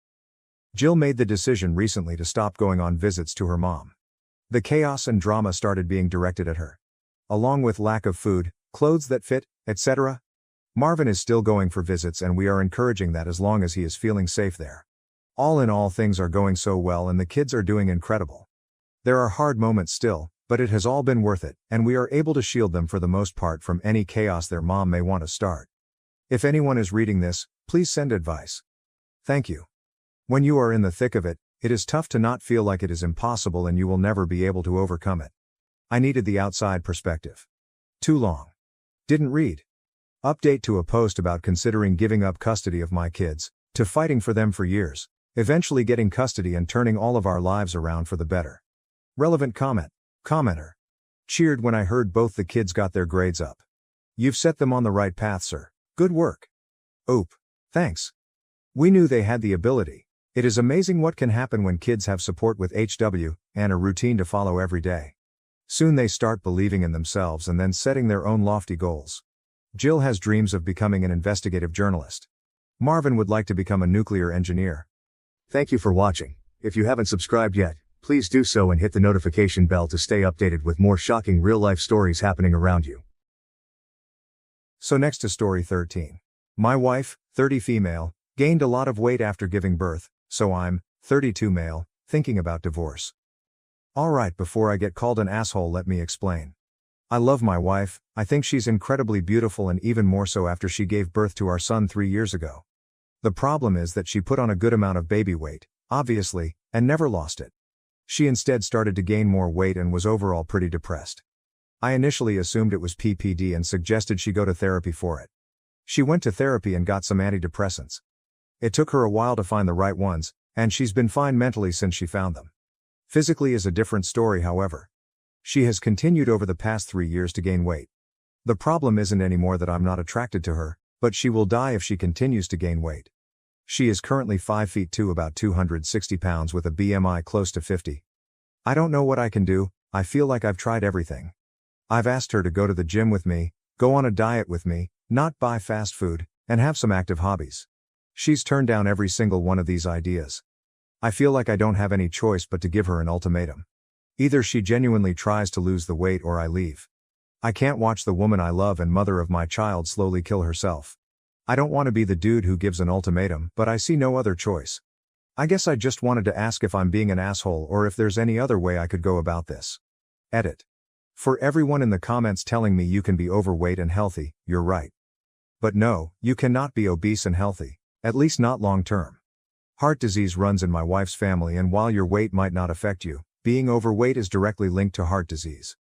Jill made the decision recently to stop going on visits to her mom. The chaos and drama started being directed at her. Along with lack of food, clothes that fit, etc. Marvin is still going for visits and we are encouraging that as long as he is feeling safe there. All in all things are going so well and the kids are doing incredible. There are hard moments still, but it has all been worth it, and we are able to shield them for the most part from any chaos their mom may want to start. If anyone is reading this, please send advice. Thank you. When you are in the thick of it, it is tough to not feel like it is impossible and you will never be able to overcome it. I needed the outside perspective. Too long. Didn't read. Update to a post about considering giving up custody of my kids, to fighting for them for years, eventually getting custody and turning all of our lives around for the better. Relevant comment. Commenter. Cheered when I heard both the kids got their grades up. You've set them on the right path, sir. Good work. Oop. Thanks. We knew they had the ability. It is amazing what can happen when kids have support with HW, and a routine to follow every day. Soon they start believing in themselves and then setting their own lofty goals. Jill has dreams of becoming an investigative journalist. Marvin would like to become a nuclear engineer. Thank you for watching. If you haven't subscribed yet, please do so and hit the notification bell to stay updated with more shocking real-life stories happening around you. So next to story 13. My wife, 30 female, gained a lot of weight after giving birth, so I'm, 32 male, thinking about divorce. Alright, before I get called an asshole, let me explain. I love my wife, I think she's incredibly beautiful, and even more so after she gave birth to our son 3 years ago. The problem is that she put on a good amount of baby weight, obviously, and never lost it. She instead started to gain more weight and was overall pretty depressed. I initially assumed it was PPD and suggested she go to therapy for it. She went to therapy and got some antidepressants. It took her a while to find the right ones, and she's been fine mentally since she found them. Physically is a different story, however. She has continued over the past 3 years to gain weight. The problem isn't anymore that I'm not attracted to her, but she will die if she continues to gain weight. She is currently 5 feet 2, about 260 pounds with a BMI close to 50. I don't know what I can do. I feel like I've tried everything. I've asked her to go to the gym with me, go on a diet with me, not buy fast food, and have some active hobbies. She's turned down every single one of these ideas. I feel like I don't have any choice but to give her an ultimatum. Either she genuinely tries to lose the weight or I leave. I can't watch the woman I love and mother of my child slowly kill herself. I don't want to be the dude who gives an ultimatum, but I see no other choice. I guess I just wanted to ask if I'm being an asshole or if there's any other way I could go about this. Edit. For everyone in the comments telling me you can be overweight and healthy, you're right. But no, you cannot be obese and healthy, at least not long term. Heart disease runs in my wife's family, and while your weight might not affect you, being overweight is directly linked to heart disease.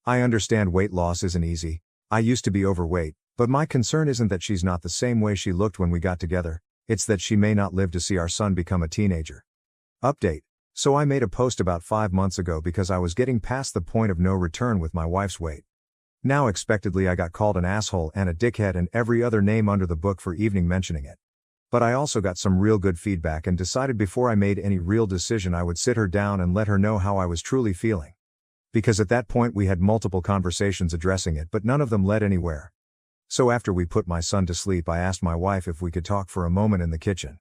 I understand weight loss isn't easy. I used to be overweight, but my concern isn't that she's not the same way she looked when we got together, it's that she may not live to see our son become a teenager. Update. So I made a post about 5 months ago because I was getting past the point of no return with my wife's weight. Now expectedly I got called an asshole and a dickhead and every other name under the book for even mentioning it. But I also got some real good feedback and decided before I made any real decision I would sit her down and let her know how I was truly feeling. Because at that point we had multiple conversations addressing it, but none of them led anywhere. So after we put my son to sleep, I asked my wife if we could talk for a moment in the kitchen.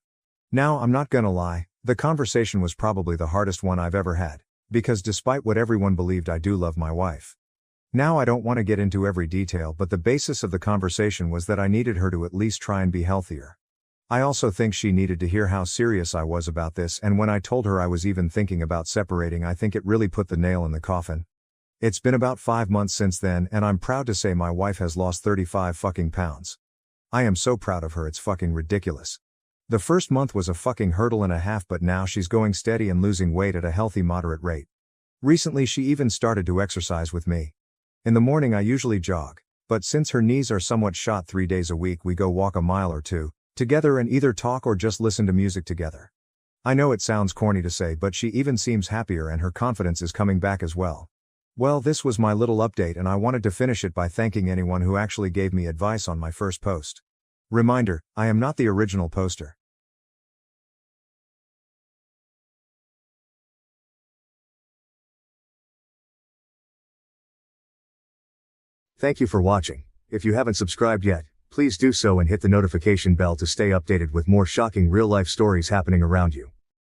Now I'm not gonna lie, the conversation was probably the hardest one I've ever had, because despite what everyone believed, I do love my wife. Now I don't want to get into every detail, but the basis of the conversation was that I needed her to at least try and be healthier. I also think she needed to hear how serious I was about this, and when I told her I was even thinking about separating, I think it really put the nail in the coffin. It's been about 5 months since then, and I'm proud to say my wife has lost 35 fucking pounds. I am so proud of her, it's fucking ridiculous. The first month was a fucking hurdle and a half, but now she's going steady and losing weight at a healthy moderate rate. Recently she even started to exercise with me. In the morning I usually jog, but since her knees are somewhat shot, 3 days a week we go walk a mile or two, together, and either talk or just listen to music together. I know it sounds corny to say, but she even seems happier and her confidence is coming back as well. Well, this was my little update, and I wanted to finish it by thanking anyone who actually gave me advice on my first post. Reminder, I am not the original poster. Thank you for watching. If you haven't subscribed yet, please do so and hit the notification bell to stay updated with more shocking real-life stories happening around you.